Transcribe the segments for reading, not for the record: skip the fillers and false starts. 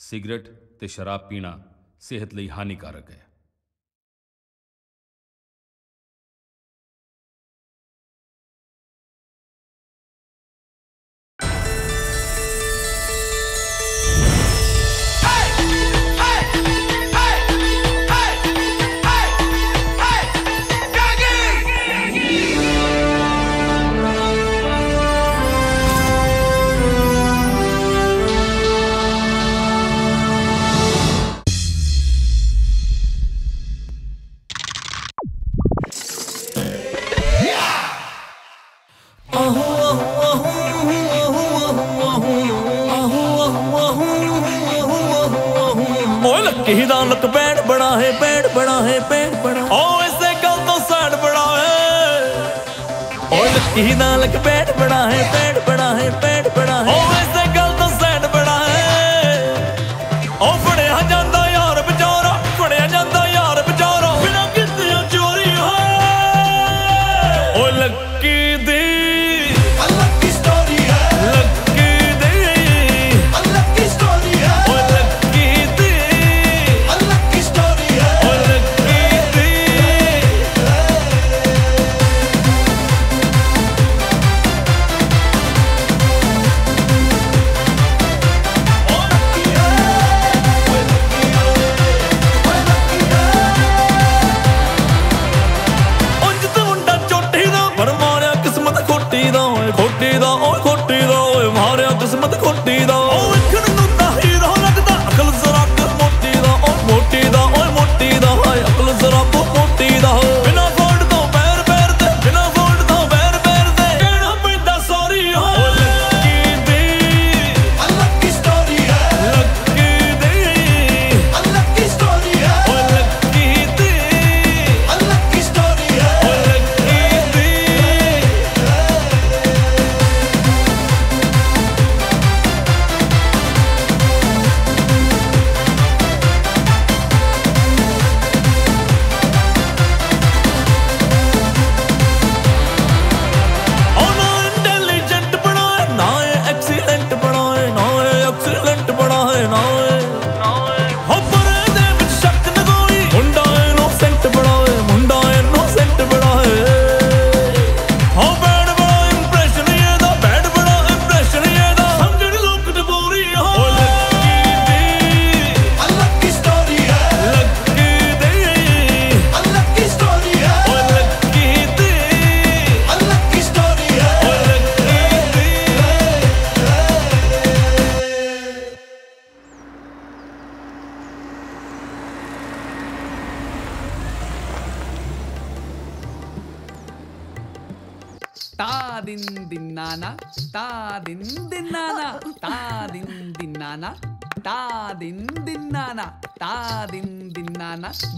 Cigarette ते शराब पीना सेहत ਲਈ हानिकारक है। लक बैंड बड़ा है, बैंड बड़ा है, बैंड बड़ा ओ ऐसे गल तो साइड बड़ा है। ओ लकी दा लक बैंड बड़ा है, बैंड बड़ा है, बैंड बड़ा है ओ ऐसे गल तो साइड बड़ा है। ओ फड़िया जांदा यार बेचारा, फड़िया जांदा यार बेचारा बिना किसी चोरी है। ओ लकी दी लकी स्टोरी है, लकी दी लकी स्टोरी है। ओ लकी दी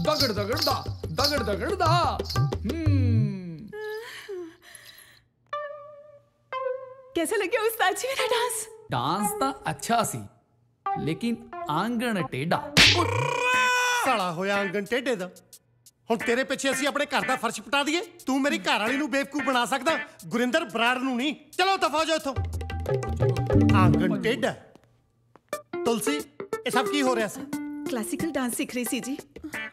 दगड़ दगड़ दा, दगड़ दगड़ दा। कैसा लगे उस्ताद जी मेरा डांस? डांस तो अच्छा सी, लेकिन आंगन टेढ़ा। साला होया आंगन टेढ़े दा। हुण तेरे पिछे असीं अपने घर दा फर्श पटा दईए, तू मेरी घर वाली नूं बेवकूफ बना सकदा, गुरिंदर बराड़ नूं नहीं। चलो दफा हो जाओ इत्थों। आंगन टेढ़ा। तुलसी ये सब की हो रहा सी? क्लासिकल डांस सीख रही सी जी।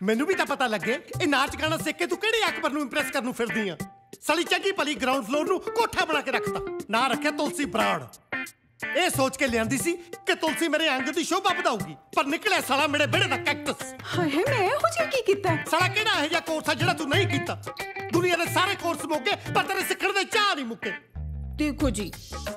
मैनू भी तो पता लगे ये नाच गाना सीख के तू किहड़े अकबर नूं इंप्रेस करनूं फिरदी आ? सली चंगी भली ग्राउंड फ्लोर नूं कोठा बना के रखता, ना रखे तुलसी बराड़। ये सोच के लियांदी सी कि तुलसी मेरे अंग दी शोभा बढ़ाऊगी, पर निकलिया साला मेरे बेड़े दा कैक्टस। हाय मैं हो जी की कीता? साला किहड़ा है या कोर्स है जिहड़ा तू नहीं कीता? दुनिया दे सारे कोर्स मुक्के, पर तेरे सिखण दे चाह नहीं मुक्के। देखो जी,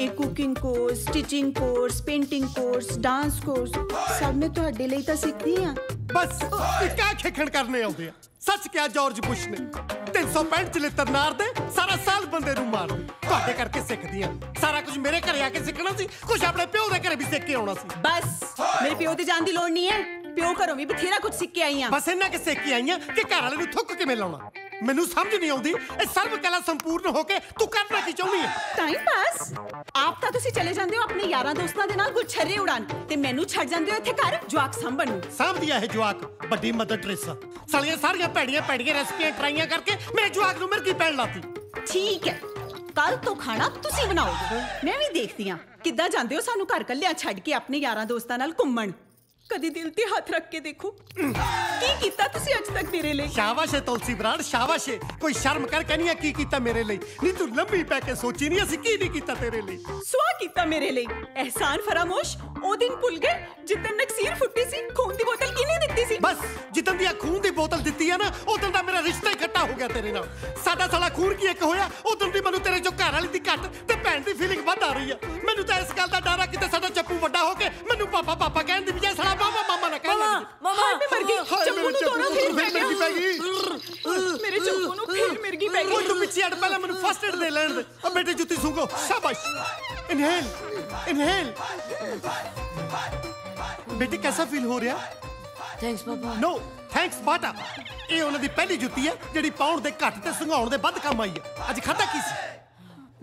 एक cooking course, stitching course, painting course, dance course सब मैं तुहाडे लई तां सिखदी हां। बस क्या खेखण करने आउंदे आ? सच क्या जॉर्ज बुश ने 365 चलित्र नार दे सारा साल बंदे नूं मार दे। तुहाडे करके सिखदी हां। सारा कुछ मेरे घरे आके सिखना सी, कुछ अपने प्यो दे घरे भी सिख के आउणा सी। बस मेरे प्यो ते जाण दी लोड़ नहीं है, प्यो घरों भी बथेरा कुछ सिख के आई हां। बस इन्ना के सिख के आई हां कि घर वाले नूं थुक किवें लाउणा। मैनू समझ नहीं आउंदी ए सर्व कला संपूर्ण होके तू करना की चाहुंदी है? Time pass. आप तां तुसीं चले जांदे हो अपने यारां दोस्तां दे नाल गुच्छरे उड़ान ते मैनू छੱਡ ਜਾਂਦੇ हो इत्थे घर जवाक सांभण नूं। सांभदिया है जवाक बड़ी मदर ट्रेसा। सालियां सारियां भैड़ियां भैड़ियां रेसिपियां ट्राइयां करके मेरे जवाक नूं मिर्गी पैण लाती। ठीक है, कल तो खाना तुसीं बनाओगे, मैं भी देखदी हां किद्दां ਜਾਂਦੇ हो सानू घर कल्लियां छੱਡ के अपने यारां दोस्तां नाल घुम्मण। कदी दिल ते हाथ रख के देखो की कीता तुसी अज तक मेरे लिए। शाबाश है तुलसी बराड़, शाबाश है। कोई शर्म कर कहनी है की कीता मेरे लिए। नहीं तू लंबी पै के सोची नहीं असी की नहीं कीता तेरे लिए। सुआ कीता मेरे लिए एहसान फरामोश। ओ दिन भुल गए जितन नकसीर फुट्टी सी, खून दी बोतल किने दित्ती सी। बस जितन दी खून दी बोतल दित्ती है ना उदन दा मेरा रिश्ता ही खट्टा हो गया तेरे नाल। साडा साला खून की एक होया उदन दी मैनू तेरे जो घर वाली दी घट ते भैन दी फीलिंग वध आ रही है। मैनू तो इस गल दा डर है किते साडा चप्पू वड्डा हो के मैनू पापा पापा कहन दी बजाय साला मामा मामा ना कहन लग। मामा मैं मर गई। हाय चप्पू मेरे नु तोड़ो फिर चप्पू मैं मिर्गी पै गई। मेरे चप्पू नु फिर मिर्गी पै ओए गई। तू पीछे हट पहले मैनू फर्स्ट एड दे लेने दे। अब बेटे जुत्ती सूंघो शाबाश। Inhale inhale. बेटे कैसा फील हो रहा? थैंक्स पापा। नो थैंक्स बाटा। ਇਹ ਉਹਨਾਂ ਦੀ ਪਹਿਲੀ ਜੁੱਤੀ ਹੈ ਜਿਹੜੀ ਪਾਉਣ ਦੇ ਘੱਟ ਤੇ ਸੰਘਾਉਣ ਦੇ ਵੱਧ ਕੰਮ ਆਈ ਹੈ। ਅੱਜ ਖਾਧਾ ਕੀ ਸੀ?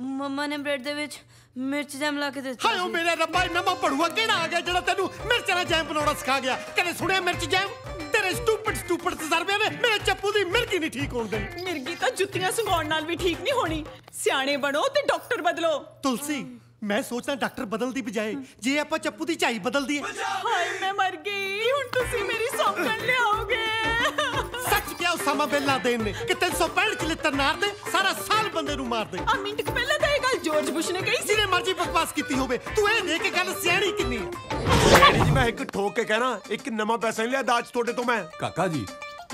ਮੰਮਾ ਨੇ ਬ੍ਰੈਡ ਦੇ ਵਿੱਚ ਮਿਰਚ ਜੈਮ ਲਾ ਕੇ ਦਿੱਤਾ ਹਾਏ ਓ ਮੇਰੇ ਰੱਬਾ ਨਵਾਂ ਪੜੂਆ ਕਿਹੜਾ ਆ ਗਿਆ ਜਿਹੜਾ ਤੈਨੂੰ ਮਿਰਚ ਵਾਲਾ ਜੈਮ ਬਣਾਉਣਾ ਸਿਖਾ ਗਿਆ? ਕਦੇ ਸੁਣਿਆ ਮਿਰਚ ਜੈਮ? ਤੇਰੇ ਸਟੂਪਿਡ ਤਜਰਬਿਆਂ ਨੇ ਮੇਰੇ ਚੱਪੂ ਦੀ ਮਿਰਗੀ ਨਹੀਂ ਠੀਕ ਹੋਣ ਦੇਣੀ। ਮਿਰਗੀ ਤਾਂ ਜੁੱਤੀਆਂ ਸੰਗਾਉਣ ਨਾਲ ਵੀ ਠੀਕ ਨਹੀਂ ਹੋਣੀ। ਸਿਆਣੇ ਬਣੋ ਤੇ ਡਾਕਟਰ ਬਦਲੋ। ਤੁਲਸੀ ਮੈਂ ਸੋਚਦਾ ਡਾਕਟਰ ਬਦਲ ਦੀ ਬਜਾਏ ਜੇ ਆਪਾਂ ਚੱਪੂ ਦੀ ਝਾਈ ਬਦਲ ਦਈਏ। ਹਾਏ ਮੈਂ ਮਰ ਗਈ। ਹੁਣ ਤੁਸੀਂ ਮੇਰੀ ਸੌਂਕਣ ਲਿਆਓਗੇ। ਸੱਚ ਕਿਹਾ ਉਸਾਮਾ ਬਿਨ ਲਾਦਨ ਨੇ ਕਿ 365 ਚਲਿੱਤਰ ਨਾਰ ਦੇ ਸਾਰਾ ਸਾਲ ਬੰਦੇ ਨੂੰ ਮਾਰ ਦੇ। ਆ ਮਿੰਟ ਕੁ ਪਹਿਲਾਂ ਤਾਂ ਇਹ ਗੱਲ ਜਾਰਜ ਬੁਸ਼ ਨੇ ਕਹੀ ਸੀ। ਜਿਹਨੇ ਮਰਜ਼ੀ ਬਕਵਾਸ ਕੀਤੀ ਹੋਵੇ ਤੂੰ ਇਹ ਦੇਖ ਕੇ ਗੱਲ ਸਿਆਣੀ ਕਿੰਨੀ ਹੈ। ਡੈਡੀ ਜੀ ਮੈਂ ਇੱਕ ਠੋਕ ਕੇ ਕਹਿਣਾ ਇੱਕ ਨਵਾਂ ਪੈਸਾ ਨਹੀਂ ਲਿਆ ਦਾਜ ਤੁਹਾਡੇ ਤੋਂ ਮੈਂ। ਕਾਕਾ ਜੀ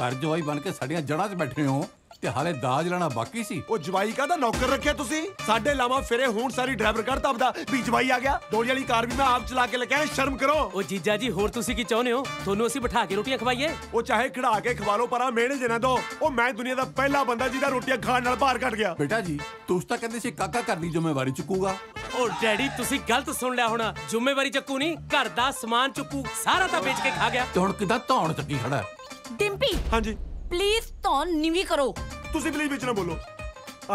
ਘਰ ਜਵਾਈ ਬਣ ਕੇ ਸਾਡੀਆਂ ਜੜ੍ਹਾਂ 'ਚ ਬੈਠੇ ਹੋ ਤੇ ਹਾਲੇ ਦਾਜ ਲੈਣਾ ਬਾਕੀ ਸੀ। ਉਹ ਜਵਾਈ ਕਾਹਦਾ ਨੌਕਰ ਰੱਖਿਆ ਤੁਸੀਂ? ਸਾਡੇ ਲਾਵਾਂ ਫਿਰੇ ਹੁਣ ਸਾਰੀ ਡਰਾਈਵਰ ਕਰ ਤਬਦਾ ਵੀ ਜਵਾਈ ਆ ਗਿਆ। ਦੋੜੀ ਵਾਲੀ ਕਾਰ ਵੀ ਮੈਂ ਆਪ ਚਲਾ ਕੇ ਲੈ ਕੇ ਆਇਆ। ਸ਼ਰਮ ਕਰੋ। ਉਹ ਜੀਜਾ ਜੀ ਹੋਰ ਤੁਸੀਂ ਕੀ ਚਾਹੁੰਦੇ ਹੋ? ਤੁਹਾਨੂੰ ਅਸੀਂ ਬਿਠਾ ਕੇ ਰੋਟੀਆਂ ਖਵਾਈਏ? ਉਹ ਚਾਹੇ ਖੜਾ ਕੇ ਖਵਾ ਲਓ ਪਰ ਮਿਹਣੇ ਜਨਾ ਦੋ। ਉਹ ਮੈਂ ਦੁਨੀਆ ਦਾ ਪਹਿਲਾ ਬੰਦਾ ਜਿਹਦਾ ਰੋਟੀਆਂ ਖਾਣ ਨਾਲ ਭਾਰ ਘਟ ਗਿਆ। ਬੇਟਾ ਜੀ ਤੁਸੀਂ ਤਾਂ ਕਹਿੰਦੇ ਸੀ ਕਾਕਾ ਘਰ ਦੀ ਜ਼ਿੰਮੇਵਾਰੀ ਚੁੱਕੂਗਾ। ਉਹ ਡੈਡੀ ਤੁਸੀਂ ਗਲਤ ਸੁਣ ਲਿਆ ਹੋਣਾ। ਜ਼ਿੰਮੇਵਾਰੀ ਚੱਕੂ ਨਹੀਂ ਘਰ ਦਾ ਸਮਾਨ ਚੁੱਕੂ। ਸਾਰਾ ਤਾਂ ਵੇਚ ਕੇ ਖਾ ਗਿਆ। ਤੇ ਹੁਣ ਕਿੱਦਾਂ ਧੌਣ ਚੱਕੀ ਖੜਾ? ਡਿੰਪੀ ਹਾਂਜੀ ਪਲੀਜ਼ ਧੌਣ ਨੀਵੀਂ ਕਰੋ। ਤੁਸੀਂ ਪਲੀਜ਼ ਵਿੱਚ ਨਾ ਬੋਲੋ।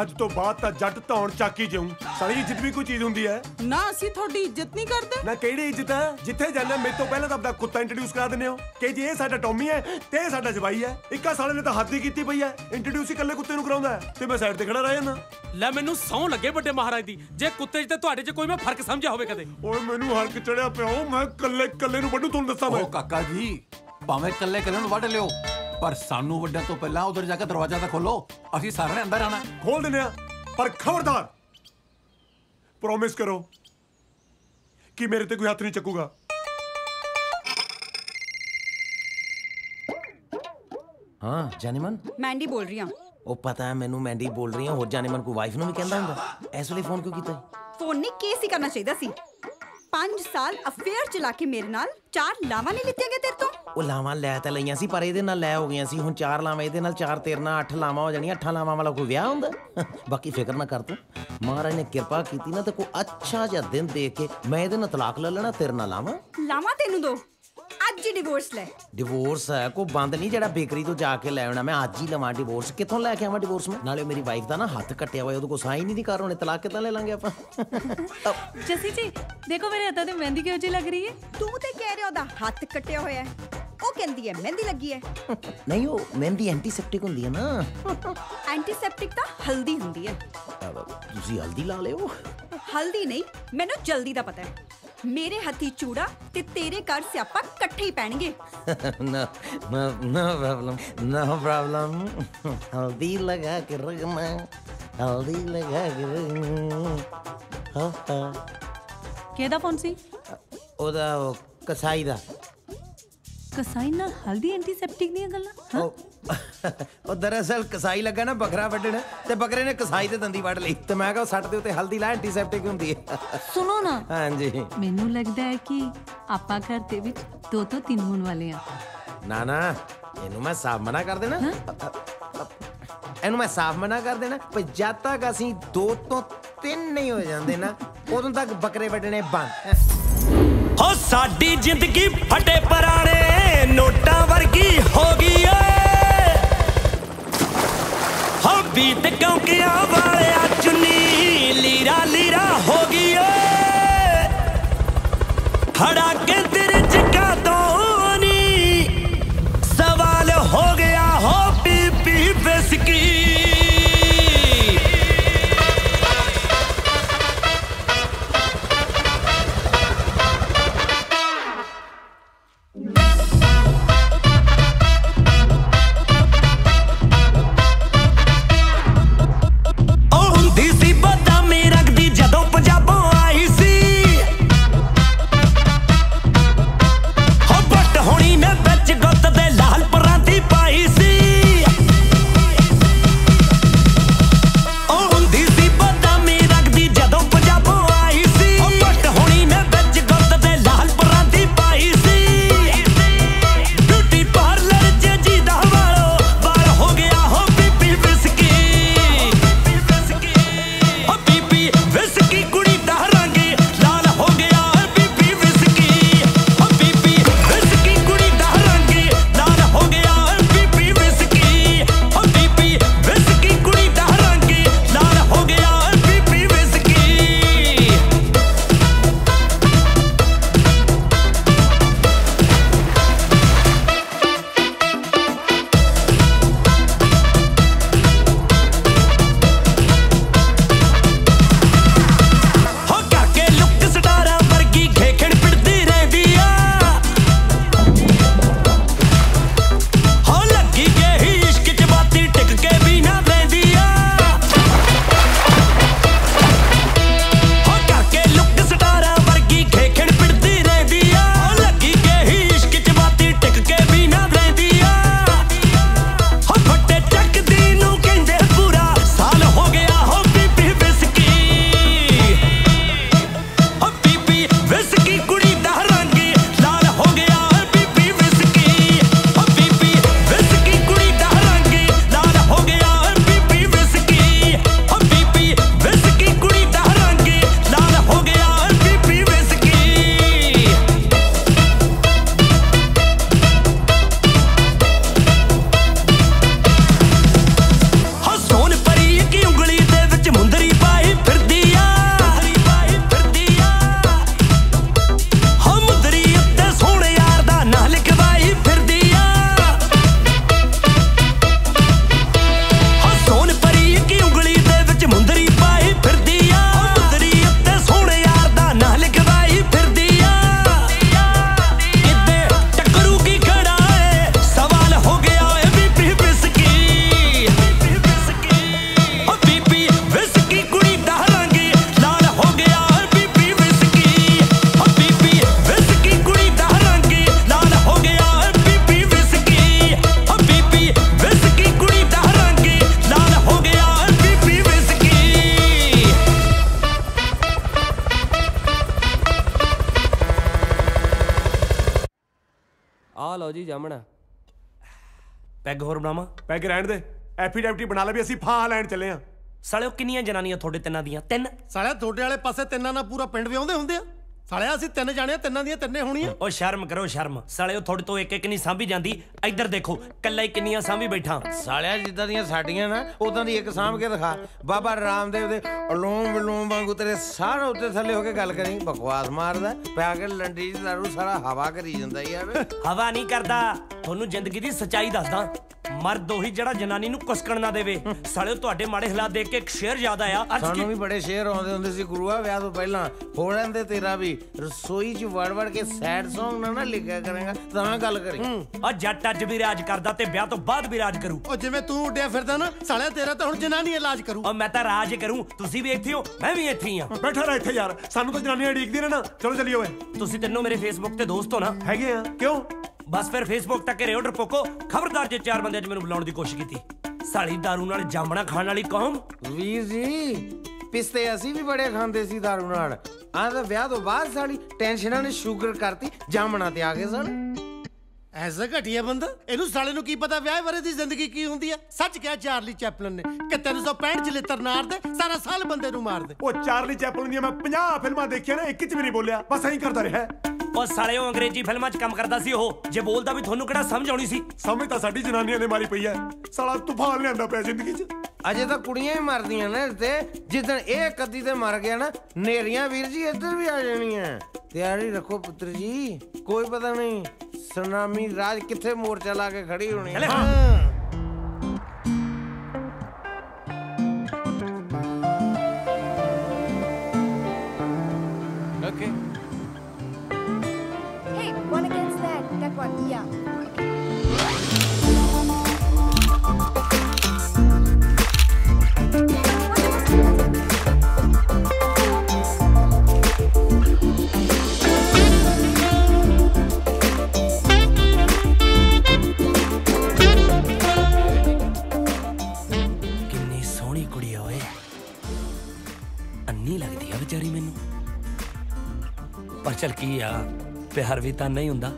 ਅੱਜ ਤੋਂ ਬਾਅਦ ਤਾਂ ਜੱਟ ਧੌਣ ਚੱਕ ਹੀ ਜਾਊਂ। ਸਾਡੀ ਇੱਜ਼ਤ ਵੀ ਕੋਈ ਚੀਜ਼ ਹੁੰਦੀ ਹੈ ਨਾ ਅਸੀਂ ਤੁਹਾਡੀ ਇੱਜ਼ਤ ਨਹੀਂ ਕਰਦੇ। ਨਾ ਕਿਹੜੀ ਇੱਜ਼ਤ ਹੈ? ਜਿੱਥੇ ਜਾਂਦੇ ਮੇਰੇ ਤੋਂ ਪਹਿਲਾਂ ਤਾਂ ਆਪਦਾ ਕੁੱਤਾ ਇੰਟਰੋਡਿਊਸ ਕਰਾ ਦਿੰਦੇ ਹੋ ਕਿ ਜੀ ਇਹ ਸਾਡਾ ਟੌਮੀ ਹੈ ਤੇ ਇਹ ਸਾਡਾ ਜਵਾਈ ਹੈ। ਇੱਕਾ ਸਾਲੇ ਨੇ ਤਾਂ ਹੱਦ ਹੀ ਕੀਤੀ ਪਈ ਹੈ। ਇੰਟਰੋਡਿਊਸ ਹੀ ਇਕੱਲੇ ਕੁੱਤੇ ਨੂੰ ਕਰਾਉਂਦਾ ਹੈ ਤੇ ਮੈਂ ਸਾਈਡ ਤੇ ਖੜਾ ਰਹਿ ਜਾਂਦਾ। ਲੈ ਮੈਨੂੰ ਸੌਂ ਲੱਗੇ ਵੱਡੇ ਮਹਾਰਾਜ ਦੀ ਜੇ ਕੁੱਤੇ 'ਚ ਤੇ ਤੁਹਾਡੇ 'ਚ ਕੋਈ ਮੈਂ ਫਰਕ ਸਮਝਿਆ ਹੋਵੇ ਕਦੇ। ਓਏ ਮੈਨੂੰ ਹਲਕ ਚੜਿਆ ਪਿਆ। ਮੈਂ ਕੱਲੇ ਨੂੰ ਵੱਢੂ ਤੁਹਾਨੂੰ ਦੱਸਾਂ ਮੈਂ। ਉਹ ਕਾਕਾ ਜੀ ਭਾਵੇਂ ਕੱਲੇ ਨੂੰ ਵੱਢ ਲਿਓ ਪਰ ਸਾਨੂੰ ਵੱਡਿਆਂ ਤੋਂ ਪਹਿਲਾਂ ਉਧਰ ਜਾ ਕੇ ਦਰਵਾਜ਼ਾ ਤਾਂ ਖੋਲੋ। ਅਸੀਂ ਸਾਰਿਆਂ ਨੇ ਅੰਦਰ ਆਣਾ। ਖੋਲ ਦਿੰਦੇ ਆ ਪਰ ਖਬਰਦਾਰ ਪ੍ਰੋਮਿਸ ਕਰੋ ਕਿ ਮੇਰੇ ਤੇ ਕੋਈ ਹੱਥ ਨਹੀਂ ਚੱਕੂਗਾ। हाँ जानीमन ਮੈਂਡੀ ਬੋਲ ਰਹੀ ਹਾਂ। ਉਹ ਪਤਾ ਹੈ ਮੈਨੂੰ ਮੈਂਡੀ ਬੋਲ ਰਹੀ ਹਾਂ। ਹੋਰ ਜਾਨੀਮਨ ਕੋਈ ਵਾਈਫ ਨੂੰ ਵੀ ਕਹਿੰਦਾ ਹੁੰਦਾ? ਇਸ ਵੇਲੇ ਫੋਨ ਕਿਉਂ ਕੀਤਾ? ਫੋਨ ਨਹੀਂ ਕੇਸ ਹੀ ਕਰਨਾ ਚਾਹੀਦਾ ਸੀ। 5 ਸਾਲ ਅਫੇਅਰ ਚਲਾ ਕੇ ਮੇਰੇ ਨਾਲ 4 ਲਾਵਾਂ ਨਹੀਂ ਲਿੱਤੀਆਂ ਗਏ ਤੇਰੇ ਤੋਂ। ਉਹ ਲਾਵਾਂ ਲੈ ਤਾਂ ਲਈਆਂ ਸੀ ਪਰ ਇਹਦੇ ਨਾਲ ਲੈ ਹੋ ਗਈਆਂ ਸੀ। ਹੁਣ 4 ਲਾਵਾਂ ਇਹਦੇ ਨਾਲ 4 ਤੇਰੇ ਨਾਲ 8 ਲਾਵਾਂ ਹੋ ਜਾਣੀਆਂ। 8 ਲਾਵਾਂ ਵਾਲਾ ਕੋਈ ਵਿਆਹ ਹੁੰਦਾ? ਬਾਕੀ ਫਿਕਰ ਨਾ ਕਰ ਤੂੰ। ਮਹਾਰਾਜ ਨੇ ਕਿਰਪਾ ਕੀਤੀ ਨਾ ਤੇ ਕੋਈ ਅੱਛਾ ਜਿਹਾ ਦਿਨ ਦੇਖ ਕੇ ਮੈਂ ਇਹਦੇ ਨਾਲ ਤਲਾਕ ਲੈ ਲੈਣਾ। ਤੇਰੇ ਨਾਲ ਲਾਵਾਂ ਤੈਨੂੰ ਦੋ ਅੱਜ ਹੀ ਡਿਵੋਰਸ ਲੈ। ਡਿਵੋਰਸ ਹੈ ਕੋਈ ਬੰਦ ਨਹੀਂ ਜਿਹੜਾ ਬੇਕਰੀ ਤੋਂ ਜਾ ਕੇ ਲੈ ਆਉਣਾ। ਮੈਂ ਅੱਜ ਹੀ ਲਵਾਂ ਡਿਵੋਰਸ। ਕਿੱਥੋਂ ਲੈ ਕੇ ਆਵਾਂ ਡਿਵੋਰਸ ਮੈਂ? ਨਾਲੇ ਮੇਰੀ ਵਾਈਫ ਦਾ ਨਾ ਹੱਥ ਕੱਟਿਆ ਹੋਇਆ ਉਹਦੇ ਕੋਲ ਸਾਈਨ ਹੀ ਨਹੀਂ ਕਰ ਹੋਣੇ। ਤਲਾਕ ਕਿੱਦਾਂ ਲੈ ਲਾਂਗੇ ਆਪਾਂ? ਜਸੀ ਜੀ ਦੇਖੋ ਮੇਰੇ ਹੱਥਾਂ ਤੇ ਮਹਿੰਦੀ ਕਿਹੋ ਜਿਹੀ ਲੱਗ ਰਹੀ ਹੈ। ਤੂੰ ਤੇ ਕਹਿ ਰਿਹਾ ਉਹਦਾ ਹੱਥ ਕੱਟਿਆ ਹੋਇਆ ਹੈ। ਉਹ ਕਹਿੰਦੀ ਹੈ ਮਹਿੰਦੀ ਲੱਗੀ ਹੈ। ਨਹੀਂ ਉਹ ਮਹਿੰਦੀ ਐਂਟੀਸੈਪਟਿਕ ਹੁੰਦੀ ਹੈ ਨਾ। ਐਂਟੀਸੈਪਟਿਕ ਤਾਂ ਹਲਦੀ ਹੁੰਦੀ ਹੈ। ਤੁਸੀਂ ਹਲਦੀ ਲਾ ਲਿਓ। ਹਲਦੀ ਨਹੀਂ ਮੈਨੂੰ ਜਲਦੀ ਦਾ ਪਤਾ ਹੈ। ਮੇਰੇ ਹੱਥੀ ਚੂੜਾ ਤੇ ਤੇਰੇ ਘਰ ਸਿਆਪਾ ਇਕੱਠੇ ਹੀ ਪੈਣਗੇ। no problem no problem हल्दी लगा के रखना हल्दी लगा के रखना। ਕਿਹਦਾ ਫੋਨ ਸੀ? ਉਹਦਾ ਕਸਾਈ ਦਾ। ਕਸਾਈ ਨਾਲ ਹਲਦੀ ਐਂਟੀਸੈਪਟਿਕ ਦੀਆਂ ਗੱਲਾਂ। ਉਹ ਦਰਅਸਲ ਕਸਾਈ ਲੱਗਾ ਨਾ ਬੱਕਰਾ ਵੱਢਣ ਤੇ ਬੱਕਰੇ ਨੇ ਕਸਾਈ ਤੇ ਦੰਦੀ ਵੱਢ ਲਈ ਤੇ ਮੈਂ ਕਿਹਾ ਸੱਟ ਦੇ ਉੱਤੇ ਹਲਦੀ ਲਾ ਐਂਟੀਸੈਪਟਿਕ ਹੁੰਦੀ ਹੈ। ਸੁਣੋ ਨਾ। ਹਾਂਜੀ ਮੈਨੂੰ ਲੱਗਦਾ ਹੈ ਕਿ ਆਪਾਂ ਘਰ ਦੇ ਵਿੱਚ 2 ਤੋਂ 3 ਹੋਣ ਵਾਲੇ ਆ। ਨਾ ਨਾ ਇਹਨੂੰ ਮੈਂ ਸਾਫ਼ ਮਨਾ ਕਰ ਦੇਣਾ। ਇਹਨੂੰ ਮੈਂ ਸਾਫ਼ ਮਨਾ ਕਰ ਦੇਣਾ ਪਰ ਜਦ ਤੱਕ ਅਸੀਂ 2 ਤੋਂ 3 ਨਹੀਂ ਹੋ ਜਾਂਦੇ ਨਾ ਉਦੋਂ ਤੱਕ ਬੱਕਰੇ ਵੱਢਣੇ ਬੰਦ। ਹੋ ਸਾਡੀ ਜ਼ਿੰਦਗੀ ਫਟੇ ਪੁਰਾਣੇ ਨੋਟਾਂ ਵਰਗੀ ਹੋ ਗਈ ਏ। ਹੋ ਬੀਤ ਕੌਂਕਿਆਂ ਵਾਲਿਆ ਚੁੰਨੀ ਲੀਰਾ ਲੀਰਾ ਹੋ ਗਈ ਏ। ਹੜਾ ਕੇ ਤੇਰੇ ਜਗਾ ਤੋਂ ਨੀ ਸਵਾਲ ਹੋ ਗਿਆ ਹੋ ਪੀ ਪੀ ਫਿਸਕੀ। ਆ ਲਓ ਜੀ ਜਾਮਣਾ ਪੈਗ ਹੋਰ ਬਣਾਵਾਂ ਪੈਗ ਰਹਿਣ ਦੇ ਐਫੀਡੈਵਿਟ ਬਣਾ ਲੈ ਵੀ ਅਸੀਂ ਫਾਹ ਲੈਣ ਚੱਲੇ ਆ ਸਾਲਿਓ ਕਿੰਨੀਆਂ ਜਨਾਨੀਆਂ ਤੁਹਾਡੇ ਤਿੰਨਾਂ ਦੀਆਂ 3 ਸਾਲਿਆ ਤੁਹਾਡੇ ਵਾਲੇ ਪਾਸੇ ਤਿੰਨਾਂ ਨਾਲ ਪੂਰਾ ਪਿੰਡ ਵਿਆਉਂਦੇ ਹੁੰਦੇ ਆ ਸਾਲਿਆ ਅਸੀਂ 3 ਜਾਣੇ ਆ ਤਿੰਨਾਂ ਦੀਆਂ ਤਿੰਨੇ ਹੋਣੀਆਂ ਉਹ ਸ਼ਰਮ ਕਰੋ ਸ਼ਰਮ ਸਾਲਿਓ ਤੁਹਾਡੇ ਤੋਂ ਇੱਕ ਇੱਕ ਨਹੀਂ ਸਾਂਭੀ ਜਾਂਦੀ ਇੱਧਰ ਦੇਖੋ ਕੱਲਾ ਹੀ ਕਿੰਨੀਆਂ ਸਾਂਭੀ ਬੈਠਾ ਸਾਲਿਆ ਜਿੱਦਾਂ ਦੀਆਂ ਸਾਡੀਆਂ ਨਾ ਉਦਾਂ ਦੀ ਇੱਕ ਸਾਂਭ ਕੇ ਦਿਖਾ ਬਾਬਾ ਰਾਮਦੇਵ ਦੇ ਅਲੋਮ ਵਿਲੋਮ ਵਾਂਗੂ ਤੇਰੇ ਸਾਰਾ ਉੱਤੇ ਥੱਲੇ ਹੋ ਕੇ ਗੱਲ ਕਰੀ ਬਕਵਾਸ ਮਾਰਦਾ ਪਿਆ ਕੇ ਲੰਡੀ ਦੀ ਦਾਰੂ ਸਾਰਾ ਹਵਾ ਕਰੀ ਜਾਂਦਾ ਯਾਰ ਹਵਾ ਨਹੀਂ ਕਰਦਾ ਤੁਹਾਨੂੰ ਜ਼ਿੰਦਗੀ ਦੀ ਸੱਚਾਈ ਦੱਸਦਾ ਮਰਦ ਉਹੀ ਜਿਹੜਾ ਜਨਾਨੀ ਨੂੰ ਕੁਸਕਣ ਨਾ ਦੇਵੇ ਸਾਲਿਓ ਤੁਹਾਡੇ ਮਾੜੇ ਹਾਲਾਤ ਦੇਖ ਕੇ ਇੱਕ ਸ਼ੇਰ ਯਾਦ ਆਇਆ ਸਾਨੂੰ ਵੀ ਬੜੇ ਸ਼ੇਰ ਆਉਂਦੇ ਹੁੰਦੇ ਸੀ ਗੁਰੂਆ ਵਿਆਹ ਤੋਂ ਪਹਿਲਾਂ ਹੋ ਰਹਿੰਦੇ ਤੇਰਾ ਵੀ ਰਸੋਈ 'ਚ ਵੜ ਕੇ ਸੈਡ Song ਨਾ ਲਿਖਿਆ ਕਰੇਗਾ ਤਾਂ ਗੱਲ ਕਰੀ ਆ ਜੱਟ ਅੱਜ ਵੀ ਰਾਜ ਕਰਦਾ ਤੇ ਵਿਆਹ ਤੋਂ ਬਾਅਦ ਵੀ ਰਾਜ ਕਰੂ ਉਹ ਜਿਵੇਂ ਤੂੰ ਉੱਡਿਆ ਫਿਰਦਾ ਨਾ ਸਾਲਿਆ ਤੇਰਾ ਤਾਂ ਹੁਣ ਜਨਾਨੀ ਇਲਾਜ ਕਰੂ ਉਹ ਮੈਂ ਤਾਂ ਰਾਜ ਕਰੂੰ ਤੁਸੀਂ ਵੀ ਇੱਥੇ ਹੋ ਮੈਂ ਵੀ ਇੱਥੇ ਹੀ ਆ ਬੈਠਾ ਰਹਿ ਇੱਥੇ ਯਾਰ ਸਾਨੂੰ ਤਾਂ ਜਨਾਨੀਆਂ ਢੀਕਦੀਆਂ ਨੇ ਨਾ ਚਲੋ ਚੱਲੀਏ ਓਏ ਤੁਸੀਂ ਤਿੰਨੋਂ ਮੇਰੇ ਫੇਸਬੁੱਕ ਤੇ ਦੋਸਤ ਹੋ ਨਾ ਹੈਗੇ ਆ ਕਿਉਂ ਬਸ ਫਿਰ ਫੇਸਬੁੱਕ ਤੱਕ ਰਿਓ ਡਰਪੋਕੋ ਖਬਰਦਾਰ ਜੇ 4 ਬੰਦਿਆਂ 'ਚ ਮੈਨੂੰ ਬੁਲਾਉਣ ਦੀ ਕੋਸ਼ਿਸ਼ ਕੀਤੀ ਸਾਲੀ ਦਾਰੂ ਨਾਲ ਜਾਮਣਾ ਖਾਣ ਵਾਲੀ ਕੌਮ ਵੀਰ ਜੀ ਪਿਸਤੇ ਅਸੀਂ ਵੀ ਬੜੇ ਖਾਂਦੇ ਸੀ ਦਾਰੂ ਨਾਲ ਆਹ ਤਾਂ ਵਿਆਹ ਤੋਂ ਬਾਅਦ ਸਾਲੀ ਟੈਨਸ਼ਨਾਂ ਨੇ ਸ਼ੂਗਰ ਕਰਤੀ ਜਾਮਣਾ ਤੇ ਆ ਗਏ ਸਨ ਐਸਾ ਘਟੀਆ ਬੰਦਾ ਇਹਨੂੰ ਸਾਲੇ ਨੂੰ ਕੀ ਪਤਾ ਵਿਆਹ ਬਾਰੇ ਦੀ ਜ਼ਿੰਦਗੀ ਕੀ ਹੁੰਦੀ ਆ ਸੱਚ ਕਿਹਾ ਚਾਰਲੀ ਚੈਪਲਨ ਨੇ ਕਿ 365 ਚਲਿੱਤਰ ਨਾਰਦੇ ਸਾਰਾ ਸਾਲ ਬੰਦੇ ਨੂੰ ਮਾਰਦੇ ਉਹ ਚਾਰਲੀ ਚੈਪਲਨ ਦੀਆਂ ਮੈਂ 50 ਫਿਲਮਾਂ ਦੇਖੀਆਂ ਨੇ ਇੱਕ 'ਚ ਵੀ ਨਹੀਂ ਬੋਲਿਆ ਬਸ ਐਂ ਕਰਦਾ ਰਿਹਾ ਉਹ ਸਾਲੇ ਉਹ ਅੰਗਰੇਜ਼ੀ ਫਿਲਮਾਂ 'ਚ ਕੰਮ ਕਰਦਾ ਸੀ ਉਹ ਜੇ ਬੋਲਦਾ ਵੀ ਤੁਹਾਨੂੰ ਕਿਹੜਾ ਸਮਝ ਆਉਣੀ ਸੀ ਸਮਝ ਤਾਂ ਸਾਡੀ ਜਨਾਨੀਆਂ ਨੇ ਮਾਰੀ ਪਈ ਐ ਸਾਲਾ ਤੂਫਾਨ ਲਿਆਂਦਾ ਪਿਆ ਜ਼ਿੰਦਗੀ 'ਚ ਅਜੇ ਤਾਂ ਕੁੜੀਆਂ ਹੀ ਮਰਦੀਆਂ ਨੇ ਤੇ ਜਿੱਦਣ ਇਹ ਕੱਦੀ ਤੇ ਮਰ ਗਿਆ ਨਾ ਨੇਰੀਆਂ ਵੀਰ ਜੀ ਇੱਧਰ ਵੀ ਆ ਜਾਣੀਆਂ ਤਿਆਰੀ ਰੱਖੋ ਪੁੱਤਰ ਜੀ ਕੋਈ ਪਤਾ ਨਹੀਂ ਸੁਨਾਮੀ ਰਾਜ ਕਿੱਥੇ ਮੋਰਚਾ ਲਾ ਕੇ ਖੜੀ ਹੋਣੀ okay Hey, one against that one, yeah. ਕਿੰਨੀ ਸੋਹਣੀ ਕੁੜੀ ਆ ਓਏ ਅੰਨੀ ਲੱਗਦੀ ਆ ਵਿਚਾਰੀ ਮੈਨੂੰ ਪਰ ਚਲ ਕੀ ਆ ਪਿਆਰ ਵੀ ਤਾਂ ਨਹੀਂ ਹੁੰਦਾ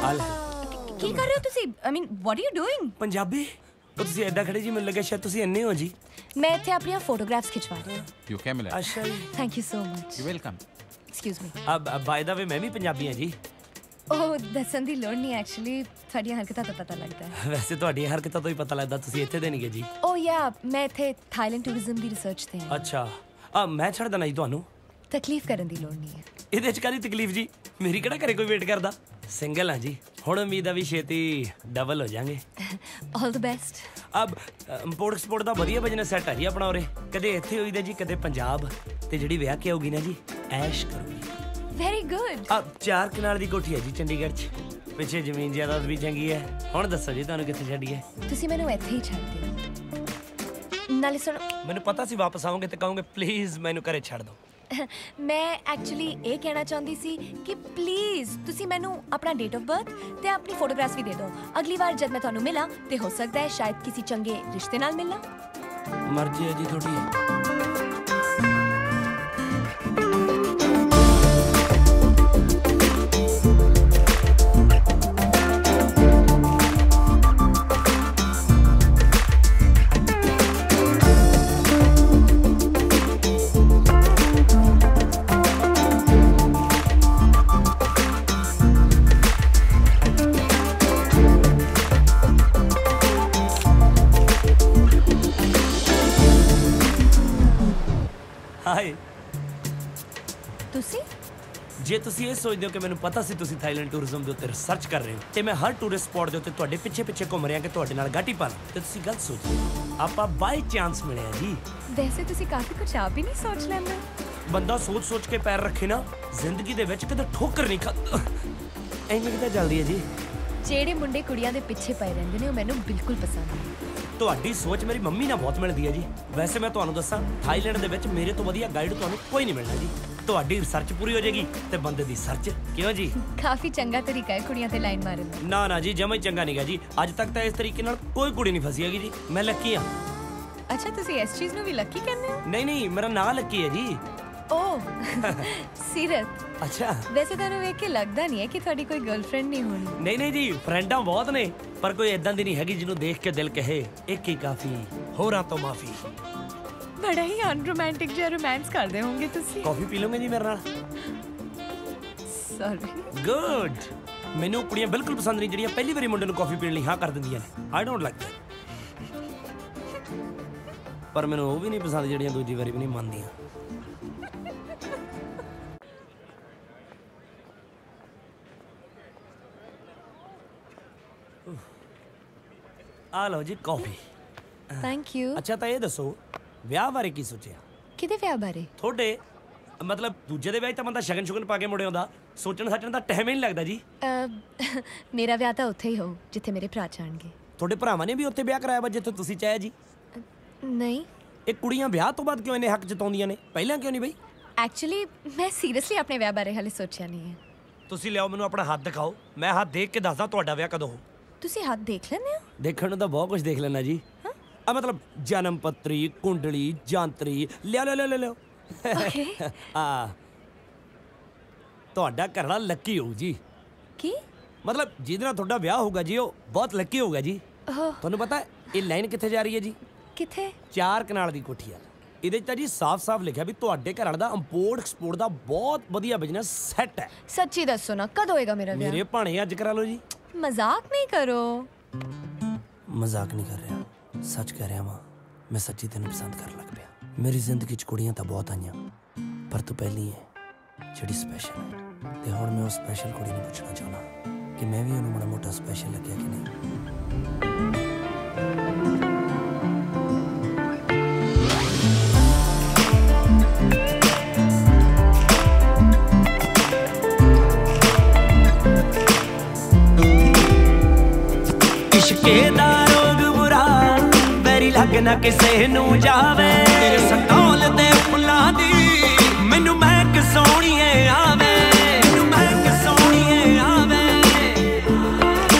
ਆਲ ਕੀ ਕਰ ਰਹੇ ਹੋ ਤੁਸੀਂ I mean what are you doing Punjabi ਉਹ ਤੁਸੀਂ ਐਡਾ ਖੜੇ ਜੀ ਮੈਨੂੰ ਲੱਗਿਆ ਸ਼ਾਇਦ ਤੁਸੀਂ ਇੰਨੇ ਹੋ ਜੀ ਮੈਂ ਇੱਥੇ ਆਪਣੀਆਂ ਫੋਟੋਗ੍ਰਾਫਸ ਖਿਚਵਾ ਰਹੀ ਯੂ ਕੈਮਰਾ ਅੱਛਾ ਜੀ thank you so much you welcome excuse me by the way ਮੈਂ ਵੀ ਪੰਜਾਬੀ ਹਾਂ ਜੀ ਉਹ ਦੱਸਣ ਦੀ ਲੋੜ ਨਹੀਂ ਐਕਚੁਅਲੀ ਤੁਹਾਡੀਆਂ ਹਰਕਤਾਂ ਤੋਂ ਪਤਾ ਲੱਗਦਾ ਹੈ ਵੈਸੇ ਤੁਹਾਡੀਆਂ ਹਰਕਤਾਂ ਤੋਂ ਹੀ ਪਤਾ ਲੱਗਦਾ ਤੁਸੀਂ ਇੱਥੇ ਦੇ ਨਹੀਂਗੇ ਜੀ ਓ ਯਾ ਮੈਂ ਇੱਥੇ ਥਾਈਲੈਂਡ ਟੂਰਿਜ਼ਮ ਦੀ ਰਿਸਰਚ ਤੇ ਹਾਂ ਅੱਛਾ ਮੈਂ ਛੱਡ ਦੇਣਾ ਜੀ ਤੁਹਾਨੂੰ ਤਕਲੀਫ ਕਰਨ ਦੀ ਲੋੜ ਨਹੀਂ ਹੈ ਇਹਦੇ ਚ ਕਾਹਦੀ ਤਕਲੀਫ ਜੀ ਮੇਰੀ ਕਿਹੜਾ ਘਰੇ ਕੋਈ ਵੇਟ ਕਰਦਾ ਸਿੰਗਲ ਹਾਂ ਜੀ ਹੁਣ ਉਮੀਦ ਆ ਵੀ ਛੇਤੀ ਡਬਲ ਹੋ ਜਾਾਂਗੇ ਆਲ ਦ ਬੈਸਟ ਅਬ ਇੰਪੋਰਟ ਐਕਸਪੋਰਟ ਦਾ ਵਧੀਆ ਬਿਜ਼ਨਸ ਸੈੱਟ ਹੈ ਜੀ ਆਪਣਾ ਉਰੇ ਕਦੇ ਇੱਥੇ ਹੋਈਦਾ ਜੀ ਕਦੇ ਪੰਜਾਬ ਤੇ ਜਿਹੜੀ ਵਿਆਹ ਕੇ ਆਉਗੀ ਨਾ ਜੀ ਐਸ਼ ਕਰੂਗੀ ਵੈਰੀ ਗੁੱਡ 4 ਕਨਾਲ ਦੀ ਕੋਠੀ ਹੈ ਜੀ ਚੰਡੀਗੜ੍ਹ 'ਚ ਪਿੱਛੇ ਜ਼ਮੀਨ ਜਾਇਦਾਦ ਵੀ ਚੰਗੀ ਹੈ ਹੁਣ ਦੱਸੋ ਜੀ ਤੁਹਾਨੂੰ ਕਿੱਥੇ ਛੱਡੀਏ ਤੁਸੀਂ ਮੈਨੂੰ ਇੱਥੇ ਹੀ ਛੱਡ ਦਿਓ ਨਾਲੇ ਸੁਣੋ ਮੈਨੂੰ ਪਤਾ ਸੀ ਵਾਪਸ ਆਉਂਗੇ ਤੇ ਕਹੋਗੇ ਪਲੀਜ਼ ਮੈਨੂੰ ਘਰੇ ਛੱਡ ਦਿਓ ਮੈਂ ਐਕਚੁਅਲੀ ਇਹ ਕਹਿਣਾ ਚਾਹੁੰਦੀ ਸੀ ਕਿ ਪਲੀਜ਼ ਤੁਸੀਂ ਮੈਨੂੰ ਆਪਣਾ ਡੇਟ ਆਫ ਬਰਥ ਤੇ ਆਪਣੀ ਫੋਟੋਗ੍ਰਾਫਸ ਵੀ ਦੇ ਦਿਓ ਅਗਲੀ ਵਾਰ ਜਦ ਮੈਂ ਤੁਹਾਨੂੰ ਮਿਲਾਂ ਤੇ ਹੋ ਸਕਦਾ ਹੈ ਸ਼ਾਇਦ ਕਿਸੇ ਚੰਗੇ ਰਿਸ਼ਤੇ ਨਾਲ ਮਿਲਣਾ ਮਰਜ਼ੀ ਹੈ ਜੀ ਤੁਹਾਡੀ ਹਾਏ ਤੁਸੀਂ ਜੇ ਤੁਸੀਂ ਇਹ ਸੋਚਦੇ ਹੋ ਕਿ ਮੈਨੂੰ ਪਤਾ ਸੀ ਤੁਸੀਂ ਥਾਈਲੈਂਡ ਟੂਰਿਜ਼ਮ ਦੇ ਉੱਤੇ ਰਿਸਰਚ ਕਰ ਰਹੇ ਹੋ ਤੇ ਮੈਂ ਹਰ ਟੂਰਿਸਟ ਸਪੌਟ ਦੇ ਉੱਤੇ ਤੁਹਾਡੇ ਪਿੱਛੇ ਘੁੰਮ ਰਿਹਾ ਕਿ ਤੁਹਾਡੇ ਨਾਲ ਗਾਟੀ ਪਾ ਲਾਂ ਤੇ ਤੁਸੀਂ ਗਲਤ ਸੋਚ ਰਹੇ ਹੋ ਆਪਾਂ ਬਾਈ ਚਾਂਸ ਮਿਲਿਆ ਜੀ ਵੈਸੇ ਤੁਸੀਂ ਕਾਫੀ ਕੁਝ ਆਪ ਹੀ ਨਹੀਂ ਸੋਚ ਲੈਂਦੇ ਬੰਦਾ ਸੋਚ ਕੇ ਪੈਰ ਰੱਖੇ ਨਾ ਜ਼ਿੰਦਗੀ ਦੇ ਵਿੱਚ ਕਦੇ ਠੋਕਰ ਨਹੀਂ ਖਾਂਦਾ ਐਵੇਂ ਕਿਦਾਂ ਚੱਲਦੀ ਹੈ ਜੀ ਜਿਹੜੇ ਮੁੰਡੇ ਕੁੜੀਆਂ ਦੇ ਪਿੱਛੇ ਪਏ ਰਹਿੰਦੇ ਨੇ ਉਹ ਮੈਨੂੰ ਬਿਲਕੁਲ ਪਸੰਦ ਨਹੀਂ ਤੁਹਾਡੀ ਸੋਚ ਮੇਰੀ ਮੰਮੀ ਨਾਲ ਬਹੁਤ ਮਿਲਦੀ ਹੈ ਜੀ ਵੈਸੇ ਮੈਂ ਤੁਹਾਨੂੰ ਦੱਸਾਂ ਥਾਈਲੈਂਡ ਦੇ ਵਿੱਚ ਮੇਰੇ ਤੋਂ ਵਧੀਆ ਗਾਈਡ ਤੁਹਾਨੂੰ ਕੋਈ ਨਹੀਂ ਮਿਲਣਾ ਜੀ ਤੁਹਾਡੀ ਰਿਸਰਚ ਪੂਰੀ ਹੋ ਜਾਏਗੀ ਤੇ ਬੰਦੇ ਦੀ ਸਰਚ ਕਿਉਂ ਜੀ ਕਾਫੀ ਚੰਗਾ ਤਰੀਕਾ ਹੈ ਕੁੜੀਆਂ ਤੇ ਲਾਈਨ ਮਾਰਨ ਦਾ ਨਾ ਜੀ ਜਮਾ ਹੀ ਚੰਗਾ ਨਹੀਂਗਾ ਜੀ ਅੱਜ ਤੱਕ ਤਾਂ ਇਸ ਤਰੀਕੇ ਨਾਲ ਕੋਈ ਕੁੜੀ ਨਹੀਂ ਫਸੀ ਹੈਗੀ ਜੀ ਮੈਂ ਲੱਕੀ ਆ ਅੱਛਾ ਤੁਸੀਂ ਇਸ ਚੀਜ਼ ਨੂੰ ਵੀ ਲੱਕੀ ਕਹਿੰਦੇ ਹੋ ਨਹੀਂ ਮੇਰਾ ਨਾਂ ਲੱਕੀ ਹੈ ਜੀ ਓ ਸੀਰਤ ਅੱਛਾ ਵੈਸੇ ਤੁਹਾਨੂੰ ਵੇਖ ਕੇ ਲੱਗਦਾ ਨਹੀਂ ਹੈ ਕਿ ਤੁਹਾਡੀ ਕੋਈ ਗਰਲਫ੍ਰੈਂਡ ਨਹੀਂ ਹੋਣੀ। ਨਹੀਂ ਨਹੀਂ ਜੀ, ਫਰੈਂਡਾਂ ਬਹੁਤ ਨੇ, ਪਰ ਕੋਈ ਇਦਾਂ ਦੀ ਨਹੀਂ ਹੈਗੀ ਜਿਹਨੂੰ ਦੇਖ ਕੇ ਦਿਲ ਕਹੇ ਇੱਕ ਹੀ ਕਾਫੀ, ਹੋਰਾਂ ਤੋਂ ਮਾਫੀ। ਬੜਾ ਹੀ ਅਨਰੋਮਾਂਟਿਕ ਜਿਹਾ ਰੋਮਾਂਸ ਕਰਦੇ ਹੋਵੋਗੇ ਤੁਸੀਂ। ਕਾਫੀ ਪੀ ਲਓਗੇ ਜੀ ਮੇਰੇ ਨਾਲ? ਸੌਰੀ। ਗੁੱਡ। ਮੈਨੂੰ ਕੁੜੀਆਂ ਬਿਲਕੁਲ ਪਸੰਦ ਨਹੀਂ ਜਿਹੜੀਆਂ ਪਹਿਲੀ ਵਾਰੀ ਮੁੰਡੇ ਨੂੰ ਕਾਫੀ ਪੀਣ ਲਈ ਹਾਂ ਕਰ ਦਿੰਦੀਆਂ ਨੇ। I don't like that. ਪਰ ਮੈਨੂੰ ਉਹ ਵੀ ਨਹੀਂ ਪਸੰਦ ਜਿਹੜੀਆਂ ਦੂਜੀ ਵਾਰੀ ਵੀ ਨਹੀਂ ਮੰਨਦੀਆਂ। ਆ ਲਓ ਜੀ ਕਾਫੀ। Thank you. ਅੱਛਾ ਤਾਂ ਇਹ ਦੱਸੋ ਵਿਆਹ ਬਾਰੇ ਕੀ ਸੋਚਿਆ? ਕਿਹਦੇ ਵਿਆਹ ਬਾਰੇ? ਤੁਹਾਡੇ ਮਤਲਬ ਦੂਜੇ ਦੇ ਵਿਆਹ ਤਾਂ ਬੰਦਾ ਸ਼ਗਨ ਸ਼ੁਗਨ ਪਾ ਕੇ ਮੁੜਿਆ ਹੁੰਦਾ, ਸੋਚਣ ਸਾਚਣ ਦਾ ਟਾਈਮ ਹੀ ਨਹੀਂ ਲੱਗਦਾ ਜੀ। ਮੇਰਾ ਵਿਆਹ ਤਾਂ ਉੱਥੇ ਹੀ ਹੋਊ ਜਿੱਥੇ ਮੇਰੇ ਭਰਾ ਜਾਣਗੇ। ਤੁਹਾਡੇ ਭਰਾਵਾਂ ਨੇ ਵੀ ਉੱਥੇ ਵਿਆਹ ਕਰਾਇਆ ਵਾ ਜਿੱਥੇ ਤੁਸੀਂ ਚਾਹਿਆ ਜੀ? ਨਹੀਂ। ਇਹ ਕੁੜੀਆਂ ਵਿਆਹ ਤੋਂ ਬਾਅਦ ਕਿਉਂ ਇੰਨੇ ਹੱਕ ਜਤਾਉਂਦੀਆਂ ਨੇ, ਪਹਿਲਾਂ ਕਿਉਂ ਨਹੀਂ ਬਈ? ਐਕਚੁਅਲੀ ਮੈਂ ਸੀਰੀਅਸਲੀ ਆਪਣੇ ਵਿਆਹ ਬਾਰੇ ਹਾਲੇ ਸੋਚਿਆ ਨਹੀਂ ਹੈ। ਤੁਸੀਂ ਲਿਆਓ ਮੈਨੂੰ ਆਪਣਾ ਹੱਥ ਦਿਖਾਓ, ਮੈਂ ਹੱਥ ਦੇਖ ਕੇ ਦੱਸਦਾ ਤੁਹਾਡਾ ਵਿਆਹ ਕਦੋਂ ਹੋ। ਤੁਸੀਂ ਹੱਥ ਦੇਖ ਲੈਂਦੇ ਹੋ? ਦੇਖਣ ਨੂੰ ਤਾਂ ਬਹੁਤ ਕੁਝ ਦੇਖ ਲੈਣਾ ਜੀ। ਆ ਮਤਲਬ ਜਨਮ ਪੱਤਰੀ, ਕੁੰਡਲੀ, ਜਾਂਤਰੀ, ਲਿਓ। ਓਕੇ। ਆ ਤੁਹਾਡਾ ਘਰ ਵਾਲਾ ਲੱਕੀ ਹੋਊ ਜੀ। ਕੀ ਮਤਲਬ ਜਿਹਦੇ ਨਾਲ ਤੁਹਾਡਾ ਵਿਆਹ ਹੋਊਗਾ ਜੀ ਉਹ ਬਹੁਤ ਲੱਕੀ ਹੋਊਗਾ ਜੀ। ਤੁਹਾਨੂੰ ਪਤਾ ਇਹ ਲਾਈਨ ਕਿੱਥੇ ਜਾ ਰਹੀ ਹੈ ਜੀ? ਕਿੱਥੇ? 4 ਕਨਾਲ ਦੀ ਕੋਠੀ ਆ। ਇਹਦੇ 'ਚ ਤਾਂ ਜੀ ਸਾਫ਼-ਸਾਫ਼ ਲਿਖਿਆ ਵੀ ਤੁਹਾਡੇ ਘਰ ਵਾਲੇ ਦਾ ਇੰਪੋਰਟ ਐਕਸਪੋਰਟ ਦਾ ਬਹੁਤ ਵਧੀਆ ਬਿਜ਼ਨਸ ਸੈੱਟ ਹੈ। ਸੱਚੀ ਦੱਸੋ ਨਾ, ਕਦੋਂ ਹੋਏਗਾ ਮੇਰਾ ਵਿਆਹ? ਮੇਰੇ ਭਾਣੇ ਅੱਜ ਕਰਾ ਲਓ ਜੀ। ਮਜ਼ਾਕ ਨਹੀਂ ਕਰੋ। ਮਜ਼ਾਕ ਨਹੀਂ ਕਰ ਰਿਹਾ, ਸੱਚ ਕਹਿ ਰਿਹਾ ਵਾਂ। ਮੈਂ ਸੱਚੀ ਤੈਨੂੰ ਪਸੰਦ ਕਰਨ ਲੱਗ ਪਿਆ। ਮੇਰੀ ਜ਼ਿੰਦਗੀ 'ਚ ਕੁੜੀਆਂ ਤਾਂ ਬਹੁਤ ਆਈਆਂ, ਪਰ ਤੂੰ ਪਹਿਲੀ ਹੈ ਜਿਹੜੀ ਸਪੈਸ਼ਲ ਹੈ। ਤੇ ਹੁਣ ਮੈਂ ਉਸ ਸਪੈਸ਼ਲ ਕੁੜੀ ਨੂੰ ਪੁੱਛਣਾ ਚਾਹੁੰਦਾ ਕਿ ਮੈਂ ਵੀ ਉਹਨੂੰ ਮਾੜਾ ਮੋਟਾ ਸਪੈਸ਼ਲ ਲੱਗਿਆ ਕਿ ਨਹੀਂ। ਇਸ਼ਕੇ ਦਾ ਰੋਗ ਬੁਰਾ ਵੈਰੀ ਲੱਗ ਨਾ ਕਿਸੇ ਨੂੰ ਜਾਵੇ। ਤੇਰੇ ਸਟੋਲ ਤੇ ਫੁੱਲਾਂ ਦੀ ਮੈਨੂੰ ਮਹਿਕ ਸੋਹਣੀਏ ਆਵੇ, ਮੈਨੂੰ ਮਹਿਕ ਸੋਹਣੀਏ ਆਵੇ।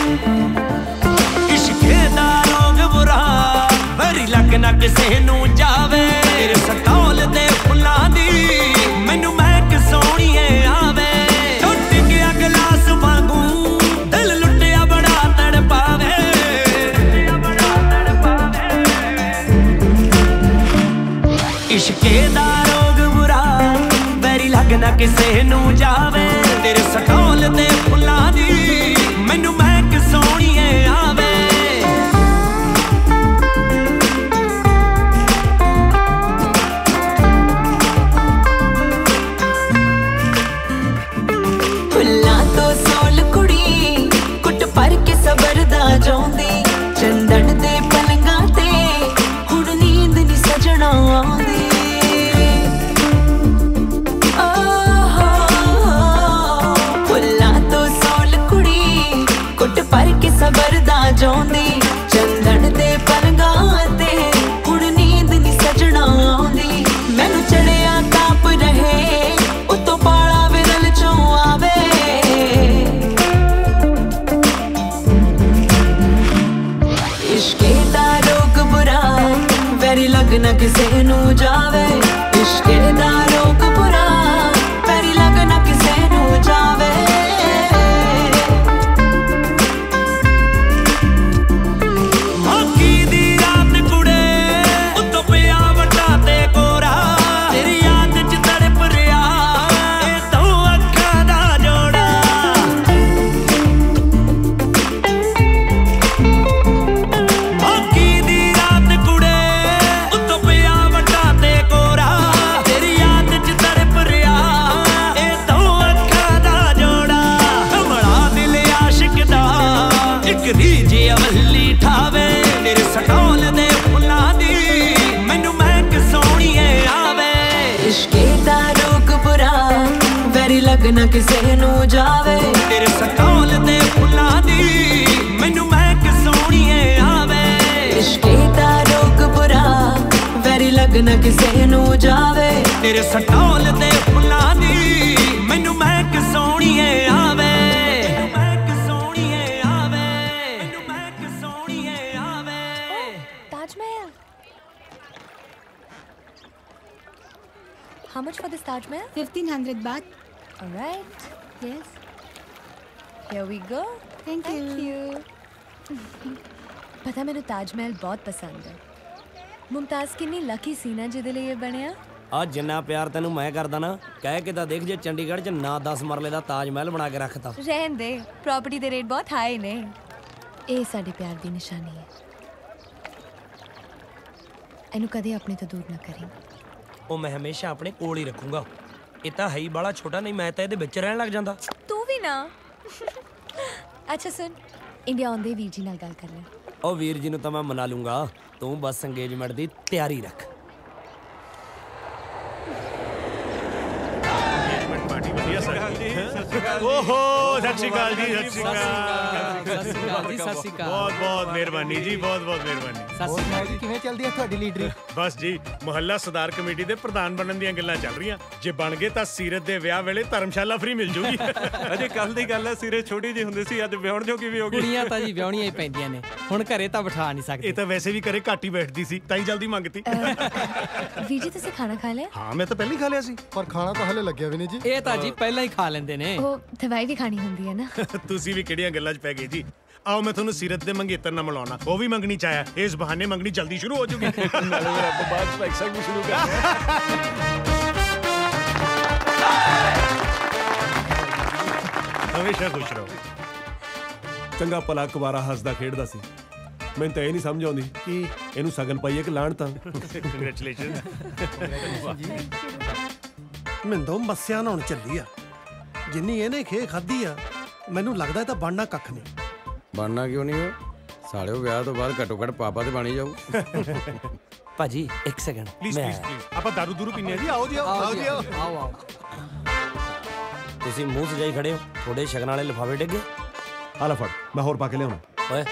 ਇਸ਼ਕੇ ਦਾ ਰੋਗ ਬੁਰਾ ਵੈਰੀ ਲੱਗ ਨਾ ਕਿਸੇ ਨੂੰ ਜਾਵੇ। ਤੇਰੇ ਸਟੋਲ ਤੇ ਫੁੱਲਾਂ ਦੀ ਮੈਨੂੰ ਮਹਿਕ ਸੋਹਣੀਏ ਆਵੇ। ਟੁੱਟ ਗਿਆ ਗਲਾਸ ਵਾਂਗੂ ਦਿਲ ਲੁੱਟਿਆ ਬੜਾ ਤੜਪਾਵੇ। ਇਸ਼ਕੇ ਦਾ ਰੋਗ ਬੁਰਾ ਵੈਰੀ ਲੱਗ ਨਾ ਕਿਸੇ ਨੂੰ ਜਾਵੇ। ਤੇਰੇ ਸਟੋਲ ਤੇ ਫੁੱਲਾਂ ਦੀ ਮੈਨੂੰ ਮਹਿਕ ਸੋਹਣੀਏ ਆਵੇ। ਫੁੱਲਾਂ ਤੋਂ ਸੋਲ ਕੁੜੀ ਕੁੱਟ ਭਰ ਕੇ ਸਬਰ ਦਾ ਜਾਉਂਦੀ। ਚੰਦਨ ਦੇ ਪਲੰਗਾਂ ਤੇ ਹੁਣ ਨੀਂਦ ਨੀ ਸਜਣਾ ਆਉਂਦੀ। ਫੁੱਲਾਂ ਤੋਂ ਸੋਲ ਕੁੜੀ ਕੁੱਟ ਭਰ ਕੇ ਸਬਰ ਦਾ ਜਾਉਂਦੀ। ਚੰਦਨ ਦੇ ਪਲੰਗਾਂ ਤੇ ਹੁਣ ਨੀਂਦ ਨੀ ਸਜਣਾ ਆਉਂਦੀ। ਮੈਨੂੰ ਚੜਿਆ ਤਾਪ ਰਹੇ ਉਤੋਂ ਪਾਲਾ ਵਿਰਲ ਚੋਂ ਆਵੇ। ਇਸ਼ਕੇ ਦਾ ਰੋਗ ਬੁਰਾ ਵੈਰੀ ਲੱਗ ਨਾ ਕਿਸੇ ਨੂੰ ਜਾਵੇ। ਇਸ਼ਕੇ ਦਾ ਰੋਗ ਬੁਰਾ ਵੈਰੀ ਲੱਗ ਨਾ ਕਿਸੇ ਨੂੰ ਜਾਵੇ। ਮਾਘੀ ਦੀ ਰਾਤ ਕੁੜੇ ਉੱਤੋਂ ਪਿਆ ਵੱਡਾ ਤੇ ਕੋਰਾ। ਤੇਰੀ ਯਾਦ 'ਚ ਤੜਪ ਰਿਹਾ ਇਹ ਦੋ ਅੱਖਾਂ ਦਾ ਜੋੜਾ। ਮਾਘੀ ਦੀ ਰਾਤ ਕੁੜੇ ਉੱਤੋਂ ਪਿਆ ਵੱਡਾ ਤੇ ਕੋਰਾ। ਤੇਰੀ ਯਾਦ 'ਚ ਤੜਪ ਰਿਹਾ ਇਹ ਦੋ ਅੱਖਾਂ ਦਾ ਜੋੜਾ। ਕਮਲਾ ਦਿਲ ਆਸ਼ਿਕ ਦਾ ਇੱਕ ਰੀਝ ਅਵੱਲੀ ਠਾਵੇ। ਤੇਰੇ ਸਟੋਲ ਦੇ ਫੁੱਲਾਂ ਦੀ ਮੈਨੂੰ ਮਹਿਕ ਸੋਹਣੀਏ ਆਵੇ। ਇਸ਼ਕੇ ਦਾ ਰੋਗ ਬੁਰਾ ਵੈਰੀ ਲੱਗ ਨਾ ਕਿਸੇ ਨੂੰ ਜਾਵੇ। ਤੇਰੇ ਸਟੋਲ ਦੇ ਫੁੱਲਾਂ ਦੀ ਮੈਨੂੰ ਮਹਿਕ ਸੋਹਣੀਏ ਆਵੇ। ਇਸ਼ਕੇ ਦਾ ਰੋਗ ਬੁਰਾ ਵੈਰੀ ਲੱਗ ਨਾ ਕਿਸੇ ਨੂੰ ਜਾਵੇ। ਤੇਰੇ ਸਟੋਲ ਦੇ ਫੁੱਲਾਂ ਦੀ ਮੈਨੂੰ ਮਹਿਕ ਸੋਹਣੀਏ ਆਵੇ। ਮੈਨੂੰ ਮਹਿਕ ਸੋਹਣੀਏ ਆਵੇ। ਮੈਨੂੰ ਮਹਿਕ ਸੋਹਣੀਏ ਆਵੇ। Taj Mahal. How much for this Taj Mahal? 1500 baht. Alright. Yes. Here we go. Thank you. ਪਤਾ ਮੈਨੂੰ ਤਾਜ ਮਹਿਲ ਬਹੁਤ ਪਸੰਦ ਹੈ। ਮੁਮਤਾਜ਼ ਕਿੰਨੀ ਲੱਕੀ ਸੀ ਨਾ ਜਿਹਦੇ ਲਈ ਇਹ ਬਣਿਆ। ਆ ਜਿੰਨਾ ਪਿਆਰ ਤੈਨੂੰ ਮੈਂ ਕਰਦਾ ਨਾ, ਕਹਿ ਕੇ ਤਾਂ ਦੇਖ ਜੇ ਚੰਡੀਗੜ੍ਹ 'ਚ ਨਾ 10 ਮਰਲੇ ਦਾ ਤਾਜ ਮਹਿਲ ਬਣਾ ਕੇ ਰੱਖਤਾ। ਰਹਿਣ ਦੇ, ਪ੍ਰਾਪਰਟੀ ਦੇ ਰੇਟ ਬਹੁਤ ਹਾਈ ਨੇ। ਇਹ ਸਾਡੇ ਪਿਆਰ ਦੀ ਨਿਸ਼ਾਨੀ ਹੈ। ਇਹਨੂੰ ਕਦੇ ਆਪਣੇ ਤੋਂ ਦੂਰ ਨਾ ਕਰੀ। ਉਹ ਮੈਂ ਹਮੇਸ਼ਾ ਆਪਣੇ ਕੋਲ ਹੀ ਰੱਖੂੰਗਾ। ਇਹ ਤਾਂ ਹੈ ਹੀ ਬਾਲਾ ਛੋਟਾ, ਨਹੀਂ ਮੈਂ ਤਾਂ ਇਹਦੇ ਵਿੱਚ ਰਹਿਣ ਲੱਗ ਜਾਂਦਾ। ਤੂੰ ਵੀ ਨਾ। ਅੱਛਾ ਸੁਣ, ਇੰਡੀਆ ਆਉਂਦੇ ਵੀਰ ਜੀ ਨਾਲ ਗੱਲ ਕਰ ਲੈ। ਉਹ ਵੀਰ ਜੀ ਨੂੰ ਤਾਂ ਮੈਂ ਮਨਾ ਲੂੰਗਾ, ਤੂੰ ਬਸ ਇੰਗੇਜਮੈਂਟ ਦੀ ਤਿਆਰੀ ਰੱਖ। ਓਹੋ ਸਤਿ ਸ਼੍ਰੀ ਅਕਾਲ ਜੀ, ਸਤਿ ਸ਼੍ਰੀ ਅਕਾਲ। ਬਹੁਤ ਬਹੁਤ ਮਿਹਰਬਾਨੀ ਜੀ, ਬਹੁਤ ਬਹੁਤ ਮਿਹਰਬਾਨੀ। ਸਤਿ ਸ਼੍ਰੀ ਅਕਾਲ ਜੀ, ਕਿਵੇਂ ਚੱਲਦੀ ਹੈ ਤੁਹਾਡੀ ਲੀਡਰੀ? ਬਸ ਜੀ, ਮੁਹੱਲਾ ਸੁਧਾਰ ਕਮੇਟੀ ਦੇ ਪ੍ਰਧਾਨ ਬਣਨ ਦੀਆਂ ਗੱਲਾਂ ਚੱਲ ਰਹੀਆਂ। ਜੇ ਬਣ ਗਏ ਤਾਂ ਸੀਰਤ ਦੇ ਵਿਆਹ ਵੇਲੇ ਧਰਮਸ਼ਾਲਾ ਫ੍ਰੀ ਮਿਲ ਜੂਗੀ। ਅਜੇ ਕੱਲ ਦੀ ਗੱਲ ਹੈ, ਸੀਰਤ ਛੋਟੀ ਜਿਹੀ ਹੁੰਦੀ ਸੀ, ਅੱਜ ਵਿਆਹਣ ਜੋਗੀ ਵੀ ਹੋ ਗਈ। ਕੁੜੀਆਂ ਤਾਂ ਜੀ ਵਿਆਹਣੀਆਂ ਹੀ ਪੈਂਦੀਆਂ ਨੇ, ਹੁਣ ਘਰੇ ਤਾਂ ਬਿਠਾ ਨਹੀਂ ਸਕਦੇ। ਇਹ ਤਾਂ ਵੈਸੇ ਵੀ ਘਰੇ ਘੱਟ ਹੀ ਬੈਠਦੀ ਸੀ, ਤਾਂ ਹੀ ਜਲਦੀ ਮੰਗਤੀ। ਵੀਰ ਜੀ ਤੁਸੀਂ ਖਾਣਾ ਖਾ ਲਿਆ? ਹਾਂ ਮੈਂ ਤਾਂ ਪਹਿਲਾਂ ਹੀ ਖਾ ਲਿਆ ਸੀ, ਪਰ ਖਾਣਾ ਤਾਂ ਹਲੇ ਲੱਗਿਆ ਵੀ ਨਹੀਂ ਜੀ। ਇਹ ਤਾਂ ਜੀ ਪਹਿਲਾਂ ਹੀ ਖਾ ਲੈਂਦੇ ਨੇ। ਉਹ ਦਵਾਈ ਵੀ ਖਾਣੀ ਹੁੰਦੀ ਹੈ ਨਾ। ਤੁਸੀਂ ਵੀ ਕਿਹੜੀਆਂ ਗੱਲਾਂ 'ਚ ਪੈ ਗਏ ਜੀ। ਆਓ ਮੈਂ ਤੁਹਾਨੂੰ ਸੀਰਤ ਦੇ ਮੰਗੇਤਰ ਨਾਲ ਮਿਲਾਉਣਾ, ਉਹ ਵੀ ਮੰਗਣੀ ਚਾਹਿਆ। ਇਸ ਬਹਾਨੇ ਮੰਗਣੀ ਜਲਦੀ ਸ਼ੁਰੂ ਹੋ ਜੂਗੀ। ਨਾਲੇ ਰੱਬ ਬਾਅਦ ਵਿੱਚ ਐਕਸ਼ਨ ਵੀ ਸ਼ੁਰੂ ਕਰ। ਹਮੇਸ਼ਾ ਖੁਸ਼ ਰਹੋ। ਚੰਗਾ ਭਲਾ ਕੁਵਾਰਾ ਹੱਸਦਾ ਖੇਡਦਾ ਸੀ। ਮੈਨੂੰ ਤਾਂ ਇਹ ਨਹੀਂ ਸਮਝ ਆਉਂਦੀ ਕਿ ਇਹਨੂੰ ਸਗਨ ਪਾਈਏ ਕਿ ਲਾਣ ਤਾਂ। ਕੰਗ੍ਰੈਚੁਲੇਸ਼ਨ। ਮਿੰਦੋ ਮੱਸਿਆ ਨਹਾਉਣ ਚੱਲੀ ਆ। ਜਿੰਨੀ ਇਹਨੇ ਖੇ ਖਾਧੀ ਆ, ਮੈਨੂੰ ਲੱਗਦਾ ਇਹ ਤਾਂ ਬਣਨਾ ਕੱਖ ਨਹੀਂ। ਬਣਨਾ ਕਿਉਂ ਨਹੀਂ? ਸਾਲਿਓ ਵਿਆਹ ਤੋਂ ਬਾਅਦ ਘੱਟੋ ਘੱਟ ਪਾਪਾ ਤੇ ਬਣੀ ਜਾਊ। ਭਾਜੀ ਇੱਕ ਸੈਕਿੰਡ, ਪਲੀਜ਼ ਆਪਾਂ ਦਾਰੂ ਦੂਰੂ ਪੀਨੇ ਆ ਜੀ। ਆਓ ਜੀ, ਆਓ ਜੀ, ਆਓ। ਤੁਸੀਂ ਮੂੰਹ ਸਜਾਈ ਖੜੇ ਹੋ, ਥੋੜੇ ਸ਼ਗਨ ਵਾਲੇ ਲਿਫਾਫੇ ਡਿੱਗੇ। ਆ ਲੈ ਫੜ, ਮੈਂ ਹੋਰ ਪਾ ਕੇ ਲਿਆਉਣਾ। ਓਏ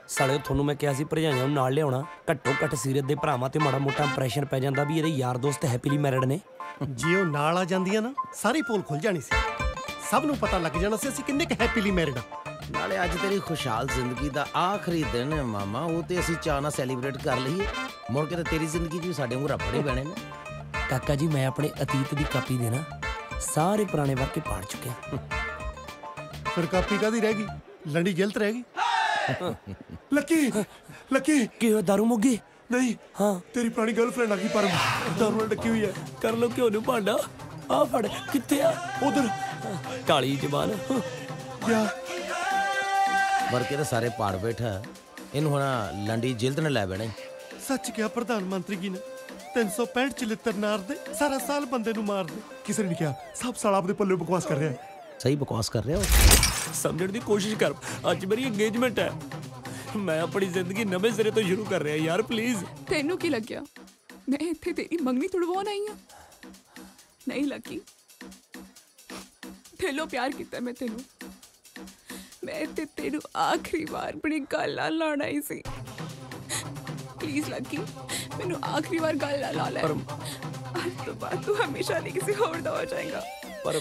ਸਾਲਿਓ, ਤੁਹਾਨੂੰ ਮੈਂ ਕਿਹਾ ਸੀ ਭਰਜਾਈਆਂ ਨੂੰ ਨਾਲ ਲਿਆਉਣਾ। ਘੱਟੋ ਘੱਟ ਸੀਰਤ ਦੇ ਭਰਾਵਾਂ ਤੇ ਮਾੜਾ ਮੋਟਾ ਇੰਪ੍ਰੈਸ਼ਨ ਪੈ ਜਾਂਦਾ ਵੀ ਇਹਦੇ ਯਾਰ ਦੋਸਤ ਹੈਪੀਲੀ ਮੈਰਿਡ ਨੇ। ਜੇ ਉਹ ਨਾਲ ਆ ਜਾਂਦੀਆਂ ਨਾ, ਸਾਰੀ ਪੋਲ ਖੁੱਲ ਜਾਣੀ ਸੀ। ਸਭ ਨੂੰ ਪਤਾ ਲੱਗ ਜਾਣਾ ਸੀ ਅਸੀਂ ਕਿੰਨੇ ਕੁ ਹੈਪੀਲੀ ਮੈਰਿਡ ਆ। ਨਾਲੇ ਅੱਜ ਤੇਰੀ ਖੁਸ਼ਹਾਲ ਜ਼ਿੰਦਗੀ ਦਾ ਆਖਰੀ ਦਿਨ ਹੈ ਮਾਮਾ, ਉਹ ਤੇ ਅਸੀਂ ਚਾਅ ਨਾਲ ਸੈਲੀਬ੍ਰੇਟ ਕਰ ਲਈਏ। ਮੁੜ ਕੇ ਤਾਂ ਤੇਰੀ ਜ਼ਿੰਦਗੀ 'ਚ ਵੀ ਸਾਡੇ ਵਾਂਗੂ ਰੱਪੜੇ ਪੈਣੇ ਨੇ। ਕਾਕਾ ਜੀ, ਮੈਂ ਆਪਣੇ ਅਤੀਤ ਦੀ ਕਾਪੀ ਦੇ ਨਾ ਸਾਰੇ ਪੁਰਾਣੇ ਵਾਕਿਆ ਪਾੜ ਚੁੱਕਿਆ। ਫਿਰ ਕਾਪੀ ਕਾਹਦੀ ਰਹਿ ਗਈ? ਲੰਡੀ ਜਲਤ ਰਹਿ ਗਈ। ਲੱਕੀ ਕੀ ਹੋਇਆ? ਦਾਰੂ ਮੁੱਕ ਗਈ? ਨਹੀਂ, ਹਾਂ ਤੇਰੀ ਪੁਰਾਣੀ ਗਰਲਫ੍ਰੈਂਡ ਆ ਗਈ, ਪਰ ਦਾਰੂ ਨਾਲ ਡੱਕੀ ਹੋਈ ਹੈ। ਕਰ ਲੋ ਘਿਓ ਨੂੰ ਭਾਂਡਾ। ਆ ਫੜ। ਕਿੱਥੇ ਆ? ਉਧਰ ਕਾਲੀ ਜ਼ਬਾਨ। ਮੁੜ ਕੇ ਤਾਂ ਸਾਰੇ ਪਾੜ ਬੈਠਾ। ਇਹਨੂੰ ਹੁਣ ਲੰਡੀ ਜਿਲਦ ਨੇ ਲੈ ਬੈਣਾ। ਸੱਚ ਕਿਹਾ ਪ੍ਰਧਾਨ ਮੰਤਰੀ ਜੀ ਨੇ। 365 ਚਲਿੱਤਰ ਨਾਰ ਦੇ ਸਾਰਾ ਸਾਲ ਬੰਦੇ ਨੂੰ ਮਾਰ ਦੇ। ਕਿਸੇ ਨੇ ਨਹੀਂ ਕਿਹਾ, ਸਭ ਸਾਲ ਆਪਦੇ ਪੱਲੇ ਬਕਵਾਸ ਕਰ ਰਿਹਾ। ਸਹੀ ਬਕਵਾਸ ਕਰ ਰਿਹਾ ਹੋ। ਸਮਝਣ ਦੀ ਕੋਸ਼ਿਸ਼ ਕਰ। ਅੱਜ ਮੇਰੀ ਇੰਗੇਜਮੈਂਟ ਹੈ, ਮੈਂ ਆਪਣੀ ਜ਼ਿੰਦਗੀ ਨਵੇਂ ਸਿਰੇ ਤੋਂ ਸ਼ੁਰੂ ਕਰ ਰਿਹਾ ਯਾਰ, ਪਲੀਜ਼। ਤੈਨੂੰ ਕੀ ਲੱਗਿਆ ਮੈਂ ਇੱਥੇ ਤੇਰੀ ਮੰਗਣੀ ਤੁੜਵਾਉਣ ਆਈ ਹਾਂ? ਨਹੀਂ ਲੱਗੀ, ਦਿਲੋਂ ਪਿਆਰ ਕੀਤਾ ਮੈਂ ਤੈਨੂੰ। ਮੈਂ ਇੱਥੇ ਤੈਨੂੰ ਆਖਰੀ ਵਾਰ ਆਪਣੀ ਗੱਲ ਨਾਲ ਲਾਉਣ ਆਈ ਸੀ। ਪਲੀਜ਼ ਲੱਗੀ, ਮੈਨੂੰ ਆਖਰੀ ਵਾਰ ਗੱਲ ਨਾਲ ਲਾ ਲੈ। ਅੱਜ ਤੋਂ ਬਾਅਦ ਤੂੰ ਹਮੇਸ਼ਾ ਲਈ ਕਿਸੇ ਹੋਰ ਦਾ ਹੋ ਜਾਏਗਾ। ਪਰ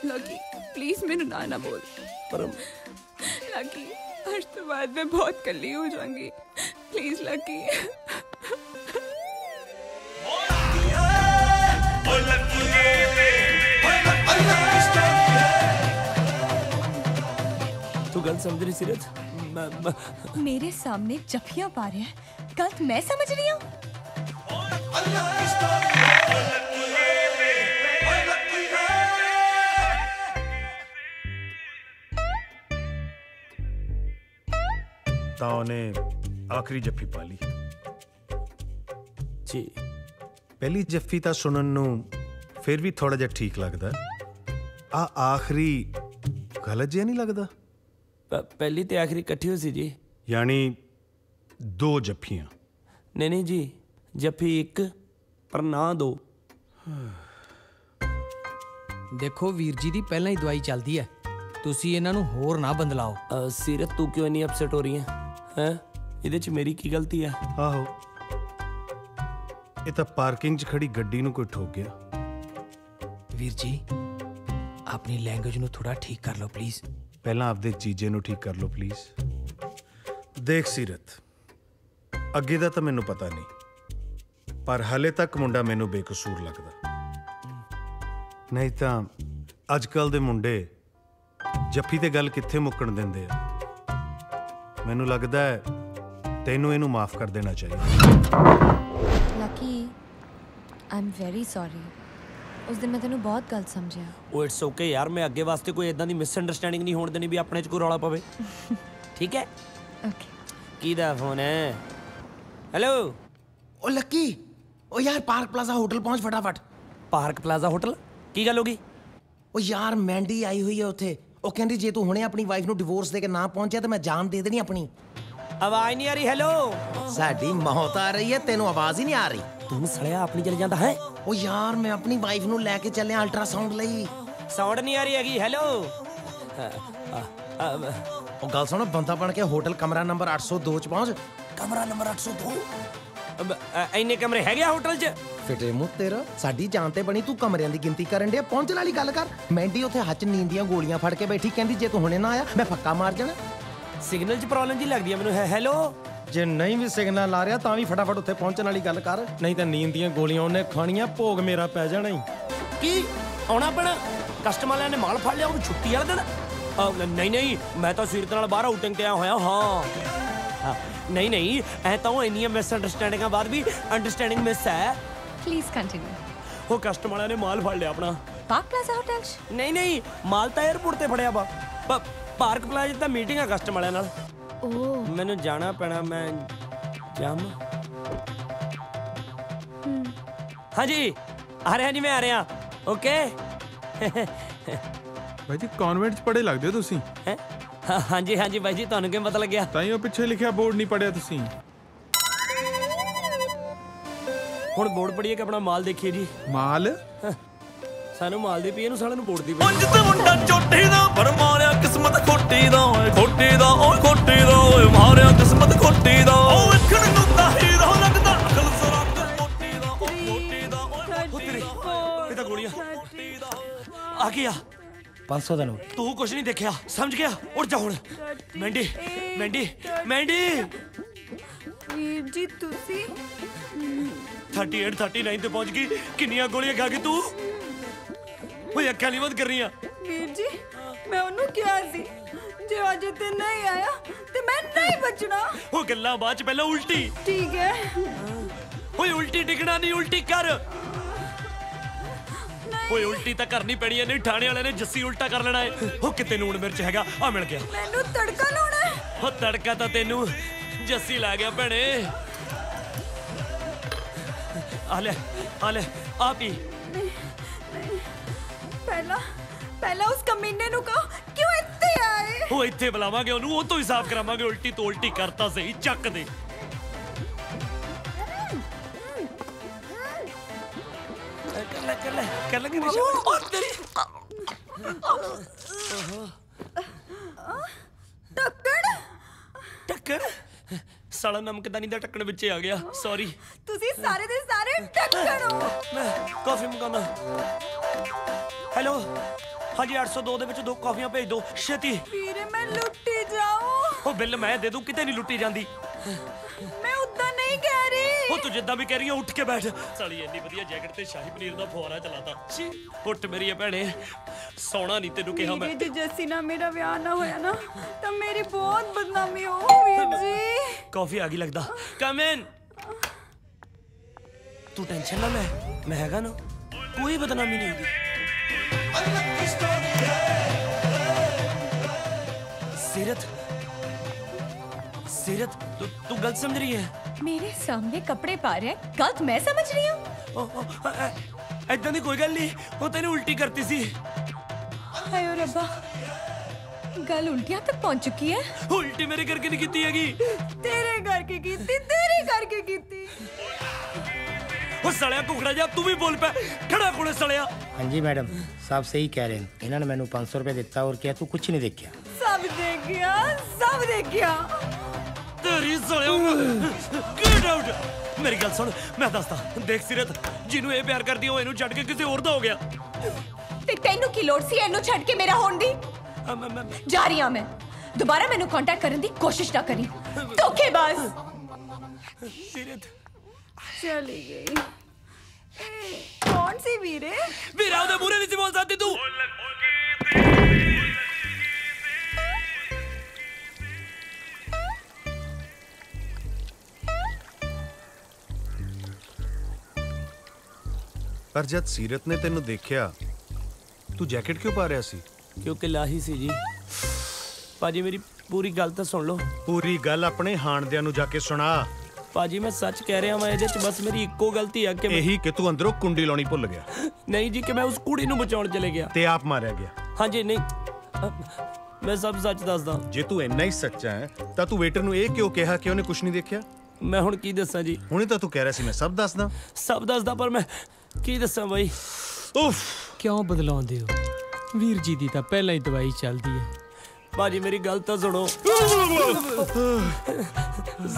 ਲੱਗੀ ਪਲੀਜ਼ ਮੈਨੂੰ ਨਾ ਬੋਲ। ਪਰ ਲੱਗੀ, आज तो बाद में बहुत कल्ली हो जाऊंगी। Please lucky. तू गलत समझ रही सीरत? मेरे सामने जफियां पा रहे हैं, गलत मैं समझ रही हूँ? ਤਾਂ ਉਹਨੇ ਆਖਰੀ ਜੱਫੀ ਪਾ ਲਈ ਜੀ। ਪਹਿਲੀ ਜੱਫੀ ਤਾਂ ਸੁਣਨ ਨੂੰ ਫਿਰ ਵੀ ਥੋੜਾ ਜਿਹਾ ਠੀਕ ਲੱਗਦਾ, ਆ ਆਖਰੀ ਗਲਤ ਜਿਹਾ ਨਹੀਂ ਲੱਗਦਾ? ਪਹਿਲੀ ਤੇ ਆਖਰੀ ਇਕੱਠੀ ਹੋਈ ਸੀ ਜੀ। ਯਾਨੀ ਦੋ ਜੱਫੀਆਂ? ਨਹੀਂ ਨਹੀਂ ਜੀ, ਜੱਫੀ ਇੱਕ ਪਰ ਨਾ ਦੋ। ਦੇਖੋ ਵੀਰ ਜੀ ਦੀ ਪਹਿਲਾਂ ਹੀ ਦਵਾਈ ਚੱਲਦੀ ਹੈ, ਤੁਸੀਂ ਇਹਨਾਂ ਨੂੰ ਹੋਰ ਨਾ ਬੰਦਲਾਓ। ਸੀਰਤ ਤੂੰ ਕਿਉਂ ਇੰਨੀ ਅਪਸੈਟ ਹੋ ਰਹੀ ਹੈ? ਹੈ ਇਹਦੇ ਚ ਮੇਰੀ ਕੀ ਗਲਤੀ ਹੈ? ਆਹੋ, ਇਹ ਤਾਂ ਪਾਰਕਿੰਗ 'ਚ ਖੜੀ ਗੱਡੀ ਨੂੰ ਕੋਈ ਠੋਕ ਗਿਆ। ਵੀਰ ਜੀ ਆਪਣੀ ਲੈਂਗੁਏਜ ਨੂੰ ਥੋੜਾ ਠੀਕ ਕਰ ਲਓ ਪਲੀਜ਼। ਪਹਿਲਾਂ ਆਪਦੇ ਜੀਜੇ ਨੂੰ ਠੀਕ ਕਰ ਲਓ ਪਲੀਜ਼। ਦੇਖ ਸੀਰਤ, ਅੱਗੇ ਦਾ ਤਾਂ ਮੈਨੂੰ ਪਤਾ ਨਹੀਂ, ਪਰ ਹਾਲੇ ਤੱਕ ਮੁੰਡਾ ਮੈਨੂੰ ਬੇਕਸੂਰ ਲੱਗਦਾ। ਨਹੀਂ ਤਾਂ ਅੱਜ ਕੱਲ ਦੇ ਮੁੰਡੇ ਜੱਫੀ ਤੇ ਗੱਲ ਕਿੱਥੇ ਮੁੱਕਣ ਦਿੰਦੇ ਆ। ਮੈਨੂੰ ਲੱਗਦਾ ਹੈ ਤੈਨੂੰ ਇਹਨੂੰ ਮਾਫ ਕਰ ਦੇਣਾ ਚਾਹੀਦਾ। Lucky I am very sorry. ਉਸ ਦਿਨ ਮੈਂ ਤੈਨੂੰ ਬਹੁਤ ਗਲਤ ਸਮਝਿਆ। ਉਹ ਇਟਸ ਓਕੇ ਯਾਰ, ਮੈਂ ਅੱਗੇ ਵਾਸਤੇ ਕੋਈ ਇਦਾਂ ਦੀ ਮਿਸਅੰਡਰਸਟੈਂਡਿੰਗ ਨਹੀਂ ਹੋਣ ਦੇਣੀ ਵੀ ਆਪਣੇ 'ਚ ਕੋਈ ਰੌਲਾ ਪਵੇ। ਠੀਕ ਹੈ ਓਕੇ। ਕਿਹਦਾ ਫੋਨ ਹੈ? ਹੈਲੋ। ਉਹ ਲੱਕੀ, ਉਹ ਯਾਰ ਪਾਰਕ ਪਲਾਜ਼ਾ ਹੋਟਲ ਪਹੁੰਚ ਫਟਾਫਟ। Park plaza hotel? ਕੀ ਗੱਲ ਹੋ ਗਈ? ਉਹ ਯਾਰ ਮੈਂਡੀ ਆਈ ਹੋਈ ਹੈ ਉੱਥੇ। ਉਹ ਕਹਿੰਦੀ ਜੇ ਤੂੰ ਹੁਣੇ ਆਪਣੀ ਵਾਈਫ ਨੂੰ ਡਿਵੋਰਸ ਦੇ ਕੇ ਨਾ ਪਹੁੰਚਿਆ ਤਾਂ ਮੈਂ ਜਾਨ ਦੇ ਦੇਣੀ ਆਪਣੀ। ਆਵਾਜ਼ ਨਹੀਂ ਆ ਰਹੀ। ਹੈਲੋ। ਸਾਡੀ ਮੌਤ ਆ ਰਹੀ ਹੈ, ਤੈਨੂੰ ਆਵਾਜ਼ ਹੀ ਨਹੀਂ ਆ ਰਹੀ। ਤੂੰ ਸੜਿਆ ਆਪਣੀ ਚਲੇ ਜਾਂਦਾ ਹੈ। ਉਹ ਯਾਰ ਮੈਂ ਆਪਣੀ ਵਾਈਫ ਨੂੰ ਲੈ ਕੇ ਚੱਲਿਆ ਅਲਟਰਾਸਾਊਂਡ ਲਈ। ਸਾਊਂਡ ਨਹੀਂ ਆ ਰਹੀ ਹੈਗੀ। ਹੈਲੋ। ਉਹ ਗੱਲ ਸੁਣ, ਬੰਦਾ ਬਣ ਕੇ ਹੋਟਲ ਕਮਰਾ ਨੰਬਰ 802 ਚ ਪਹੁੰਚ। ਕਮਰਾ ਨੰਬਰ 802? ਇੰਨੇ ਕਮਰੇ ਹੈਗੇ ਆ ਹੋਟਲ 'ਚ? ਫਿਟੇ ਮੂੰਹ ਤੇਰਾ, ਸਾਡੀ ਜਾਨ ਤੇ ਬਣੀ ਤੂੰ ਕਮਰਿਆਂ ਦੀ ਗਿਣਤੀ ਕਰਨ ਡਿਆ। ਪਹੁੰਚਣ ਵਾਲੀ ਗੱਲ ਕਰ। ਮੈਂਡੀ ਉੱਥੇ ਹੱਥ ਨੀਂਦ ਦੀਆਂ ਗੋਲੀਆਂ ਫੜ ਕੇ ਬੈਠੀ, ਕਹਿੰਦੀ ਜੇ ਤੂੰ ਹੁਣੇ ਨਾ ਆਇਆ ਮੈਂ ਫੱਕਾ ਮਾਰ ਜਾਣਾ। ਸਿਗਨਲ 'ਚ ਪ੍ਰੋਬਲਮ ਜੀ ਲੱਗਦੀ ਹੈ ਮੈਨੂੰ। ਹੈਲੋ। ਜੇ ਨਹੀਂ ਵੀ ਸਿਗਨਲ ਆ ਰਿਹਾ ਤਾਂ ਵੀ ਫਟਾਫਟ ਉੱਥੇ ਪਹੁੰਚਣ ਵਾਲੀ ਗੱਲ ਕਰ, ਨਹੀਂ ਤਾਂ ਨੀਂਦ ਦੀਆਂ ਗੋਲੀਆਂ ਉਹਨੇ ਖਾਣੀਆਂ, ਭੋਗ ਮੇਰਾ ਪੈ ਜਾਣਾ ਹੀ। ਕੀ ਆਉਣਾ ਪੈਣਾ? ਕਸਟਮਰਾਂ ਨੇ ਮਾਲ ਫੜ ਲਿਆ, ਉਹ ਛੁੱਟੀ ਵਾਲਾ ਦਿਨ? ਨਹੀਂ ਨਹੀਂ, ਮੈਂ ਤਾਂ ਸੀਰਤ ਨਾਲ ਬਾਹਰ ਆਊਟਿੰਗ ਤੇ ਆਇਆ ਹੋਇਆ। ਹਾਂ ਨਹੀਂ ਨਹੀਂ, ਐ ਤਾਂ ਉਹ ਇੰਨੀਆਂ ਮਿਸਅੰਡਰਸਟੈਂਡਿੰਗਾਂ ਬਾਅਦ ਵੀ ਅੰਡਰਸਟੈਂਡਿੰਗ ਮਿਸ ਹੈ। Please continue. ਉਹ ਕਸਟਮਰਾਂ ਨੇ ਮਾਲ ਫੜ ਲਿਆ ਆਪਣਾ ਪਾਰਕ ਪਲਾਜ਼ਾ ਹੋਟਲ 'ਚ? ਨਹੀਂ ਮਾਲ ਤਾਂ 에ਅਰਪੋਰਟ ਤੇ ਫੜਿਆ ਵਾ। ਪਾਰਕ ਪਲਾਜ਼ਾ ਤਾਂ ਮੀਟਿੰਗ ਆ ਕਸਟਮਰਾਂ ਨਾਲ। ਓਹ ਮੈਨੂੰ ਜਾਣਾ ਪੈਣਾ। ਮੈਂ ਜਾਮ। ਹਾਂਜੀ ਆ ਰਿਹਾ ਜੀ, ਮੈਂ ਆ ਰਿਹਾ। ਓਕੇ। ਬਾਈ ਜੀ ਕਨਵੈਂਟ 'ਚ ਪੜ੍ਹੇ ਲੱਗਦੇ ਹੋ ਤੁਸੀਂ? ਹਾਂਜੀ ਹਾਂਜੀ ਬਾਈ ਜੀ, ਤੁਹਾਨੂੰ ਕਿਵੇਂ ਪਤਾ ਲੱਗਿਆ? ਤਾਂ ਹੀ ਉਹ ਪਿੱਛੇ ਲਿਖਿਆ ਬੋਰਡ ਨਹੀਂ ਪੜਿਆ ਤੁਸੀਂ। ਹੁਣ ਬੋਰਡ ਪੜੀਏ ਕਿ ਆਪਣਾ ਮਾਲ ਦੇਖੀਏ ਜੀ? ਮਾਲ? ਸਾਨੂੰ ਮਾਲ ਦੀ ਪਈ, ਇਹਨੂੰ ਸਾਲਿਆਂ ਨੂੰ ਬੋਰਡ ਦੀ ਪੰਜ ਤੇ ਮੁੰਡਾ ਚੋਟੀ ਦਾ ਪਰ ਮਾਰਿਆ ਕਿਸਮਤ ਖੋਟੀ ਦਾ। ਓਏ ਖੋਟੀ ਦਾ, ਓਏ ਖੋਟੀ ਦਾ, ਓਏ ਮਾਰਿਆ ਕਿਸਮਤ ਖੋਟੀ ਦਾ। ਓ ਵੇਖਣ ਨੂੰ ਤਾਂ ਹੀਰੋ ਲੱਗਦਾ, ਅਕਲ ਸਰਾਬ ਮੋਟੀ ਦਾ। ਓ ਮੋਟੀ ਦਾ, ਓਏ ਤੇਰੀ ਇਹ ਤਾਂ ਗੋਲੀਆਂ ਆ ਗਿਆ। 500 ਦਾ ਨੋਟ। ਤੂੰ ਕੁਛ ਨਹੀਂ ਦੇਖਿਆ, ਸਮਝ ਗਿਆ? ਉੱਠ ਜਾ ਹੁਣ। ਮੈਂਡੀ ਮੈਂਡੀ ਮੈਂਡੀ। ਵੀਰ ਜੀ ਤੁਸੀਂ 38 39 ਤੇ ਪਹੁੰਚ ਗਈ। ਕਿੰਨੀਆਂ ਗੋਲੀਆਂ ਖਾ ਗਈ ਤੂੰ? ਓਏ ਅੱਖਾਂ ਨਹੀਂ ਬੰਦ ਕਰ ਰਹੀਆਂ। ਵੀਰ ਜੀ ਮੈਂ ਉਹਨੂੰ ਕਿਹਾ ਸੀ ਜੇ ਅੱਜ ਤੇ ਨਹੀਂ ਆਇਆ ਤੇ ਮੈਂ ਨਹੀਂ ਬਚਣਾ। ਉਹ ਗੱਲਾਂ ਬਾਅਦ ਚ, ਪਹਿਲਾਂ ਉਲਟੀ। ਠੀਕ ਹੈ। ਓਏ ਉਲਟੀ ਟਿਕਣਾ ਨਹੀਂ, ਉਲਟੀ ਕਰ। ਓਏ ਉਲਟੀ ਤਾਂ ਕਰਨੀ ਪੈਣੀ ਹੈ, ਨਹੀਂ ਠਾਣੇ ਵਾਲੇ ਨੇ ਜੱਸੀ ਉਲਟਾ ਕਰ ਲੈਣਾ ਹੈ। ਉਹ ਕਿਤੇ ਨੂਣ ਮਿਰਚ ਹੈਗਾ, ਆ ਮਿਲ ਗਿਆ। ਮੈਨੂੰ ਤੜਕਾ ਲਾਉਣਾ ਹੈ। ਉਹ ਤੜਕਾ ਤਾਂ ਤੈਨੂੰ ਜੱਸੀ ਲਾ ਗਿਆ ਭੈਣੇ। ਆ ਲੈ ਆ ਪੀ। ਪਹਿਲਾਂ ਉਸ ਕਮੀਨੇ ਨੂੰ ਕਹੋ ਕਿਉਂ ਇੱਥੇ ਆਏ। ਉਹ ਇੱਥੇ ਬੁਲਾਵਾਂਗੇ ਉਹਨੂੰ, ਉਹ ਤੋਂ ਹੀ ਸਾਫ਼ ਕਰਾਵਾਂਗੇ। ਉਲਟੀ ਤੋਂ ਉਲਟੀ ਕਰਤਾ ਸਹੀ, ਚੱਕ ਦੇ। ਕਰ ਲੈ ਟੱਕਰ ਸਾਲਾ ਨਮਕਦਾਨੀ ਦਾ ਢੱਕਣ ਵਿੱਚੇ ਆ ਗਿਆ। ਸੌਰੀ। ਤੁਸੀਂ ਸਾਰੇ ਦੇ ਸਾਰੇ ਟੱਕਰ ਹੋ। ਮੈਂ ਕਾਫੀ ਮੰਗਾਉਣਾ। ਹੈਲੋ ਹਾਂਜੀ 802 ਦੇ ਵਿੱਚ 2 ਕਾਫੀਆਂ ਭੇਜ ਦਿਓ ਛੇਤੀ। ਵੀਰੇ ਮੈਂ ਲੁੱਟੀ ਜਾਊਂ। ਉਹ ਬਿੱਲ ਮੈਂ ਦੇ ਦੂੰ, ਕਿਤੇ ਨਹੀਂ ਲੁੱਟੀ ਜਾਂਦੀ। ਮੈਂ ਉਦਾਂ ਨਹੀਂ ਕਹਿ ਰਹੀ। ਉਹ ਤੂੰ ਜਿੱਦਾਂ ਵੀ ਕਹਿ ਰਹੀ ਹੈ ਉੱਠ ਕੇ ਬੈਠ। ਸਾਲੀ ਇੰਨੀ ਵਧੀਆ ਜੈਕਟ ਤੇ ਸ਼ਾਹੀ ਪਨੀਰ ਦਾ ਫੁਆਰਾ ਚਲਾਤਾ। ਉੱਠ ਮੇਰੀ ਭੈਣੇ, ਸੌਣਾ ਨਹੀਂ ਤੈਨੂੰ ਕਿਹਾ ਮੈਂ। ਜੇ ਜੱਸੀ ਨਾਲ ਮੇਰਾ ਵਿਆਹ ਨਾ ਹੋਇਆ ਨਾ ਤਾਂ ਮੇਰੀ ਬਹੁਤ ਬਦਨਾਮੀ ਹੋ ਵੀਰ ਜੀ। ਕਾਫੀ ਆ ਗਈ ਲੱਗਦਾ। ਕਮ ਇਨ। ਤੂੰ ਟੈਨਸ਼ਨ ਨਾ ਲੈ, ਮੈਂ ਹੈਗਾ ਨਾ, ਕੋਈ ਬਦਨਾਮੀ ਨਹੀਂ ਹੁੰਦੀ। सीरत तू गलत समझ रही है। मेरे सामने कपड़े पा रहे हैं, गलत मैं समझ रही हूँ। ऐदा दी कोई गल नहीं, वो तेने उल्टी करती सी। हाय ओ रब्बा, गल उल्टियां तक पहुंच चुकी है। उल्टी मेरे करके नहीं कीती हैगी, तेरे करके कीती, तेरे करके कीती। ओ सड़िया कुकड़ा जा, तू भी बोल पे खड़ा कोले सड़िया। हाँ जी मैडम साहब सही कह रहे हैं, इन्होंने मैंने 500 रुपए दिता और क्या तू कुछ नहीं देखा। सब देख गया, सब देख गया। तेरी सड़िया गेट आउट। मेरी गल सुन, मैं दसदा देख सीरत जिन्हों ये प्यार करदी हो इन्हों छड़ के किसी और दा हो गया। ते तैनू की लोड़ सी इन्हों छड़ के मेरा होण दी? जा रही हां मैं, दोबारा मैनू कांटेक्ट करन दी कोशिश ना करी, धोखेबाज। सीरत चली गई। कौन ਸੀ ਵੀਰੇ? ਵੀਰਾ ਉਹਦੇ ਮੂਹਰੇ ਨਹੀਂ ਸੀ ਬੋਲ ਸਕਦੀ ਤੂੰ। ਪਰ ਜਦ ਸੀਰਤ ਨੇ ਤੈਨੂੰ ਦੇਖਿਆ ਤੂੰ ਜੈਕਟ ਕਿਉਂ ਪਾ ਰਿਹਾ ਸੀ? ਕਿਉਂਕਿ ਲਾਹੀ ਸੀ ਜੀ। ਭਾਜੀ ਮੇਰੀ ਪੂਰੀ ਗੱਲ ਤਾਂ ਸੁਣ ਲਓ। ਪੂਰੀ ਗੱਲ ਆਪਣੇ ਹਾਣਦਿਆਂ ਨੂੰ ਜਾ ਕੇ ਸੁਣਾ। ਭਾਜੀ ਮੈਂ ਸੱਚ ਕਹਿ ਰਿਹਾ ਮੈਂ, ਇਹਦੇ 'ਚ ਬਸ ਮੇਰੀ ਇੱਕੋ ਗਲਤੀ ਆ ਕਿ ਇਹੀ ਕਿ ਤੂੰ ਅੰਦਰੋਂ ਕੁੰਡੀ ਲਾਉਣੀ ਭੁੱਲ ਗਿਆ। ਨਹੀਂ ਜੀ, ਕਿ ਮੈਂ ਉਸ ਕੁੜੀ ਨੂੰ ਬਚਾਉਣ ਚਲੇ ਗਿਆ ਤੇ ਆਪ ਮਾਰਿਆ ਗਿਆ। ਹਾਂਜੀ ਨਹੀਂ, ਮੈਂ ਸਭ ਸੱਚ ਦੱਸਦਾ। ਜੇ ਤੂੰ ਇੰਨਾ ਹੀ ਸੱਚਾ ਹੈ ਤਾਂ ਤੂੰ ਵੇਟਰ ਨੂੰ ਇਹ ਕਿਉਂ ਕਿਹਾ ਕਿ ਉਹਨੇ ਕੁਝ ਨਹੀਂ ਦੇਖਿਆ? ਮੈਂ ਹੁਣ ਕੀ ਦੱਸਾਂ ਜੀ? ਹੁਣੇ ਤਾਂ ਤੂੰ ਕਹਿ ਰਿਹਾ ਸੀ ਮੈਂ ਸਭ ਦੱਸਦਾ। ਸਭ ਦੱਸਦਾ, ਪਰ ਮੈਂ ਕੀ ਦੱਸਾਂ ਬਾਈ। ਉਫ, ਕਿਉਂ ਬਦਲਾਉਂਦੇ ਹੋ? ਵੀਰ ਜੀ ਦੀ ਤਾਂ ਪਹਿਲਾਂ ਹੀ ਦਵਾਈ ਚੱਲਦੀ ਹੈ। ਭਾਜੀ ਮੇਰੀ ਗੱਲ ਤਾਂ ਸੁਣੋ।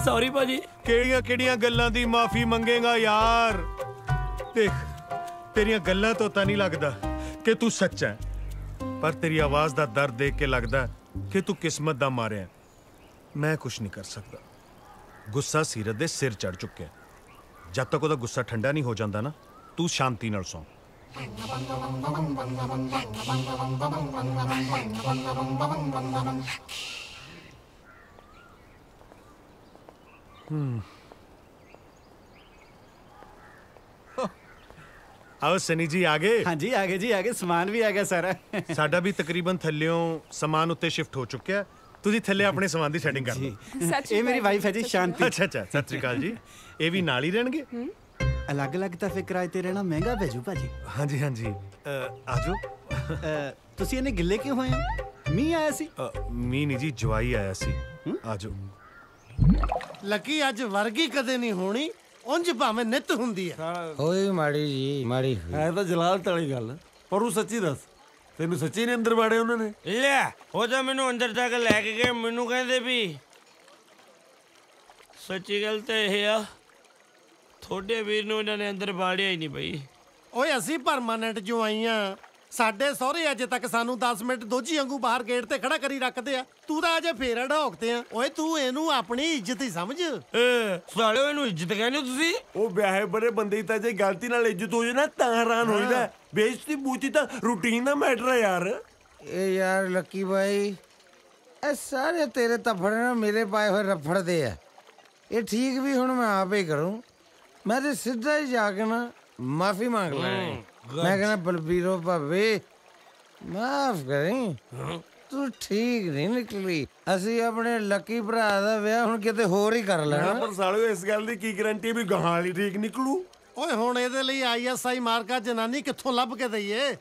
ਸੌਰੀ ਭਾਜੀ। ਕਿਹੜੀਆਂ ਕਿਹੜੀਆਂ ਗੱਲਾਂ ਦੀ ਮਾਫੀ ਮੰਗੇਗਾ ਯਾਰ? ਦੇਖ ਤੇਰੀਆਂ ਗੱਲਾਂ ਤੋਂ ਤਾਂ ਨਹੀਂ ਲੱਗਦਾ ਕਿ ਤੂੰ ਸੱਚਾ ਹੈ, ਪਰ ਤੇਰੀ ਆਵਾਜ਼ ਦਾ ਦਰਦ ਦੇਖ ਕੇ ਲੱਗਦਾ ਕਿ ਤੂੰ ਕਿਸਮਤ ਦਾ ਮਾਰਿਆ ਹੈ। ਮੈਂ ਕੁਝ ਨਹੀਂ ਕਰ ਸਕਦਾ। ਗੁੱਸਾ ਸੀਰਤ ਦੇ ਸਿਰ ਚੜ ਚੁੱਕਿਆ। ਜਦ ਤੱਕ ਉਹਦਾ ਗੁੱਸਾ ਠੰਡਾ ਨਹੀਂ ਹੋ ਜਾਂਦਾ ਨਾ, ਤੂੰ ਸ਼ਾਂਤੀ ਨਾਲ ਸੌਂ। आओ सनी जी आ गए। हाँ जी आ गए जी, आ गए। सामान भी आ गया सारा। साडा भी तकरीबन थल्लियों सामान उत्ते शिफ्ट हो चुका है। तुसी थल्ले अपने सामान दी सेटिंग कर लो। ये मेरी वाइफ है जी शांति। अच्छा अच्छा, सत श्री अकाल जी। ये भी नाल ही रहणगे? अलग अलग ਤਾਂ ਫਿਰ ਕਿਰਾਏ ਤੇ ਰਹਿਣਾ ਮਹਿੰਗਾ ਪੈ ਜੂ ਭਾਜੀ। हाँ जी हाँ जी, आजो। ਤੁਸੀਂ ਇਹਨੇ ਗਿੱਲੇ ਕਿਉਂ ਹੋਏ ਹੋ? ਮੀਂਹ ਆਇਆ ਸੀ? ਮੀਂਹ ਨਹੀਂ ਜੀ, ਜਵਾਈ ਆਇਆ ਸੀ। ਆਜੋ। ਲੱਕੀ ਅੱਜ ਵਰਗੀ ਕਦੇ ਨਹੀਂ ਹੋਣੀ, ਉਂਝ ਭਾਵੇਂ ਨਿੱਤ ਹੁੰਦੀ ਹੈ। ਹੋਈ ਮਾੜੀ ਜੀ, ਮਾੜੀ ਹੈ ਤਾਂ ਜਲਾਲਤ ਵਾਲੀ ਗੱਲ, ਪਰ ਉਹ ਸੱਚੀ ਦੱਸ, ਤੈਨੂੰ ਸੱਚੀ ਨੇ ਅੰਦਰ ਵਾੜੇ ਉਹਨਾਂ ਨੇ? ਲੈ ਉਹ ਤਾਂ ਮੈਨੂੰ ਅੰਦਰ ਤੱਕ ਲੈ ਕੇ ਗਏ, ਮੈਨੂੰ ਕਹਿੰਦੇ ਵੀ ਸੱਚੀ ਗੱਲ ਤਾਂ ਇਹ ਆ, ਤੁਹਾਡੇ ਵੀਰ ਨੂੰ ਇਹਨਾਂ ਨੇ ਅੰਦਰ ਵਾੜਿਆ ਹੀ ਨਹੀਂ ਬਈ। ਓਏ ਅਸੀਂ ਪਰਮਾਨੈਂਟ ਜੋ ਆਈਆਂ, ਸਾਡੇ ਸਹੁਰੇ ਅਜੇ ਤੱਕ ਸਾਨੂੰ 10 ਮਿੰਟ ਦੋਜੀ ਵਾਂਗੂ ਬਾਹਰ ਗੇਟ ਤੇ ਖੜਾ ਕਰੀ ਰੱਖਦੇ ਆ। ਤੂੰ ਤਾਂ ਅਜੇ ਫੇਰ ਢੋਕਤੇ ਆ। ਓਏ ਤੂੰ ਇਹਨੂੰ ਆਪਣੀ ਇੱਜ਼ਤ ਹੀ ਸਮਝ। ਸਾਲਿਓ ਇਹਨੂੰ ਇੱਜ਼ਤ ਕਹਿੰਦੇ ਹੋ ਤੁਸੀਂ? ਉਹ ਵਿਆਹੇ ਬੜੇ ਬੰਦੇ ਤਾਂ ਜੇ ਗਲਤੀ ਨਾਲ ਇੱਜ਼ਤ ਹੋ ਜੇ ਨਾ ਤਾਂ ਹੈਰਾਨ ਹੋਈਦਾ। ਬੇਇੱਜ਼ਤੀ ਬੂਤੀ ਤਾਂ ਰੂਟੀਨ ਦਾ ਮੈਟਰ ਹੈ ਯਾਰ। ਇਹ ਯਾਰ ਲੱਕੀ ਬਾਈ, ਇਹ ਸਾਰੇ ਤੇਰੇ ਤਫੜ ਨਾਲ ਮੇਰੇ ਪਾਏ ਹੋਏ ਰਫੜ ਦੇ ਆ। ਇਹ ਠੀਕ ਵੀ ਹੁਣ ਮੈਂ ਆਪ ਹੀ ਕਰੂੰ। ਮੈਂ ਤੇ ਸਿੱਧਾ ਹੀ ਜਾ ਕੇ ਨਾ ਮਾਫੀ ਮੰਗ ਲੈਣੀ। ਮੈਂ ਕਹਿੰਦਾ ਬਲਬੀਰੋ ਭਾਵੇਂ ਮਾਫ ਕਰੀ, ਤੂੰ ਠੀਕ ਨਹੀਂ ਨਿਕਲੀ। ਅਸੀਂ ਆਪਣੇ ਲੱਕੀ ਭਰਾ ਦਾ ਵਿਆਹ ਹੁਣ ਕਿਤੇ ਹੋਰ ਹੀ ਕਰ ਲੈਣਾ। ਪਰ ਸਾਲਿਓ ਇਸ ਗੱਲ ਦੀ ਕੀ ਗਾਰੰਟੀ ਵੀ ਗਾਹਾਂ ਵਾਲੀ ਠੀਕ ਨਿਕਲੂ? ਓਏ ਹੁਣ ਇਹਦੇ ਲਈ ISI ਮਾਰਕਾ ਜਨਾਨੀ ਕਿੱਥੋਂ ਲੱਭ ਕੇ ਦਈਏ?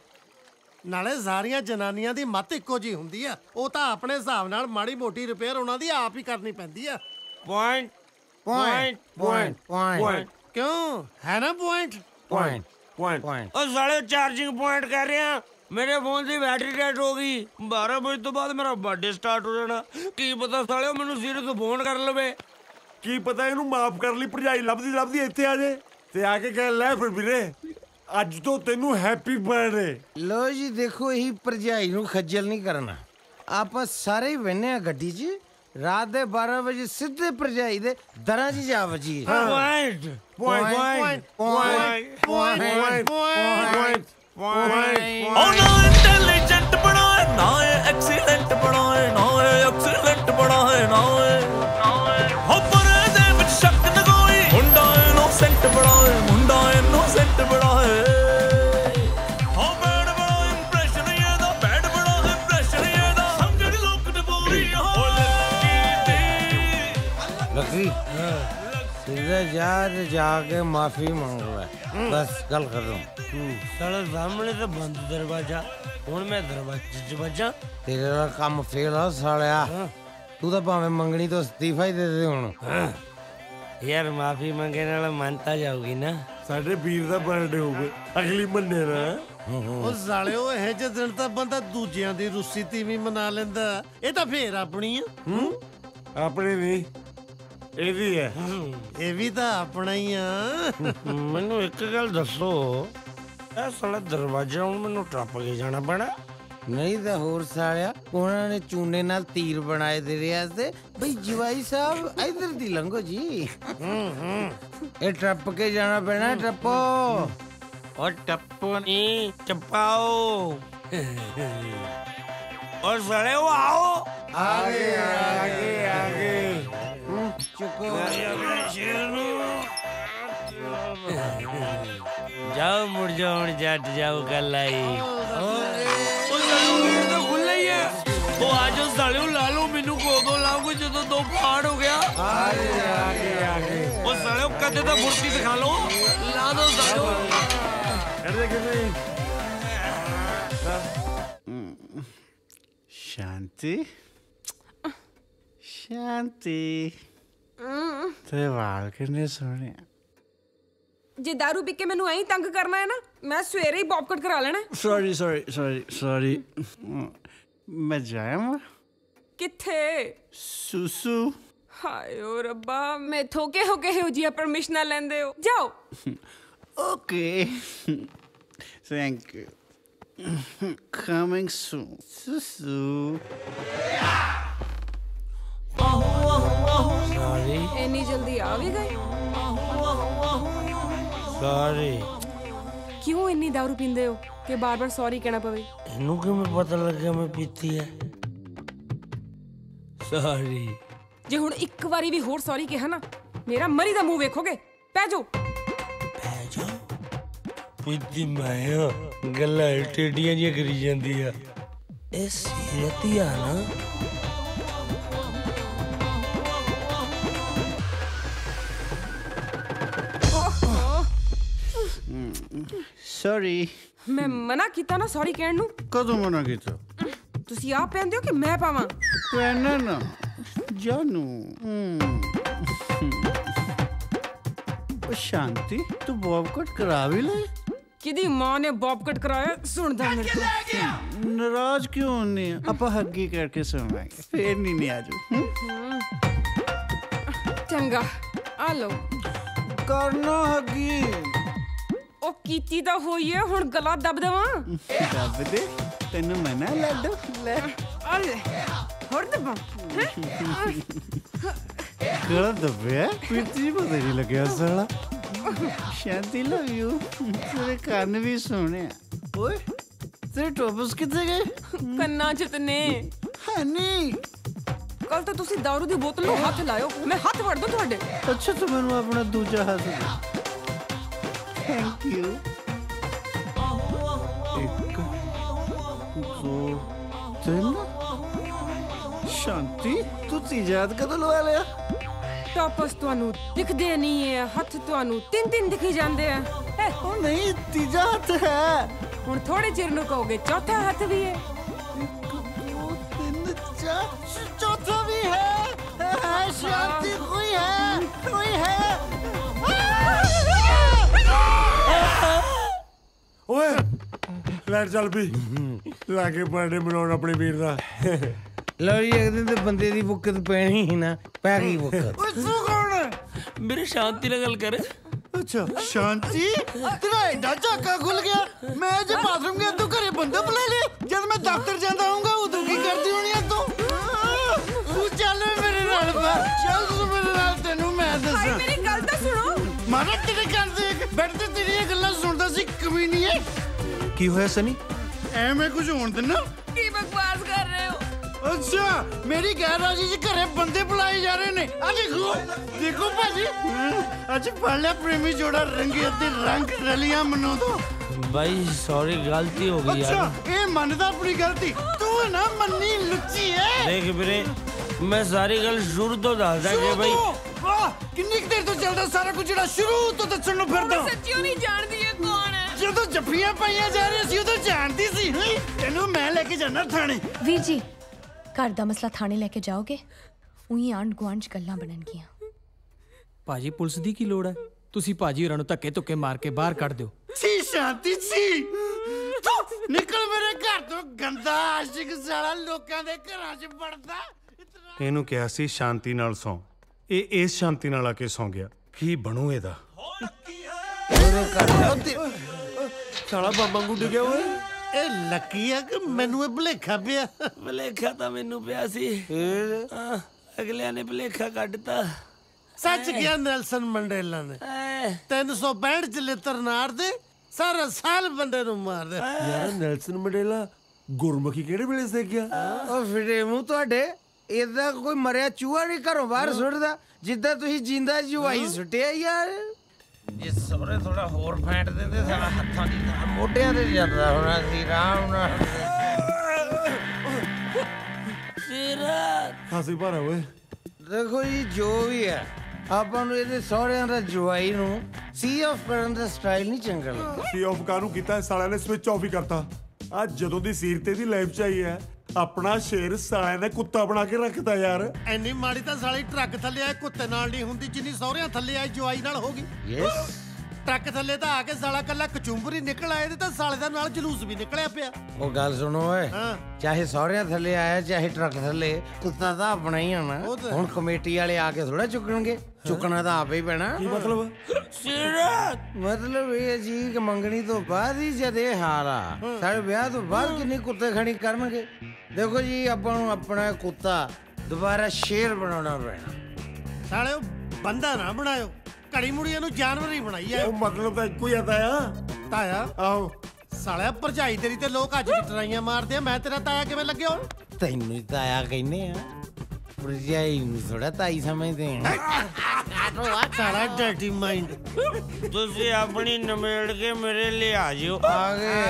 ਨਾਲੇ ਸਾਰੀਆਂ ਜਨਾਨੀਆਂ ਦੀ ਮੱਤ ਇੱਕੋ ਜੀ ਹੁੰਦੀ ਆ। ਉਹ ਤਾਂ ਆਪਣੇ ਹਿਸਾਬ ਨਾਲ ਮਾੜੀ ਮੋਟੀ ਰਿਪੇਅਰ ਉਹਨਾਂ ਦੀ ਆਪ ਹੀ ਕਰਨੀ ਪੈਂਦੀ ਆ। ਪੁਆਇੰਟ ਪੁਆਇੰਟ ਪੁਆਇੰਟ ਪੁਆਇੰਟ ਕਿਉਂ ਹੈ ਨਾ ਪੁਆਇੰਟ ਪੁਆਇੰਟ ਪੁਆਇੰਟ। ਉਹ ਸਾਲੇ ਚਾਰਜਿੰਗ ਪੁਆਇੰਟ ਕਰ ਰਿਹਾ। ਮੇਰੇ ਫੋਨ ਦੀ ਬੈਟਰੀ ਡੈਡ ਹੋ ਗਈ। 12 ਵਜੇ ਤੋਂ ਬਾਅਦ ਮੇਰਾ ਬਰਥਡੇ ਸਟਾਰਟ ਹੋ ਜਾਣਾ। ਕੀ ਪਤਾ ਸਾਲਿਓ ਮੈਨੂੰ ਸੀਰਤ ਫੋਨ ਕਰ ਲਵੇ। ਕੀ ਪਤਾ ਇਹਨੂੰ ਮਾਫ ਕਰ ਲਈ ਭਰਜਾਈ ਲੱਭਦੀ ਇੱਥੇ ਆ ਜੇ ਤੇ ਆ ਕੇ ਕਹਿ ਲੈ ਫਿਰ ਵੀਰੇ ਅੱਜ ਤੋਂ ਤੈਨੂੰ ਹੈਪੀ ਬਰਥਡੇ। ਲੋ ਜੀ ਦੇਖੋ, ਇਹੀ ਭਰਜਾਈ ਨੂੰ ਖੱਜਲ ਨਹੀਂ ਕਰਨਾ। ਆਪਾਂ ਸਾਰੇ ਹੀ ਬਹਿਨੇ ਆ ਗੱਡੀ 'ਚ, ਰਾਤ ਦੇ 12 ਵਜੇ ਸਿੱਧੇ ਭਰਜਾਈ ਦੇ ਦਰਾਂ 'ਚ ਜਾ ਵਜੀਏ। Point point point point point ਉਹ ਨਾ ਇੰਟੈਲੀਜੈਂਟ ਬਣਾਏ, ਨਾ ਇਹ ਐਕਸੀਲੈਂਟ ਬਣਾਏ, ਨਾ ਇਹ ਐਕਸੀਲੈਂਟ ਬਣਾਏ, ਨਾ ਹੋ ਪਰ ਇਹਦੇ ਵਿੱਚ ਸ਼ੱਕ ਨਾ ਕੋਈ। ਮੁੰਡਾ ਇਨੋਸੈਂਟ ਬਣਾਏ, ਮੁੰਡਾ ਇਨੋਸੈਂਟ ਬਣਾਏ। ਹੋ ਬੈਡ ਬੜਾ ਇੰਪ੍ਰੈਸ਼ਨ ਇਹਦਾ, ਬੈਡ ਬੜਾ ਇੰਪ੍ਰੈਸ਼ਨ ਇਹਦਾ। ਸਮਝਣ ਲੋਕ ਡਬੋਰੀ ਹੋ ਲੱਕੀ सीधे जा के माफी मांग रहा है, बस गल खत्म। साला सामने तो बंद दरवाजा, हुण मैं दरवाजे च वजा। तेरे वाला काम फेल आ सालिया। तू तो भावें मंगनी तो इस्तीफा ही दे दे हुण। यार माफी मंगे नाल मानता जाओगी ना। ਸਾਡੇ ਵੀਰ ਦਾ ਬਰਥਡੇ ਹੋਵੇ ਅਗਲੀ ਮਹੀਨੇ ਨਾ। ਉਹ ਸਾਲਿਓ ਇਹ ਜਿਹੇ ਦਿਨ ਤਾਂ ਬੰਦਾ ਦੂਜਿਆਂ ਦੀ ਰੁੱਸੀ ਤੀਵੀਂ ਮਨਾ ਲੈਂਦਾ। ਇਹ ਤਾਂ ਫੇਰ ਆਪਣੀ ਆ। ਆਪਣੇ ਨਹੀਂ, ਇਹ ਵੀ ਹੈ। ਇਹ ਵੀ ਤਾਂ ਆਪਣਾ ਹੀ ਆ। ਮੈਨੂੰ ਇੱਕ ਗੱਲ ਦੱਸੋ, ਇਹ ਸਾਲਾ ਦਰਵਾਜ਼ਾ ਹੁਣ ਮੈਨੂੰ ਟੱਪ ਕੇ ਜਾਣਾ ਪੈਣਾ? ਨਹੀਂ ਤਾਂ ਹੋਰ ਸਾਲਿਆ, ਉਹਨਾਂ ਨੇ ਚੂਨੇ ਨਾਲ ਤੀਰ ਬਣਾਏ ਤੇਰੇ ਵਾਸਤੇ ਬਈ ਜਵਾਈ ਸਾਹਿਬ ਇਧਰ ਦੀ ਲੰਘੋ ਜੀ। ਇਹ ਟੱਪ ਕੇ ਜਾਣਾ ਪੈਣਾ, ਟੱਪੋ। और टप्पू नहीं चपाओ और सड़े वो आओ आगे आगे आगे जाओ मुड़ जाओ जट जाओ कल आई खुले ही है वो आज साले ला लो मैनू को दो लाओ जो दो फाड़ हो गया आगे आगे आगे वो साले कदे तो फुर्ती दिखा लो ला दो साले शांति शांति तेरे वाल कितने सोहने जे दारू पी के मैनू ऐ तंग करना है ना मैं सवेरे ही बॉब कट करा लेना सॉरी सॉरी सॉरी सॉरी मैं जाया किथे सुसु हाय ओ रब्बा मैं थोके होके हो जी परमिशन लेंदे हो जाओ okay thank you coming soon सुसु इतनी जल्दी आ भी गए सॉरी क्यों इतनी दारू पींदे हो कि बार बार सॉरी कहना पवे इनू क्यों मैं पता लग गया मैं पीती है सॉरी जे हुण एक बारी भी होर सॉरी कहा ना मेरा मरी दा मुंह वेखोगे पै जाओ पीती मैं गल्लां टेढ़ियां जिहियां करी जांदी आ ए सीरत ही आ ना सॉरी मैं मना कीता ना सॉरी कहण नू कदों मना कीता तुसी आप पहनदे हो कि मैं पावां पहना ना जानू शांति तू बॉब कट करा भी ले किदी मां ने बॉब कट कराया सुनदा मेरे को नाराज क्यों होने आपा हग्गी करके सुनाएंगे फिर नहीं आजू चंगा आ लो करना हग्गी ओ कीती दा होई है हुण गला दब देवां दब दे तैनू मना लड्डू ले आ ले होर दबां गला दबे पिछली पता नहीं लगे साला शांति लव यू तेरे कान भी सोने ओए तेरे टॉपस कितने गए कन्ना चितने हनी कल तो तुसी दारू दी बोतल नु हाथ लायो मैं हाथ वड़ दूं ਤੁਹਾਡੇ अच्छा तो मैंने अपना दूसरा हाथ दे थैंक यू एक दो तीन शांति तू तीजात कदों लवा लिया ਟਾਪਸ ਤੁਹਾਨੂੰ ਦਿਖਦੇ ਨਹੀਂ ਹੈ ਹੱਥ ਤੁਹਾਨੂੰ ਤਿੰਨ ਤਿੰਨ ਦਿਖੀ ਜਾਂਦੇ ਆ ਉਹ ਨਹੀਂ ਤੀਜਾ ਹੱਥ ਹੈ ਹੁਣ ਥੋੜੇ ਚਿਰ ਨੂੰ ਕਹੋਗੇ ਚੌਥਾ ਹੱਥ ਵੀ ਹੈ चौथा भी है शांति कोई है ओए लैट चल भी लाके बर्थडे मनाउण अपने वीर दा लो जी एक दिन तो बंदे दी बुक्कत पैनी ही ना पै गई बुक्कत ओए तू कौन है मेरे शांति ना गल कर अच्छा शांति तेरा एडा झाका खुल गया मैं जब बाथरूम गया तू घरे बंदा बुला ले जब मैं दफ्तर जाता हूँगा उदों की करती होनी है तू चल मेरे नाल चल तू मेरे नाल तेनू मैं दसां मेरी गल तो सुनो मारा तेरे कर देख बैठ ते तेरी गल्लां सुनदा सी कमीनी है की होया सनी मैं कुछ होण देना की बकवास कर रहे हो अच्छा मेरी गैर राजी जी घरे बंदे बुलाए जा रहे ने आ देखो देखो भाजी आज पढ़ लिया प्रेमी जोड़ा रंगे ते रंग रलियां मनो दो भाई सॉरी गलती हो गई अच्छा यार ये मनदा अपनी गलती तू ना मन्नी लुच्ची है देख ਵੀਰੇ मैं सारी गल शुरू तो दसदा कि भाई वाह कितनी देर तो चलदा सारा कुछ जेड़ा शुरू तो दसण नु फिरदा सच्चियों नहीं जानदी है कौन है ਜਦੋਂ ਜੱਫੀਆਂ ਪਾਈਆਂ ਜਾ ਰਹੀਆਂ ਸੀ ਉਦੋਂ ਜਾਣਦੀ ਸੀ ਤੈਨੂੰ ਮੈਂ ਲੈ ਕੇ ਜਾਣਾ ਥਾਣੇ ਵੀਰ ਜੀ ਘਰ ਦਾ ਮਸਲਾ ਥਾਣੇ ਲੈ ਕੇ ਜਾਓਗੇ ਉਹੀ ਆਂਢ ਗੁਆਂਢ ਚ ਗੱਲਾਂ ਬਣਨਗੀਆਂ ਭਾਜੀ ਪੁਲਿਸ ਦੀ ਕੀ ਲੋੜ ਹੈ ਤੁਸੀਂ ਭਾਜੀ ਹੋਰਾਂ ਨੂੰ ਧੱਕੇ ਧੁੱਕੇ ਮਾਰ ਕੇ ਬਾਹਰ ਕੱਢ ਦਿਓ ਸੀ ਸ਼ਾਂਤੀ ਸੀ ਨਿਕਲ ਮੇਰੇ ਘਰ ਤੋਂ ਗੰਦਾ ਆਸ਼ਿਕ ਸਾਲਾ ਲੋਕਾਂ ਦੇ ਘਰਾਂ 'ਚ ਵੜਦਾ ਇਹਨੂੰ ਕਿਹਾ ਸੀ ਸ਼ਾਂਤੀ ਨਾਲ ਸੌਂ ਇਹ ਇਸ ਸ਼ਾਂਤੀ ਨਾਲ ਆ ਕੇ ਸੌਂ ਗਿਆ ਕੀ ਬਣੂ ਇਹਦਾ ਸਾਲਾ ਬਾਬਾ ਗੁੱਡ ਗਿਆ ਓਏ ਇਹ ਲੱਕੀ ਆ ਕਿ ਮੈਨੂੰ ਇਹ ਭੁਲੇਖਾ ਪਿਆ ਭੁਲੇਖਾ ਤਾਂ ਮੈਨੂੰ ਪਿਆ ਸੀ ਅਗਲਿਆਂ ਨੇ ਭੁਲੇਖਾ ਕੱਢਤਾ ਸੱਚ ਕਿਹਾ ਨੈਲਸਨ ਮੰਡੇਲਾ ਨੇ 365 ਚ ਲਿੱਤਰ ਨਾਰ ਦੇ ਸਾਰਾ ਸਾਲ ਬੰਦੇ ਨੂੰ ਮਾਰਦੇ। ਯਾਰ ਨੈਲਸਨ ਮੰਡੇਲਾ ਗੁਰਮੁਖੀ ਕਿਹੜੇ ਵੇਲੇ ਸਿੱਖ ਗਿਆ? ਉਹ ਫਿਰੇ ਮੂੰਹ ਤੁਹਾਡੇ, ਏਦਾਂ ਕੋਈ ਮਰਿਆ ਚੂਹਾ ਨਹੀਂ ਘਰੋਂ ਬਾਹਰ ਸੁੱਟਦਾ ਜਿੱਦਾਂ ਤੁਸੀਂ ਜਿੰਦਾ ਜੁਆਈ ਸੁੱਟਿਆ ਯਾਰ। ਜੇ ਸਹੁਰੇ ਥੋੜਾ ਹੋਰ ਫੈਂਟ ਦਿੰਦੇ ਸਾਡਾ ਹੱਥਾਂ ਦੀ ਥਾਂ ਮੋਢਿਆਂ ਤੇ ਜਾਂਦਾ ਹੋਣਾ ਸੀ ਆਰਾਮ ਨਾਲ। ਖਾਸੀ ਭਾਰਾ ਓਏ। ਦੇਖੋ ਜੀ ਜੋ ਵੀ ਹੈ, ਆਪਾਂ ਨੂੰ ਇਹਦੇ ਸਹੁਰਿਆਂ ਦਾ ਜਵਾਈ ਨੂੰ ਸੀ ਆਫ ਕਰਨ ਦਾ ਸਟਾਈਲ ਨਹੀਂ ਚੰਗਾ ਲੱਗਦਾ। ਸੀ ਆਫ ਕਾਹਨੂੰ ਕੀਤਾ? ਸਾਲਿਆਂ ਨੇ ਸਵਿਚ ਆਫ ਹੀ ਕਰਤਾ। ਅੱਜ ਜਦੋਂ ਦੀ ਸੀਰਤੇ ਦੀ ਲਾਈਫ ਚ ਆਈ ਹੈ, ਆਪਣਾ ਸ਼ੇਰ ਸਾਲਿਆਂ ਨੇ ਕੁੱਤਾ ਬਣਾ ਕੇ ਰੱਖਦਾ ਯਾਰ। ਐਨੀ ਮਾੜੀ ਤਾਂ ਸਾਲੀ ਟਰੱਕ ਥੱਲੇ ਆਏ ਕੁੱਤੇ ਨਾਲ ਨਹੀਂ ਹੁੰਦੀ ਜਿੰਨੀ ਸਹੁਰਿਆਂ ਥੱਲੇ ਆਏ ਜਵਾਈ ਨਾਲ ਹੋ ਗਈ। ਯੈਸ, ਟਰੱਕ ਥੱਲੇ ਤਾਂ ਆ ਕੇ ਸਾਲਾ ਕੱਲਾ ਕਚੁੰਬਰ ਹੀ ਨਿਕਲ ਆਏ ਤੇ ਤਾਂ ਸਾਲੇ ਦਾ ਨਾਲ ਜਲੂਸ ਵੀ ਨਿਕਲਿਆ ਪਿਆ। ਉਹ ਗੱਲ ਸੁਣੋ ਓਏ, ਚਾਹੇ ਸਹੁਰਿਆਂ ਥੱਲੇ ਆਇਆ ਚਾਹੇ ਟਰੱਕ ਥੱਲੇ, ਕੁੱਤਾ ਤਾਂ ਆਪਣਾ ਹੀ ਆਣਾ। ਹੁਣ ਕਮੇਟੀ ਵਾਲੇ ਆ ਕੇ ਥੋੜਾ ਚੁੱਕਣਗੇ, ਚੁੱਕਣਾ ਤਾਂ ਆਪੇ ਹੀ ਪੈਣਾ। ਕੀ ਮਤਲਬ? ਮਤਲਬ ਇਹ ਜੀ ਕਿ ਮੰਗਣੀ ਤੋਂ ਬਾਅਦ ਹੀ ਜਦ ਇਹ ਹਾਲ ਆ, ਸਾਡੇ ਵਿਆਹ ਤੋਂ ਬਾਅਦ ਕਿੰਨੀ ਕੁੱਤੇ ਖੜੀ ਕਰਨਗੇ। ਦੇਖੋ ਜੀ, ਆਪਾਂ ਨੂੰ ਆਪਣਾ ਕੁੱਤਾ ਦੁਬਾਰਾ ਸ਼ੇਰ ਬਣਾਉਣਾ ਪੈਣਾ। ਸਾਲਿਓ ਬੰਦਾ ਨਾ ਬਣਾਇਓ, ਘੜੀ ਮੁੜੀਆਂ ਨੂੰ ਜਾਨਵਰ ਹੀ ਬਣਾਈ ਆ। ਉਹ ਮਤਲਬ ਤਾਂ ਇੱਕੋ ਹੀ ਆ ਤਾਇਆ। ਆਹੋ ਸਾਲਿਆ ਭਰਜਾਈ ਤੇਰੀ ਤੇ ਲੋਕ ਅੱਜ ਵੀ ਟਰਾਈਆਂ ਮਾਰਦੇ ਆ, ਮੈਂ ਤੇਰਾ ਤਾਇਆ ਕਿਵੇਂ ਲੱਗਿਆ ਹੁਣ? ਤੈਨੂੰ ਹੀ ਤਾਇਆ ਕਹਿੰਦੇ ਆ, ਭਰਜਾਈ ਨੂੰ ਥੋੜਾ ਤਾਈ ਸਮਝਦੇ ਆ। ਸਾਲਾ ਡਰਟੀ ਮਾਈਂਡ। ਤੁਸੀਂ ਆਪਣੀ ਨਮੇੜ ਕੇ ਮੇਰੇ ਲਈ ਆ ਜਿਓ। ਆ ਗਏ।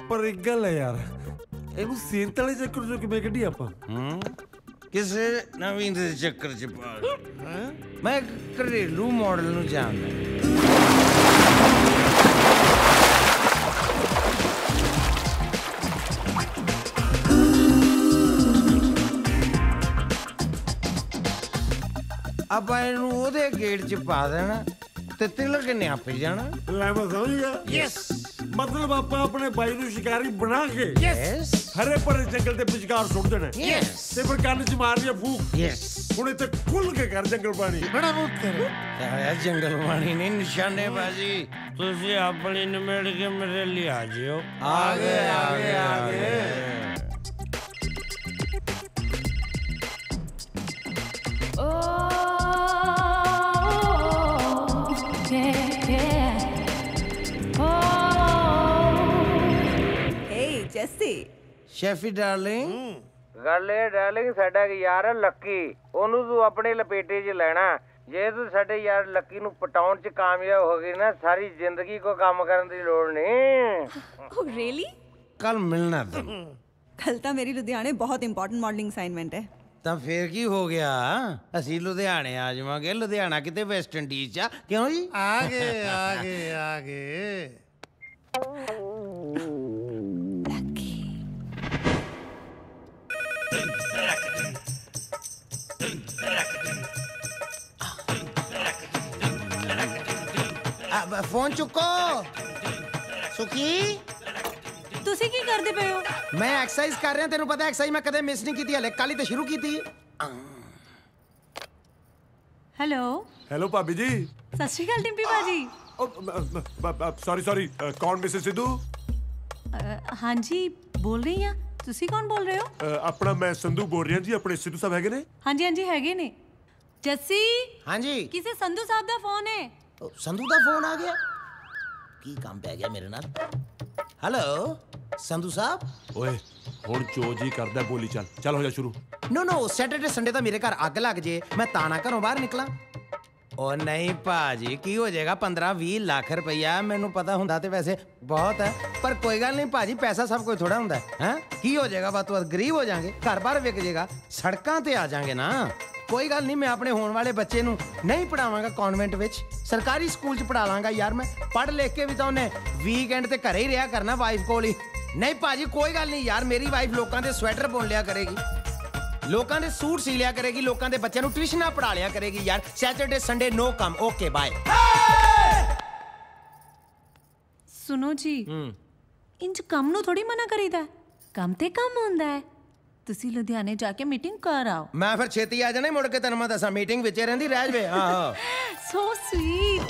ਪਰ ਇੱਕ ਗੱਲ ਹੈ ਯਾਰ, ਇਹਨੂੰ ਸੀਰਤ ਵਾਲੇ ਚੱਕਰ ਚੋਂ ਕਿਵੇਂ ਕੱਢੀ ਆਪਾਂ? ਕਿਸੇ ਨਵੀਂ ਦੇ ਚੱਕਰ ਚ ਪਾ ਗਏ। ਮੈਂ ਘਰੇਲੂ ਮਾਡਲ ਨੂੰ ਜਾਣਦਾ। ਆਪਾਂ ਇਹਨੂੰ ਉਹਦੇ ਗੇਟ 'ਚ ਪਾ ਦੇਣਾ ਤੇ ਤਿਲਕ ਨੇ ਆਪੇ ਜਾਣਾ। ਲੈ ਮੈਂ ਸਮਝ ਗਿਆ। ਯੈਸ, ਮਤਲਬ ਆਪਾਂ ਆਪਣੇ ਬਾਈ ਨੂੰ ਸ਼ਿਕਾਰੀ ਬਣਾ ਕੇ ਯੈਸ ਹਰੇ ਭਰੇ ਜੰਗਲ ਦੇ ਵਿਚਕਾਰ ਸੁੱਟ ਦੇਣਾ। ਯੈਸ, ਤੇ ਫਿਰ ਕੰਨ 'ਚ ਮਾਰਨੀ ਫੂਕ। ਯੈਸ, ਹੁਣ ਇੱਥੇ ਖੁੱਲ ਕੇ ਕਰ ਜੰਗਲ ਪਾਣੀ। ਬੜਾ ਮੁੱਤ ਆਇਆ ਜੰਗਲ ਪਾਣੀ ਨਹੀਂ, ਨਿਸ਼ਾਨੇਬਾਜ਼ੀ। ਤੁਸੀਂ ਆਪਣੀ ਨਮੇੜ ਕੇ ਮੇਰੇ ਲਈ ਆ ਜਿਓ। ਆ ਗਏ। ਸ਼ੈਫੀ ਡਾਰਲਿੰਗ, ਗੱਲ ਇਹ ਡਾਰਲਿੰਗ, ਸਾਡਾ ਯਾਰ ਲੱਕੀ, ਉਹਨੂੰ ਤੂੰ ਆਪਣੇ ਲਪੇਟੇ 'ਚ ਲੈਣਾ। ਜੇ ਤੂੰ ਸਾਡੇ ਯਾਰ ਲੱਕੀ ਨੂੰ ਪਟਾਉਣ 'ਚ ਕਾਮਯਾਬ ਹੋ ਗਈ ਨਾ, ਸਾਰੀ ਜ਼ਿੰਦਗੀ ਕੋ ਕੰਮ ਕਰਨ ਦੀ ਲੋੜ ਨਹੀਂ। ਓ ਰੀਅਲੀ? ਕੱਲ ਮਿਲਣਾ ਤੈਨੂੰ। ਕੱਲ ਤਾਂ ਮੇਰੀ ਲੁਧਿਆਣੇ ਬਹੁਤ ਇੰਪੋਰਟੈਂਟ ਮਾਡਲਿੰਗ ਅਸਾਈਨਮੈਂਟ ਹੈ। ਤਾਂ ਫੇਰ ਕੀ ਹੋ ਗਿਆ, ਅਸੀਂ ਲੁਧਿਆਣੇ ਆ ਜਾਵਾਂਗੇ। ਲੁਧਿਆਣਾ ਕਿਤੇ ਵੈਸਟ ਇੰਡੀਜ਼ 'ਚ ਆ, ਕਿਉਂ ਜੀ? ਆ ਗਏ। ਫੋਨ ਚੁੱਕੋ। ਸੁਖੀ, ਤੁਸੀਂ ਕੀ ਕਰਦੇ ਪਏ ਹੋ? ਮੈਂ ਐਕਸਰਸਾਈਜ਼ ਕਰ ਰਿਹਾ। ਤੈਨੂੰ ਪਤਾ ਐਕਸਰਸਾਈਜ਼ ਮੈਂ ਕਦੇ ਮਿਸ ਨਹੀਂ ਕੀਤੀ, ਹਲੇ ਕੱਲ ਹੀ ਤੇ ਸ਼ੁਰੂ ਕੀਤੀ। ਹੈਲੋ ਭਾਬੀ ਜੀ। ਸਤਿ ਸ਼੍ਰੀ ਅਕਾਲ ਟਿੰਪੀ ਬਾਜੀ। ਸੌਰੀ ਕੌਣ ਮਿਸਿਸ ਸਿੱਧੂ? ਹਾਂਜੀ ਬੋਲ ਰਹੀ ਆ। ਤੁਸੀਂ ਕੌਣ ਬੋਲ ਰਹੇ ਹੋ? ਆਪਣਾ ਮੈਂ ਸੰਧੂ ਬੋਲ ਰਿਹਾ ਜੀ। ਆਪਣੇ ਸਿੱਧੂ ਸਾਹਿਬ ਹੈਗੇ ਨੇ? ਹਾਂਜੀ ਹੈਗੇ ਨੇ। ਜੱਸੀ, ਹਾਂਜੀ ਕਿਸੇ ਸੰਧੂ ਸਾਹਿਬ ਦਾ ਫੋਨ ਹੈ। ਸੰਧੂ ਦਾ ਫੋਨ ਆ ਗਿਆ? ਕੀ ਕੰਮ ਪੈ ਗਿਆ ਮੇਰੇ ਨਾਲ? ਹੈਲੋ ਸੰਧੂ ਸਾਹਿਬ। ਓਏ ਹੁਣ ਜੋ ਜੀ ਕਰਦਾ ਬੋਲੀ ਚੱਲ ਹੋ ਜਾ ਸ਼ੁਰੂ। ਨੋ ਸੈਟਰਡੇ ਸੰਡੇ ਤਾਂ ਮੇਰੇ ਘਰ ਅੱਗ ਲੱਗ ਜੇ, ਮੈਂ ਤਾਂ ਨਾ ਘਰੋਂ ਬਾਹਰ ਨਿਕਲਾਂ। ਉਹ ਨਹੀਂ ਭਾਜੀ, ਕੀ ਹੋ ਜਾਏਗਾ? 15-20 ਲੱਖ ਰੁਪਈਆ। ਮੈਨੂੰ ਪਤਾ ਹੁੰਦਾ ਤੇ ਵੈਸੇ ਬਹੁਤ ਹੈ, ਪਰ ਕੋਈ ਗੱਲ ਨਹੀਂ ਭਾਜੀ, ਪੈਸਾ ਸਭ ਕੁਝ ਥੋੜਾ ਹੁੰਦਾ ਹੈ। ਕੀ ਹੋ ਜਾਏਗਾ? ਬਾਤ ਗਰੀਬ ਹੋ ਜਾਾਂਗੇ, ਘਰ ਬਾਹਰ ਵਿਕ ਜਾਏਗਾ, ਸੜਕਾਂ ਤੇ ਆ ਜਾਾਂਗੇ ਨਾ। ਕੋਈ ਗੱਲ ਨਹੀਂ, ਮੈਂ ਆਪਣੇ ਹੋਣ ਵਾਲੇ ਬੱਚੇ ਨੂੰ ਨਹੀਂ ਪੜਾਵਾਂਗਾ ਕਨਵੈਂਟ ਵਿੱਚ, ਸਰਕਾਰੀ ਸਕੂਲ 'ਚ ਪੜਾ ਲਾਂਗਾ। ਯਾਰ ਮੈਂ ਪੜ੍ਹ ਲਿਖ ਕੇ ਵੀ ਤਾਂ ਉਹਨੇ ਵੀਕਐਂਡ ਤੇ ਘਰੇ ਹੀ ਰਿਹਾ ਕਰਨਾ, ਵਾਈਫ ਕੋਲ ਹੀ। ਨਹੀਂ ਭਾਜੀ ਕੋਈ ਗੱਲ ਨਹੀਂ ਯਾਰ, ਮੇਰੀ ਵਾਈਫ ਲੋਕਾਂ ਦੇ ਸਵੈਟਰ ਬੁਣ ਲਿਆ ਕਰੇਗੀ, ਲੋਕਾਂ ਦੇ ਸੂਟ ਸੀ ਲਿਆ ਕਰੇਗੀ, ਲੋਕਾਂ ਦੇ ਬੱਚਿਆਂ ਨੂੰ ਟਿਊਸ਼ਨਾਂ ਪੜਾ ਲਿਆ ਕਰੇਗੀ। ਯਾਰ ਸੈਟਰਡੇ ਸੰਡੇ ਨੋ ਕੰਮ। Okay bye. ਸੁਣੋ ਜੀ, ਇੰਜ ਕੰਮ ਨੂੰ ਥੋੜੀ ਮਨਾ ਕਰੀਦਾ, ਕੰਮ ਤੇ ਕੰਮ ਹੁੰਦਾ ਹੈ। ਤੁਸੀਂ ਲੁਧਿਆਣੇ ਜਾ ਕੇ ਮੀਟਿੰਗ ਕਰ ਆਓ। ਮੈਂ ਫਿਰ ਛੇਤੀ ਆ ਜਾਣਾ, ਮੁੜ ਕੇ ਤੈਨੂੰ ਮੈਂ ਦੱਸਾਂ ਮੀਟਿੰਗ ਵਿੱਚ ਰਹਿੰਦੀ ਰਹਿ ਜਵੇ। ਆਹੋ ਸੋ ਸਵੀਟ।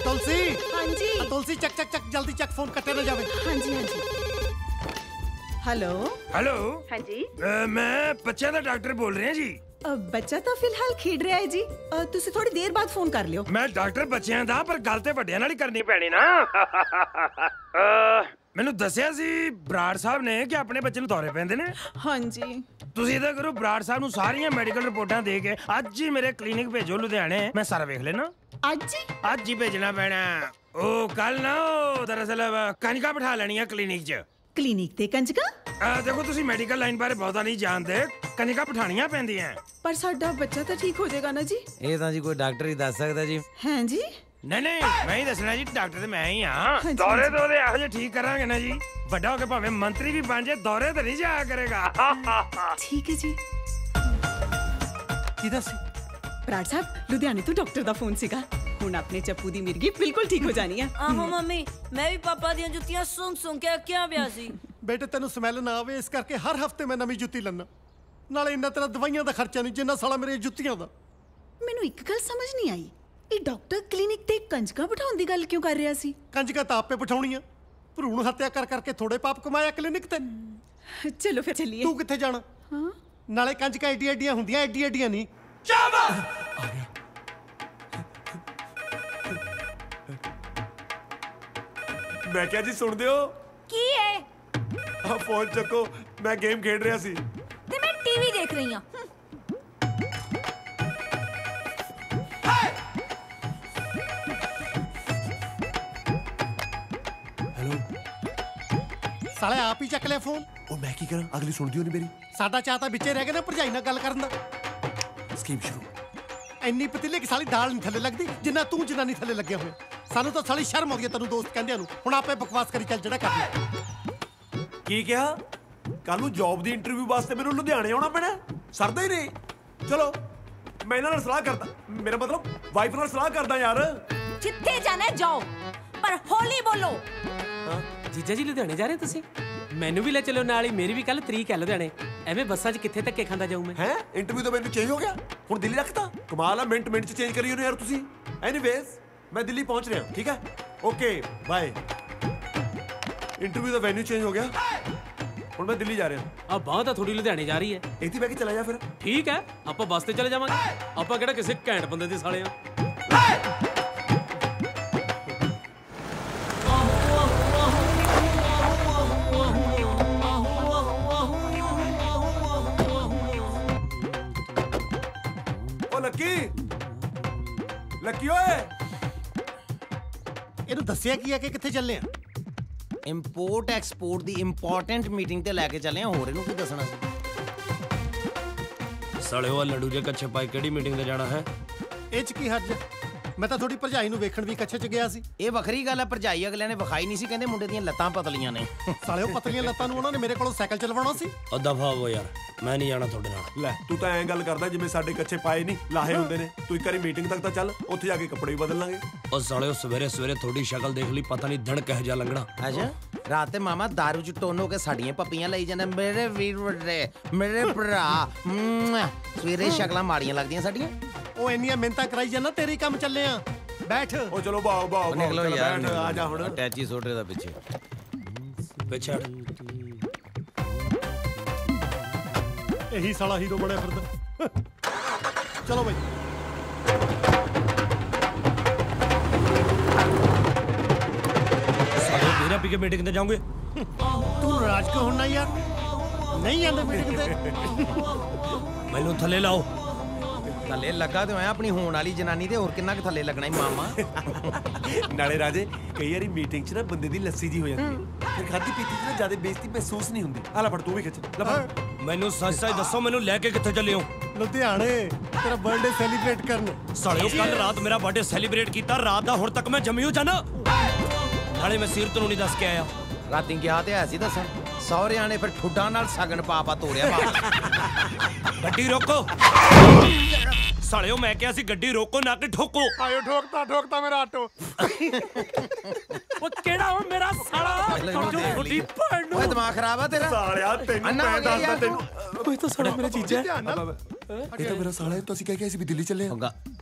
ਤੁਲਸੀ। ਹਾਂਜੀ ਤੁਲਸੀ, ਚੱਕ ਜਲਦੀ ਚੱਕ, ਫੋਨ ਕੱਟੇ ਨਾ ਜਾਵੇ। ਹਾਂਜੀ ਹੈਲੋ ਹਾਂਜੀ। ਮੈਂ ਬੱਚਿਆਂ ਦਾ ਡਾਕਟਰ ਬੋਲ ਰਿਹਾ ਜੀ। ਬੱਚਾ ਤਾਂ ਫਿਲਹਾਲ ਖੇਡ ਰਿਹਾ ਹੈ ਜੀ। ਤੁਸੀਂ ਥੋੜੀ ਦੇਰ ਬਾਅਦ ਫੋਨ ਕਰ ਲਿਓ। ਮੈਂ ਡਾਕਟਰ ਬੱਚਿਆਂ ਦਾ, ਪਰ ਗੱਲ ਤੇ ਵੱਡਿਆਂ ਨਾਲ ਹੀ ਕਰਨੀ ਪੈਣੀ ਨਾ। ਮੈਨੂੰ ਦੱਸਿਆ ਸੀ ਬਰਾੜ ਸਾਹਿਬ ਨੇ ਕਿ ਆਪਣੇ ਬੱਚੇ ਨੂੰ ਦੌਰੇ ਪੈਂਦੇ ਨੇ। ਹਾਂਜੀ। ਤੁਸੀਂ ਇਹਦਾ ਕਰੋ, ਬਰਾੜ ਸਾਹਿਬ ਨੂੰ ਸਾਰੀਆਂ ਮੈਡੀਕਲ ਰਿਪੋਰਟਾਂ ਦੇ ਕੇ ਅੱਜ ਹੀ ਮੇਰੇ ਕਲੀਨਿਕ ਭੇਜੋ ਲੁਧਿਆਣੇ, ਮੈਂ ਸਾਰਾ ਵੇਖ ਲੈਣਾ। ਅੱਜ ਹੀ ਭੇਜਣਾ ਪੈਣਾ। ਉਹ ਕੱਲ ਨਾ ਦਰਅਸਲ ਕੰਜਕਾਂ ਬਿਠਾ ਲੈਣੀਆਂ ਕਲੀਨਿਕ 'ਚ। ਕਲੀਨਿਕ ਤੇ ਕੰਜਕਾਂ? ਦੇਖੋ ਤੁਸੀਂ ਮੈਡੀਕਲ ਲਾਈਨ ਬਾਰੇ ਬਹੁਤਾ ਨਹੀਂ ਜਾਣਦੇ, ਕੰਜਕਾਂ ਬਿਠਾਣੀਆਂ ਪੈਂਦੀਆਂ। ਪਰ ਸਾਡਾ ਬੱਚਾ ਤਾਂ ਠੀਕ ਹੋ ਜਾਏਗਾ ਨਾ ਜੀ? ਇਹ ਤਾਂ ਜੀ ਕੋਈ ਡਾਕਟਰ ਹੀ ਦੱਸ ਸਕਦਾ ਜੀ। ਹਾਂ ਜੀ। ਨਹੀਂ ਮੈਂ ਹੀ ਦੱਸਣਾ ਜੀ, ਡਾਕਟਰ ਤੇ ਮੈਂ ਹੀ ਹਾਂ। ਦੌਰੇ ਤੋਂ ਉਹਦੇ ਇਹੋ ਜਿਹੇ ਠੀਕ ਕਰਾਂਗੇ ਨਾ ਜੀ, ਵੱਡਾ ਹੋ ਕੇ ਭਾਵੇਂ ਮੰਤਰੀ ਵੀ ਬਣ ਜਾਏ, ਦੌਰੇ ਤੇ ਨਹੀਂ ਜਾਇਆ ਕਰੇਗਾ। ਠੀਕ ਹੈ ਜੀ। ਕੀ ਦੱਸੀ? ਬਰਾੜ ਸਾਹਿਬ, ਲੁਧਿਆਣੇ ਤੋਂ ਡਾਕਟਰ ਦਾ ਫੋਨ ਸੀਗਾ। ਹੁਣ ਆਪਣੇ ਚੱਪੂ ਦੀ ਮਿਰਗੀ ਬਿਲਕੁਲ ਠੀਕ ਹੋ ਜਾਣੀ ਹੈ। ਆਹੋ ਮੰਮੀ, ਮੈਂ ਵੀ ਪਾਪਾ ਦੀਆਂ ਜੁੱਤੀਆਂ ਸੁੰਘ ਕੇ ਅੱਕਿਆ ਪਿਆ ਸੀ। ਬੇਟੇ ਤੈਨੂੰ ਸਮੈਲ ਨਾ ਆਵੇ, ਇਸ ਕਰਕੇ ਹਰ ਹਫਤੇ ਮੈਂ ਨਵੀਂ ਜੁੱਤੀ ਲੈਣਾ। ਨਾਲੇ ਇੰਨਾ ਤੇਰਾ ਦਵਾਈਆਂ ਦਾ ਖਰਚਾ ਨਹੀਂ ਜਿੰਨਾ ਸਾਲਾ ਮੇਰੇ ਜੁੱਤੀਆਂ ਦਾ। ਮੈਨੂੰ ਇੱਕ ਗੱਲ ਸਮਝ ਨਹੀਂ ਆਈ, ਇਹ ਡਾਕਟਰ ਕਲੀਨਿਕ ਤੇ ਕੰਜਕਾਂ ਬਿਠਾਉਣ ਦੀ ਗੱਲ ਕਿਉਂ ਕਰ ਰਿਹਾ ਸੀ? ਕੰਜਕਾਂ ਤਾਂ ਆਪੇ ਬਿਠਾਉਣੀਆਂ। ਭਰੂਣ ਹੱਤਿਆ ਕਰ ਕਰਕੇ ਥੋੜੇ ਪਾਪ ਕਮਾਇਆ ਕਲੀਨਿਕ ਤੇ। ਚਲੋ ਫਿਰ ਚੱਲੀਏ। ਤੂੰ ਕਿੱਥੇ ਜਾਣਾ? ਹਾਂ, ਨਾਲੇ ਕੰਜਕਾਂ ਏਡੀ ਏਡੀਆਂ ਹੁੰਦੀਆਂ, ਏਡੀ ਏਡੀਆਂ ਨਹੀਂ। ਮੈਂ ਕਿਹਾ ਜੀ ਸੁਣਦੇ ਹੋ? ਕੀ ਹੈ? ਆ ਫੋਨ ਚੱਕੋ, ਮੈਂ ਗੇਮ ਖੇਡ ਰਿਹਾ ਸੀ। ਤੇ ਮੈਂ ਟੀਵੀ ਦੇਖ ਰਹੀ ਹਾਂ। ਹੈਲੋ ਸਾਲੇ ਆਪ ਹੀ ਚੱਕ ਲਿਆ ਫੋਨ। ਉਹ ਮੈਂ ਕੀ ਕਰਾਂ, ਅਗਲੀ ਸੁਣਦੀ ਹੋਣੀ ਮੇਰੀ। ਸਾਡਾ ਚਾਹ ਤਾਂ ਵਿੱਚੇ ਰਹਿ ਗਿਆ ਨਾ ਭਰਜਾਈ ਨਾਲ ਗੱਲ ਕਰਨ ਦਾ। ਸਕੀਮ ਸ਼ੁਰੂ। ਇੰਨੀ ਪਤੀਲੇ ਕਿ ਸਾਲੀ ਦਾਲ ਨਹੀਂ ਥੱਲੇ ਲੱਗਦੀ ਜਿੰਨਾ ਤੂੰ ਜਨਾਨੀ ਥੱਲੇ ਲੱਗਿਆ ਹੋਇਆ। ਸਾਨੂੰ ਤਾਂ ਸਾਲੀ ਸ਼ਰਮ ਆਉਂਦੀ ਹੈ ਤੈਨੂੰ ਦੋਸਤ ਕਹਿੰਦਿਆਂ ਨੂੰ। ਹੁਣ ਆਪੇ ਬਕਵਾਸ ਕਰੀ ਚੱਲ ਜਿਹੜਾ ਕਰ। ਕੀ ਕਿਹਾ? ਕੱਲ ਨੂੰ ਜੌਬ ਦੀ ਇੰਟਰਵਿਊ ਵਾਸਤੇ ਮੈਨੂੰ ਲੁਧਿਆਣੇ ਆਉਣਾ ਪੈਣਾ? ਸਰਦਾ ਹੀ ਨਹੀਂ। ਚਲੋ ਮੈਂ ਇਹਨਾਂ ਨਾਲ ਸਲਾਹ ਕਰਦਾ, ਮੇਰਾ ਮਤਲਬ ਵਾਈਫ ਨਾਲ ਸਲਾਹ ਕਰਦਾ ਯਾਰ। ਜਿੱਥੇ ਜਾਣਾ ਜਾਓ, ਪਰ ਹੌਲੀ ਬੋਲੋ। ਜੀਜਾ ਜੀ ਲੁਧਿਆਣੇ ਜਾ ਰਹੇ ਤੁਸੀਂ? ਮੈਨੂੰ ਵੀ ਲੈ ਚਲੋ ਨਾਲ ਹੀ, ਮੇਰੀ ਵੀ ਕੱਲ ਤਰੀਕ ਹੈ ਲੁਧਿਆਣੇ। ਐਵੇਂ ਬੱਸਾਂ 'ਚ ਕਿੱਥੇ ਧੱਕੇ ਖਾਂਦਾ ਜਾਊਂ ਮੈਂ। ਹੈ ਇੰਟਰਵਿਊ ਤਾਂ ਮੈਨੂੰ ਚੇਂਜ ਹੋ ਗਿਆ, ਹੁਣ ਦਿੱਲੀ ਰੱਖਤਾ। ਕਮਾਲ ਆ, ਮਿੰਟ 'ਚ ਚੇਂਜ ਕਰੀ ਜਾਂਦੇ ਯਾਰ ਤੁਸੀਂ। ਐਨੀਵੇਜ਼ ਮੈਂ ਦਿੱਲੀ ਪਹੁੰਚ ਰਿਹਾ, ਠੀਕ ਹੈ? Okay bye. ਇੰਟਰਵਿਊ ਦਾ ਵੈਨਿਊ ਚੇਂਜ ਹੋ ਗਿਆ, ਹੁਣ ਮੈਂ ਦਿੱਲੀ ਜਾ ਰਿਹਾ। ਆ ਬਾਹ ਤਾਂ ਥੋੜੀ ਲੁਧਿਆਣੇ ਜਾ ਰਹੀ ਹੈ। ਇੱਥੇ ਬਹਿ ਕੇ ਚਲਾ ਜਾ ਫਿਰ। ਠੀਕ ਹੈ, ਆਪਾਂ ਬੱਸ ਤੇ ਚਲੇ ਜਾਵਾਂਗੇ। ਆਪਾਂ ਕਿਹੜਾ ਕਿਸੇ ਘੈਂਟ ਬੰਦੇ ਦੇ ਸਾਲੇ ਆ। ਲੱਕੀ ਓਏ, ਇਹਨੂੰ ਦੱਸਿਆ ਕੀ ਆ ਕਿ ਕਿੱਥੇ ਚੱਲੇ ਆ? ਇੰਪੋਰਟ ਐਕਸਪੋਰਟ ਦੀ ਇੰਪੋਰਟੈਂਟ ਮੀਟਿੰਗ ਤੇ ਲੈ ਕੇ ਚੱਲੇ ਆ, ਹੋਰ ਇਹਨੂੰ ਕੀ ਦੱਸਣਾ ਸੀ? ਸਾਲੇ ਉਹ ਲੱਡੂ ਜੇ ਕੱਛੇ ਪਾਈ ਕਿਹੜੀ ਮੀਟਿੰਗ ਤੇ ਜਾਣਾ ਹੈ? ਇਹ 'ਚ ਕੀ ਹਰਜ? ਮੈਂ ਤਾਂ ਥੋੜੀ ਭਰਜਾਈ ਨੂੰ ਵੇਖਣ ਵੀ ਕੱਛੇ 'ਚ ਗਿਆ ਸੀ। ਇਹ ਵੱਖਰੀ ਗੱਲ ਹੈ, ਭਰਜਾਈ ਅਗਲਿਆਂ ਨੇ ਵਿਖਾਈ ਨਹੀਂ ਸੀ, ਕਹਿੰਦੇ ਮੁੰਡੇ ਦੀਆਂ ਲੱਤਾਂ ਪਤਲੀਆਂ ਨੇ। ਸਾਲੇ ਉਹ ਪਤਲੀਆਂ ਲੱਤਾਂ ਨੂੰ ਉਹਨਾਂ ਨੇ ਮੇਰੇ ਕੋਲੋਂ ਸਾਈਕਲ ਚਲਵਾਉਣਾ ਸੀ। ਉਹ ਦਫਾ ਹੋ ਯਾਰ, ਮੈਂ ਨਹੀਂ ਜਾਣਾ ਤੁਹਾਡੇ ਨਾਲ। ਲੈ ਤੂੰ ਤਾਂ ਐਂ ਗੱਲ ਕਰਦਾ ਜਿਵੇਂ ਸਾਡੇ ਕੱਛੇ ਪਾਏ ਨਹੀਂ ਲਾਹੇ ਹੁੰਦੇ ਨੇ। ਤੂੰ ਇੱਕ ਵਾਰੀ ਮੀਟਿੰਗ ਤੱਕ ਤਾਂ ਚੱਲ, ਉੱਥੇ ਜਾ ਕੇ ਕੱਪੜੇ ਵੀ ਬਦਲ ਲਾਂਗੇ। ਉਹ ਸਾਲੇ ਉਹ ਸਵੇਰੇ ਸਵੇਰੇ ਤੁਹਾਡੀ ਸ਼ਕਲ ਦੇਖ ਲਈ, ਪਤਾ ਨਹੀਂ ਦਿਨ ਕਿਹੋ ਜਿਹਾ ਲੰਘਣਾ। ਅੱਛਾ, ਰਾਤ ਤੇ ਮਾਮਾ ਦਾਰੂ 'ਚ ਟੋਨ ਹੋ ਕੇ ਸਾਡੀਆਂ ਪੱਪੀਆਂ ਲਈ ਜਾਂਦੇ। ਮੇਰੇ ਵੀਰ ਵੱਡੇ, ਮੇਰੇ ਭਰਾ, ਸਵੇਰੇ ਸ਼ਕਲਾਂ ਮਾੜੀਆਂ ਲੱਗਦੀਆਂ ਸਾਡੀਆਂ। ਉਹ ਇੰਨੀਆਂ ਮਿਹਨਤਾਂ ਕਰਾਈ ਜਾਂਦਾ, ਤੇਰੇ ਕੰਮ ਚੱਲੇ ਆ। ਬੈਠ। ਉਹ ਚਲੋ ਬਾਓ ਬਾਓ ਨਿਕਲੋ ਯਾਰ, ਆ ਜਾ ਹੁਣ। ਅਟੈਚੀ ਸੋਟੇ ਦਾ ਪਿੱਛੇ ਪਿੱਛੇ ਇਹੀ ਸਾਲਾ ਹੀਰੋ ਬਣਿਆ ਫਿਰਦਾ। ਚਲੋ ਬਈ। ਸਾਰੇ ਮੇਰਾ ਪੀ ਕੇ ਮੀਟਿੰਗ ਤੇ ਜਾਓਗੇ? ਤੂੰ ਨਾਰਾਜ਼ ਕਿਉਂ ਹੁੰਨਾ ਯਾਰ? ਨਹੀਂ ਜਾਂਦੇ ਮੀਟਿੰਗ ਤੇ? ਮੈਨੂੰ ਥੱਲੇ ਲਾਓ। ਥੱਲੇ ਲੱਗਾ ਤੇ ਹੋਇਆ ਆਪਣੀ ਹੋਣ ਵਾਲੀ ਜਨਾਨੀ ਤੇ, ਹੋਰ ਕਿੰਨਾ ਕੁ ਥੱਲੇ ਲੱਗਣਾ ਹੀ ਮਾਮਾ। ਨਾਲੇ ਰਾਜੇ, ਕਈ ਵਾਰੀ ਮੀਟਿੰਗ 'ਚ ਨਾ ਬੰਦੇ ਦੀ ਲੱਸੀ ਜੀ ਹੋ ਜਾਂਦੀ ਹੈ, ਫਿਰ ਖਾਦੀ ਪੀਤੀ 'ਚ ਨਾ ਜ਼ਿਆਦਾ ਬੇਇੱਜ਼ਤੀ ਮਹਿਸੂਸ ਨਹੀਂ ਹੁੰਦੀ। ਆ ਲੈ ਫੜ, ਤੂੰ ਵੀ ਖਿੱਚ ਲੈ ਫੜ। ਮੈਨੂੰ ਸੱਚ ਸੱਚ ਦੱਸੋ, ਮੈਨੂੰ ਲੈ ਕੇ ਕਿੱਥੇ ਚੱਲੇ ਹੋ? ਲੁਧਿਆਣੇ ਤੇਰਾ ਬਰਥਡੇ ਸੈਲੀਬ੍ਰੇਟ ਕਰਨ। ਸਾਲਿਓ ਕੱਲ ਰਾਤ ਮੇਰਾ ਬਰਥਡੇ ਸੈਲੀਬ੍ਰੇਟ ਕੀਤਾ, ਰਾਤ ਦਾ ਹੁਣ ਤੱਕ ਮੈਂ ਜੰਮੀ ਹੋ ਜਾਣਾ। ਨਾਲੇ ਮੈਂ ਸੀਰਤ ਨੂੰ ਨਹੀਂ ਦੱਸ ਕੇ ਆਇਆ। ਰਾਤੀ ਗਿਆ ਤੇ ਐਸੀ ਦੱਸਣ, ਸਹੁਰਿਆਂ ਨੇ ਫਿਰ ਠੁੱਡਾਂ ਨਾਲ ਸਗਨ ਪਾ ਤੋੜਿਆ ਬਾਹਰ। ਗੱਡੀ ਰੋਕੋ ਸਾਲਿਓ, ਮੈਂ ਕਿਹਾ ਸੀ ਗੱਡੀ ਰੋਕੋ ਨਾ ਕਿ ਠੋਕੋ। ਆਇਓ ਠੋਕਤਾ ਮੇਰਾ ਆਟੋ। ਉਹ ਕਿਹੜਾ ਉਹ ਮੇਰਾ ਸਾਲਾ? ਓਏ ਦਿਮਾਗ ਖਰਾਬ ਆ ਤੇਰਾ ਸਾਲਿਆ, ਤੈਨੂੰ ਮੈਂ ਦੱਸਦਾ ਤੈਨੂੰ। ਓਏ ਤਾਂ ਸਾਲਾ ਮੇਰਾ ਜੀਜਾ ਹੈ। ਇਹ ਤਾਂ ਮੇਰਾ ਸਾਲਾ ਹੈ, ਤੁਸੀਂ ਕਹਿ ਕੇ ਅਸੀਂ ਵੀ ਦਿੱਲੀ ਚੱਲੇ ਆ।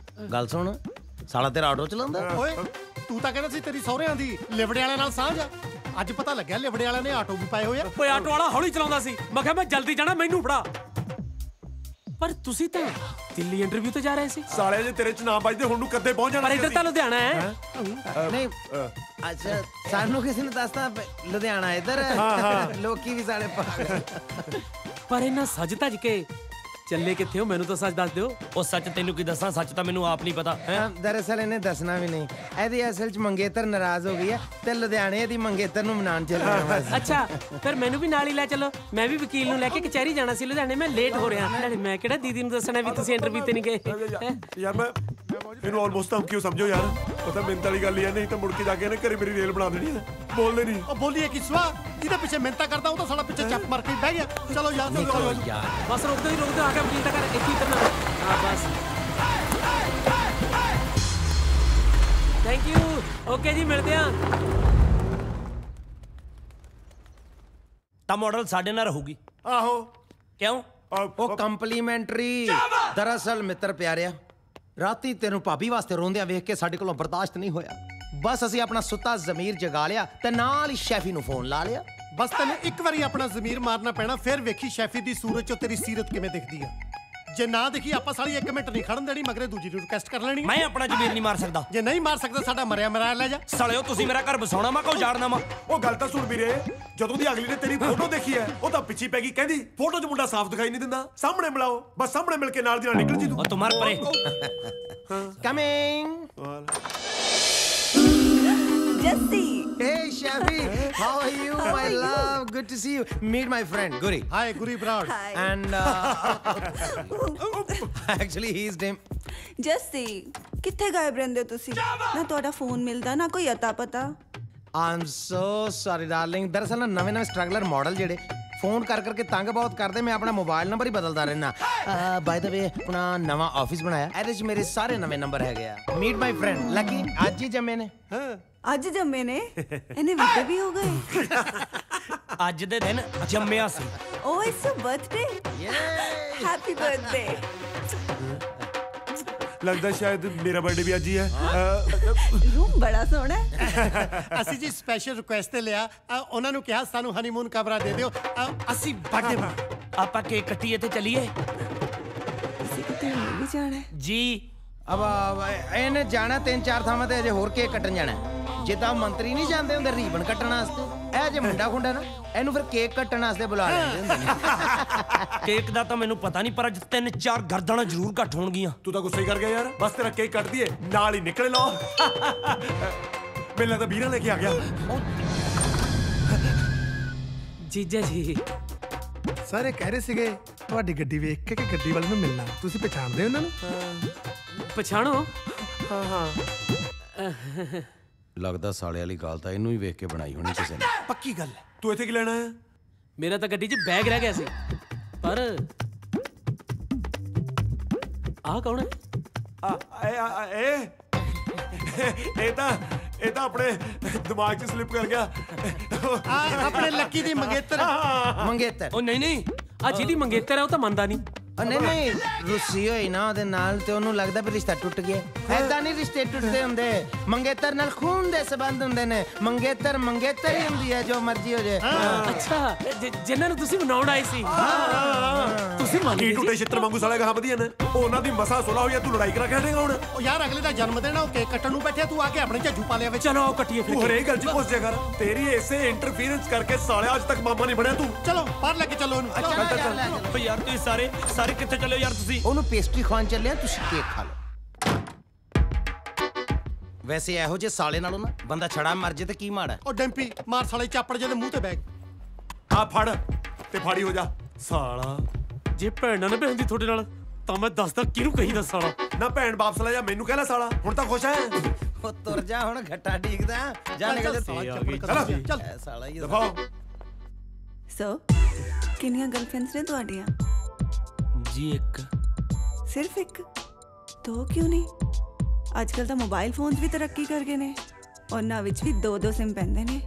ਗੱਲ ਸੁਣ, ਸਾਲਾ ਤੇਰਾ ਆਟੋ ਚਲਾਉਂਦਾ। ਓਏ ਤੂੰ ਤਾਂ ਕਹਿੰਦਾ ਸੀ ਤੇਰੀ ਸਹੁਰਿਆਂ ਦੀ ਲਿਵੜੇ ਵਾਲਿਆਂ ਨਾਲ ਸਾਂਝ ਆ। ਅੱਜ ਪਤਾ ਲੱਗਿਆ ਲਿਵੜੇ ਵਾਲਿਆਂ ਨੇ ਆਟੋ ਵੀ ਪਾਏ ਹੋਏ ਆ। ਓਏ ਆਟੋ ਵਾਲਾ ਹੌਲੀ ਚਲਾਉਂਦਾ ਸੀ, ਮੈਂ ਕਿਹਾ ਮੈਂ ਜਲਦੀ ਜਾਣਾ, ਮੈਨੂੰ ਫੜਾ। ਪਰ ਤੁਸੀਂ ਤਾਂ ਦਿੱਲੀ ਇੰਟਰਵਿਊ ਤੇ ਜਾ ਰਹੇ ਸੀ। ਸਾਲਿਆ ਜੇ ਤੇਰੇ ਚ ਨਾ ਵੱਜਦੇ ਹੁਣ ਨੂੰ ਕੱਦੇ ਪਹੁੰਚ ਜਾਣਾ ਪਰ ਇੱਧਰ ਤਾਂ ਲੁਧਿਆਣਾ ਹੈ। ਨਹੀਂ ਅੱਛਾ ਸਾਨੂੰ ਕਿਸੇ ਨੇ ਦੱਸਤਾ ਲੁਧਿਆਣਾ ਇੱਧਰ ਲੋਕੀ ਵੀ ਸਾਲੇ ਪਾਗਲ। ਪਰ ਇਹਨਾਂ ਸੱਜ ਧੱਜ ਕੇ ਚੱਲੇ ਕਿੱਥੇ ਹੋ ਮੈਨੂੰ ਤਾਂ ਸੱਚ ਦੱਸ ਦਿਓ। ਉਹ ਸੱਚ ਤੈਨੂੰ ਕੀ ਦੱਸਾਂ, ਸੱਚ ਤਾਂ ਮੈਨੂੰ ਆਪ ਨਹੀਂ ਪਤਾ। ਦਰਅਸਲ ਇਹਨੇ ਦੱਸਣਾ ਵੀ ਨਹੀਂ। ਇਹਦੀ ਅਸਲ ਚ ਮੰਗੇਤਰ ਨਾਰਾਜ਼ ਹੋ ਗਈ ਹੈ ਤੇ ਲੁਧਿਆਣੇ ਦੀ ਮੰਗੇਤਰ ਨੂੰ ਮਨਾਉਣ ਚੱਲ ਰਿਹਾ। ਅੱਛਾ ਫਿਰ ਮੈਨੂੰ ਵੀ ਨਾਲ ਹੀ ਲੈ ਚੱਲੋ। ਮੈਂ ਵੀ ਵਕੀਲ ਨੂੰ ਲੈ ਕੇ ਕਚਹਿਰੀ ਜਾਣਾ ਸੀ ਲੁਧਿਆਣੇ। ਮੈਂ ਲੇਟ ਹੋ ਰਿਹਾ। ਮੈਂ ਕਿਹੜਾ ਦੀਦੀ ਨੂੰ ਦੱਸਣਾ ਵੀ ਤੁਸੀਂ ਇੰਟਰਵਿਊ ਤੇ ਨਹੀਂ ਗਏ। ਯਾਰ ਮੈਂ ਇਹਨੂੰ ਆਲਮੋਸਟ ਤਾਂ ਕਿਉਂ ਸਮਝੋ ਯਾਰ। ਪਤਾ ਮਿੰਤ ਵਾਲੀ ਗੱਲ ਹੀ ਹੈ, ਨਹੀਂ ਤਾਂ ਮੁੜ ਕੇ ਜਾ ਕੇ ਇਹਨੇ ਘਰੇ ਮੇਰੀ ਰੇਲ ਬਣਾ ਦੇਣੀ ਹੈ। ਬੋਲਦੇ ਨਹੀਂ। ਉਹ ਬੋਲੀਏ ਕਿ ਸਵਾ ਇਹਦੇ ਪਿੱਛੇ ਮਿੰਤਾ ਕਰਦਾ ਉਹ ਤਾਂ ਸਾਡਾ ਪਿੱਛੇ ਚੱਪ ਮਾਰ ਕੇ ਬਹਿ ਗਿਆ। ਚਲੋ ਯਾਰ ਬਸ ਰੁਕ ਦੋ ਆ ਕੇ ਵਕੀਲ ਦਾ ਘਰ ਇੱਥੇ ਹੀ ਕਰਨਾ। ਹਾਂ ਬਸ ਥੈਂਕ ਯੂ। ਓਕੇ ਜੀ ਮਿਲਦੇ ਆ। ਤਾਂ ਮਾਡਲ ਸਾਡੇ ਨਾਲ ਰਹੂਗੀ। ਆਹੋ ਕਿਉਂ? ਉਹ ਕੰਪਲੀਮੈਂਟਰੀ। ਦਰਅਸਲ ਮਿੱਤਰ ਪਿਆਰਿਆ ਰਾਤੀ ਤੈਨੂੰ ਭਾਬੀ ਵਾਸਤੇ ਰੋਂਦਿਆਂ ਵੇਖ ਕੇ ਸਾਡੇ ਕੋਲੋਂ ਬਰਦਾਸ਼ਤ ਨਹੀਂ ਹੋਇਆ। ਬਸ ਅਸੀਂ ਆਪਣਾ ਸੁੱਤਾ ਜ਼ਮੀਰ ਜਗਾ ਲਿਆ ਤੇ ਨਾਲ ਹੀ ਸ਼ੈਫੀ ਨੂੰ ਫੋਨ ਲਾ ਲਿਆ। ਬਸ ਤੈਨੂੰ ਇੱਕ ਵਾਰੀ ਆਪਣਾ ਜ਼ਮੀਰ ਮਾਰਨਾ ਪੈਣਾ, ਫਿਰ ਵੇਖੀ ਸ਼ੈਫੀ ਦੀ ਸੂਰਤ ਚੋਂ ਤੇਰੀ ਸੀਰਤ ਕਿਵੇਂ ਦਿਖਦੀ ਆ। ਜੇ ਨਾ ਦੇਖੀ ਆਪਾਂ ਸਾਲੀ 1 ਮਿੰਟ ਨਹੀਂ ਖੜਨ ਦੇਣੀ, ਮਗਰੇ ਦੂਜੀ ਨੂੰ ਰਿਕਵੈਸਟ ਕਰ ਲੈਣੀ। ਮੈਂ ਆਪਣਾ ਜ਼ਮੀਰ ਨਹੀਂ ਮਾਰ ਸਕਦਾ। ਜੇ ਨਹੀਂ ਮਾਰ ਸਕਦਾ ਸਾਡਾ ਮਰਿਆ ਮਰਾਇਆ ਲੈ ਜਾ। ਸਾਲਿਓ ਤੁਸੀਂ ਮੇਰਾ ਘਰ ਬਸਾਉਣਾ ਵਾ ਕੋ ਜਾੜਨਾ ਵਾ। ਉਹ ਗੱਲ ਤਾਂ ਸੁਣ ਵੀਰੇ, ਜਦੋਂ ਦੀ ਅਗਲੀ ਨੇ ਤੇਰੀ ਫੋਟੋ ਦੇਖੀ ਹੈ ਉਹ ਤਾਂ ਪਿੱਛੇ ਪੈ ਗਈ। ਕਹਿੰਦੀ ਫੋਟੋ 'ਚ ਮੁੰਡਾ ਸਾਫ਼ ਦਿਖਾਈ ਨਹੀਂ ਦਿੰਦਾ, ਸਾਹਮਣੇ ਮਿਲਾਓ। ਬਸ ਸਾਹਮਣੇ ਮਿਲ ਕੇ ਨਾਲ ਦੀ ਨਾਲ ਨਿਕਲ ਜੀ ਤੂੰ। ਉਹ ਤੂੰ ਮਰ ਪਰੇ। Coming. Jesse. Hey, Shafi. How are you, my love? Good to see you. Meet my friend, Guri. Hi, Guri Brad. Hi. And actually, he's name. Jesse, ਕਿੱਥੇ ਗਾਇਬ ਰਹਿੰਦੇ ਤੁਸੀਂ? ਨਾ ਤੁਹਾਡਾ ਫੋਨ ਮਿਲਦਾ ਨਾ ਕੋਈ ਅਤਾ ਪਤਾ। I'm so sorry, darling. ਦਰਅਸਲ ਨਾ ਨਵੇਂ ਸਟਰਗਲਰ ਮਾਡਲ ਜਿਹੜੇ ਫੋਨ ਕਰਕੇ ਤੰਗ ਬਹੁਤ ਕਰਦੇ। ਮੈਂ ਆਪਣਾ ਮੋਬਾਈਲ ਨੰਬਰ ਹੀ ਬਦਲਦਾ ਰਹਿਣਾ। ਬਾਈ ਦ ਵੇ ਆਪਣਾ ਨਵਾਂ ਆਫਿਸ ਬਣਾਇਆ, ਇਹਦੇ 'ਚ ਮੇਰੇ ਸਾਰੇ ਨਵੇਂ ਨੰਬਰ ਹੈਗੇ ਆ। Meet my friend Lucky. ਅੱਜ ਹੀ ਜੰਮੇ ਨੇ। ਅੱਜ ਜੰਮੇ ਨੇ? ਇਹਨੇ ਵੱਡੇ ਵੀ ਹੋ ਗਏ? ਅੱਜ ਦੇ ਦਿਨ ਜੰਮਿਆ ਸੀ। Oh it's a birthday. Happy birthday. ਲੱਗਦਾ ਸ਼ਾਇਦ ਮੇਰਾ ਬਰਥਡੇ ਵੀ ਅੱਜ ਹੀ ਹੈ। ਰੂਮ ਬੜਾ ਸੋਹਣਾ ਹੈ। ਅਸੀਂ ਜੀ ਸਪੈਸ਼ਲ ਰਿਕੁਐਸਟ ਤੇ ਲਿਆ, ਉਹਨਾਂ ਨੂੰ ਕਿਹਾ ਸਾਨੂੰ ਹਨੀਮੂਨ ਕਮਰਾ ਦੇ ਦਿਓ। ਅਸੀਂ ਬਰਥਡੇ ਆਪਾਂ ਕੇਕ ਕੱਟੀਏ ਤੇ ਚੱਲੀਏ। ਅਸੀਂ ਕਿਤੇ ਹੋਰ ਵੀ ਜਾਣਾ ਹੈ ਜੀ। ਅਬ ਇਹਨੇ ਜਾਣਾ 3-4 ਥਾਵਾਂ ਤੇ ਅਜੇ ਹੋਰ ਕੇਕ ਕੱਟਣ ਜਾਣਾ। ਜਿੱਦਾਂ ਮੰਤਰੀ ਨਹੀਂ ਜਾਂਦੇ ਹੁੰਦੇ ਰੀਬਨ ਕੱਟਣ ਵਾਸਤੇ, ਇਹ ਜੇ ਮੁੰਡਾ ਖੁੰਡਾ ਨਾ ਇਹਨੂੰ ਫਿਰ ਕੇਕ ਕੱਟਣ ਵਾਸਤੇ ਬੁਲਾ ਲੈਂਦੇ ਹੁੰਦੇ ਨੇ। ਕੇਕ ਦਾ ਤਾਂ ਮੈਨੂੰ ਪਤਾ ਨਹੀਂ, ਪਰ ਅੱਜ 3-4 ਗਰਦਨਾਂ ਜ਼ਰੂਰ ਘੱਟ ਹੋਣਗੀਆਂ। ਤੂੰ ਤਾਂ ਗੁੱਸੇ ਹੀ ਕਰ ਗਿਆ ਯਾਰ। ਬਸ ਤੇਰਾ ਕੇਕ ਕੱਟ ਦਈਏ ਨਾਲ ਹੀ ਨਿਕਲੇ ਲਓ। ਮੈਨੂੰ ਤਾਂ ਵੀਰਾ ਲੈ ਕੇ ਆ ਗਿਆ। ਜੀਜਾ ਜੀ ਸਾਰੇ ਕਹਿ ਰਹੇ ਸੀਗੇ ਤੁਹਾਡੀ ਗੱਡੀ ਵੇਖ ਕੇ ਕਿ ਗੱਡੀ ਵਾਲੇ ਨੂੰ ਮਿਲਣਾ। ਤੁਸੀਂ ਪਛਾਣਦੇ ਉਹਨਾਂ ਨੂੰ? ਪਛਾਣੋ? ਹਾਂ। ਲੱਗਦਾ ਸਾਲੇ ਵਾਲੀ ਗੱਲ ਤਾਂ ਇਹਨੂੰ ਹੀ ਵੇਖ ਕੇ ਬਣਾਈ ਹੋਣੀ ਕਿਸੇ ਨੇ। ਪੱਕੀ ਗੱਲ ਹੈ। ਤੂੰ ਇੱਥੇ ਕੀ ਲੈਣਾ ਹੈ? ਮੇਰਾ ਤਾਂ ਗੱਡੀ 'ਚ ਬੈਗ ਰਹਿ ਗਿਆ ਸੀ। ਪਰ ਆਹ ਕੌਣ ਹੈ? ਇਹ ਤਾਂ ਆਪਣੇ ਦਿਮਾਗ 'ਚ ਸਲਿੱਪ ਕਰ ਗਿਆ। ਆਪਣੇ ਲੱਕੀ ਦੀ ਮੰਗੇਤਰ। ਮੰਗੇਤਰ? ਉਹ ਨਹੀਂ ਆ ਜਿਹਦੀ ਮੰਗੇਤਰ ਹੈ ਉਹ ਤਾਂ ਮੰਨਦਾ ਨਹੀਂ। ਨਹੀਂ ਰੁੱਸੀ ਹੋਈ ਨਾ ਉਹਦੇ ਨਾਲ ਤੇ ਉਹਨੂੰ ਲੱਗਦਾ ਵੀ ਰਿਸ਼ਤਾ ਟੁੱਟ ਗਿਆ। ਐਦਾਂ ਨਹੀਂ ਰਿਸ਼ਤੇ ਟੁੱਟਦੇ ਹੁੰਦੇ। ਮੰਗੇਤਰ ਨਾਲ ਖੂਨ ਦੇ ਸਬੰਧ ਹੁੰਦੇ ਨੇ। ਮੰਗੇਤਰ ਮੰਗੇਤਰ ਹੀ ਹੁੰਦੀ ਹੈ, ਜੋ ਮਰਜ਼ੀ ਹੋ ਜਾਏ। ਅੱਛਾ ਜਿਨ੍ਹਾਂ ਨੂੰ ਤੁਸੀਂ ਮਨਾਉਣ ਆਏ ਸੀ ਤੁਸੀਂ ਮੰਨ ਕੀ ਗਏ ਟੁੱਟੇ ਛਿੱਤਰ ਵਾਂਗੂ ਸਾਲੇ ਗਾਹ ਵਧੀਆ ਨੇ। ਉਹਨਾਂ ਦੀ ਮਸਾ ਸੁਲਾ ਹੋਈ ਆ, ਤੂੰ ਲੜਾਈ ਕਰਾ ਕੇ ਹਟੇਗਾ ਹੁਣ? ਉਹ ਯਾਰ ਅਗਲੇ ਦਾ ਜਨਮ ਦਿਨ ਆ, ਉਹ ਕੇਕ ਕੱਟਣ ਨੂੰ ਬੈਠਿਆ, ਤੂੰ ਆ ਕੇ ਆਪਣੇ ਝੱਜੂ ਪਾ ਲਿਆ ਵਿੱਚ। ਚਲੋ ਕੱਟੀਏ ਫਿਰ। ਤੂੰ ਹਰੇਕ ਗੱਲ 'ਚ ਪੁੱਛ ਜਾ ਕਰ। ਤੇਰੀ ਇਸੇ ਇੰਟਰਫੀਰੈਂਸ ਕਰਕੇ ਸਾਲਿਆ ਅੱਜ ਤੱਕ ਮਾਮਾ ਨਹੀਂ ਬਣਿਆ ਤੂੰ। ਚਲੋ ਬਾਹਰ ਲੈ ਕੇ ਚੱਲੋ ਉਹਨੂੰ। ਓ ਯਾਰ ਤੁਸੀਂ ਸਾਰੇ ਕਿੱਥੇ ਚੱਲੇ ਯਾਰ ਤੁਸੀਂ? ਉਹਨੂੰ ਪੇਸਟਰੀ ਖਵਾਉਣ ਚੱਲਿਆ, ਤੁਸੀਂ ਕੇਕ ਖਾ ਲਓ। ਵੈਸੇ ਇਹੋ ਜਿਹੇ ਸਾਲੇ ਨਾਲੋਂ ਨਾ ਬੰਦਾ ਛੜਾ ਮਰ ਜੇ ਤੇ ਕੀ ਮਾੜਾ। ਉਹ ਡੈਂਪੀ ਮਾਰ ਸਾਲੇ ਚਾਪੜ ਜਿਹਦੇ ਮੂੰਹ ਤੇ ਬੈਗ। ਆ ਫੜ ਤੇ ਫਾੜੀ ਹੋ ਜਾ ਸਾਲਾ। ਜੇ ਭੈਣ ਨਾਲ ਭੈਣ ਤੁਹਾਡੇ ਨਾਲ ਤਾਂ ਮੈਂ ਦੱਸਦਾ ਕਿਹਨੂੰ ਕਹੀਦਾ ਸਾਲਾ। ਨਾ ਭੈਣ ਵਾਪਸ ਲੈ ਜਾ, ਮੈਨੂੰ ਕਹਿ ਲੈ ਸਾਲਾ। ਹੁਣ ਤਾਂ ਖੁਸ਼ ਹੈ? ਉਹ ਤੁਰ ਜਾ ਹੁਣ, ਘੱਟਾ ਢੀਕਦਾ ਜਾ ਨਿਕਲ ਜਾ। ਚੱਲ ਸਾਲਾ ਹੀ ਦਫਾਓ। ਸੋ ਕਿੰਨੀਆਂ ਗਰਲਫ੍ਰੈਂਡਸ ਨੇ ਤੁਹਾਡੀਆਂ? ਜੀ ਇੱਕ। ਸਿਰਫ ਇੱਕ? ਦੋ ਕਿਉਂ ਨਹੀਂ? ਅੱਜ ਕੱਲ ਤਾਂ ਮੋਬਾਈਲ ਫੋਨਸ ਵੀ ਤਰੱਕੀ ਕਰ ਗਏ ਨੇ, ਉਹਨਾਂ ਵਿੱਚ ਵੀ 2-2 ਸਿਮ ਪੈਂਦੇ ਨੇ।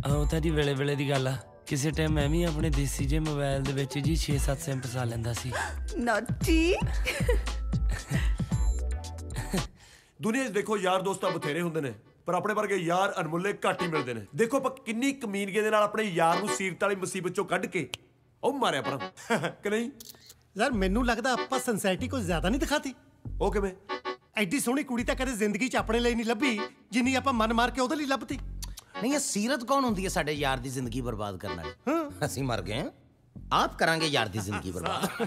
ਉਹ ਤਾਂ ਜੀ ਵੇਲੇ ਦੀ ਗੱਲ ਆ। ਕਿਸੇ ਟਾਈਮ ਮੈਂ ਵੀ ਆਪਣੇ ਦੇਸੀ ਜੇ ਮੋਬਾਈਲ ਦੇ ਵਿੱਚ ਜੀ 6-7 ਸਿਮ ਪਸਾ ਲੈਂਦਾ ਸੀ। ਨੌਟੀ। ਦੁਨੀਆ 'ਚ ਦੇਖੋ ਯਾਰ ਦੋਸਤ ਤਾਂ ਬਥੇਰੇ ਹੁੰਦੇ ਨੇ, ਪਰ ਆਪਣੇ ਵਰਗੇ ਯਾਰ ਅਨਮੁੱਲੇ ਘੱਟ ਹੀ ਮਿਲਦੇ ਨੇ। ਦੇਖੋ ਆਪਾਂ ਕਿੰਨੀ ਕਮੀਨਗੀ ਦੇ ਨਾਲ ਆਪਣੇ ਯਾਰ ਨੂੰ ਸੀਰਤ ਵਾਲੀ ਮੁਸੀਬਤ 'ਚੋਂ ਕੱਢ ਕੇ ਉਹ ਮਾਰਿਆ ਪਰਾਂ ਕਿ ਨਹੀਂ? ਯਾਰ ਮੈਨੂੰ ਲੱਗਦਾ ਆਪਾਂ ਸੰਸਾਇਟੀ ਕੁਝ ਜ਼ਿਆਦਾ ਨਹੀਂ ਦਿਖਾਤੀ। ਉਹ ਕਿਵੇਂ? ਐਡੀ ਸੋਹਣੀ ਕੁੜੀ ਤਾਂ ਕਦੇ ਜ਼ਿੰਦਗੀ 'ਚ ਆਪਣੇ ਲਈ ਨਹੀਂ ਲੱਭੀ ਜਿੰਨੀ ਆਪਾਂ ਮਨ ਮਾਰ ਕੇ ਉਹਦੇ ਲਈ ਲੱਭਤੀ। ਨਹੀਂ, ਇਹ ਸੀਰਤ ਕੌਣ ਹੁੰਦੀ ਹੈ ਸਾਡੇ ਯਾਰ ਦੀ ਜ਼ਿੰਦਗੀ ਬਰਬਾਦ ਕਰਨ ਵਾਲੀ? ਅਸੀਂ ਮਰ ਗਏ ਆਪ ਕਰਾਂਗੇ ਯਾਰ ਦੀ ਜ਼ਿੰਦਗੀ ਬਰਬਾਦ।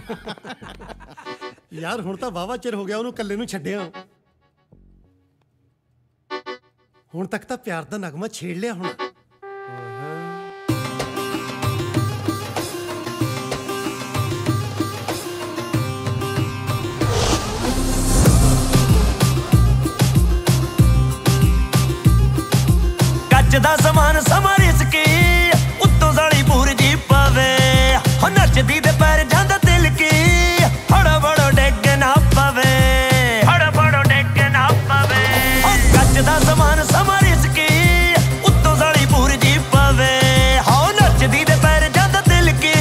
ਯਾਰ ਹੁਣ ਤਾਂ ਵਾਵਾ ਚਿਰ ਹੋ ਗਿਆ ਉਹਨੂੰ ਇਕੱਲੇ ਨੂੰ ਛੱਡਿਆ। ਹੁਣ ਤੱਕ ਤਾਂ ਪਿਆਰ ਦਾ ਨਗਮਾ ਛੇੜ ਲਿਆ ਹੁਣ। ਕੱਚ ਦਾ ਸਮਾਨ ਸਮਾਂ ਰਿਸਕੀ ਉੱਤੋਂ ਸਾਲੀ ਪੂਰਜੀ ਪਵੇ ਹੋ ਨੱਚਦੀ ਦੇ ਪੈਰ ਜਾਂਦਾ ਦਿਲ ਕੀ ਹੜਾ ਬੜੋ ਡਿੱਗ ਨਾ ਪਵੇ ਹੜਾ ਬੜੋ ਡਿੱਗ ਨਾ ਪਵੇ ਹੋ ਕੱਚ ਦਾ ਸਮਾਨ ਸਮਾਂ ਰਿਸਕੀ ਉੱਤੋਂ ਸਾਲੀ ਪੂਰਜੀ ਪਵੇ ਹੋ ਨੱਚਦੀ ਦੇ ਪੈਰ ਜਾਂਦਾ ਦਿਲ ਕੀ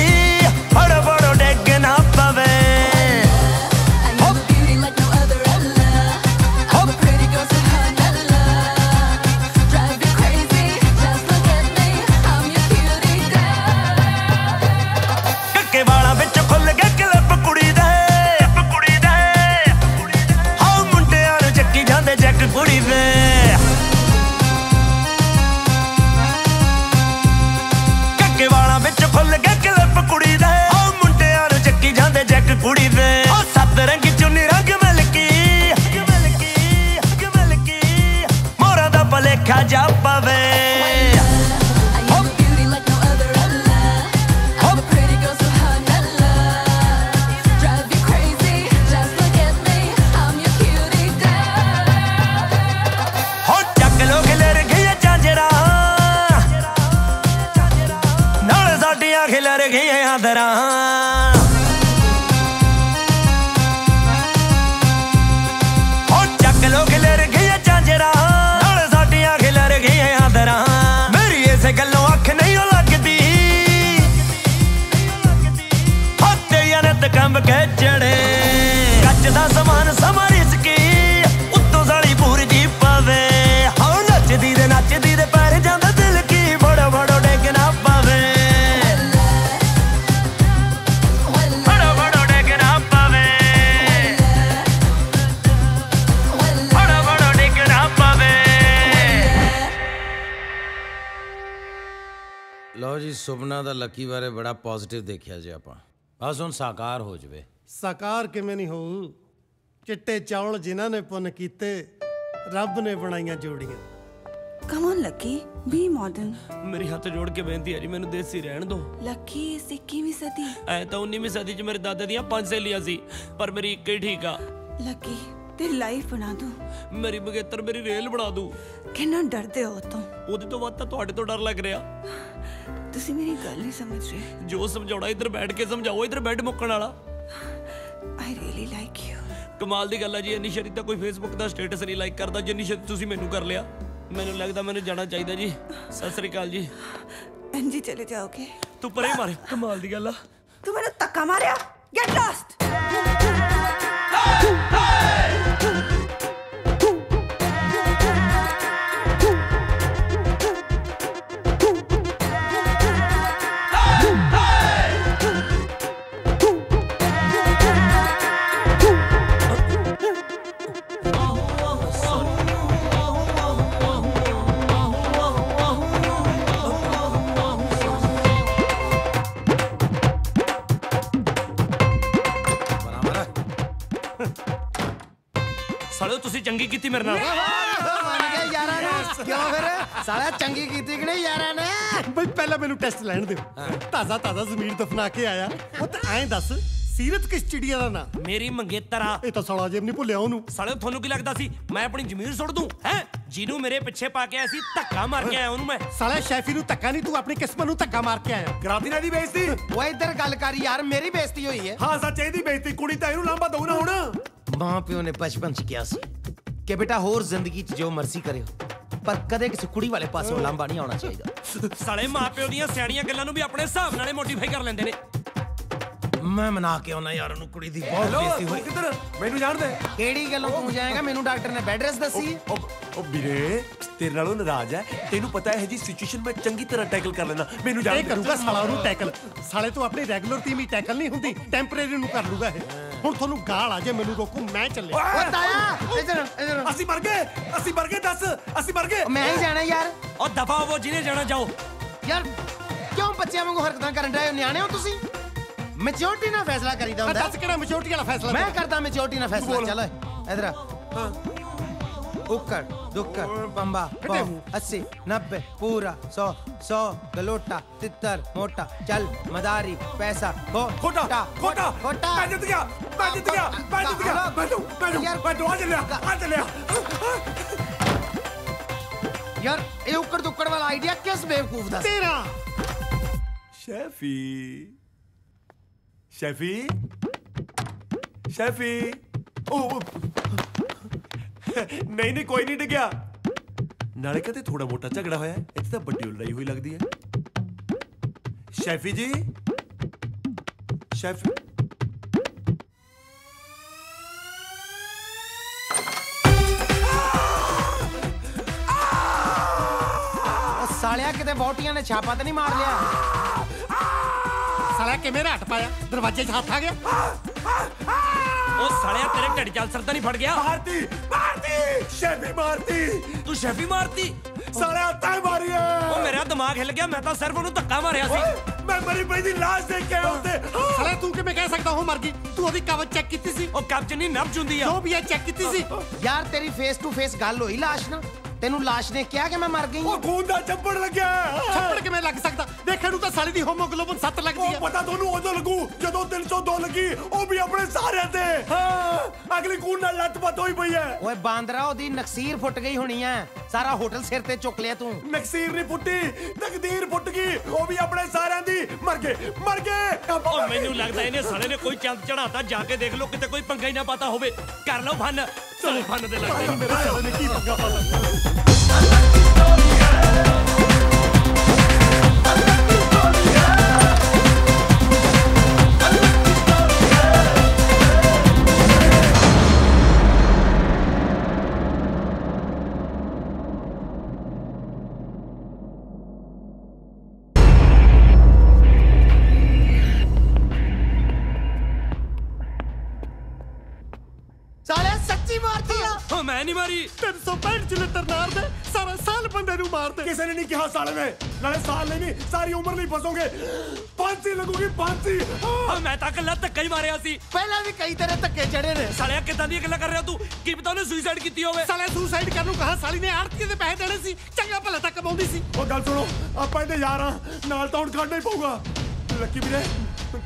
ਹੜਾ ਬੜੋ ਡਿੱਗ ਨਾ ਪਵੇ ਕੁੜੀ ਵੇ ਕੱਕੇ ਵਾਲਾਂ ਵਿੱਚ ਖੁੱਲ ਗਿਆ ਕਲਿੱਪ ਕੁੜੀ ਦੇ ਉਹ ਮੁੰਡਿਆਂ ਨੂੰ ਚੱਕੀ ਜਾਂਦੇ ਜੈਕ ਕੁੜੀ ਵੇ ਉਹ ਸੱਤ ਰੰਗੀ ਚੁੰਨੀ ਰੰਗ ਮਿਲਕੀ ਮੋਰਾਂ ਦਾ ਭਲੇਖਾ ਜਾ ਪਵੇ ਖਿਲਰ ਗਈਆਂ ਦਰਾਂ ਹੋ ਚੱਕ ਲੋ ਖਿਲਰ ਗਈਆਂ ਝਾਂਜਰਾਂ ਨਾਲ ਸਾਡੀਆਂ ਖਿਲਰ ਗਈਆਂ ਦਰਾਂ ਮੇਰੀ ਇਸੇ ਗੱਲੋਂ ਅੱਖ ਨਹੀਂ ਲੱਗਦੀ ਹੱਥੇ ਯਾਨਤ ਕੰਬ ਕੇ ਚੜੇ ਕੱਚ ਦਾ ਸਮਾਨ ਸਮਾਂ ਰਿਸਕੀ ਉੱਤੋਂ ਸਾਲੀ ਪੂਰਜੀ ਪਵੇ ਹੋ ਨੱਚਦੀ ਦੇ ਪੈਰ ਜਾਂਦਾ ਦਿਲ ਕੀ ਬੜੋ ਬੜੋ ਡਿੱਗ ਨਾ ਪਵੇ ਲਓ ਜੀ, ਸੁਪਨਾ ਦਾ ਲੱਕੀ ਬਾਰੇ ਬੜਾ ਪੋਜ਼ਿਟਿਵ ਦੇਖਿਆ ਜੀ ਆਪਾਂ। ਬਸ ਹੁਣ ਸਾਕਾਰ ਹੋ ਜਵੇ। ਸਾਕਾਰ ਕਿਵੇਂ ਨਹੀਂ ਹੋਊ? ਚਿੱਟੇ ਚੌਲ ਜਿਨ੍ਹਾਂ ਨੇ ਪੁੰਨ ਕੀਤੇ ਰੱਬ ਨੇ ਬਣਾਈਆਂ ਜੋੜੀਆਂ। Come on Lucky, be modern. ਮੇਰੀ ਹੱਥ ਜੋੜ ਕੇ ਬੇਨਤੀ ਹੈ ਜੀ, ਮੈਨੂੰ ਦੇਸੀ ਰਹਿਣ ਦਿਓ। ਲੱਕੀ, 21ਵੀਂ ਸਦੀ ਐ ਤਾਂ 19ਵੀਂ ਸਦੀ 'ਚ ਮੇਰੇ ਦਾਦੇ ਦੀਆਂ 5 ਸਹੇਲੀਆਂ ਸੀ, ਪਰ ਮੇਰੀ ਇੱਕ ਹੀ ਠੀਕ ਆ। ਲੱਕੀ, ਤੇਰੀ ਲਾਈਫ ਬਣਾ ਦੂੰ। ਮੇਰੀ ਬਗੇਤਰ ਮੇਰੀ ਰੇਲ ਬਣਾ ਦੂੰ। ਕਿੰਨਾ ਡਰਦੇ ਹੋ ਤੋਂ? ਉਹਦੇ ਤੋਂ ਵੱਧ ਤਾਂ ਤੁਹਾਡੇ ਤੋਂ ਡਰ ਲੱਗ ਰਿਹਾ। ਤੁਸੀਂ ਮੇਰੀ ਗੱਲ ਨਹੀਂ ਸਮਝ ਰਹੇ। ਜੋ ਸਮਝਾਉਣਾ ਇੱਧਰ ਬੈਠ ਕੇ ਸਮਝਾਓ, ਇੱਧਰ ਬੈਠ ਮੁੱਕਣ ਵਾਲਾ। I really like you. ਕਮਾਲ ਦੀ ਗੱਲ ਹੈ ਜੀ, ਇੰਨੀ ਛੇਤੀ ਤਾਂ ਕੋਈ ਫੇਸਬੁੱਕ ਦਾ ਸਟੇਟਸ ਨਹੀਂ ਲਾਈਕ ਕਰਦਾ ਜਿੰਨੀ ਛੇਤੀ ਤੁਸੀਂ ਮੈਨੂੰ ਕਰ ਲਿਆ। ਮੈਨੂੰ ਲੱਗਦਾ ਮੈਨੂੰ ਜਾਣਾ ਚਾਹੀਦਾ ਜੀ। ਸਤਿ ਸ੍ਰੀ ਅਕਾਲ ਜੀ। ਇੰਜੀ ਚਲੇ ਜਾਓਗੇ? ਤੂੰ ਪਰੇ ਮਾਰੇ, ਕਮਾਲ ਦੀ ਗੱਲ ਆ। ਤੂੰ ਮੈਨੂੰ ਧੱਕਾ ਮਾਰਿਆ। Get last. ਸਾਲਿਓ ਤੁਸੀਂ ਚੰਗੀ ਕੀਤੀ ਮੇਰੇ ਨਾਲ। ਮੰਨ ਗਿਆ ਯਾਰਾਂ ਨੇ। ਕਿਉਂ ਫਿਰ ਸਾਲਾ ਚੰਗੀ ਕੀਤੀ ਕਿ ਨਹੀਂ ਯਾਰਾਂ ਨੇ? ਬਈ ਪਹਿਲਾਂ ਮੈਨੂੰ ਟੈਸਟ ਲੈਣ ਦਿਓ। ਤਾਜ਼ਾ ਜ਼ਮੀਰ ਦਫਨਾ ਕੇ ਆਇਆ। ਉਹ ਤਾਂ ਐਂ ਦੱਸ, ਸੀਰਤ ਕਿਸ ਚਿੜੀਆ ਦਾ ਨਾਂ? ਮੇਰੀ ਮੰਗੇਤਰ ਆ। ਇਹ ਤਾਂ ਸਾਲਾ ਜੇਬ ਨਹੀਂ ਭੁੱਲਿਆ ਉਹਨੂੰ। ਸਾਲਿਓ ਤੁਹਾਨੂੰ ਕੀ ਲੱਗਦਾ ਸੀ ਮੈਂ ਆਪਣੀ ਜ਼ਮੀਰ ਸੁੱਟ ਦੂੰ? ਹੈ ਜਿਹਨੂੰ ਮੇਰੇ ਪਿੱਛੇ ਪਾ ਕੇ ਆਇਆ ਸੀ, ਧੱਕਾ ਮਾਰ ਕੇ ਆਇਆ ਉਹਨੂੰ ਮੈਂ। ਸਾਲਾ ਸ਼ੈਫੀ ਨੂੰ ਧੱਕਾ ਨਹੀਂ, ਤੂੰ ਆਪਣੀ ਕਿਸਮਤ ਨੂੰ ਧੱਕਾ ਮਾਰ ਕੇ ਆਇਆ। ਕਰਾਤੀ ਨਾ ਦੀ ਬੇਇੱਜ਼ਤੀ। ਓਏ ਇੱਧਰ ਗੱਲ ਕਰ ਯਾਰ, ਮੇਰੀ ਬੇਇੱਜ਼ਤੀ ਹੋਈ ਹੈ। ਹਾਂ ਸੱਚ, ਇਹਦੀ ਬੇਇੱਜ਼ਤੀ। ਕੁੜੀ ਤਾਂ ਇਹਨੂੰ ਲਾਂਭਾ ਦਊ ਨਾ ਹੁਣ। ਮਾਂ ਪਿਓ ਨੇ ਬਚਪਨ 'ਚ ਕਿਹਾ ਸੀ ਕਿ ਬੇਟਾ ਹੋਰ ਜ਼ਿੰਦਗੀ 'ਚ ਜੋ ਮਰਜ਼ੀ ਕਰਿਓ, ਪਰ ਕਦੇ ਕਿਸੇ ਕੁੜੀ ਵਾਲੇ ਪਾਸੋਂ ਲਾਂਭਾ ਨਹੀਂ ਆਉਣਾ ਚਾਹੀਦਾ। ਸਾਲੇ ਮਾਪਿਓ ਦੀਆਂ ਸਿਆਣੀਆਂ ਗੱਲਾਂ ਨੂੰ ਵੀ ਆਪਣੇ ਹਿਸਾਬ ਨਾਲੇ ਮੋਡੀਫਾਈ ਕਰ ਲੈਂਦੇ ਨੇ। मैं मना के आना यार ਉਹਨੂੰ ਕੁੜੀ ਦੀ ਬਹੁਤ ਬੇਇੱਜ਼ਤੀ ਹੋਈ। ਕਿੱਧਰ ਮੈਨੂੰ ਜਾਣ ਦੇ। ਕਿਹੜੀ ਗੱਲੋਂ ਤੂੰ ਜਾਏਗਾ? ਮੈਨੂੰ ਡਾਕਟਰ ਨੇ ਬੈੱਡ ਰੈਸਟ ਦੱਸੀ। ਉਹ ਵੀਰੇ ਤੇਰੇ ਨਾਲੋਂ ਨਾਰਾਜ਼ ਹੈ। ਤੈਨੂੰ ਪਤਾ ਹੈ ਜੀ ਸਿਚੁਏਸ਼ਨ ਮੈਂ ਚੰਗੀ ਤਰ੍ਹਾਂ ਟੈਕਲ ਕਰ ਲੈਣਾ। ਮੈਨੂੰ ਜਾਣ ਦੇ। ਇਹ ਕਰੂਗਾ ਸਾਲਾ ਉਹਨੂੰ ਟੈਕਲ। ਸਾਲੇ ਤੋਂ ਆਪਣੀ ਰੈਗੂਲਰ ਟੀਮ ਹੀ ਟੈਕਲ ਨਹੀਂ ਹੁੰਦੀ, ਟੈਂਪਰੇਰੀ ਨੂੰ ਕਰ ਲੂਗਾ ਇਹ। ਹੁਣ ਤੁਹਾਨੂੰ ਗਾਲ ਆ ਜੇ ਮੈਨੂੰ ਰੋਕੂ ਮੈਂ ਚੱਲਿਆ। ਓ ਤਾਇਆ ਇਧਰ ਅਸੀਂ ਮਰ ਗਏ, ਅਸੀਂ ਮਰ ਗਏ। ਦੱਸ ਅਸੀਂ ਮਰ ਗਏ। ਮੈਂ ਹੀ ਜਾਣਾ ਯਾਰ। ਉਹ ਦਫਾ ਹੋਵੋ ਜਿਹਨੇ ਜਾਣਾ ਜਾਓ। ਯਾਰ ਕਿਉਂ ਬੱਚਿਆਂ ਵਾਂਗੂ ਹਰਕਤਾਂ ਕਰਨ ਡਏ ਹੋ? ਨਿਆਣੇ ਹੋ ਤੁਸੀਂ। ਮੈਚੋਰਟੀ ਨਾਲ ਫੈਸਲਾ ਕਰੀਦਾ ਹੁੰਦਾ। ਦੱਸ ਕਿਹੜਾ ਮੈਚੋਰਟੀ ਵਾਲਾ ਫੈਸਲਾ? ਮੈਂ ਕਰਦਾ ਮੈਚੋਰਟੀ ਨਾਲ ਫੈਸਲਾ। ਚੱਲ ਇਧਰ ਆ। ਉੱਕੜ ਦੁੱਕੜ ਪੰਬਾ 80 90 ਪੂਰਾ 100 100 ਗਲੋਟਾ ਤਿੱਤਰ ਮੋਟਾ ਚੱਲ ਮਦਾਰੀ ਪੈਸਾ ਖੋਟਾ ਖੋਟਾ ਮੈਂ ਜਿੱਤ ਗਿਆ ਮੈਂ ਜਿੱਤ ਗਿਆ ਮੈਂ ਜਿੱਤ ਗਿਆ ਮੈਂ ਆ ਚੱਲਿਆ ਯਾਰ ਇਹ ਉੱਕੜ ਦੁੱਕੜ ਵਾਲਾ ਆਈਡੀਆ ਕਿਸ ਬੇਵਕੂਫ ਦਾ? ਤੇਰਾ ਸ਼ੈਫੀ ਉਹ ਨਹੀਂ ਕੋਈ ਨਹੀਂ ਡਿੱਗਿਆ। ਨਾਲੇ ਕਦੇ ਥੋੜਾ ਮੋਟਾ ਝਗੜਾ ਹੋਇਆ, ਇੱਥੇ ਤਾਂ ਵੱਡੀ ਲੜਾਈ ਹੋਈ ਲੱਗਦੀ ਹੈ। ਸ਼ੈਫੀ ਜੀ ਸ਼ੈਫੀ ਸਾਲਿਆ ਕਿਤੇ ਵੋਟੀਆਂ ਨੇ ਛਾਪਾ ਤਾਂ ਨਹੀਂ ਮਾਰ ਲਿਆ? ਸਾਲਿਆ ਕਿਵੇਂ ਰਾਟ ਪਾਇਆ? ਦਰਵਾਜ਼ੇ 'ਚ ਹੱਥ ਆ ਗਿਆ। ਉਹ ਸਾਲਿਆ ਤੇਰੇ ਢਿੱਡ ਚੱਲ ਸਰਦਾ ਨਹੀਂ ਫੜ ਗਿਆ? ਮਾਰਤੀ ਸ਼ੈਫੀ ਮਾਰਤੀ। ਤੂੰ ਸ਼ੈਫੀ ਮਾਰਤੀ? ਸਾਲਿਆ ਹੱਥਾਂ ਮਾਰੀਏ। ਉਹ ਮੇਰਾ ਦਿਮਾਗ ਹਿੱਲ ਗਿਆ। ਮੈਂ ਤਾਂ ਸਿਰਫ ਉਹਨੂੰ ਧੱਕਾ ਮਾਰਿਆ ਸੀ। ਮੈਂ ਮਰੀ ਪਈ ਦੀ ਲਾਸ਼ ਦੇਖ ਕੇ ਉੱਤੇ। ਸਾਲਿਆ ਤੂੰ ਕਿਵੇਂ ਕਹਿ ਸਕਦਾ ਉਹ ਮਰ ਗਈ? ਤੂੰ ਉਹਦੀ ਕਵਰ ਚੈੱਕ ਕੀਤੀ ਸੀ? ਉਹ ਕਬਜ਼ ਨਹੀਂ ਨਬਜ਼ ਹੁੰਦੀ ਆ। ਜੋ ਵੀ ਹੈ ਚੈੱਕ ਕੀਤੀ ਸੀ। ਯਾਰ ਤੇਰੀ ਫੇਸ ਟੂ ਫੇਸ ਗੱਲ ਹੋਈ ਲਾਸ਼ ਨਾਲ? ਤੈਨੂੰ ਲਾਸ਼ ਨੇ ਕਿਹਾ ਕਿ ਮੈਂ ਮਰ ਗਈ? ਉਹ ਖੂਨ ਦਾ ਚੱਪੜ ਲੱਗਿਆ। ਚੱਪੜ ਕਿਵੇਂ ਲੱਗ ਸਕਦਾ? ਦੇਖਣ ਨੂੰ ਤਾਂ ਸਾਲੀ ਦੀ ਹੋਮੋਗਲੋਬਿਨ 7 ਲੱਗਦੀ ਹੈ। ਉਹ ਪਤਾ ਤੁਹਾਨੂੰ ਉਦੋਂ ਲੱਗੂ ਜਦੋਂ 302 ਲੱਗੀ। ਉਹ ਵੀ ਆਪਣੇ ਸਾਰਿਆਂ ਤੇ। ਹਾਂ ਅਗਲੀ ਖੂਨ ਨਾਲ ਲੱਤ-ਪੱਤ ਹੋਈ ਪਈ ਹੈ। ਓਏ ਬਾਂਦਰਾ ਉਹਦੀ ਨਕਸੀਰ ਫੁੱਟ ਗਈ ਹੋਣੀ ਐ। ਸਾਰਾ ਹੋਟਲ ਸਿਰ ਤੇ ਚੁੱਕ ਲਿਆ ਤੂੰ। ਨਕਸੀਰ ਨਹੀਂ ਫੁੱਟੀ, ਤਕਦੀਰ ਫੁੱਟ ਗਈ। ਉਹ ਵੀ ਆਪਣੇ ਸਾਰਿਆਂ ਦੀ। ਮਰ ਗਏ। ਉਹ ਮੈਨੂੰ ਲੱਗਦਾ ਇਹਨੇ ਸਾਲੇ ਨੇ ਕੋਈ ਚੰਦ ਚੜਾਤਾ। ਜਾ ਕੇ ਦੇਖ ਲਓ ਕਿਤੇ ਕੋਈ ਪੰਗਾ ਹੀ ਨਾ ਪਤਾ ਹੋਵੇ। ਕਰ ਲਓ ਫਨ। ਚਲੋ ਫਨ ਦੇ ਲੱਗਦੇ। ਮੇਰੇ ਸਾਲੇ ਨੇ ਕੀ ਪੰਗਾ ਪਾਤਾ? ਸਾਲਿਆ ਸੱਚੀ ਮਾਰਦੀ ਆ? ਉਹ ਮੈਂ ਨਹੀਂ ਮਾਰੀ। 365 ਚਿਲਤਰ ਮਾਰਦੇ ਸਾਰਾ ਸਾਲ ਬੰਦੇ ਨੂੰ ਮਾਰਦੇ। ਕਿਸੇ ਨੇ ਨਹੀਂ ਕਿਹਾ ਸਾਲੇ ਨੇ। ਨਾਲੇ ਸਾਲ ਨਹੀਂ ਸਾਰੀ ਉਮਰ ਲਈ ਫਸੋਗੇ। ਫਾਂਸੀ ਲੱਗੂਗੀ ਫਾਂਸੀ। ਮੈਂ ਤਾਂ ਕੱਲਾ ਧੱਕਾ ਹੀ ਮਾਰਿਆ ਸੀ। ਪਹਿਲਾਂ ਵੀ ਕਈ ਤੇਰੇ ਧੱਕੇ ਚੜੇ ਨੇ। ਸਾਲਿਆ ਕਿੱਦਾਂ ਦੀਆਂ ਗੱਲਾਂ ਕਰ ਰਿਹਾ ਤੂੰ? ਕੀ ਪਤਾ ਉਹਨੇ ਸੁਸਾਈਡ ਕੀਤੀ ਹੋਵੇ। ਸਾਲਿਆ ਸੁਸਾਈਡ ਕਰਨ ਨੂੰ ਕਹਾ ਸਾਲੀ ਨੇ ਆੜਤੀ ਦੇ ਪੈਸੇ ਦੇਣੇ ਸੀ। ਚੰਗਾ ਭਲਾ ਤਾਂ ਕਮਾਉਂਦੀ ਸੀ। ਉਹ ਗੱਲ ਸੁਣੋ ਆਪਾਂ ਇਹਦੇ ਯਾਰ ਆ ਨਾਲ ਤਾਂ ਹੁਣ ਖੜਨਾ ਹੀ ਪਊਗਾ। ਲੱਕੀ ਵੀਰੇ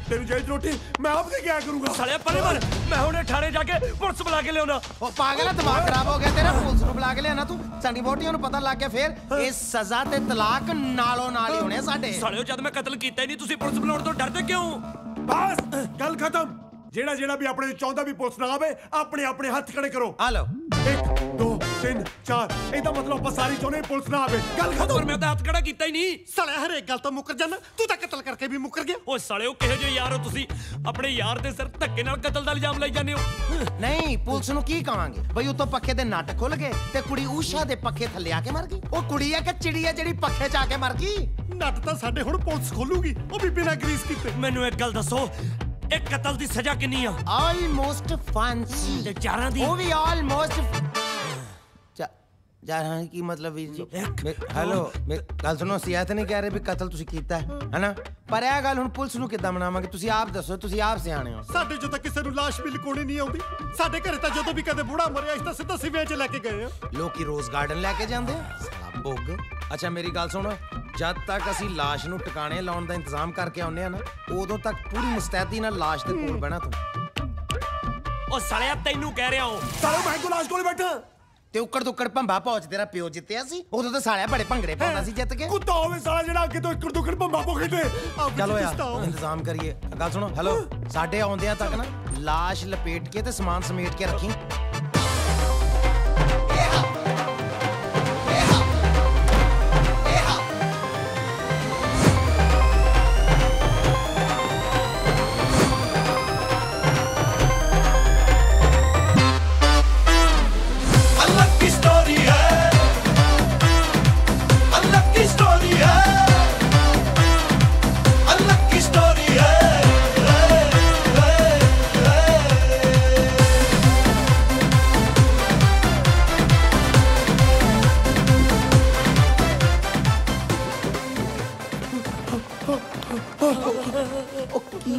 ਤੈਨੂੰ ਜਾਇਜ਼ ਰੋਟੀ ਮੈਂ ਆਪ ਦੇ ਕਿਆ ਕਰੂੰਗਾ। ਸਾਲਿਆ ਪਰੇ ਮਰ। ਮੈਂ ਹੁਣੇ ਥਾਣੇ ਜਾ ਕੇ ਪੁਲਿਸ ਬੁਲਾ ਕੇ ਲਿਆਉਣਾ। ਉਹ ਪਾਗਲ ਦਿਮਾਗ ਖਰਾਬ ਹੋ ਗਿਆ ਤੇਰਾ। ਪੁਲਿਸ ਨੂੰ ਬੁਲਾ ਕੇ ਲਿਆਣਾ ਤੂੰ? ਸਾਡੀ ਵੋਟੀਆਂ ਨੂੰ ਪਤਾ ਲੱਗ ਗਿਆ ਫੇਰ ਇਹ ਸਜ਼ਾ ਤੇ ਤਲਾਕ ਨਾਲੋਂ ਨਾਲ ਹੀ ਹੋਣੇ ਸਾਡੇ। ਸਾਲਿਓ ਜਦ ਮੈਂ ਕਤਲ ਕੀਤਾ ਹੀ ਨਹੀਂ ਤੁਸੀਂ ਪੁਲਿਸ ਬੁਲਾਉਣ ਤੋਂ ਡਰਦੇ ਕਿਉਂ? ਬਸ ਗੱਲ ਖਤਮ। ਜਿਹੜਾ ਵੀ ਆਪਣੇ ਚਾਹੁੰਦਾ ਵੀ ਪੁਲਿਸ ਨਾ ਆਵੇ ਆਪਣੇ ਹੱਥ ਖੜੇ ਕਰੋ। ਆ ਲਓ 1 2 3 4। ਇਹਦਾ ਮਤਲਬ ਆਪਾਂ ਸਾਰੀ ਚਾਹੁੰਦੇ ਪੁਲਿਸ ਨਾ ਆਵੇ। ਗੱਲ ਖਤਮ। ਪਰ ਮੈਂ ਤਾਂ ਹੱਥ ਖੜਾ ਕੀਤਾ ਹੀ ਨਹੀਂ। ਸਾਲਿਆ ਹਰੇਕ ਗੱਲ ਤੋਂ ਮੁੱਕਰ ਜਾਂਦਾ। ਤੂੰ ਤਾਂ ਕਤਲ ਕਰਕੇ ਵੀ ਮੁੱਕਰ ਗਿਆ। ਓਏ ਸਾਲਿਓ ਕਿਹੋ ਜਿਹੇ ਯਾਰ ਹੋ ਤੁਸੀਂ? ਆਪਣੇ ਯਾਰ ਦੇ ਸਿਰ ਧੱਕੇ ਨਾਲ ਕਤਲ ਦਾ ਇਲਜ਼ਾਮ ਲਾਈ ਜਾਂਦੇ ਹੋ। ਨਹੀਂ ਪੁਲਿਸ ਨੂੰ ਕੀ ਕਵਾਂਗੇ ਬਈ ਉਤੋਂ ਪੱਖੇ ਦੇ ਨੱਟ ਖੁੱਲ ਗਏ ਤੇ ਕੁੜੀ ਊਸ਼ਾ ਦੇ ਪੱਖੇ ਥੱਲੇ ਆ ਕੇ ਮਰ ਗਈ। ਉਹ ਕੁੜੀ ਆ ਕਿ ਚਿੜੀ ਆ ਜਿਹੜੀ ਪੱਖੇ 'ਚ ਆ ਕੇ ਮਰ ਗਈ? ਨੱਟ ਤਾਂ ਸਾਡੇ ਹੁਣ ਪੁਲਿਸ ਖੋਲੂਗੀ। ਉਹ ਵੀ ਬਿਨਾਂ ਗਰੀਸ ਕੀਤੇ। ਮੈਨੂੰ ਇੱਕ ਗੱਲ ਦੱਸੋ ਇਹ ਕਤਲ ਦੀ ਸਜ਼ਾ ਕਿੰਨੀ ਆ? ਆਲਮੋਸਟ ਫਾਂਸੀ। ਤੇ ਚਾਰਾਂ ਦੀ? ਉਹ ਵੀ ਆਲਮੋਸਟ। ਜਾਰਾਂ ਕੀ ਮਤਲਬ ਵੀਰ ਜੀ? ਹੈਲੋ ਗੱਲ ਸੁਣੋ ਅਸੀਂ ਇਹ ਤਾਂ ਨਹੀਂ ਕਹਿ ਰਹੇ ਵੀ ਕਤਲ ਤੁਸੀਂ ਕੀਤਾ ਹੈ ਨਾ, ਪਰ ਇਹ ਗੱਲ ਹੁਣ ਪੁਲਿਸ ਨੂੰ ਕਿੱਦਾਂ ਮਨਾਵਾਂਗੇ? ਤੁਸੀਂ ਆਪ ਦੱਸੋ, ਤੁਸੀਂ ਆਪ ਸਿਆਣੇ ਹੋ। ਸਾਡੇ ਜੋ ਤਾਂ ਕਿਸੇ ਨੂੰ ਲਾਸ਼ ਵੀ ਲੁਕਾਉਣੀ ਨਹੀਂ ਆਉਂਦੀ। ਸਾਡੇ ਘਰੇ ਤਾਂ ਜਦੋਂ ਵੀ ਕਦੇ ਬੁੜਾ ਮਰਿਆ ਇਸ ਤਾਂ ਸਿੱਧਾ ਸਿਵਿਆਂ 'ਚ ਲੈ ਕੇ ਗਏ ਆ। ਲੋਕੀ ਰੋਜ਼ ਗਾਰਡਨ ਲੈ ਕੇ ਜਾਂਦੇ ਸਾਲਾ ਬੁੱਗ। ਅੱਛਾ ਮੇਰੀ ਗੱਲ ਸੁਣੋ, ਜਦ ਤੱਕ ਅਸੀਂ ਲਾਸ਼ ਨੂੰ ਟਿਕਾਣੇ ਲਾਉਣ ਦਾ ਇੰਤਜ਼ਾਮ ਕਰਕੇ ਆਉਂਦੇ ਆ ਨਾ ਉਦੋਂ ਤੱਕ ਪੂਰੀ ਮੁਸਤੈਦੀ ਨਾਲ ਲਾਸ਼ ਦੇ ਕੋਲ ਬਹਿਣਾ ਤੂੰ। ਉਹ ਸਾਲਿਆ ਤੈਨੂੰ ਕਹਿ ਰਿਹਾ ਹਾਂ ਸਾਲੇ ਮੈਂ ਕੋ ਲਾਸ਼ ਕੋਲ ਬੈਠਾ ਤੇ ਉੱਕੜ ਦੁੱਕੜ ਭੰਬਾ ਪਹੁੰਚ ਤੇਰਾ ਪਿਓ ਜਿੱਤਿਆ ਸੀ। ਉਦੋਂ ਤਾਂ ਸਾਲਿਆ ਬੜੇ ਭੰਗੜੇ ਪਾਉਂਦਾ ਸੀ ਜਿੱਤ ਕੇ। ਕੁੱਤਾ ਹੋਵੇ ਸਾਲਾ ਜਿਹੜਾ ਅੱਗੇ ਤੋਂ ਇੱਕੜ ਦੁੱਕੜ ਭੰਬਾ ਪੋ ਖੇਡੇ। ਚਲੋ ਯਾਰ ਇੰਤਜ਼ਾਮ ਕਰੀਏ। ਗੱਲ ਸੁਣੋ ਹੈਲੋ ਸਾਡੇ ਆਉਂਦਿਆਂ ਤੱਕ ਨਾ ਲਾਸ਼ ਲਪੇਟ ਕੇ ਤੇ ਸਮਾਨ ਸਮੇਟ ਕੇ ਰੱਖੀ।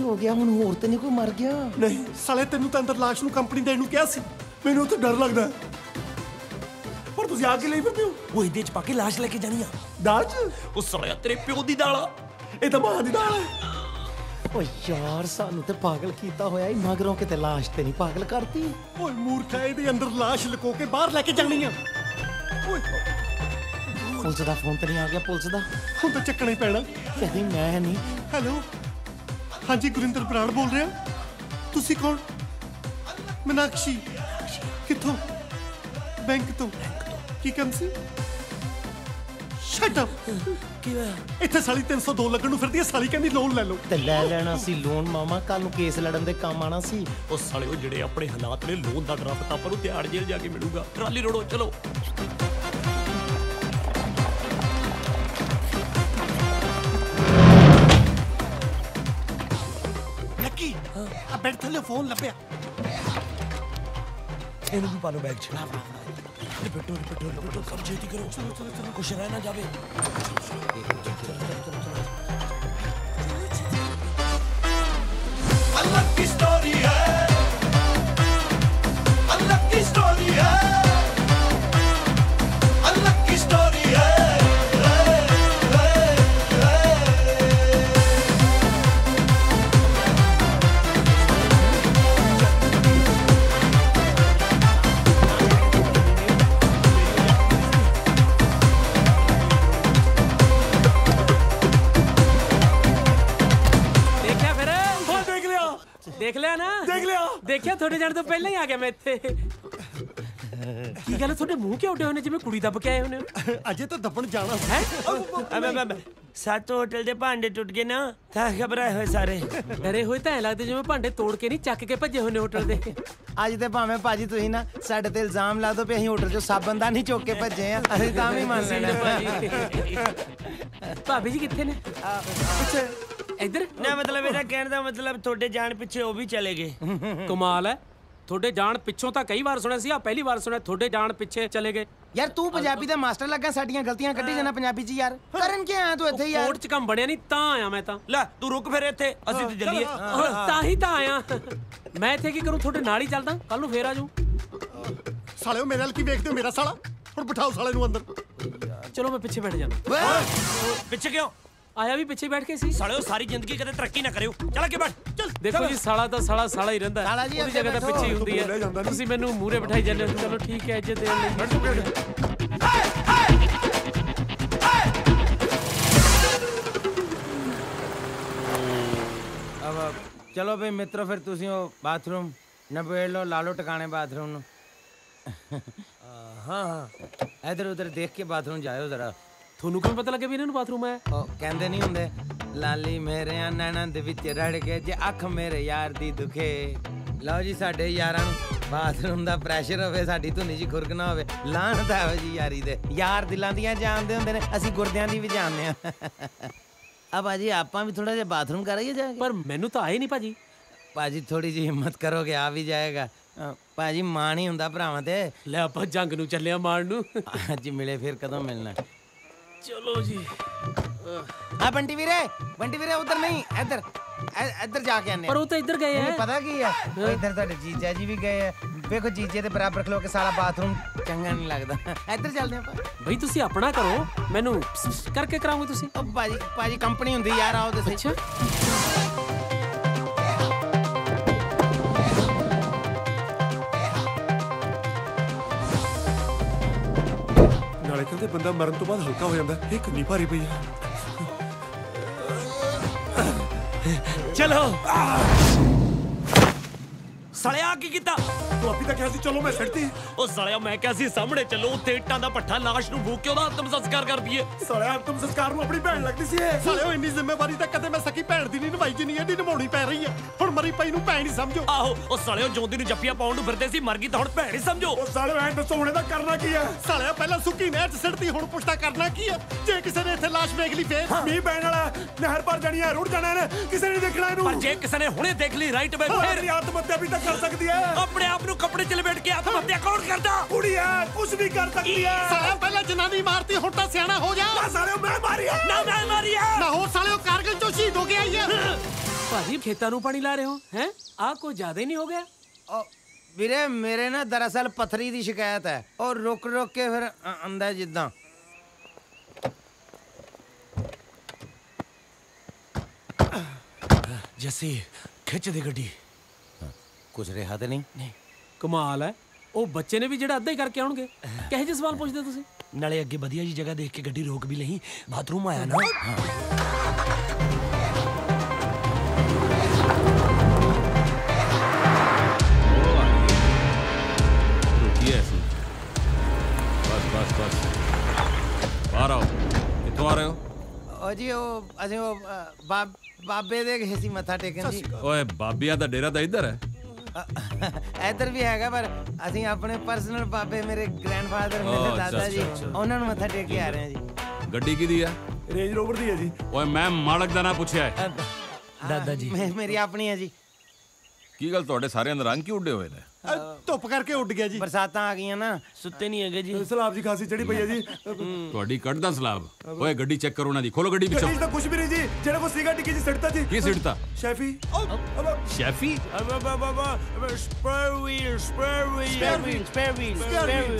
ਹੋ ਗਿਆ ਹੁਣ? ਹੋਰ ਤੇ ਨਹੀਂ ਕੋਈ ਮਰ ਗਿਆ? ਨਹੀਂ ਸਾਲੇ ਤੈਨੂੰ ਤਾਂ ਅੰਦਰ ਲਾਸ਼ ਨੂੰ ਕੰਪਨੀ ਦੇਣ ਨੂੰ ਕਿਹਾ ਸੀ। ਮੈਨੂੰ ਤਾਂ ਡਰ ਲੱਗਦਾ। ਪਰ ਤੁਸੀਂ ਆ ਕੇ ਲਈ ਫਿਰਦੇ ਹੋ। ਉਹ ਇਹਦੇ ਚ ਪਾ ਕੇ ਲਾਸ਼ ਲੈ ਕੇ ਜਾਣੀ ਆ। ਦਾਲ ਚ? ਉਹ ਸਾਲਿਆ ਤੇਰੇ ਪਿਓ ਦੀ ਦਾਲ ਆ, ਇਹ ਤਾਂ ਮਾਂ ਦੀ ਦਾਲ ਹੈ। ਓ ਯਾਰ ਸਾਨੂੰ ਤੇ ਪਾਗਲ ਕੀਤਾ ਹੋਇਆ ਹੀ, ਮਗਰੋਂ ਕਿਤੇ ਲਾਸ਼ ਤੇ ਨਹੀਂ ਪਾਗਲ ਕਰਤੀ। ਓਏ ਮੂਰਖਾ, ਇਹਦੇ ਅੰਦਰ ਲਾਸ਼ ਲੁਕੋ ਕੇ ਬਾਹਰ ਲੈ ਕੇ ਜਾਣੀ ਆ। ਓਏ ਪੁਲਿਸ ਦਾ ਫੋਨ ਤੇ ਨਹੀਂ ਆ ਗਿਆ? ਪੁਲਿਸ ਦਾ ਹੁਣ ਤਾਂ ਚੱਕਣਾ ਹੀ ਪੈਣਾ। ਕਹਿੰਦੀ ਮੈਂ ਨਹੀਂ। ਹੈਲੋ, ਹਾਂਜੀ ਗੁਰਿੰਦਰ ਬਰਾੜ ਬੋਲ ਰਿਹਾ। ਤੁਸੀਂ ਕੌਣ? ਮੀਨਾਕਸ਼ੀ। ਕਿੱਥੋਂ? ਬੈਂਕ ਤੋਂ। ਕੀ ਕੰਮ ਸੀ? Shut up. ਕੀ ਹੋਇਆ? ਇੱਥੇ ਸਾਲੀ 302 ਲੱਗਣ ਨੂੰ ਫਿਰਦੀ ਹੈ। ਸਾਲੀ ਕਹਿੰਦੀ ਲੋਨ ਲੈ ਲਓ। ਤੇ ਲੈ ਲੈਣਾ ਸੀ ਲੋਨ ਮਾਮਾ, ਕੱਲ ਨੂੰ ਕੇਸ ਲੜਨ ਦੇ ਕੰਮ ਆਣਾ ਸੀ। ਉਹ ਸਾਲੇ ਉਹ ਜਿਹੜੇ ਆਪਣੇ ਹਾਲਾਤ ਨੇ, ਲੋਨ ਦਾ ਡਰਾਫਟ ਆਪਾਂ ਨੂੰ ਤਿਹਾੜ ਜੇਲ੍ਹ ਜਾ ਕੇ ਮਿਲੂਗਾ। ਟਰਾਲੀ ਰੋੜੋ ਚਲੋ। ਲੱਕੀ ਆ ਬੈਠ ਥੱਲੇ ਫੋਨ ਲੱਭਿਆ। ਇਹਨੂੰ ਵੀ ਪਾ ਲਓ ਬੈਗ 'ਚ। ਲਿਪਟੋ ਸਭ ਛੇਤੀ ਕਰੋ। ਚਲੋ ਕੁਛ ਰਹਿ ਨਾ ਜਾਵੇ। अलग की स्टोरी है, अलग की स्टोरी है, अलग की स्टोरी है। देख लिया ना? देख लिया। देखिया थोड़े जाने तो पहले ही आ गया मैं इत्थे। ਕੀ ਗੱਲ ਤੁਹਾਡੇ ਮੂੰਹ ਕਿਉਂ ਉੱਡੇ ਹੋਏ ਨੇ ਜਿਵੇਂ ਕੁੜੀ ਦੱਬ ਕੇ ਆਏ ਹੋਣੇ ਹੋ? ਅਜੇ ਤਾਂ ਦੱਬਣ ਜਾਣਾ ਹੈ। ਸੱਤ ਹੋਟਲ ਦੇ ਭਾਂਡੇ ਟੁੱਟ ਗਏ ਨਾ, ਤਾਂ ਘਬਰਾਏ ਹੋਏ ਸਾਰੇ। ਡਰੇ ਹੋਏ ਤਾਂ ਐ ਲੱਗਦੇ ਜਿਵੇਂ ਭਾਂਡੇ ਤੋੜ ਕੇ ਨਹੀਂ ਚੱਕ ਕੇ ਭੱਜੇ ਹੋਏ ਨੇ ਹੋਟਲ ਦੇ। ਅੱਜ ਤੇ ਭਾਵੇਂ ਭਾਜੀ ਤੁਸੀਂ ਨਾ ਸਾਡੇ ਤੇ ਇਲਜ਼ਾਮ ਲਾ ਦੋ ਵੀ ਅਸੀਂ ਹੋਟਲ 'ਚੋਂ ਸਾਬਣ ਦਾ ਨਹੀਂ ਚੁੱਕ ਕੇ ਭੱਜੇ ਆ, ਅਸੀਂ ਤਾਂ ਵੀ ਮੰਨ ਲੈਣਾ। ਭਾਬੀ ਜੀ ਕਿੱਥੇ ਨੇ? ਪਿੱਛੇ ਇੱਧਰ ਨਾ, ਮਤਲਬ ਇਹਦਾ ਕਹਿਣ ਦਾ ਮਤਲਬ ਤੁਹਾਡੇ ਜਾਣ ਪਿੱਛੇ ਉਹ ਵੀ ਚਲੇ ਗਏ। ਕਮਾਲ ਹੈ, ਤੁਹਾਡੇ ਜਾਣ ਪਿੱਛੋਂ ਤਾਂ ਕਈ ਵਾਰ ਸੁਣਿਆ ਸੀ, ਆ ਪਹਿਲੀ ਵਾਰ ਸੁਣਿਆ ਤੁਹਾਡੇ ਜਾਣ ਪਿੱਛੇ ਚਲੇ ਗਏ। ਯਾਰ ਤੂੰ ਪੰਜਾਬੀ ਦਾ ਮਾਸਟਰ ਲੱਗਾ, ਸਾਡੀਆਂ ਗਲਤੀਆਂ ਕੱਢੀ ਜਾਣਾ ਪੰਜਾਬੀ 'ਚ ਯਾਰ। ਕਰਨ ਕੀ ਆਇਆ ਤੂੰ ਇੱਥੇ ਯਾਰ? ਕੋਰਟ 'ਚ ਕੰਮ ਬਣਿਆ ਨਹੀਂ ਤਾਂ ਆਇਆ ਮੈਂ ਤਾਂ। ਲੈ ਤੂੰ ਰੁਕ ਫਿਰ ਇੱਥੇ, ਅਸੀਂ ਤੇ ਚੱਲੀਏ। ਤਾਂ ਹੀ ਤਾਂ ਆਇਆ ਮੈਂ। ਇੱਥੇ ਕੀ ਕਰੂੰ? ਤੁਹਾਡੇ ਨਾਲ ਹੀ ਚੱਲਦਾ, ਕੱਲ ਨੂੰ ਫੇਰ ਆ ਜਾਊਂ। ਸਾਲਿਓ ਮੇਰੇ ਨਾਲ ਕੀ ਵੇਖਦੇ ਹੋ? ਮੇਰਾ ਸਾਲਾ। ਹੁਣ ਬਿਠਾਓ ਸਾਲੇ ਨੂੰ ਅੰਦਰ। ਚਲੋ ਮੈਂ ਪਿੱਛੇ ਬੈਠ ਜਾਣਾ। ਪਿੱਛੇ ਕਿਉਂ ਆਇਆ? ਵੀ ਪਿੱਛੇ ਬੈਠ ਕੇ ਸੀ। ਸਾਲਿਓ ਸਾਰੀ ਜ਼ਿੰਦਗੀ ਕਦੇ ਤਰੱਕੀ ਨਾ ਕਰਿਓ। ਚੱਲ ਅੱਗੇ ਬੈਠ। ਚੱਲ ਦੇਖੋ ਜੀ, ਸਾਲਾ ਤਾਂ ਸਾਲਾ ਹੀ ਰਹਿੰਦਾ। ਉਹਦੀ ਜਗ੍ਹਾ ਤਾਂ ਪਿੱਛੇ ਹੀ ਹੁੰਦੀ ਹੈ। ਤੁਸੀਂ ਮੈਨੂੰ ਮੂਹਰੇ ਬਿਠਾਈ ਜਾਂਦੇ ਹੋ। ਚਲੋ ਠੀਕ ਹੈ, ਇੱਜ਼ਤ ਦੇਣ ਲਈ। ਚਲੋ ਬਈ ਮਿੱਤਰੋ, ਫਿਰ ਤੁਸੀਂ ਉਹ ਬਾਥਰੂਮ ਨਵੇੜ ਲਓ, ਲਾ ਲਓ ਟਿਕਾਣੇ ਬਾਥਰੂਮ ਨੂੰ। ਹਾਂ ਇਧਰ ਉਧਰ ਦੇਖ ਕੇ ਬਾਥਰੂਮ ਜਾਇਓ ਜ਼ਰਾ। ਤੁਹਾਨੂੰ ਕਿਵੇਂ ਪਤਾ ਲੱਗੇ ਵੀ ਇਹਨਾਂ ਨੂੰ ਬਾਥਰੂਮ ਹੈ? ਉਹ ਕਹਿੰਦੇ ਨਹੀਂ ਹੁੰਦੇ, ਲਾਲੀ ਮੇਰੇ ਨੈਣਾਂ ਦੇ ਵਿੱਚ ਰੜ ਕੇ ਜੇ ਅੱਖ ਮੇਰੇ ਯਾਰ ਦੀ ਦੁਖੇ। ਲਓ ਜੀ, ਸਾਡੇ ਯਾਰਾਂ ਨੂੰ ਬਾਥਰੂਮ ਦਾ ਪ੍ਰੈਸ਼ਰ ਹੋਵੇ, ਸਾਡੀ ਧੁਨੀ ਜੀ ਖੁਰਕ ਨਾ ਹੋਵੇ। ਲਾਹਨਤ ਹੈ ਜੀ ਯਾਰੀ ਦੇ। ਯਾਰ ਦਿਲਾਂ ਦੀਆਂ ਜਾਣਦੇ ਹੁੰਦੇ ਨੇ, ਅਸੀਂ ਗੁਰਦਿਆਂ ਦੀ ਵੀ ਜਾਣਦੇ ਆ। ਆ ਭਾਜੀ ਆਪਾਂ ਵੀ ਥੋੜਾ ਜਿਹਾ ਬਾਥਰੂਮ ਕਰਾਈਏ ਜਾ ਕੇ। ਪਰ ਮੈਨੂੰ ਤਾਂ ਆਏ ਨਹੀਂ ਭਾਜੀ। ਭਾਜੀ ਥੋੜੀ ਜਿਹੀ ਹਿੰਮਤ ਕਰੋਗੇ ਆ ਵੀ ਜਾਏਗਾ। ਭਾਜੀ ਮਾਣ ਨਹੀਂ ਹੁੰਦਾ ਭਰਾਵਾਂ ਤੇ। ਲੈ ਆਪਾਂ ਜੰਗ ਨੂੰ ਚੱਲਿਆ ਮਾਰਨ ਨੂੰ। ਅੱਜ ਮਿਲੇ ਫਿਰ ਕਦੋਂ ਮਿਲਣਾ? ਚਲੋ ਜੀ। ਆ ਬੰਟੀ ਵੀਰੇ ਉਧਰ ਨਹੀਂ, ਇੱਧਰ ਜਾ ਕੇ ਆਨੇ। ਪਰ ਉਹ ਤਾਂ ਇੱਧਰ ਗਏ ਆ। ਪਤਾ ਕੀ ਹੈ, ਇੱਧਰ ਤੁਹਾਡੇ ਜੀਜਾ ਜੀ ਵੀ ਗਏ ਆ। ਵੇਖੋ ਜੀਜੇ ਦੇ ਬਰਾਬਰ ਖਲੋ ਕੇ ਸਾਲਾ ਬਾਥਰੂਮ ਚੰਗਾ ਨਹੀਂ ਲੱਗਦਾ। ਇੱਧਰ ਚੱਲਦੇ ਆਪਾਂ। ਬਈ ਤੁਸੀਂ ਆਪਣਾ ਕਰੋ, ਮੈਨੂੰ ਕਰਕੇ ਕਰਾਉਂਗੇ ਤੁਸੀਂ। ਉਹ ਭਾਜੀ ਕੰਪਨੀ ਹੁੰਦੀ ਯਾਰ, ਆਓ ਤੇ ਸਹੀ। ਨਾਲੇ ਕਹਿੰਦੇ ਬੰਦਾ ਮਰਨ ਤੋਂ ਬਾਅਦ ਹਲਕਾ ਹੋ ਜਾਂਦਾ। ਇਹ ਕਿੰਨੀ ਭਾਰੀ ਪਈ ਆ। ਚਲੋ ਸਾਲਿਆ ਕੀ ਕੀਤਾ? ਤੂੰ ਆਪੀ ਤਾਂ ਕਿਹਾ ਸੀ ਚਲੋ, ਮੈਂ ਛੱਡਤੀ। ਉਹ ਸਾਲਿਆ ਮੈਂ ਕਿਹਾ ਸੀ ਸਾਹਮਣੇ ਚੱਲੋ, ਉੱਥੇ ਇੱਟਾਂ ਦਾ ਭੱਠਾ, ਲਾਸ਼ ਨੂੰ ਫੂਕ ਕੇ ਉਹਦਾ ਅੰਤਮ ਸੰਸਕਾਰ ਕਰ ਦਈਏ। ਸਾਲਿਆ ਅੰਤਮ ਸੰਸਕਾਰ ਨੂੰ ਆਪਣੀ ਭੈਣ ਲੱਗਦੀ ਸੀ ਇਹ। ਸਾਲਿਓ ਇੰਨੀ ਜ਼ਿੰਮੇਵਾਰੀ ਤਾਂ ਕਦੇ ਮੈਂ ਸਕੀ ਭੈਣ ਦੀ ਨਹੀਂ ਨਿਭਾਈ, ਜਿੰਨੀ ਇਹਦੀ ਨਿਭਾਉਣੀ ਪੈ ਰਹੀ ਹੈ। ਹੁਣ ਮਰੀ ਪਈ ਨੂੰ ਭੈਣ ਹੀ ਸਮਝੋ। ਆਹੋ, ਉਹ ਸਾਲਿਓ ਜੋਂਦੀ ਨੂੰ ਜੱਫੀਆਂ ਪਾਉਣ ਨੂੰ ਫਿਰਦੇ ਸੀ, ਮਰ ਗਈ ਤਾਂ ਹੁਣ ਭੈਣ ਹੀ ਸਮਝੋ। ਉਹ ਸਾਲਿਓ ਐਂ ਦੱਸੋ ਹੁਣ ਇਹਦਾ ਕਰਨਾ ਕੀ ਹੈ? ਸਾਲਿਆ ਪਹਿਲਾਂ ਸੁੱਕੀ ਨਹਿਰ 'ਚ ਸਿੱਟਦੀ, ਹੁਣ ਪੁੱਛਦਾ ਕਰਨਾ ਕੀ ਹੈ? ਜੇ ਕਿਸੇ ਨੇ ਇੱਥੇ ਲਾਸ਼ ਵੇਖ ਲਈ ਫੇਰ ਮੀਂਹ ਪੈਣ ਵਾਲਾ, ਨਹਿਰ ਭਰ ਜਾਣੀ ਹੈ, ਰੁੜ ਜਾਣਾ ਇਹਨੇ, ਕਿਸੇ ਨੇ ਦੇਖਣਾ ਇਹਨੂੰ। ਪਰ ਜੇ ਕਿਸੇ ਨੇ ਹੁਣੇ ਦੇਖ ਲਈ ਰਾਈਟ ਵੇ, ਫਿਰ ਆਤਮ ਹੱਤਿਆ ਵੀ ਤਾਂ ਕਰ ਸਕਦੀ ਹੈ। ਆਪਣੇ ਆਪ ਨੂੰ ਕੱਪੜੇ 'ਚ ਲਪੇਟ ਕੇ ਆਤਮ ਹੱਤਿਆ ਕੌਣ ਕਰਦਾ? ਕੁੜੀ ਹੈ, ਕੁਝ ਵੀ ਕਰ ਸਕਦੀ ਹੈ। ਸਾਲਿਆ ਪਹਿਲਾਂ ਜਨਾਨੀ ਮਾਰਤੀ, ਹੁਣ ਤਾਂ ਸਿਆਣਾ ਹੋ ਜਾ। ਸਾਲਿਓ ਮੈਂ ਮਾਰੀ ਹੈ। ਨਾ ਮੈਂ ਮਾਰੀ ਹੈ। ਨਾ ਹੋਰ ਸਾਲਿਓ ਕਾਰਗਿਲ 'ਚੋਂ ਸ਼ਹੀਦ ਹੋ ਕੇ ਆਈ ਹੈ। ਭਾਜੀ ਖੇਤਾਂ ਨੂੰ ਪਾਣੀ ਲਾ ਰਹੇ ਹੋ ਹੈ ਆ ਕੋਈ ਜ਼ਿਆਦਾ ਹੀ ਨਹੀਂ ਹੋ ਗਿਆ ਵੀਰੇ ਮੇਰੇ ਨਾ ਦਰਅਸਲ ਪੱਥਰੀ ਦੀ ਸ਼ਿਕਾਇਤ ਹੈ ਔਰ ਰੁਕ ਰੁਕ ਕੇ ਫਿਰ ਆਂਦਾ ਜਿੱਦਾਂ ਜੱਸੀ ਖਿੱਚ ਦੇ ਗੱਡੀ ਕੁਝ ਰਿਹਾ ਤੇ ਨਹੀਂ ਕਮਾਲ ਹੈ ਉਹ ਬੱਚੇ ਨੇ ਵੀ ਜਿਹੜਾ ਅੱਧਾ ਹੀ ਕਰਕੇ ਆਉਣਗੇ ਕਿਹੋ ਜਿਹੇ ਸਵਾਲ ਪੁੱਛਦੇ ਤੁਸੀਂ ਨਾਲੇ ਅੱਗੇ ਵਧੀਆ ਜੀ ਜਗ੍ਹਾ ਦੇਖ ਕੇ ਗੱਡੀ ਰੋਕ ਵੀ ਲਈ ਬਾਥਰੂਮ ਆਇਆ ਨਾ बस बाहर आओ कितों आ रहे हो ओ जी ਅਸੀਂ ਉਹ ਬਾਬੇ ਦੇ ਗਏ ਸੀ ਮੱਥਾ ਟੇਕਣ ਜੀ ਓਏ ਬਾਬਿਆਂ ਦਾ ਡੇਰਾ ਤਾਂ ਇੱਧਰ ਹੈ ਇੱਧਰ ਵੀ ਹੈਗਾ ਪਰ ਅਸੀਂ ਆਪਣੇ ਪਰਸਨਲ ਬਾਬੇ ਮੇਰੇ ਗ੍ਰੈਂਡਫਾਦਰ ਮੇਰੇ ਦਾਦਾ ਜੀ ਉਹਨਾਂ ਨੂੰ ਮੱਥਾ ਟੇਕ ਕੇ ਆ ਰਹੇ ਹਾਂ ਜੀ ਗੱਡੀ ਕਿਹਦੀ ਹੈ ਰੇਂਜ ਰੋਵਰ ਦੀ ਹੈ ਜੀ ਓਏ ਮੈਂ ਮਾਲਕ ਦਾ ਨਾਂ ਪੁੱਛਿਆ ਹੈ ਦਾਦਾ ਜੀ ਮੇਰੀ ਆਪਣੀ ਹੈ ਜੀ ਕੀ ਗੱਲ ਤੁਹਾਡੇ ਸਾਰਿਆਂ ਦੇ ਰੰਗ ਕਿਉਂ ਉੱਡੇ ਹੋਏ ਨੇ ਧੁੱਪ ਕਰਕੇ ਉੱਡ ਗਿਆ ਜੀ ਬਰਸਾਤਾਂ ਆ ਗਈਆਂ ਨਾ ਸੁੱਤੇ ਨਹੀਂ ਹੈਗੇ ਜੀ ਸਲਾਬ ਜੀ ਖਾਸੀ ਚੜੀ ਪਈ ਹੈ ਜੀ ਤੁਹਾਡੀ ਕੱਢਦਾ ਸਲਾਬ ਓਏ ਗੱਡੀ ਚੈੱਕ ਕਰੋ ਉਹਨਾਂ ਦੀ ਖੋਲੋ ਗੱਡੀ ਪਿੱਛੋਂ ਗੱਡੀ ਤਾਂ ਕੁਝ ਵੀ ਨਹੀਂ ਜੀ ਜਿਹੜਾ ਕੋ ਸੀਗਾ ਟਿੱਕੀ ਜੀ ਸਿੱਟਤਾ ਜੀ ਕੀ ਸਿੱਟਤਾ ਸ਼ੈਫੀ ਸ਼ੈਫੀ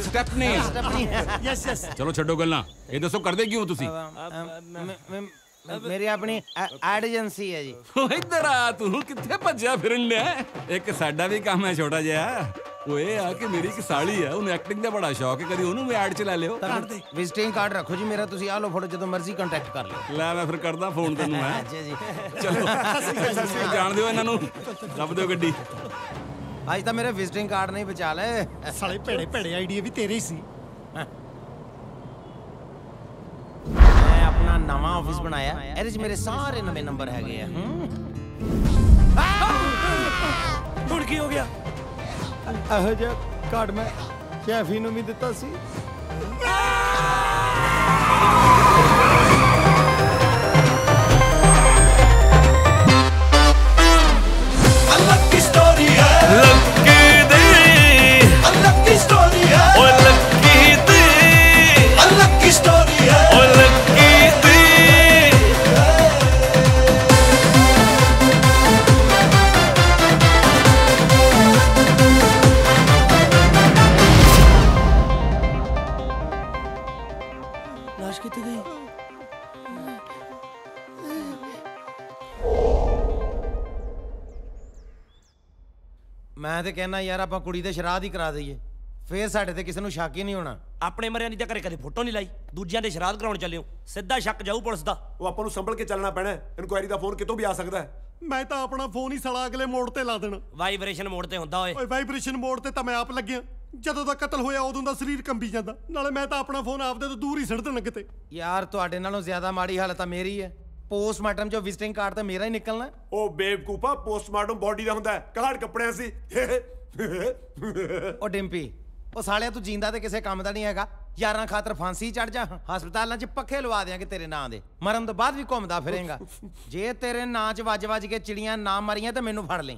ਸਟੈਪਨੀ ਯੈਸ ਚਲੋ ਛੱਡੋ ਗੱਲਾਂ ਇਹ ਦੱਸੋ ਕਰਦੇ ਕਿਉਂ ਤੁਸੀਂ ਮੇਰੀ ਆਪਣੀ ਐਡ ਏਜੰਸੀ ਹੈ ਜੀ ਓ ਇੱਧਰ ਆ ਤੂੰ ਕਿੱਥੇ ਭੱਜਿਆ ਫਿਰਨ ਡਿਆ ਇੱਕ ਸਾਡਾ ਵੀ ਕੰਮ ਹੈ ਛੋਟਾ ਜਿਹਾ ਓਏ ਆ ਕਿ ਮੇਰੀ ਇੱਕ ਸਾਲੀ ਆ ਉਹਨੂੰ ਐਕਟਿੰਗ ਦਾ ਬੜਾ ਸ਼ੌਕ ਹੈ ਕਦੀ ਉਹਨੂੰ ਵੀ ਐਡ ਚ ਲੈ ਲਿਓ ਵਿਜ਼ਿਟਿੰਗ ਕਾਰਡ ਰੱਖੋ ਜੀ ਮੇਰਾ ਤੁਸੀਂ ਆ ਲਓ ਫੋਟੋ ਜਦੋਂ ਮਰਜ਼ੀ ਕੰਟੈਕਟ ਕਰ ਲਿਓ ਲੈ ਮੈਂ ਫਿਰ ਕਰਦਾ ਫੋਨ ਤੈਨੂੰ ਮੈਂ ਅੱਛਾ ਜੀ ਚਲੋ ਜਾਣ ਦਿਓ ਇਹਨਾਂ ਨੂੰ ਲੱਭ ਦਿਓ ਗੱਡੀ ਅੱਜ ਤਾਂ ਮੇਰੇ ਵਿਜ਼ਿਟਿੰਗ ਕਾਰਡ ਨਹੀਂ ਬਚਾ ਲਏ ਸਾਲੇ ਭੇੜੇ ਭੇੜੇ ਆਈਡੀਆ ਵੀ ਤੇਰੇ ਹੀ ਸੀ ਮੈਂ ਆਪਣਾ ਨਵਾਂ ਆਫਿਸ ਬਣਾਇਆ ਇਹਦੇ 'ਚ ਮੇਰੇ ਸਾਰੇ ਨਵੇਂ ਨੰਬਰ ਹੈਗੇ ਆ ਹੁਣ ਕੀ ਹੋ ਗਿਆ ਇਹੋ ਜਿਹਾ ਕਾਰਡ ਮੈਂ ਸ਼ੈਫੀ ਨੂੰ ਵੀ ਦਿੱਤਾ ਸੀ ਲੱਕੀ ਸਟੋਰੀ ਹੈ ਲੱਕੀ ਦੀ ਲੱਕੀ ਸਟੋਰੀ ਹੈ ਓਏ ਲੱਕੀ ਦੀ ਲੱਕੀ ਸਟੋਰੀ ਹੈ ਓਏ ਲੱਕੀ ਦੀ ਲਾਸ਼ ਕਿੱਥੇ ਗਈ ਮੈਂ ਤੇ ਕਹਿੰਦਾ ਯਾਰ ਆਪਾਂ ਕੁੜੀ ਦੇ ਸ਼ਰਾਧ ਹੀ ਕਰਾ ਦਈਏ ਫੇਰ ਸਾਡੇ ਤੇ ਕਿਸੇ ਨੂੰ ਸ਼ੱਕ ਹੀ ਨਹੀਂ ਹੋਣਾ ਆਪਣੇ ਮਰਿਆਂ ਦੀ ਤਾਂ ਘਰੇ ਕਦੇ ਫੋਟੋ ਨਹੀਂ ਲਾਈ ਦੂਜਿਆਂ ਦੇ ਸ਼ਰਾਧ ਕਰਾਉਣ ਚੱਲਿਓ ਸਿੱਧਾ ਸ਼ੱਕ ਜਾਊ ਪੁਲਿਸ ਦਾ ਉਹ ਆਪਾਂ ਨੂੰ ਸੰਭਲ ਕੇ ਚੱਲਣਾ ਪੈਣਾ ਇਨਕੁਆਇਰੀ ਦਾ ਫੋਨ ਕਿਤੋਂ ਵੀ ਆ ਸਕਦਾ ਹੈ ਮੈਂ ਤਾਂ ਆਪਣਾ ਫੋਨ ਹੀ ਸਾਲਾ ਅਗਲੇ ਮੋੜ ਤੇ ਲਾ ਦੇਣਾ ਵਾਈਬ੍ਰੇਸ਼ਨ ਮੋਡ ਤੇ ਹੁੰਦਾ ਓਏ ਓਏ ਵਾਈਬ੍ਰੇਸ਼ਨ ਮੋਡ ਤੇ ਤਾਂ ਮੈਂ ਆਪ ਲੱਗਿਆ ਜਦੋਂ ਦਾ ਕਤਲ ਹੋਇਆ ਉਦੋਂ ਦਾ ਸਰੀਰ ਕੰਬੀ ਜਾਂਦਾ ਨਾਲੇ ਮੈਂ ਤਾਂ ਆਪਣਾ ਫੋਨ ਆਪਦੇ ਤੋਂ ਦੂਰ ਹੀ ਸਿੱਟ ਦੇਣਾ ਕਿਤੇ ਯਾਰ ਤੁਹਾਡੇ ਨਾਲੋਂ ਜ਼ਿਆਦਾ ਮਾੜੀ ਹਾਲਤ ਤਾਂ ਮੇਰੀ ਹੈ ਪੋਸਟਮਾਰਟਮ ਚੋਂ ਵਿਜ਼ਿਟਿੰਗ ਕਾਰਡ ਤਾਂ ਮੇਰਾ ਹੀ ਨਿਕਲਣਾ ਉਹ ਬੇਵਕੂਫਾ ਪੋਸਟਮਾਰਟਮ ਬੋਡੀ ਦਾ ਹੁੰਦਾ ਕਾਰਡ ਕੱਪੜਿਆਂ ਸੀ ਉਹ ਡਿੰਪੀ ਉਹ ਸਾਲਿਆ ਤੂੰ ਜਿੰਦਾ ਤੇ ਕਿਸੇ ਕੰਮ ਦਾ ਨਹੀਂ ਹੈਗਾ ਯਾਰਾਂ ਖਾਤਰ ਫਾਂਸੀ ਚੜ ਜਾ ਹਸਪਤਾਲਾਂ 'ਚ ਪੱਖੇ ਲਵਾ ਦਿਆਂਗੇ ਤੇਰੇ ਨਾਂ ਦੇ ਮਰਨ ਤੋਂ ਬਾਅਦ ਵੀ ਘੁੰਮਦਾ ਫਿਰੇਂਗਾ ਜੇ ਤੇਰੇ ਨਾਂ 'ਚ ਵੱਜ ਕੇ ਚਿੜੀਆਂ ਨਾ ਮਰੀਆਂ ਤਾਂ ਮੈਨੂੰ ਫੜ ਲਈ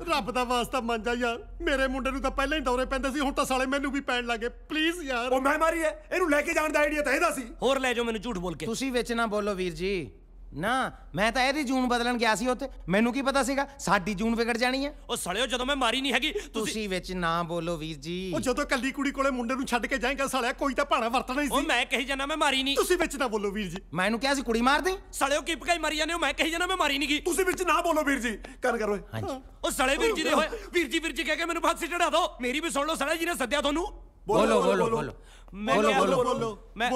ਰੱਬ ਦਾ ਵਾਸਤਾ ਮੰਨ ਜਾ ਯਾਰ ਮੇਰੇ ਮੁੰਡੇ ਨੂੰ ਤਾਂ ਪਹਿਲਾਂ ਹੀ ਦੌਰੇ ਪੈਂਦੇ ਸੀ ਹੁਣ ਤਾਂ ਸਾਲੇ ਮੈਨੂੰ ਵੀ ਪੈਣ ਲੱਗੇ ਪਲੀਜ਼ ਯਾਰ ਉਹ ਮੈਂ ਮਾਰੀ ਐ ਇਹਨੂੰ ਲੈ ਕੇ ਜਾਣ ਦਾ ਆਈਡੀਆ ਤਾਂ ਇਹਦਾ ਸੀ ਹੋਰ ਲੈ ਜਾਓ ਮੈਨੂੰ ਝੂਠ ਬੋਲ ਕੇ ਤੁਸੀਂ ਵਿੱਚ ਨਾ ਬੋਲੋ ਵੀਰ ਜੀ ਨਾ ਮੈਂ ਤਾਂ ਇਹਦੀ ਜੂਨ ਬਦਲਣ ਗਿਆ ਸੀ ਉੱਥੇ ਮੈਨੂੰ ਕੀ ਪਤਾ ਸੀਗਾ ਸਾਡੀ ਜੂਨ ਵਿਗੜ ਜਾਣੀ ਹੈ ਉਹ ਸੜਿਓ ਜਦੋਂ ਮੈਂ ਮਾਰੀ ਨਹੀਂ ਹੈਗੀ ਤੁਸੀਂ ਵਿੱਚ ਨਾ ਬੋਲੋ ਵੀਰ ਜੀ ਉਹ ਜਦੋਂ ਕੱਲੀ ਕੁੜੀ ਕੋਲੇ ਮੁੰਡੇ ਨੂੰ ਛੱਡ ਕੇ ਜਾਏਗਾ ਸਾਲਿਆ ਕੋਈ ਤਾਂ ਭਾਣਾ ਵਰਤਣਾ ਹੀ ਸੀ ਉਹ ਮੈਂ ਕਹੀ ਜਾਣਾ ਮੈਂ ਮਾਰੀ ਨਹੀਂ ਤੁਸੀਂ ਵਿੱਚ ਨਾ ਬੋਲੋ ਵੀਰ ਜੀ ਮੈਂ ਇਹਨੂੰ ਕਿਹਾ ਸੀ ਕੁੜੀ ਮਾਰ ਦੇ ਸੜਿਓ ਕੀ ਪਕਾਈ ਮਾਰੀ ਜਾਂਦੇ ਹੋ ਮੈਂ ਕਹੀ ਜਾਣਾ ਮੈਂ ਮਾਰੀ ਨਹੀਂ ਗਈ ਤੁਸੀਂ ਵਿੱਚ ਨਾ ਬੋਲੋ ਵੀਰ ਜੀ ਕਰ ਓਏ ਹਾਂਜੀ ਉਹ ਸੜੇ ਵੀਰ ਜੀ ਦੇ ਹੋਏ ਵੀਰ ਜੀ ਕਹਿ ਕੇ ਮੈਨੂੰ ਫਾਂਸੀ ਚੜਾ ਦਿਓ ਮੇਰੀ ਵੀ ਸੁਣ ਲਓ ਸੜਾ ਜੀ ਨੇ ਸੱਦਿਆ ਤੁਹਾਨੂੰ ਬੋਲੋ ਬੋਲੋ ਬੋਲੋ ਮੈਂ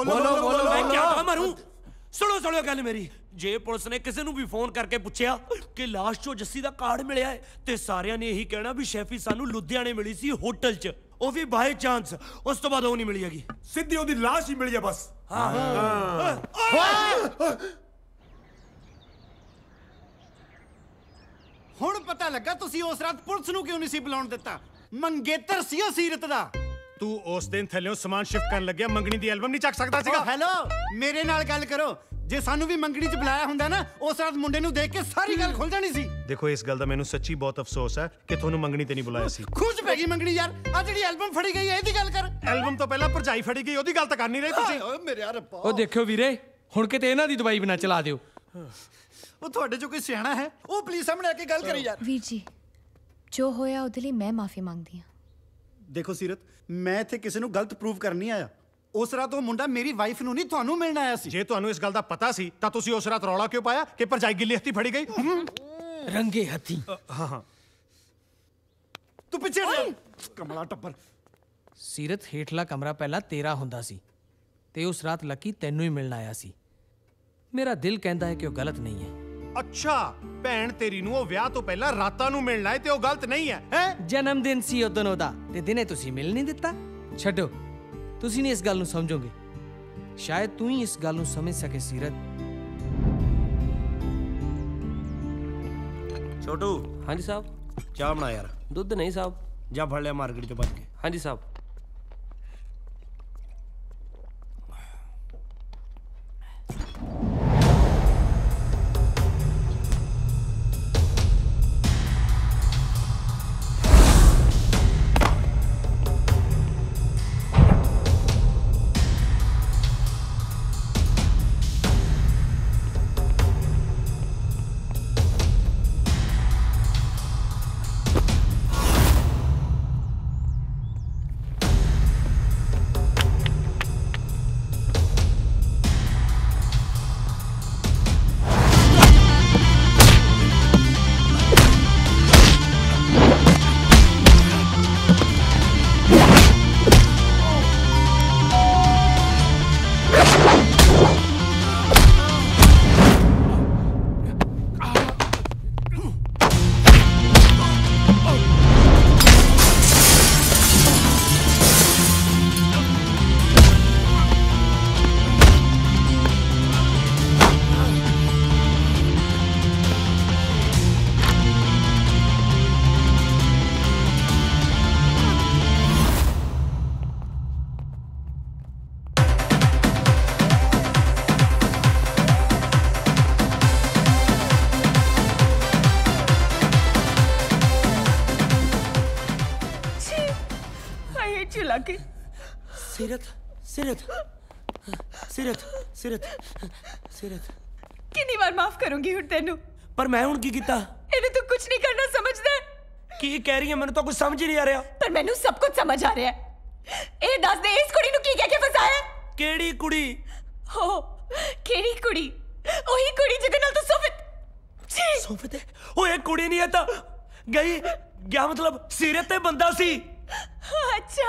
ਕਿਹਾ ਮਾਰੂ ਸੁਣੋ ਗੱਲ ਮੇਰੀ ਜੇ ਪੁਲਿਸ ਨੇ ਕਿਸੇ ਨੂੰ ਵੀ ਫੋਨ ਕਰਕੇ ਪੁੱਛਿਆ ਕਿ ਲਾਸ਼ ਚੋਂ ਜੱਸੀ ਦਾ ਕਾਰਡ ਮਿਲਿਆ ਹੈ ਤੇ ਸਾਰਿਆਂ ਨੇ ਇਹੀ ਕਹਿਣਾ ਵੀ ਸ਼ੈਫੀ ਸਾਨੂੰ ਲੁਧਿਆਣੇ ਮਿਲੀ ਸੀ ਹੋਟਲ 'ਚ ਉਹ ਵੀ ਬਾਈ ਚਾਂਸ ਉਸ ਤੋਂ ਬਾਅਦ ਉਹ ਨਹੀਂ ਮਿਲੀ ਹੈਗੀ ਸਿੱਧੀ ਉਹਦੀ ਲਾਸ਼ ਹੀ ਮਿਲੀ ਹੈ ਬਸ ਹੁਣ ਪਤਾ ਲੱਗਾ ਤੁਸੀਂ ਉਸ ਰਾਤ ਪੁਲਿਸ ਨੂੰ ਕਿਉਂ ਨਹੀਂ ਸੀ ਬੁਲਾਉਣ ਦਿੱਤਾ ਮੰਗੇਤਰ ਸੀ ਉਹ ਸੀਰਤ ਦਾ ਤੂੰ ਉਸ ਦਿਨ ਥੱਲਿਓਂ ਸਮਾਨ ਸ਼ਿਫਟ ਕਰਨ ਲੱਗਿਆ ਮੰਗਣੀ ਦੀ ਐਲਬਮ ਨਹੀਂ ਚੱਕ ਸਕਦਾ ਸੀਗਾ ਹੈਲੋ ਮੇਰੇ ਨਾਲ ਗੱਲ ਕਰੋ ਜੇ ਸਾਨੂੰ ਵੀ ਮੰਗਣੀ 'ਚ ਬੁਲਾਇਆ ਹੁੰਦਾ ਨਾ ਉਸ ਰਾਤ ਮੁੰਡੇ ਨੂੰ ਦੇਖ ਕੇ ਸਾਰੀ ਗੱਲ ਖੁੱਲ ਜਾਣੀ ਸੀ ਦੇਖੋ ਇਸ ਗੱਲ ਦਾ ਮੈਨੂੰ ਸੱਚੀ ਬਹੁਤ ਅਫਸੋਸ ਹੈ ਕਿ ਤੁਹਾਨੂੰ ਮੰਗਣੀ ਤੇ ਨਹੀਂ ਬੁਲਾਇਆ ਸੀ ਖੁਸ਼ ਪੈ ਗਈ ਮੰਗਣੀ ਯਾਰ ਆ ਜਿਹੜੀ ਐਲਬਮ ਫੜੀ ਗਈ ਹੈ ਇਹਦੀ ਗੱਲ ਕਰ ਐਲਬਮ ਤੋਂ ਪਹਿਲਾਂ ਭਰਜਾਈ ਫੜੀ ਗਈ ਉਹਦੀ ਗੱਲ ਤਾਂ ਕਰ ਨਹੀਂ ਰਹੇ ਤੁਸੀਂ ਓਏ ਮੇਰੇ ਰੱਬਾ ਉਹ ਦੇਖਿਓ ਵੀਰੇ ਹੁਣ ਕਿਤੇ ਇਹਨਾਂ ਦੀ ਦਵਾਈ ਬਿਨਾ ਚਲਾ ਦਿਓ ਉਹ ਤੁਹਾਡੇ ਚੋਂ ਕੋਈ ਸਿਆਣਾ ਹੈ? ਉਹ ਪਲੀਜ਼ ਸਾਹਮਣੇ ਆ ਕੇ ਗੱਲ ਕਰੀ ਯਾਰ। ਵੀਰ ਜੀ ਜੋ ਹੋਇਆ ਉਹਦੇ ਲਈ ਮੈਂ ਮਾਫੀ ਮੰਗਦੀ ਹਾਂ। ਦੇਖੋ ਸੀਰਤ, ਮੈਂ ਇੱਥੇ ਕਿਸੇ ਨੂੰ ਗਲਤ ਪ੍ਰੂਵ ਕਰਨ ਨਹੀਂ ਆਇਆ। ਉਸ ਰਾਤ ਉਹ ਮੁੰਡਾ ਮੇਰੀ ਵਾਈਫ ਨੂੰ ਨਹੀਂ ਤੁਹਾਨੂੰ ਮਿਲਣ ਆਇਆ ਸੀ। ਜੇ ਤੁਹਾਨੂੰ ਇਸ ਗੱਲ ਦਾ ਪਤਾ ਸੀ ਤਾਂ ਤੁਸੀਂ ਉਸ ਰਾਤ ਰੌਲਾ ਕਿਉਂ ਪਾਇਆ ਕਿ ਭਰਜਾਈ ਗਿੱਲੀ ਹੱਥੀ ਫੜੀ ਗਈ? ਰੰਗੇ ਹੱਥੀ। ਹਾਂ ਤੂੰ ਪਿੱਛੇ ਹਟ। ਕਮਲਾ ਟੱਬਰ। ਸੀਰਤ, ਹੇਠਲਾ ਕਮਰਾ ਪਹਿਲਾਂ ਤੇਰਾ ਹੁੰਦਾ ਸੀ ਤੇ ਉਸ ਰਾਤ ਲੱਕੀ ਤੈਨੂੰ ਹੀ ਮਿਲਣ ਆਇਆ ਸੀ। ਮੇਰਾ ਦਿਲ ਕਹਿੰਦਾ ਹੈ ਕਿ ਉਹ ਗਲਤ ਨਹੀਂ ਹੈ। ਅੱਛਾ, ਭੈਣ ਤੇਰੀ ਨੂੰ ਉਹ ਵਿਆਹ ਤੋਂ ਪਹਿਲਾਂ ਰਾਤਾਂ ਨੂੰ ਮਿਲਣਾ ਹੈ ਤੇ ਉਹ ਗਲਤ ਨਹੀਂ ਹੈ? ਜਨਮ ਦਿਨ ਸੀ ਉਹ ਦੋਨੋਂ ਦਾ ਤੇ ਦਿਨੇ ਤੁਸੀਂ ਮਿਲ ਨਹੀਂ ਦਿੱਤਾ। ਛੱਡੋ, ਤੁਸੀਂ ਨਹੀਂ ਇਸ ਗੱਲ ਨੂੰ ਸਮਝੋਗੇ। ਸ਼ਾਇਦ ਤੂੰ ਹੀ ਇਸ ਗੱਲ ਨੂੰ ਸਮਝ ਸਕੇ ਸੀਰਤ। ਛੋਟੂ। ਹਾਂਜੀ ਸਾਹਿਬ। ਚਾਹ ਬਣਾ ਯਾਰ। ਦੁੱਧ ਨਹੀਂ ਸਾਹਿਬ। ਜਾ ਫੜ ਲਿਆ ਮਾਰਕੀਟ ਚੋਂ ਭੱਜ ਕੇ। ਹਾਂਜੀ ਸਾਹਿਬ। ਸੀਰਤ ਕਿੰਨੀ ਵਾਰ ਮਾਫ ਕਰੂੰਗੀ ਹੁਣ ਤੈਨੂੰ। ਪਰ ਮੈਂ ਹੁਣ ਕੀ ਕੀਤਾ? ਇਹਨੂੰ ਤੂੰ ਕੁਝ ਨਹੀਂ ਕਰਨਾ ਸਮਝਦਾ। ਕੀ ਕਹਿ ਰਹੀ ਹੈ? ਮੈਨੂੰ ਤਾਂ ਕੁਝ ਸਮਝ ਹੀ ਨਹੀਂ ਆ ਰਿਹਾ। ਪਰ ਮੈਨੂੰ ਸਭ ਕੁਝ ਸਮਝ ਆ ਰਿਹਾ ਹੈ। ਇਹ ਦੱਸ ਦੇ ਇਸ ਕੁੜੀ ਨੂੰ ਕੀ ਕਹਿ ਕੇ ਫਸਾਇਆ? ਕਿਹੜੀ ਕੁੜੀ? ਹੋ ਕਿਹੜੀ ਕੁੜੀ? ਉਹੀ ਕੁੜੀ ਜਿਹਦੇ ਨਾਲ ਤੂੰ ਸੋਫੇ ਤੇ। ਉਹ ਇਹ ਕੁੜੀ ਨਹੀਂ ਹੈ ਤਾਂ ਗਈ ਗਿਆ ਮਤਲਬ ਸੀਰਤ ਤੇ ਬੰਦਾ ਸੀ। ਅੱਛਾ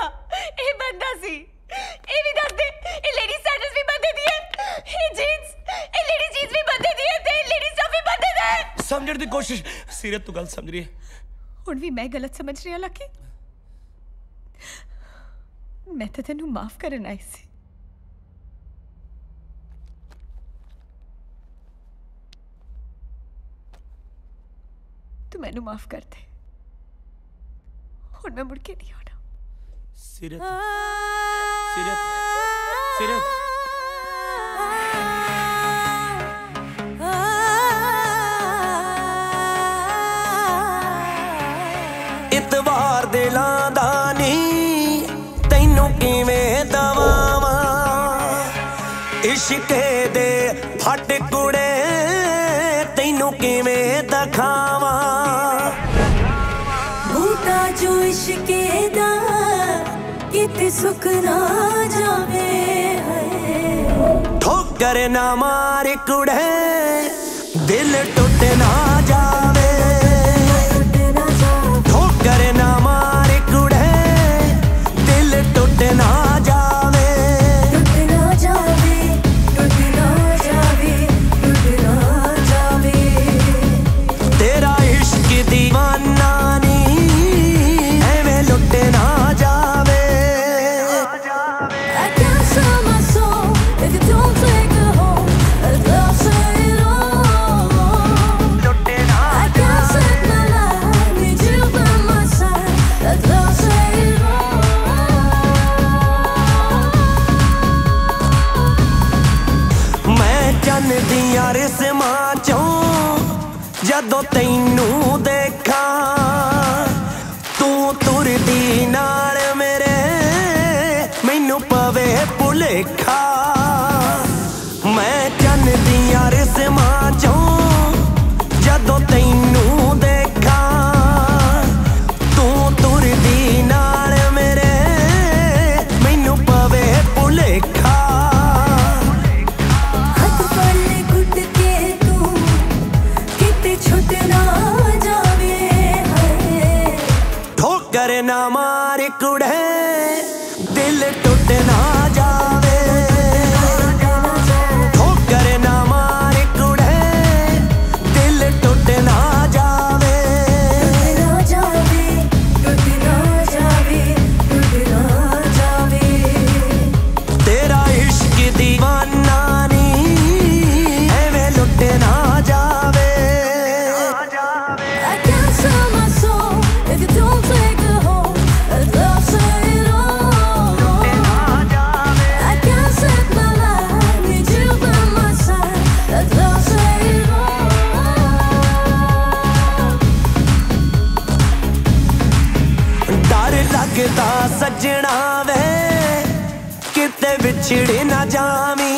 ਇਹ ਬੰਦਾ ਸੀ। ਇਹ ਵੀ ਦੱਸ ਦੇ ਇਹ ਲੇਡੀ ਸੈਂਡਲਸ ਵੀ ਬੰਦੇ ਦੀ ਹੈ, ਇਹ ਜੀਨਸ ਇਹ ਲੇਡੀ ਜੀਨਸ ਵੀ ਬੰਦੇ ਦੀ ਹੈ ਤੇ ਲੇਡੀ ਸਟਫ ਵੀ ਬੰਦੇ ਦਾ ਹੈ। ਸਮਝਣ ਦੀ ਕੋਸ਼ਿਸ਼। ਸੀਰਤ ਤੂੰ ਗਲਤ ਸਮਝ ਰਹੀ ਹੈ। ਹੁਣ ਵੀ ਮੈਂ ਗਲਤ ਸਮਝ ਰਹੀ ਹਾਂ ਲੱਕੀ? ਮੈਂ ਤਾਂ ਤੈਨੂੰ ਮਾਫ ਕਰਨ ਆਈ ਸੀ। ਤੂੰ ਮੈਨੂੰ ਮਾਫ ਕਰ ਦੇ। ਹੁਣ ਮੈਂ ਮੁੜ ਕੇ ਨਹੀਂ ਆਉਣਾ। ਸੀਰਤ ਸੀਰਤ ਸੀਰਤ ਇਤਵਾਰ ਦੇ ਲਾਂਦਾ ਨੀ ਤੈਨੂੰ ਕਿਵੇਂ ਦਵਾਵਾਂ ਇਸ਼ਕੇ ਦੇ ਫੱਟ ਕੁੜੇ ਤੈਨੂੰ ਕਿਵੇਂ ਦਿਖਾਵਾਂ ਬੂਟਾ ਜੋ ਇਸ਼ਕੇ ਦਾ ਕਿਤੇ ਸੁੱਕ ਨਾ ਜਾਵੇ ਠੋਕਰ ਨਾ ਮਾਰ ਕੁੜੇ ਦਿਲ ਟੁੱਟ ਨਾ ਜਾਵੇ ਠੋਕਰ ਨਾ ਮਾਰ ਕੁੜੇ ਦਿਲ ਟੁੱਟ ਨਾ ਜਾਵੇ ਟੁੱਟ ਨਾ ਜਾਵੇ ਟੁੱਟ ਨਾ ਜਾਵੇ ਟੁੱਟ ਨਾ ਜਾਵੇ ਤੇਰਾ ਇਸ਼ਕ ਦੀਵਾਨਾ ਨੀ ਐਵੇਂ ਲੁੱਟ ਨਾ ਜਾਵੇ I can't sell my soul if you don't take her home. I'll say it all. I can't set my life, need you by my side. I'll say it all. ਮੈਂ ਚੰਨ ਦੀਆਂ ਰਸਮਾਂ ਚੋਂ ਜਦੋਂ ਤੈਨੂੰ ਦੇਖਾਂ ਤੂੰ ਤੁਰਦੀ ਨਾਲ ਮੇਰੇ ਮੈਨੂੰ ਪਵੇ ਭੁਲੇਖਾ ਮੈਂ ਚੰਨ ਦੀਆਂ ਰਸਮਾਂ ठोकर ना मार कुड़े दिल टूट ना जावे ठोकर ना मार कुड़े दिल टूट ना जावे तेरा इश्क दीवाना नी एवें लुट ना जावे I can't sell my soul if you don't take it home. Let love say it all. I can't set my life, need you by my side. Let love say it all. डर लगदा सजना वे किते विछड़ी ना Xavi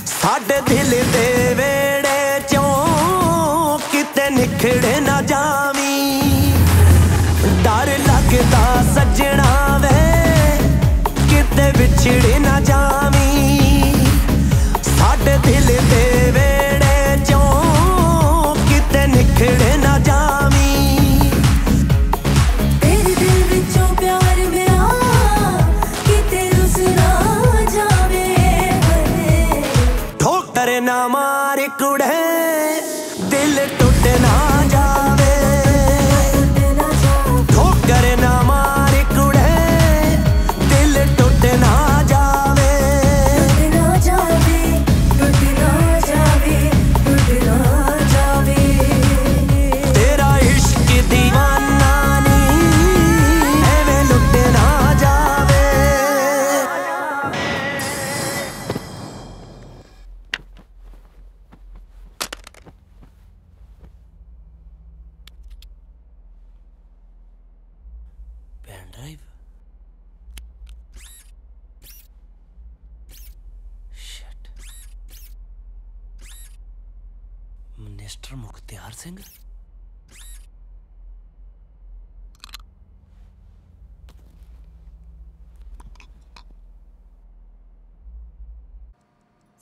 साडे दिल दे वेड़े चों किते निखड़े ना जावी डर लगदा सजना वे किते विछड़ी ना जावी साडे दिल दे वेड़े चों किते निखड़े ना जावी तेरे दिल विचों प्यार मेरा किते रुस ना जावे ठोकर ना मार कुड़े दिल टूट ना जावे ठोकर ना मार कुड़े दिल टूट ना जावे तेरा इश्क दीवाना नी एवें लुट ना जावे pen drive shit minister Mukhtiar Singh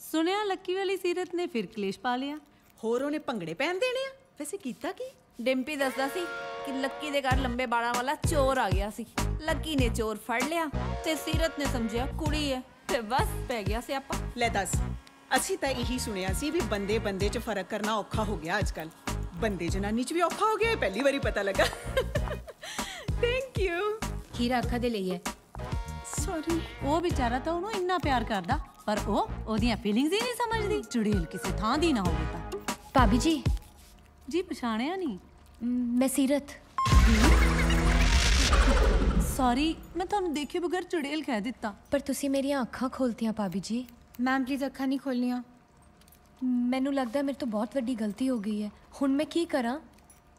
ਸੁਣਿਆ ਲੱਕੀ ਵਾਲੀ ਸੀਰਤ ਨੇ ਫਿਰ ਕਲੇਸ਼ ਪਾ ਲਿਆ ਹੋਰ ਉਹਨੇ ਭੰਗੜੇ ਪਹਿਨ ਦੇਣੇ ਆ ਵੈਸੇ ਕੀਤਾ ਕੀ ਡਿੰਪੀ ਦੱਸਦਾ ਸੀ ਕਿ ਲੱਕੀ ਦੇ ਘਰ ਲੰਬੇ ਬਾਲਾਂ ਵਾਲਾ ਚੋਰ ਆ ਗਿਆ ਸੀ ਲੱਕੀ ਨੇ ਚੋਰ ਫੜ ਲਿਆ ਤੇ ਸੀਰਤ ਨੇ ਸਮਝਿਆ ਕੁੜੀ ਹੈ ਤੇ ਬਸ ਪੈ ਗਿਆ ਸਿਆਪਾ ਲੈ ਦੱਸ ਅਸੀਂ ਤਾਂ ਇਹੀ ਸੁਣਿਆ ਸੀ ਵੀ ਬੰਦੇ ਬੰਦੇ 'ਚ ਫਰਕ ਕਰਨਾ ਔਖਾ ਹੋ ਗਿਆ ਅੱਜਕੱਲ ਬੰਦੇ ਜਨਾਨੀ 'ਚ ਵੀ ਔਖਾ ਹੋ ਗਿਆ ਇਹ ਪਹਿਲੀ ਵਾਰੀ ਪਤਾ ਲੱਗਾ ਥੈਂਕ ਯੂ ਹੀਰਾ ਅੱਖਾਂ ਦੇ ਲਈ ਹੈ ਸੌਰੀ ਉਹ ਵਿਚਾਰਾ ਤਾਂ ਉਹਨੂੰ ਇੰਨਾ ਪਿਆਰ ਕਰਦਾ ਪਰ ਉਹ ਉਹਦੀਆਂ ਫੀਲਿੰਗਸ ਹੀ ਨਹੀਂ ਸਮਝਦੀ ਚੁੜੇਲ ਕਿਸੇ ਥਾਂ ਦੀ ਨਾ ਹੋਵੇ ਤਾਂ ਭਾਬੀ ਜੀ ਜੀ ਪਛਾਣਿਆ ਨਹੀਂ ਮੈਂ ਸੀਰਤ ਸੌਰੀ ਮੈਂ ਤੁਹਾਨੂੰ ਦੇਖੇ ਬਗੈਰ ਚੁੜੇਲ ਕਹਿ ਦਿੱਤਾ ਪਰ ਤੁਸੀਂ ਮੇਰੀਆਂ ਅੱਖਾਂ ਖੋਲਤੀਆਂ ਭਾਬੀ ਜੀ ਮੈਮ ਪਲੀਜ਼ ਅੱਖਾਂ ਨਹੀਂ ਖੋਲਣੀਆਂ ਮੈਨੂੰ ਲੱਗਦਾ ਮੇਰੇ ਤੋਂ ਬਹੁਤ ਵੱਡੀ ਗਲਤੀ ਹੋ ਗਈ ਹੈ ਹੁਣ ਮੈਂ ਕੀ ਕਰਾਂ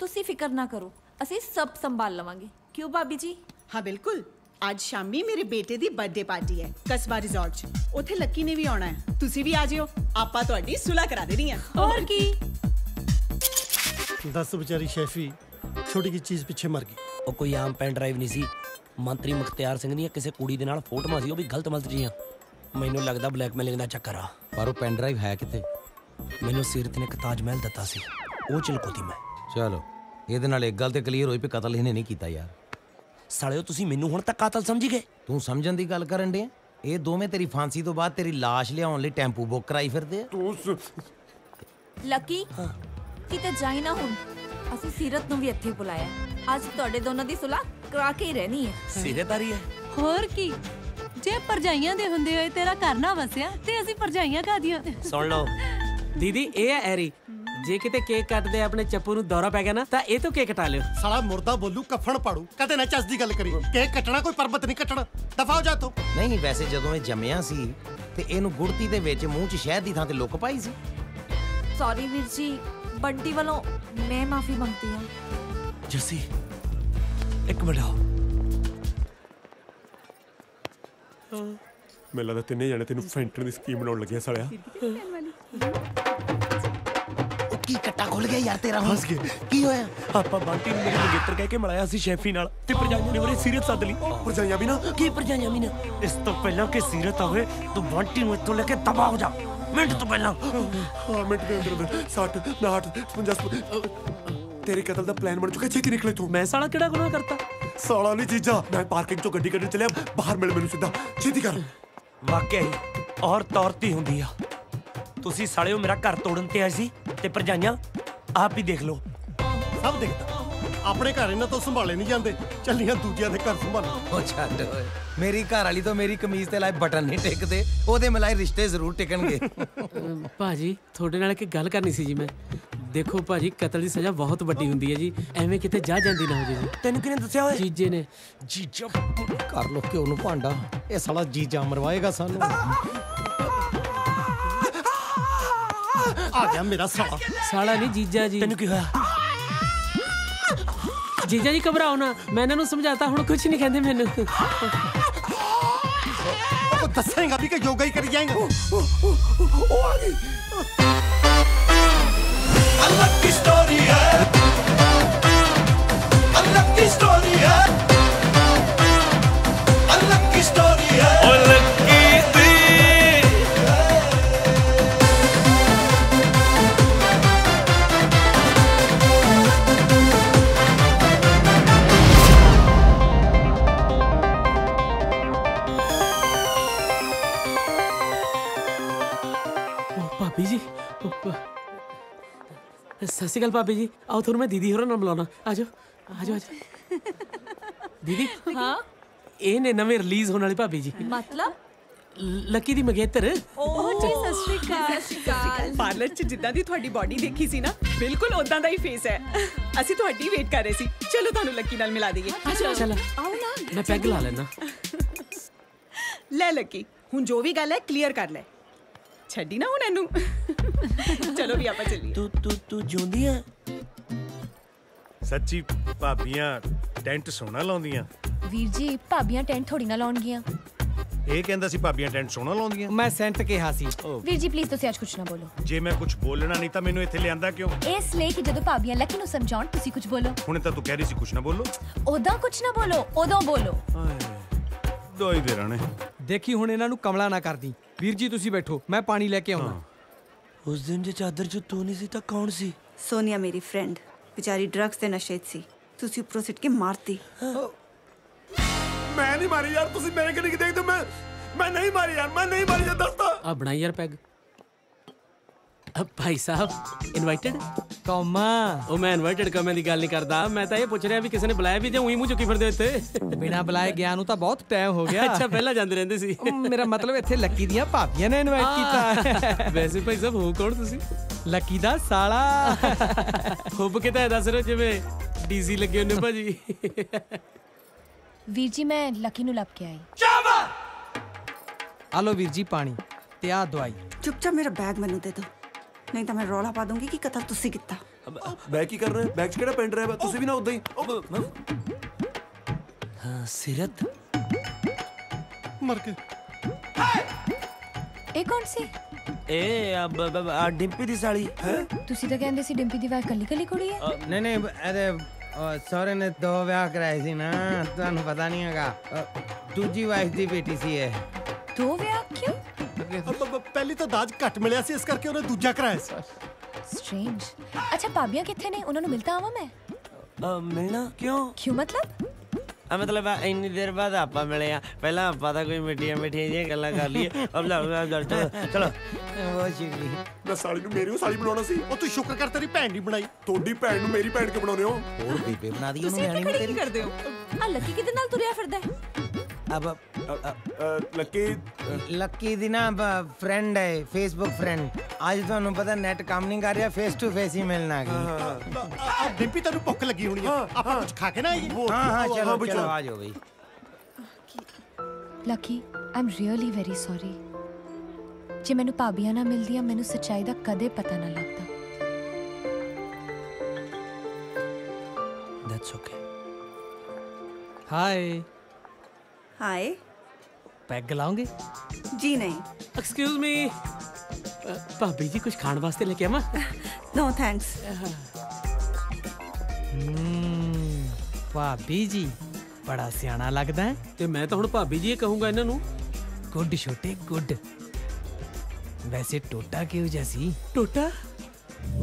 ਤੁਸੀਂ ਫਿਕਰ ਨਾ ਕਰੋ ਅਸੀਂ ਸਭ ਸੰਭਾਲ ਲਵਾਂਗੇ ਕਿਉਂ ਭਾਬੀ ਜੀ ਹਾਂ ਬਿਲਕੁਲ ਅੱਜ ਸ਼ਾਮੀ ਮੇਰੇ ਬੇਟੇ ਦੀ ਬਰਥਡੇ ਪਾਰਟੀ ਹੈ ਕਸਬਾ ਰਿਜ਼ੋਰਟ 'ਚ ਉੱਥੇ ਲੱਕੀ ਨੇ ਵੀ ਆਉਣਾ ਹੈ ਤੁਸੀਂ ਵੀ ਆ ਜਿਓ ਆਪਾਂ ਤੁਹਾਡੀ ਸੁਲ੍ਹਾ ਕਰਾ ਦੇਣੀ ਹੈ ਹੋਰ ਕੀ ਦੱਸ ਵਿਚਾਰੀ ਸ਼ੈਫੀ ਛੋਟੀ ਜਿਹੀ ਚੀਜ਼ ਪਿੱਛੇ ਮਰ ਗਈ ਉਹ ਕੋਈ ਆਮ ਪੈਨ ਡਰਾਈਵ ਨਹੀਂ ਸੀ ਮੰਤਰੀ ਮੁਖਤਿਆਰ ਸਿੰਘ ਦੀਆਂ ਕਿਸੇ ਕੁੜੀ ਦੇ ਨਾਲ ਫੋਟੋਆਂ ਸੀ ਉਹ ਵੀ ਗਲਤ ਮਲਤ ਜੀਆਂ ਮੈਨੂੰ ਲੱਗਦਾ ਬਲੈਕਮੇਲਿੰਗ ਦਾ ਚੱਕਰ ਆ ਪਰ ਉਹ ਪੈਨ ਡਰਾਈਵ ਹੈ ਕਿੱਥੇ ਮੈਨੂੰ ਸੀਰਤ ਨੇ ਇੱਕ ਤਾਜ ਮਹਿਲ ਦਿੱਤਾ ਸੀ ਉਹ ਚਲਕੋਤੀ ਮੈਂ ਚਲੋ ਇਹਦੇ ਨਾਲ ਇੱਕ ਗੱਲ ਤੇ ਕਲੀਅਰ ਹੋਈ ਵੀ ਕਤਲ ਇਹਨੇ ਨਹੀਂ ਕੀਤਾ ਯਾਰ ਸਾਲਿਓ ਤੁਸੀਂ ਮੈਨੂੰ ਹੁਣ ਤੱਕ ਕਾਤਲ ਸਮਝੀ ਗਏ ਤੂੰ ਸਮਝਣ ਦੀ ਗੱਲ ਕਰਨ ਦੇ ਇਹ ਦੋਵੇਂ ਤੇਰੀ ਫਾਂਸੀ ਤੋਂ ਬਾਅਦ ਤੇਰੀ ਲਾਸ਼ ਲਿਆਉਣ ਲਈ ਟੈਂਪੂ ਬੁੱਕ ਕਰਾਈ ਫਿਰਦੇ ਆ ਤੂੰ ਲੱਕੀ ਕਿਤੇ ਜਾਈ ਨਾ ਹੁਣ ਅਸੀਂ ਸੀਰਤ ਨੂੰ ਵੀ ਇੱਥੇ ਬੁਲਾਇਆ ਅੱਜ ਤੁਹਾਡੇ ਦੋਨਾਂ ਦੀ ਸੁਲ੍ਹਾ ਕਰਾ ਕੇ ਹੀ ਰਹਿਣੀ ਹੈ ਸੀਰਤਾਰੀ ਹੈ ਹੋਰ ਕੀ ਜੇ ਪਰਜਾਈਆਂ ਦੇ ਹੁੰਦੇ ਹੋਏ ਤੇਰਾ ਘਰ ਨਾ ਵਸਿਆ ਤੇ ਅਸੀਂ ਪਰਜਾਈਆਂ ਕਾਦੀਆਂ ਸੁਣ ਲਓ ਦੀਦੀ ਇਹ ਹੈ ਐਰੀ ਜੇ ਕਿਤੇ ਕੇਕ ਕੱਟਦੇ ਆਪਣੇ ਚੱਪੂ ਨੂੰ ਦੌਰਾ ਪੈ ਗਿਆ ਨਾ ਤਾਂ ਇਹ ਤੋਂ ਕੇਕ ਕਟਾ ਲਿਓ ਸਾਲਾ ਮੁਰਦਾ ਬੋਲੂ ਕਫਣ ਪਾੜੂ ਕਦੇ ਨਾ ਚੱਜ ਦੀ ਗੱਲ ਕਰੀ ਕੇਕ ਕੱਟਣਾ ਕੋਈ ਪਰਬਤ ਨਹੀਂ ਕੱਟਣਾ ਦਫਾ ਹੋ ਜਾ ਤੂੰ ਨਹੀਂ ਵੈਸੇ ਜਦੋਂ ਇਹ ਜੰਮਿਆ ਸੀ ਤੇ ਇਹਨੂੰ ਗੁੜਤੀ ਦੇ ਵਿੱਚ ਮੂੰਹ 'ਚ ਸ਼ਹਿਦ ਦੀ ਥਾਂ ਤੇ ਲੁੱਕ ਪਾਈ ਸੀ ਸੌਰੀ ਵੀਰ ਜੀ ਬੰਟੀ ਵੱਲੋਂ ਮੈਂ ਮਾਫੀ ਮੰਗਦੀ ਹਾਂ ਜੱਸੀ ਇੱਕ ਮਿੰਟ ਆਓ ਮੈਨੂੰ ਲੱਗਦਾ ਤਿੰਨੇ ਜਣੇ ਤੈਨੂੰ ਫੈਂਟਣ ਦੀ ਸਕੀਮ ਬਣਾਉਣ ਲੱਗਿਆ ਸਾਲਿਆ ਉਹ ਕੀ ਕੱਟਾ ਖੁੱਲ ਗਿਆ ਯਾਰ ਤੇਰਾ ਹੱਸ ਗਏ ਕੀ ਹੋਇਆ ਆਪਾਂ ਬੰਟੀ ਨੂੰ ਮੇਰੇ ਮੰਗੇਤਰ ਕਹਿ ਕੇ ਮਿਲਾਇਆ ਸੀ ਸ਼ੈਫੀ ਨਾਲ ਤੇ ਪਰਜਾਈਆਂ ਨੇ ਮੇਰੇ ਸੀਰਤ ਸੱਦ ਲਈ ਪਰਜਾਈਆਂ ਵੀ ਨਾ ਕੀ ਪਰਜਾਈਆਂ ਵੀ ਨਾ ਇਸ ਤੋਂ ਪਹਿਲਾਂ ਕਿ ਸੀਰਤ ਆਵੇ ਤੂੰ ਬੰਟੀ ਨੂੰ ਇੱਥੋਂ ਲੈ ਕੇ ਤਬਾਹ ਹੋ ਜਾ ਮਿੰਟ ਤੋਂ ਪਹਿਲਾਂ ਹਾਂ ਮਿੰਟ ਦੇ ਅੰਦਰ 60 59 50 ਤੇਰੇ ਕਤਲ ਦਾ ਪਲਾਨ ਬਣ ਚੁੱਕਾ ਛੇਤੀ ਨਿਕਲੇ ਤੂੰ ਮੈਂ ਸਾਲਾ ਕਿਹੜਾ ਗੁਨਾਹ ਕਰਤਾ ਸਾਲਾ ਨਹੀਂ ਜੀਜਾ ਮੈਂ ਪਾਰਕਿੰਗ ਚੋਂ ਗੱਡੀ ਕੱਢਣ ਚੱਲਿਆ ਬਾਹਰ ਮਿਲ ਮੈਨੂੰ ਸਿੱਧਾ ਛੇਤੀ ਕਰ ਵਾਕਿਆ ਹੀ ਔਰਤ ਔਰਤ ਹੀ ਹੁੰਦੀ ਆ ਤੁਸੀਂ ਸਾਲਿਓ ਮੇਰਾ ਘਰ ਤੋੜਨ ਤੇ ਆਏ ਸੀ ਤੇ ਭਰਜਾਈਆਂ ਆਪ ਹੀ ਦੇਖ ਲਓ ਸਭ ਦੇਖਦਾ ਆਪਣੇ ਘਰ ਇਹਨਾਂ ਤੋਂ ਸੰਭਾਲੇ ਨਹੀਂ ਜਾਂਦੇ ਚੱਲੀਆਂ ਦੂਜਿਆਂ ਦੇ ਘਰ ਸੰਭਾਲੋ ਉਹ ਛੱਡ ਓਏ ਮੇਰੀ ਘਰ ਵਾਲੀ ਤੋਂ ਮੇਰੀ ਕਮੀਜ਼ ਤੇ ਲਾਏ ਬਟਨ ਨਹੀਂ ਟਿਕਦੇ ਉਹਦੇ ਮਿਲਾਏ ਰਿਸ਼ਤੇ ਜ਼ਰੂਰ ਟਿਕਣਗੇ ਭਾਜੀ ਤੁਹਾਡੇ ਨਾਲ ਇੱਕ ਗੱਲ ਕਰਨੀ ਸੀ ਜੀ ਮੈਂ ਦੇਖੋ ਭਾਜੀ ਕਤਲ ਦੀ ਸਜ਼ਾ ਬਹੁਤ ਵੱਡੀ ਹੁੰਦੀ ਹੈ ਜੀ ਐਵੇਂ ਕਿਤੇ ਜਾ ਜਾਂਦੀ ਨਾ ਹੋ ਜੇ ਜੀ ਤੈਨੂੰ ਕਿਹਨੇ ਦੱਸਿਆ ਓਏ ਜੀਜੇ ਨੇ ਜੀਜਾ ਕਰ ਲੋ ਕਿ ਉਹਨੂੰ ਭਾਂਡਾ ਇਹ ਸਾਲਾ ਜੀਜਾ ਮਰਵਾਏਗਾ ਸਾਨੂੰ ਆ ਗਿਆ ਮੇਰਾ ਸਾਲਾ ਸਾਲਾ ਨਹੀਂ ਜੀਜਾ ਜੀ ਤੈਨੂੰ ਕੀ ਹੋਇਆ ਜੀਜਾ ਜੀ ਘਬਰਾਓ ਨਾ ਮੈਂ ਇਹਨਾਂ ਨੂੰ ਸਮਝਾਤਾ ਹੁਣ ਕੁਝ ਨਹੀਂ ਕਹਿੰਦੇ ਮੈਨੂੰ ਉਹ ਦੱਸੇਗਾ ਵੀ ਕਿ ਯੋਗਾ ਹੀ ਕਰੀ ਜਾਏਗਾ ਉਹ ਆ ਗਈ अलग की स्टोरी है अलग की स्टोरी है अलग की स्टोरी है अलग की ਭਾਬੀ ਜੀ ਸਤਿ ਸ਼੍ਰੀ ਅਕਾਲ ਭਾਬੀ ਜੀ ਆਓ ਤੁਹਾਨੂੰ ਮੈਂ ਦੀਦੀ ਹੋਰਾਂ ਨਾਲ ਮਿਲਾਉਣਾ ਆਜੋ ਆਜੋ ਆਜੋ ਦੀਦੀ ਹਾਂ ਇਹ ਨੇ ਨਵੇਂ ਰਿਲੀਜ਼ ਹੋਣ ਵਾਲੀ ਭਾਬੀ ਜੀ ਮਤਲਬ ਲੱਕੀ ਦੀ ਮੰਗੇਤਰ ਓਹ ਜੀ ਸਤਿ ਸ਼੍ਰੀ ਅਕਾਲ ਪਾਰਲਰ 'ਚ ਜਿੱਦਾਂ ਦੀ ਤੁਹਾਡੀ ਬਾਡੀ ਦੇਖੀ ਸੀ ਨਾ ਬਿਲਕੁਲ ਉਦਾਂ ਦਾ ਹੀ ਫੇਸ ਹੈ ਅਸੀਂ ਤੁਹਾਡੀ ਵੇਟ ਕਰ ਰਹੇ ਸੀ ਚਲੋ ਤੁਹਾਨੂੰ ਲੱਕੀ ਨਾਲ ਮਿਲਾ ਦਈਏ ਚਲੋ ਆਓ ਨਾ ਮੈਂ ਪੈਗ ਲਾ ਲੈਣਾ ਲੈ ਲੱਕੀ ਹੁਣ ਜੋ ਵੀ ਗੱਲ ਹੈ ਕਲੀਅਰ ਕਰ ਲੈ ਛੱਡੀ ਨਾ ਹੁਣ ਇਹਨੂੰ ਚਲੋ ਵੀ ਆਪਾਂ ਚੱਲੀਏ ਤੂੰ ਜਿਉਂਦੀ ਆ ਸੱਚੀ ਭਾਬੀਆਂ ਟੈਂਟ ਸੋਹਣਾ ਲਾਉਂਦੀਆਂ ਵੀਰ ਜੀ ਭਾਬੀਆਂ ਟੈਂਟ ਥੋੜੀ ਨਾ ਲਾਉਣਗੀਆਂ ਇਹ ਕਹਿੰਦਾ ਸੀ ਭਾਬੀਆਂ ਟੈਂਟ ਸੋਹਣਾ ਲਾਉਂਦੀਆਂ ਮੈਂ ਸੈਂਟ ਕਿਹਾ ਸੀ ਵੀਰ ਜੀ ਪਲੀਜ਼ ਤੁਸੀਂ ਅੱਜ ਕੁਝ ਨਾ ਬੋਲੋ ਜੇ ਮੈਂ ਕੁਝ ਬੋਲਣਾ ਨਹੀਂ ਤਾਂ ਮੈਨੂੰ ਇੱਥੇ ਲਿਆਂਦਾ ਕਿਉਂ ਇਸ ਲਈ ਕਿ ਜਦੋਂ ਭਾਬੀਆਂ ਲੱਕੀ ਨੂੰ ਸਮਝਾਉਣ ਤੁਸੀਂ ਕੁਝ ਬੋਲੋ ਹੁਣ ਤਾਂ ਤੂੰ ਕਹਿ ਰਹੀ ਸੀ ਕੁਝ ਨਾ ਬੋਲੋ ਉਦੋਂ ਕੁਝ ਨਾ ਬੋਲੋ ਉਦੋਂ ਬੋਲੋ ਦੋਈ ਦੇ ਰਾਣੇ ਦੇਖੀ ਹੁਣ ਇਹਨਾਂ ਨੂੰ ਕਮਲਾ ਨਾ ਕਰਦੀ ਵੀਰ ਜੀ ਤੁਸੀਂ ਬੈਠੋ ਮੈਂ ਪਾਣੀ ਲੈ ਕੇ ਆਉਣਾ ਉਸ ਦਿਨ ਜੇ ਚਾਦਰ 'ਚ ਤੂੰ ਨਹੀਂ ਸੀ ਤਾਂ ਕੌਣ ਸੀ ਸੋਨੀਆ ਮੇਰੀ ਫਰੈਂਡ ਵਿਚਾਰੀ ਡਰੱਗਸ ਦੇ ਨਸ਼ੇ 'ਚ ਸੀ ਤੁਸੀਂ ਉੱਪਰੋਂ ਸਿੱਟ ਕੇ ਮਾਰਤੀ ਮੈਂ ਨਹੀਂ ਮਾਰੀ ਯਾਰ ਤੁਸੀਂ ਮੇਰੇ ਕਿਹੜੀ ਦੇਖਦੇ ਮੈਂ ਨਹੀਂ ਮਾਰੀ ਯਾਰ ਮੈਂ ਨਹੀਂ ਮਾਰੀ ਯਾਰ ਦੱਸਦਾ ਆ ਬਣਾਈ ਯਾਰ peg Bhai Sahib invited comma ਉਹ ਮੈਂ ਇਨਵਾਈਟਡ ਕੌਮੇ ਦੀ ਗੱਲ ਨਹੀਂ ਕਰਦਾ ਮੈਂ ਤਾਂ ਇਹ ਪੁੱਛ ਰਿਹਾ ਵੀ ਕਿਸੇ ਨੇ ਬੁਲਾਇਆ ਵੀ ਜਾਂ ਉਹੀ ਮੂੰਹ ਚੁੱਕੀ ਫਿਰਦੇ ਇੱਥੇ ਬਿਨਾ ਬੁਲਾਏ ਗਿਆ ਨੂੰ ਤਾਂ ਬਹੁਤ ਟਾਈਮ ਹੋ ਗਿਆ ਅੱਛਾ ਪਹਿਲਾਂ ਜਾਂਦੇ ਰਹਿੰਦੇ ਸੀ ਮੇਰਾ ਮਤਲਬ ਇੱਥੇ ਲੱਕੀ ਦੀਆਂ ਭਾਬੀਆਂ ਨੇ ਇਨਵਾਈਟ ਕੀਤਾ ਵੈਸੇ ਭਾਈ ਸਾਹਿਬ ਹੋ ਕੌਣ ਤੁਸੀਂ ਲੱਕੀ ਦਾ ਸਾਲਾ ਹੁੱਬ ਕੇ ਤਾਂ ਦੱਸ ਰਹੇ ਜਿਵੇਂ ਡੀਜ਼ੀ ਲੱਗੇ ਹੁੰਦੇ ਭਾਜੀ ਵੀਰ ਜੀ ਮੈਂ ਲੱਕੀ ਨੂੰ ਲੱਭ ਕੇ ਆਈ ਆ ਲੋ ਵੀਰ ਜੀ ਪਾਣੀ ਤੇ ਆ ਦਵਾਈ ਚੁੱਪਚਾਪ ਮੇਰਾ ਬੈਗ ਮੈਨੂੰ ਦੇ ਦਿਓ ਨਹੀਂ ਤਾਂ ਮੈਂ ਰੌਲਾ ਪਾ ਦੂੰਗੀ ਕਿ ਕਤਲ ਤੁਸੀਂ ਕੀਤਾ ਬੈਗ ਕੀ ਕਰ ਰਹੇ ਬੈਗ 'ਚ ਕਿਹੜਾ ਪੈਨ ਡਰਾਈਵ ਹੈ ਤੁਸੀਂ ਵੀ ਨਾ ਉਦਾਂ ਹੀ ਹਾਂ ਸਿਰਤ ਮਰ ਕੇ ਇਹ ਕੌਣ ਸੀ ਇਹ ਡਿੰਪੀ ਦੀ ਸਾਲੀ ਹੈ ਤੁਸੀਂ ਤਾਂ ਕਹਿੰਦੇ ਸੀ ਡਿੰਪੀ ਦੀ ਵਾਈਫ ਕੱਲੀ ਕੁੜੀ ਹੈ ਨਹੀਂ ਇਹਦੇ ਸਹੁਰੇ ਨੇ 2 ਵਿਆਹ ਕਰਾਏ ਸੀ ਨਾ ਤੁਹਾਨੂੰ ਪਤਾ ਨਹੀਂ ਹੈਗਾ ਦੂਜੀ ਵਾਈਫ ਦੀ ਬੇਟੀ ਸੀ ਇਹ 2 ਵਿਆਹ ਕਿਉਂ ਪਹਿਲੀ ਤਾਂ ਦਾਜ ਘੱਟ ਮਿਲਿਆ ਸੀ ਇਸ ਕਰਕੇ ਉਹਨੇ ਦੂਜਾ ਕਰਾਇਆ ਸੀ ਸਟ੍ਰੇਂਜ ਅੱਛਾ ਭਾਬੀਆਂ ਕਿੱਥੇ ਨੇ ਉਹਨਾਂ ਨੂੰ ਮਿਲਤਾ ਆਵਾਂ ਮੈਂ ਮਿਲਣਾ ਕਿਉਂ ਮਤਲਬ ਮਤਲਬ ਇੰਨੀ ਦੇਰ ਬਾਅਦ ਆਪਾਂ ਮਿਲੇ ਆ ਪਹਿਲਾਂ ਆਪਾਂ ਤਾਂ ਕੋਈ ਮਿੱਠੀਆਂ ਜਿਹੀਆਂ ਗੱਲਾਂ ਕਰ ਲਈਏ ਚਲੋ ਉਹ ਸ਼ਿਕਲੀ ਮੈਂ ਸਾਲੀ ਨੂੰ ਮੇਰੀ ਸਾਲੀ ਬਣਾਉਣਾ ਸੀ ਉਹ ਤੂੰ ਸ਼ੁਕਰ ਕਰ ਤੇਰੀ ਭੈਣ ਨਹੀਂ ਬਣਾਈ ਤੁਹਾਡੀ ਭੈਣ ਨੂੰ ਮੇਰੀ ਭੈਣ ਕਿਉਂ ਬਣਾਉਂਦੇ ਹੋ ਹੋਰ ਬੀਬੇ ਬਣਾ ਦੀ ਉਹਨੂੰ ਤੁਸੀਂ ਨਿਆਣੀ ਇੱਥੇ ਤੇਰੀ ਕਰਦੇ ਹੋ ਆ ਲੱਕੀ ਕਿਹਦੇ ਨਾਲ ਤੁਰਿਆ ਫਿਰਦਾ ਹੈ ਲੱਕੀ ਦੀ ਨਾ ਫਰੈਂਡ ਹੈ ਫੇਸਬੁੱਕ ਫਰੈਂਡ ਅੱਜ ਤੁਹਾਨੂੰ ਪਤਾ ਨੈਟ ਕੰਮ ਨਹੀਂ ਕਰ ਰਿਹਾ ਫੇਸ ਟੂ ਫੇਸ ਹੀ ਮਿਲਣਾ ਹੈ ਡਿੰਪੀ ਤੈਨੂੰ ਭੁੱਖ ਲੱਗੀ ਹੋਣੀ ਹੈ ਆਪਾਂ ਕੁਝ ਖਾ ਕੇ ਨਾ ਆਈਏ ਹਾਂ ਚਲੋ ਆ ਜਾਓ ਬਈ ਲੱਕੀ ਆਮ ਰੀਅਲੀ ਵੈਰੀ ਸੌਰੀ ਜੇ ਮੈਨੂੰ ਭਾਬੀਆਂ ਨਾ ਮਿਲਦੀਆਂ ਮੈਨੂੰ ਸੱਚਾਈ ਦਾ ਕਦੇ ਪਤਾ ਨਾ ਲੱਗਦਾ ਦੈਟਸ ਓਕੇ ਹਾਈ ਹਾਏ ਪੈਗ ਲਾਉਂਗੇ ਜੀ ਨਹੀਂ ਐਕਸਕਿਊਜ਼ ਮੀ ਭਾਬੀ ਜੀ ਕੁਝ ਖਾਣ ਵਾਸਤੇ ਲੈ ਕੇ ਆਵਾਂ ਨੋ ਥੈਂਕਸ ਭਾਬੀ ਜੀ ਬੜਾ ਸਿਆਣਾ ਲੱਗਦਾ ਹੈ ਤੇ ਮੈਂ ਤਾਂ ਹੁਣ ਭਾਬੀ ਜੀ ਇਹ ਕਹੂੰਗਾ ਇਹਨਾਂ ਨੂੰ ਗੁੱਡ ਛੋਟੇ ਗੁੱਡ ਵੈਸੇ ਟੋਟਾ ਕਿਉਂ ਜੈਸੀ ਟੋਟਾ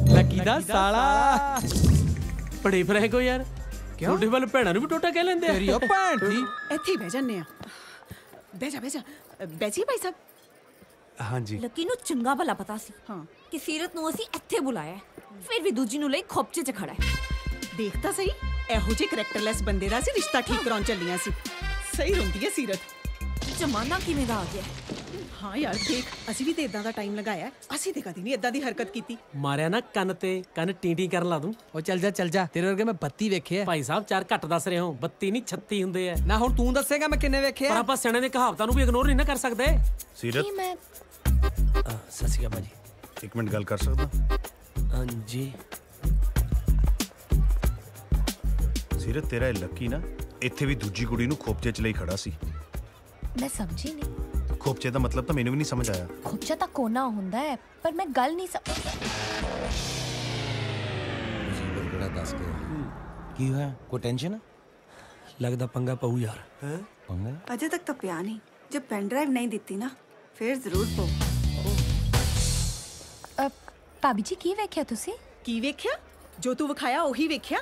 ਲੱਕੀ ਦਾ ਸਾਲਾ ਬੜੇ ਫਰੈਂਕ ਹੋ ਯਾਰ ਤੁਹਾਡੇ ਵੱਲ ਭੈਣਾਂ ਨੂੰ ਵੀ ਟੋਟਾ ਕਹਿ ਲੈਂਦੇ ਆ ਤੇਰੀ ਉਹ ਭੈਣ ਦੀ ਇੱਥੇ ਹੀ ਬਹਿ ਜਾਂਦੇ ਆ ਬਹਿ ਜਾ ਬੈਜੀ ਭਾਈ ਸਾਹਿਬ ਹਾਂਜੀ ਲੱਕੀ ਨੂੰ ਚੰਗਾ ਭਲਾ ਪਤਾ ਸੀ ਕਿ ਸੀਰਤ ਨੂੰ ਅਸੀਂ ਇੱਥੇ ਬੁਲਾਇਆ ਫਿਰ ਵੀ ਦੂਜੀ ਨੂੰ ਲਈ ਖੋਪਚੇ 'ਚ ਖੜਾ ਹੈ ਦੇਖ ਤਾਂ ਸਹੀ ਇਹੋ ਜਿਹੇ ਕਰੈਕਟਰਲੈਸ ਬੰਦੇ ਦਾ ਸੀ ਰਿਸ਼ਤਾ ਠੀਕ ਕਰਾਉਣ ਚੱਲੀਆਂ ਸੀ ਸਹੀ ਰੋਂਦੀ ਹੈ ਸੀਰਤ ਜ਼ਮਾਨਾ ਕਿਵੇਂ ਦਾ ਆ ਗਿਆ ਹਾਂ ਯਾਰ ਦੇਖ ਅਸੀਂ ਵੀ ਤੇ ਇਦਾਂ ਦਾ ਟਾਈਮ ਲਗਾਇਆ ਅਸੀਂ ਤੇ ਕਦੀ ਨਹੀਂ ਇਦਾਂ ਦੀ ਹਰਕਤ ਕੀਤੀ ਮਾਰਿਆ ਨਾ ਕੰਨ ਤੇ ਕੰਨ ਟੀਂਟੀ ਕਰਨ ਲਾ ਦੂੰ ਉਹ ਚੱਲ ਜਾ ਤੇਰੇ ਵਰਗੇ ਮੈਂ 32 ਵੇਖੇ ਆ ਭਾਈ ਸਾਹਿਬ 4 ਘੱਟ ਦੱਸ ਰਹੇ ਹੋ 32 ਨਹੀਂ 36 ਹੁੰਦੇ ਆ ਨਾ ਹੁਣ ਤੂੰ ਦੱਸੇਗਾ ਮੈਂ ਕਿੰਨੇ ਵੇਖੇ ਪਰ ਆ ਆਪਾਂ ਸਿਆਣੇ ਦੇ ਕਹਾਵਤਾਂ ਨੂੰ ਵੀ ਇਗਨੋਰ ਨਹੀਂ ਨਾ ਕਰ ਸਕਦੇ ਸੀਰਤ ਮੈਂ ਸਤਿ ਸ਼੍ਰੀ ਅਕਾਲ ਭਾਜੀ ਇੱਕ ਮਿੰਟ ਗੱਲ ਕਰ ਸਕਦਾ ਹਾਂਜੀ ਸੀਰਤ ਤੇਰਾ ਇਹ ਲੱਕੀ ਨਾ ਇੱਥੇ ਵੀ ਦੂਜੀ ਕੁੜੀ ਨੂੰ ਖੋਪਚੇ 'ਚ ਲਈ ਖੜਾ ਸੀ ਮੈਂ ਸਮਝੀ ਨਹੀਂ ਖੋਪਚੇ ਦਾ ਮਤਲਬ ਤਾਂ ਮੈਨੂੰ ਵੀ ਨਹੀਂ ਸਮਝ ਆਇਆ ਖੋਪਚਾ ਤਾਂ ਕੋਨਾ ਹੁੰਦਾ ਹੈ ਪਰ ਮੈਂ ਗੱਲ ਨਹੀਂ ਸਮਝ ਬੜਾ ਦੱਸ ਕੇ ਕੀ ਹੋਇਆ ਕੋਈ ਟੈਨਸ਼ਨ ਲੱਗਦਾ ਪੰਗਾ ਪਊ ਯਾਰ ਪੰਗਾ अजय तक तो पिया नहीं जब पेन ड्राइव नहीं दी ना फिर जरूर पो ਭਾਬੀ ਜੀ ਕੀ ਵੇਖਿਆ ਤੁਸੀਂ ਕੀ ਵੇਖਿਆ ਜੋ ਤੂੰ ਵਿਖਾਇਆ ਉਹੀ ਵੇਖਿਆ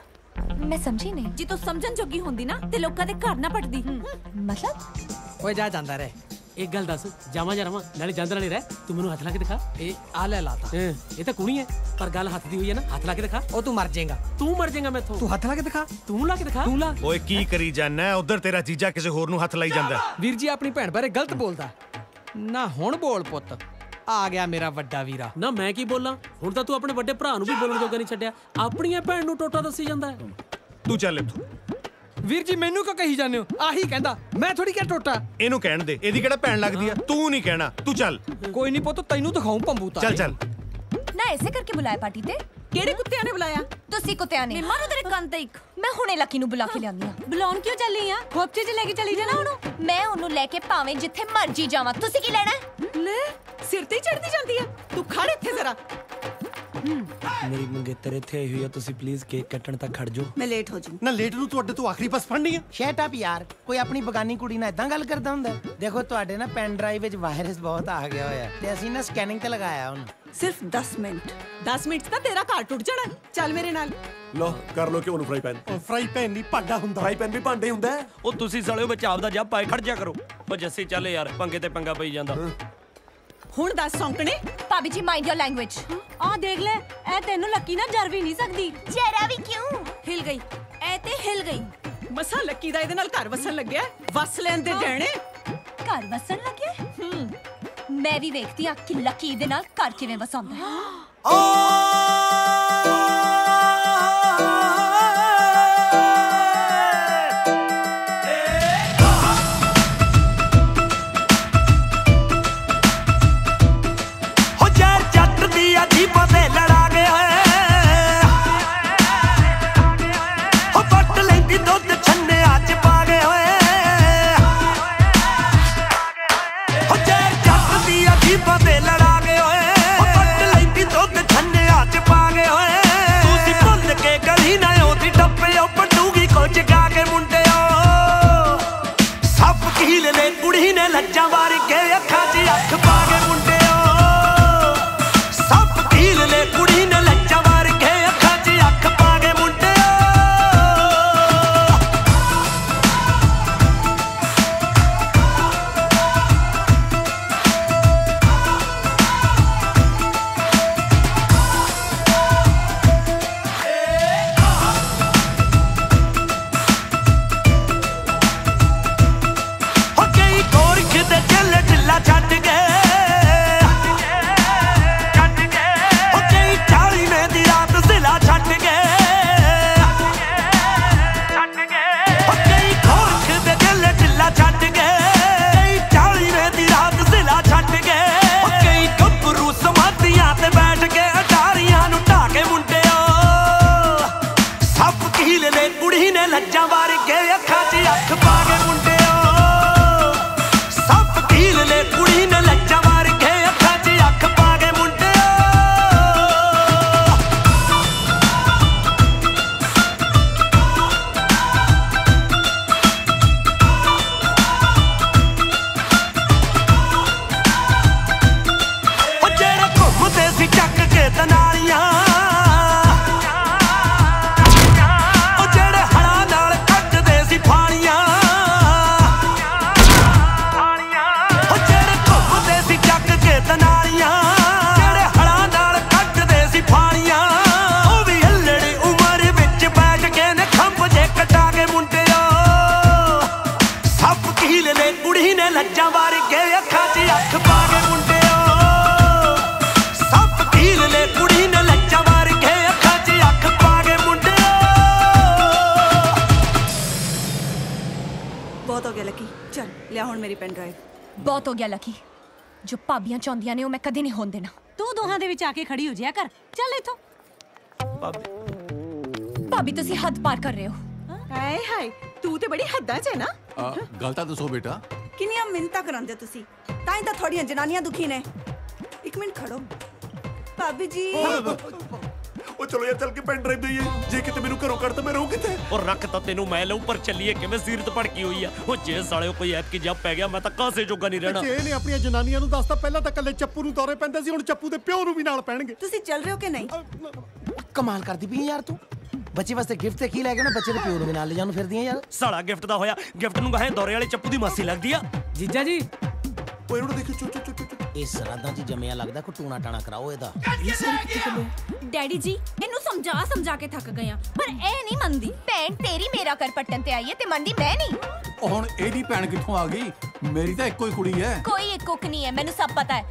ਮੈਂ ਸਮਝੀ ਨਹੀਂ ਜੇ ਤੂੰ ਸਮਝਣ ਜੋਗੀ ਹੁੰਦੀ ਨਾ ਤੇ ਲੋਕਾਂ ਦੇ ਘਰ ਨਾ ਪਟਦੀ ਮਤਲਬ ਓਏ ਜਾ ਜਾਂਦਾ ਰਹਿ ਇੱਕ ਗੱਲ ਦੱਸ ਜਾਵਾਂ ਜਾਂ ਰਵਾਂ ਨਾਲੇ ਜਾਂਦੇ ਨਾਲੇ ਰਹਿ ਤੂੰ ਮੈਨੂੰ ਹੱਥ ਲਾ ਕੇ ਦਿਖਾ ਇਹ ਆ ਲੈ ਲਾਤਾ ਇਹ ਤਾਂ ਕੁੜੀ ਹੈ ਪਰ ਗੱਲ ਹੱਥ ਦੀ ਹੋਈ ਹੈ ਨਾ ਹੱਥ ਲਾ ਕੇ ਦਿਖਾ ਉਹ ਤੂੰ ਮਰ ਜਾਏਗਾ ਤੂੰ ਮਰ ਜਾਏਗਾ ਮੈਥੋਂ ਤੂੰ ਹੱਥ ਲਾ ਕੇ ਦਿਖਾ ਤੂੰ ਲਾ ਕੇ ਦਿਖਾ ਤੂੰ ਲਾ ਓਏ ਕੀ ਕਰੀ ਜਾਨਾ ਉਧਰ ਤੇਰਾ ਜੀਜਾ ਕਿਸੇ ਹੋਰ ਨੂੰ ਹੱਥ ਲਾਈ ਜਾਂਦਾ ਵੀਰ ਜੀ ਆਪਣੀ ਭੈਣ ਬਾਰੇ ਗਲਤ ਬੋਲਦਾ ਨਾ ਹੁਣ ਬੋਲ ਪੁੱਤ ਆ ਗਿਆ ਮੇਰਾ ਵੱਡਾ ਵੀਰਾ ਨਾ ਮੈਂ ਕੀ ਬੋਲਾਂ ਹੁਣ ਤਾਂ ਤੂੰ ਆਪਣੇ ਵੱਡੇ ਭਰਾ ਨੂੰ ਵੀ ਬੋਲਣ ਜੋਗਾ ਨਹੀਂ ਛੱਡਿਆ ਆਪਣੀਆਂ ਭੈਣ ਨੂੰ ਟੋਟਾ ਦੱਸੀ ਜਾਂਦਾ ਤੂੰ ਚੱਲ ਇੱਥੋਂ ਵੀਰ ਜੀ ਮੈਨੂੰ ਕਿਉਂ ਕਹੀ ਜਾਂਦੇ ਹੋ ਆਹੀ ਕਹਿੰਦਾ ਮੈਂ ਥੋੜੀ ਕਿਹਾ ਟੋਟਾ ਇਹਨੂੰ ਕਹਿਣ ਦੇ ਇਹਦੀ ਕਿਹੜਾ ਭੈਣ ਲੱਗਦੀ ਆ ਤੂੰ ਨਹੀਂ ਕਹਿਣਾ ਤੂੰ ਚੱਲ ਕੋਈ ਨਹੀਂ ਪੁੱਤ ਤੈਨੂੰ ਦਿਖਾਉਂ ਪੰਬੂ ਤਾਂ ਚੱਲ ਨਾ ਐਸੇ ਕਰਕੇ ਬੁਲਾਇਆ ਪਾਰਟੀ ਤੇ ਕਿਹੜੇ ਕੁੱਤਿਆਂ ਨੇ ਬੁਲਾਇਆ ਤੁਸੀਂ ਕੁੱਤਿਆਂ ਨੇ ਮਾਰੋ ਤੇਰੇ ਕੰਨ ਤੇ ਇੱਕ ਮੈਂ ਹੁਣੇ ਲੱਕੀ ਨੂੰ ਬੁਲਾ ਕੇ ਲਿਆਉਂਦੀ ਆ ਬੁਲਾਉਣ ਕਿਉਂ ਚੱਲੀ ਆ ਖੋਪਚੇ 'ਚ ਲੈ ਕੇ ਚਲੀ ਜਾਣਾ ਉਹਨੂੰ ਮੈਂ ਉਹਨੂੰ ਲੈ ਕੇ ਭਾਵੇਂ ਜਿੱਥੇ ਮਰਜੀ ਜਾਵਾਂ ਤੁਸੀਂ ਕੀ ਲੈਣਾ ਲੈ ਸਿਰ ਤੇ ਚੜਦੀ ਜਾਂਦੀ ਆ ਤੂੰ ਖੜ ਇੱਥੇ ਜ਼ਰਾ ਮੇਰੀ ਮੰਗੇਤਰ ਇੱਥੇ ਆਈ ਹੋਈ ਆ ਤੁਸੀਂ ਪਲੀਜ਼ ਕੇਕ ਕੱਟਣ ਤੱਕ ਖੜ ਜਾਓ मैं लेट हो जाऊँ ਨਾ ਲੇਟ ਨੂੰ ਤੁਹਾਡੇ ਤੋਂ ਆਖਰੀ ਬੱਸ ਫੜਨੀ ਆ ਸ਼ਟ ਅਪ ਯਾਰ ਕੋਈ ਆਪਣੀ ਬਗਾਨੀ ਕੁੜੀ ਨਾਲ ਇਦਾਂ ਗੱਲ ਕਰਦਾ ਹੁੰਦਾ ਦੇਖੋ ਤੁਹਾਡੇ ਨਾ ਪੈਨ ਡਰਾਈਵ ਵਿੱਚ ਵਾਇਰਸ ਬਹੁਤ ਆ ਗਿਆ ਹੋਇਆ ਤੇ ਅਸੀਂ ਨਾ ਸਕੈਨਿੰਗ ਤੇ ਲਗਾਇਆ ਹੁਣ सिर्फ 10 मिनट 10 ਮਿੰਟ ਤਾਂ ਤੇਰਾ ਘਰ ਟੁੱਟ ਜਾਣਾ ਚੱਲ ਮੇਰੇ ਨਾਲ ਲੋ ਕਰ ਲੋ ਕਿਉਂ ਨੂੰ ਫਰਾਈ ਪੈਨ ਫਰਾਈ ਪੈਨ ਨਹੀਂ ਭਾਂਡਾ ਹੁੰਦਾ ਫਰਾਈ ਪੈਨ ਵੀ ਭਾਂਡੇ ਹੁੰਦਾ ਉਹ ਤੁਸੀਂ ਸਾਲਿਓ ਵਿੱਚ ਆਪਦਾ ਜੱਬ ਪਾਏ ਖੜ ਜਾ ਕਰੋ ਉਹ ਜੱਸੀ ਚੱਲ ਯਾਰ ਪੰਗੇ ਤੇ ਪੰਗਾ ਪਈ ਜਾਂਦਾ ਹੁਣ ਦੱਸ ਸੌਂਕਣੇ ਭਾਬੀ ਜੀ ਮਾਈਂਡ ਯੋਰ ਲੈਂਗੁਏਜ ਆ ਦੇਖ ਲੈ ਇਹ ਤੈਨੂੰ ਲੱਕੀ ਨਾ ਜਰ ਵੀ ਨਹੀਂ ਸਕਦੀ ਜਰਾ ਵੀ ਕਿਉਂ ਹਿਲ ਗਈ ਐ ਤੇ ਹਿਲ ਗਈ ਮਸਾ ਲੱਕੀ ਦਾ ਇਹਦੇ ਨਾਲ ਘਰ ਵਸਣ ਲੱਗਿਆ ਵਸ ਲੈਣ ਦੇ ਦੇਣੇ ਘਰ ਵਸਣ ਲੱਗਿਆ ਮੈਂ ਵੀ ਵੇਖਦੀ ਆ ਕਿ ਲੱਕੀ ਦੇ ਨਾਲ ਘਰ ਕਿਵੇਂ ਵਸਾਉਂਦਾ ਹੈ ਲਿਆ ਹੁਣ ਮੇਰੀ ਪੈਨ ਡਰਾਈਵ। ਬਹੁਤ ਹੋ ਗਿਆ ਲੱਕੀ, ਜੋ ਭਾਬੀਆਂ ਚਾਹੁੰਦੀਆਂ ਨੇ ਉਹ ਮੈਂ ਕਦੇ ਨਹੀਂ ਹੋਣ ਦੇਣਾ। ਤੂੰ ਦੋਹਾਂ ਦੇ ਵਿੱਚ ਆ ਕੇ ਖੜੀ ਹੋ ਜਿਆ ਕਰ। ਚੱਲ ਇੱਥੋਂ। ਭਾਬੀ ਤੁਸੀਂ ਹੱਦ ਪਾਰ ਕਰ ਰਹੇ ਹੋ। ਹਾਏ ਹਾਏ, ਤੂੰ ਤੇ ਬੜੀ ਹੱਦਾਂ 'ਚ ਹੈ ਨਾ। ਗੱਲ ਤਾਂ ਦੱਸੋ ਬੇਟਾ। ਕਿੰਨੀਆਂ ਮਿੰਨਤਾਂ ਕਰਾਂਦੇ ਤੁਸੀਂ, ਤਾਂ ਹੀ ਤਾਂ ਥੋੜੀਆਂ ਜਨਾਨੀਆਂ ਦੁਖੀ ਨੇ। ਇੱਕ ਮਿੰਟ ਖੜੋ ਭਾਬੀ ਜੀ। ਉਹ ਚਲੋ ਯਾਰ ਚੱਲ ਕੇ ਪੈਨ ਡਰਾਈਵ ਦਈਏ। ਜੇ ਕਿਤੇ ਮੈਨੂੰ ਘਰੋਂ ਕੱਢ ਤਾਂ ਮੈਂ ਰਹੂੰ ਕਿੱਥੇ? और रख तो तेनू मैं लूं पर चलिए कि मैं सीरत भड़की हुई है। वो जे साले कोई ऐप की जब पै गया मैं तो कासे जोगा नहीं रहना। ਜੇ ਇਹਨੇ ਆਪਣੀਆਂ ਜਨਾਨੀਆਂ ਨੂੰ ਦੱਸਤਾ, ਪਹਿਲਾਂ ਤਾਂ ਕੱਲੇ ਚੱਪੂ ਨੂੰ ਦੌਰੇ ਪੈਂਦੇ ਸੀ, ਹੁਣ ਚੱਪੂ ਦੇ ਪਿਓ ਨੂੰ ਵੀ ਨਾਲ ਪੈਣਗੇ। ਤੁਸੀਂ ਚੱਲ ਰਹੇ ਹੋ ਕਿ ਨਹੀਂ? ਕਮਾਲ ਕਰਦੀ ਪਈ ਯਾਰ ਤੂੰ। ਬੱਚੇ ਵਾਸਤੇ ਗਿਫਟ ਤੇ ਕੀ ਲੈ ਕੇ ਨਾ, ਬੱਚੇ ਦੇ ਪਿਓ ਨੂੰ ਵੀ ਨਾਲ ਲੈ ਜਾਣ ਫਿਰਦੀਆਂ ਯਾਰ। ਸਾਲਾ ਗਿਫਟ ਦਾ ਹੋਇਆ, ਗਿਫਟ ਨੂੰ ਕਹੇ ਦੌਰੇ ਵਾਲੇ ਚੱਪੂ ਦੀ ਮਾਸੀ ਲੱਗਦੀ ਆ। ਜੀਜਾ ਜੀ ਓਏ ਇਹਨੂੰ ਦੇਖੋ ਚੁੱਪ ਚੁੱਪ ਚੁੱਪ। ਇਸ ਰਾਦਾਂ 'ਚ ਜੰਮਿਆ ਲੱਗਦਾ, ਕੋਈ ਟੂਣਾ ਟਾਣਾ ਕਰਾਓ ਇਹਦਾ। ਡੈਡੀ ਜੀ ਇਹਨੂੰ ਸਮਝਾ ਕੇ ਥੱਕ ਗਏ ਆ, ਪਰ ਇਹ ਨਹੀਂ ਮੰਨਦੀ। ਭੈਣ ਤੇਰੀ ਮੇਰਾ ਕਰ ਪੱਟਣ ਤੇ ਆਈ ਹੈ ਤੇ ਮੰਨਦੀ ਮੈਂ ਨਹੀਂ। ਹੁਣ ਇਹਦੀ ਭੈਣ ਕਿੱਥੋਂ ਆ ਗਈ? ਮੇਰੀ ਤਾਂ ਇੱਕੋ ਹੀ ਕੁੜੀ ਹੈ। ਕੋਈ ਇੱਕ ਕੁੱਕ ਨਹੀਂ ਹੈ, ਮੈਨੂੰ ਸਭ ਪਤਾ ਹੈ।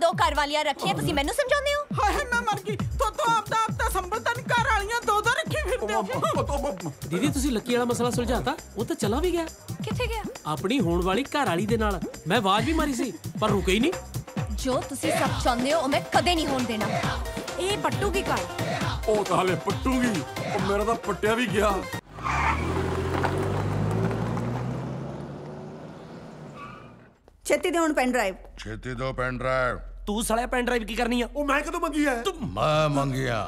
ਦੋ ਘਰ ਵਾਲੀਆਂ ਰੱਖੀਆਂ, ਤੁਸੀਂ ਮੈਨੂੰ ਸਮਝਾਉਂਦੇ ਹੋ? ਹਾਏ ਮੈਂ ਮਰ ਗਈ। ਤੋ ਆਪਦਾ ਸੰਭਲਤਾ ਨਹੀਂ, ਘਰ ਵਾਲੀਆਂ ਦੋ ਰੱਖੀ ਫਿਰਦੇ ਹੋ। ਦੀਦੀ ਤੁਸੀਂ ਲੱਕੀ ਵਾਲਾ ਮਸਲਾ ਸੁਲਝਾਤਾ? ਉਹ ਤਾਂ ਚਲਾ ਵੀ ਗਿਆ। ਕਿੱਥੇ ਗਿਆ? ਆਪਣੀ ਹੋਣ ਵਾਲੀ ਘਰ ਵਾਲੀ ਦੇ ਨਾਲ। ਮੈਂ ਆਵਾਜ਼ ਵੀ ਮਾਰੀ ਸੀ ਪਰ ਰੁਕੇ ਹੀ ਨਹੀਂ। ਜੋ ਤੁਸੀਂ ਸਭ ਚਾਹੁੰਦੇ ਹੋ ਉਹ ਮੈਂ ਕਦੇ ਨਹੀਂ ਹੋਣ ਦੇਣਾ। ਇਹ ਪੱਟੂਗੀ ਘਰ। ਉਹ ਤਾਂ ਹਲੇ ਪੱਟੂਗੀ। ਉਹ ਮੇਰਾ ਤਾਂ ਪੱਟਿਆ ਵੀ ਗਿਆ। ਛੇਤੀ ਦੇ ਹੁਣ ਪੈਨ ਡਰਾਈਵ। ਛੇਤੀ ਦੋ ਪੈਨ ਡਰਾਈਵ। ਤੂੰ ਸਾਲਿਆ ਪੈਨ ਡਰਾਈਵ ਕੀ ਕਰਨੀ ਆ? ਉਹ ਮੈਂ ਕਦੋਂ ਮੰਗੀ ਐ? ਮੈਂ ਮੰਗਿਆ।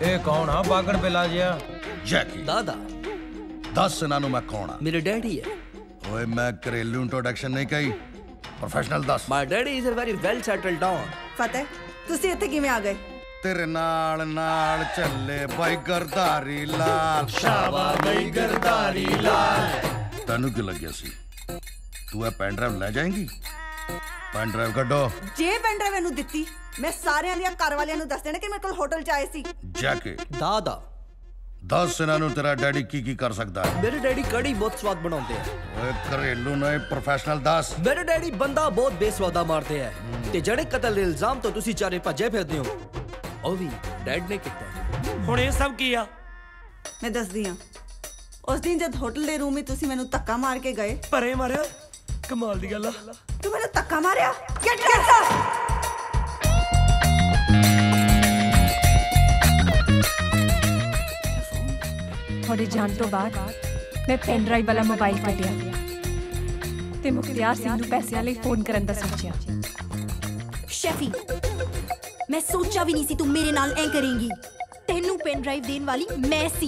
ਇਹ ਕੌਣ ਆ ਬਾਗੜ ਬਿਲਾ ਜਿਹਾ? ਜੈਕੀ। ਦਾਦਾ ਦੱਸ ਇਹਨਾਂ ਨੂੰ ਮੈਂ ਕੌਣ ਆ? ਮੇਰੇ ਡੈਡੀ ਹੈ। ਓਏ ਮੈਂ ਘਰੇਲੂ ਇੰਟਰੋਡਕਸ਼ਨ ਨਹੀਂ ਕਹੀ, ਪ੍ਰੋਫੈਸ਼ਨਲ ਦੱਸ। My daddy is a very well settled down. Fateh ਤੁਸੀਂ ਇੱਥੇ ਕਿਵੇਂ ਆ ਗਏ? ਤੇਰੇ ਨਾਲ ਨਾਲ ਚੱਲੇ ਬਾਈ ਗਰਦਾਰੀ ਲਾਲ। ਸ਼ਾਬਾ ਬਾਈ ਗਰਦਾਰੀ ਲਾਲ। ਤੈਨੂੰ ਕੀ ਲੱਗਿਆ ਸੀ ਤੂੰ ਇਹ ਪੈਨ ਡਰਾਈਵ ਲੈ ਜਾਏਂਗੀ? ਪੈਨ ਡਰਾਈਵ ਕੱਢੋ। ਜੇ ਪੈਨ ਡਰਾਈਵ ਇਹਨੂੰ ਦਿੱਤੀ, ਮੈਂ ਸਾਰਿਆਂ ਦੀਆਂ ਘਰ ਵਾਲਿਆਂ ਨੂੰ ਦੱਸ ਦੇਣਾ ਕਿ ਮੇਰੇ ਕੋਲ ਹੋਟਲ 'ਚ ਆਏ ਸੀ। ਜੈਕੀ ਦਾਦਾ ਦੱਸ ਇਹਨਾਂ ਨੂੰ ਤੇਰਾ ਡੈਡੀ ਕੀ ਕੀ ਕਰ ਸਕਦਾ ਹੈ? ਮੇਰੇ ਡੈਡੀ ਕੜੀ ਬਹੁਤ ਸਵਾਦ ਬਣਾਉਂਦੇ ਆ। ਓਏ ਘਰੇਲੂ ਨਹੀਂ, ਪ੍ਰੋਫੈਸ਼ਨਲ ਦੱਸ। ਮੇਰੇ ਡੈਡੀ ਬੰਦਾ ਬਹੁਤ ਬੇਸਵਾਦਾ ਮਾਰਦੇ ਆ ਤੇ ਜਿਹੜੇ ਕਤਲ ਦੇ ਇਲਜ਼ਾਮ ਤੋਂ ਤੁਸੀਂ ਚਾਰੇ ਭੱਜੇ ਫਿਰਦੇ ਹੋ ਉਹ ਵੀ ਡੈਡ ਨੇ ਕੀਤਾ। ਹੁਣ ਇਹ ਸਭ ਕੀ ਆ? ਮੈਂ ਦੱਸਦੀ ਹਾਂ। ਉਸ ਦਿਨ ਜਦ ਹੋਟਲ ਦੇ ਰੂਮ ਵਿੱਚ ਤੁਸੀਂ ਮੈਨੂੰ ਧੱਕਾ ਮਾਰ ਕੇ ਗਏ। ਪਰੇ ਮਾਰਿਆ? ਕਮਾਲ ਦੀ ਗੱਲ ਆ। ਤੂੰ ਮੈਨੂੰ ਧੱਕਾ ਮਾਰਿਆ? Get out. ਤੁਹਾਡੇ ਜਾਣ ਤੋਂ ਬਾਅਦ ਮੈਂ ਪੈਨ ਡਰਾਈਵ ਵਾਲਾ ਮੋਬਾਈਲ ਕੱਢਿਆ ਤੇ ਮੁਖਤਿਆਰ ਸਿੰਘ ਨੂੰ ਪੈਸਿਆਂ ਲਈ ਫੋਨ ਕਰਨ ਦਾ ਸੋਚਿਆ। ਸ਼ੈਫੀ ਮੈਂ ਸੋਚਿਆ ਵੀ ਨਹੀਂ ਸੀ ਤੂੰ ਮੇਰੇ ਨਾਲ ਐ ਕਰੇਂਗੀ। ਤੈਨੂੰ ਪੈਨ ਡਰਾਈਵ ਦੇਣ ਵਾਲੀ ਮੈਂ ਸੀ।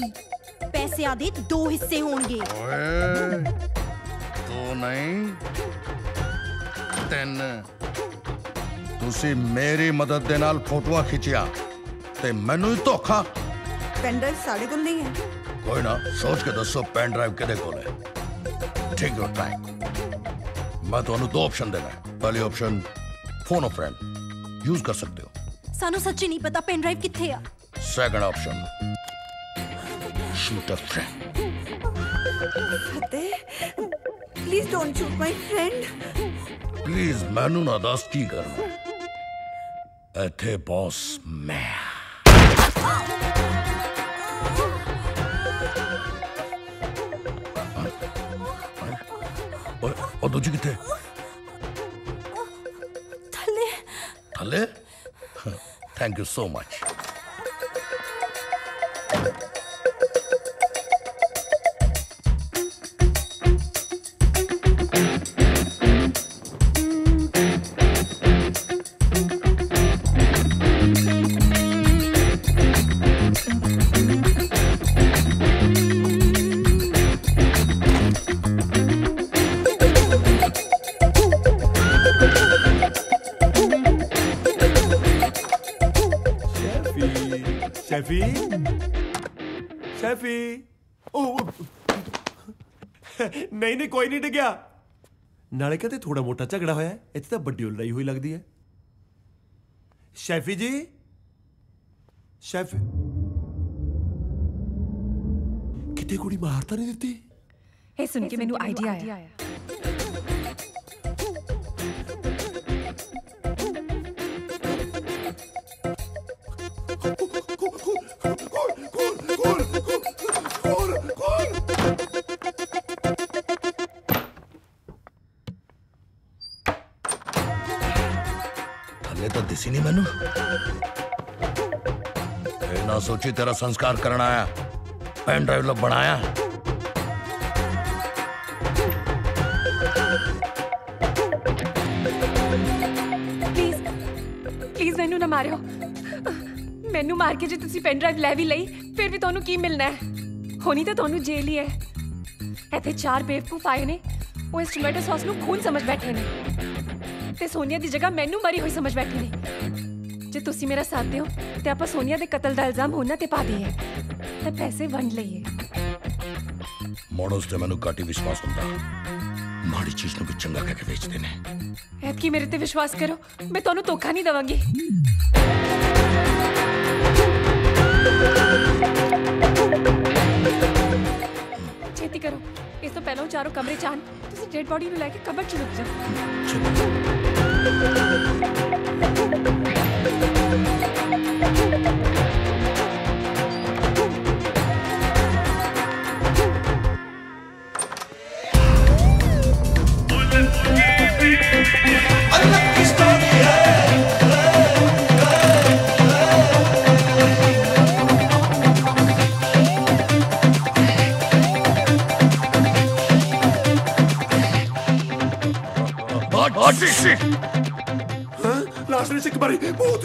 ਪੈਸਿਆਂ ਦੇ 2 ਹਿੱਸੇ ਹੋਣਗੇ। ਓਏ ਤੂੰ ਨਹੀਂ 3। ਤੁਸੀਂ ਮੇਰੀ ਮਦਦ ਦੇ ਨਾਲ ਫੋਟੋਆਂ ਖਿੱਚਿਆ ਤੇ ਮੈਨੂੰ ਹੀ ਧੋਖਾ। ਪੈਨ ਡਰਾਈਵ ਸਾਡੇ ਕੋਲ ਨਹੀਂ ਹੈ। ਕੋਈ ਨਾ, ਸੋਚ ਕੇ ਦੱਸੋ ਪੈਨ ਡਰਾਈਵ ਕਿਹਦੇ ਕੋਲ ਹੈ। Take your time. ਮੈਂ ਤੁਹਾਨੂੰ 2 ਆਪਸ਼ਨ ਦੇਣਾ। ਪਹਿਲੀ option phone a friend use ਕਰ ਸਕਦੇ ਹੋ। ਸਾਨੂੰ ਸੱਚੀ ਨਹੀਂ ਪਤਾ ਪੈਨ ਡਰਾਈਵ ਕਿੱਥੇ ਆ। Second option shoot a friend. Fateh please don't shoot my friend. Please ਮੈਨੂੰ ਨਾ ਦੱਸ ਕੀ ਕਰਨਾ। ਇੱਥੇ ਬੌਸ ਮੈਂ। ਉਹ ਦੂਜੀ ਕਿੱਥੇ? ਥੱਲੇ। ਥੱਲੇ? Thank you so much. ਸ਼ੈਫੀ ਸ਼ੈਫੀ। ਉਹ ਨਹੀਂ ਕੋਈ ਨਹੀਂ ਡਿੱਗਿਆ। ਨਾਲੇ ਕਹਿੰਦੇ ਥੋੜਾ ਮੋਟਾ ਝਗੜਾ ਹੋਇਆ। ਇੱਥੇ ਤਾਂ ਵੱਡੀ ਲੜਾਈ ਹੋਈ ਲੱਗਦੀ ਹੈ। ਸ਼ੈਫੀ ਜੀ ਸ਼ੈਫ ਕਿਤੇ ਕੁੜੀ ਮਾਰ ਤਾਂ ਨਹੀਂ ਦਿੱਤੀ? ਇਹ ਸੁਣ ਕੇ ਮੈਨੂੰ ਆਈਡੀਆ ਆਇਆ। थल्ले तो दिसी नहीं मैनू ना सोची तेरा संस्कार करना आया पेन ड्राइव लो बनाया प्लीज ਮੈਨੂੰ ਨਾ ਮਾਰਿਓ ਮੈਨੂੰ ਮਾਰ ਕੇ ਜੇ ਤੁਸੀਂ ਪੈਨ ਡਰਾਈਵ ਲੈ ਵੀ ਲਈ ਫਿਰ ਵੀ ਤੁਹਾਨੂੰ ਕੀ ਮਿਲਣਾ ਹੈ ਹੋਣੀ ਤਾਂ ਤੁਹਾਨੂੰ ਜੇਲ੍ਹ ਹੀ ਹੈ ਇੱਥੇ 4 ਬੇਵਕੂਫ ਆਏ ਨੇ ਉਹ ਇਸ ਟੋਮੈਟੋ ਸੌਸ ਨੂੰ ਖੂਨ ਸਮਝ ਬੈਠੇ ਨੇ ਤੇ ਸੋਨੀਆ ਦੀ ਜਗ੍ਹਾ ਮੈਨੂੰ ਮਰੀ ਹੋਈ ਸਮਝ ਬੈਠੇ ਨੇ ਜੇ ਤੁਸੀਂ ਮੇਰਾ ਸਾਥ ਦਿਓ ਤੇ ਆਪਾਂ ਸੋਨੀਆ ਦੇ ਕਤਲ ਦਾ ਇਲਜ਼ਾਮ ਉਹਨਾਂ ਤੇ ਪਾ ਦਈਏ ਤੇ ਪੈਸੇ ਵੰਡ ਲਈਏ ਮੋੜੋਸ ਤੇ ਮੈਨੂੰ ਘੱਟ ਹੀ ਵਿਸ਼ਵਾਸ ਹੁੰਦਾ ਮਾੜੀ ਚੀਜ਼ ਨੂੰ ਵੀ ਚੰਗਾ ਕਹਿ ਕੇ ਵੇਚਦੇ ਨੇ ਐਤਕੀ ਮੇਰੇ ਤੇ ਵਿਸ਼ਵਾਸ ਕਰੋ ਮੈਂ ਤੁਹਾਨੂੰ ਧੋਖਾ ਨਹੀਂ ਦਵਾਂਗੀ ਛੇਤੀ ਕਰੋ ਇਸ ਤੋਂ ਪਹਿਲਾਂ ਚਾਰੋਂ ਕਮਰੇ ਚ ਆਣ ਤੁਸੀਂ ਡੈਡ ਬੋਡੀ ਨੂੰ ਲੈ ਕੇ ਕਬਰ ਚ ਲੁਕ ਜਾਓ लास्ट में से एक बारी भूत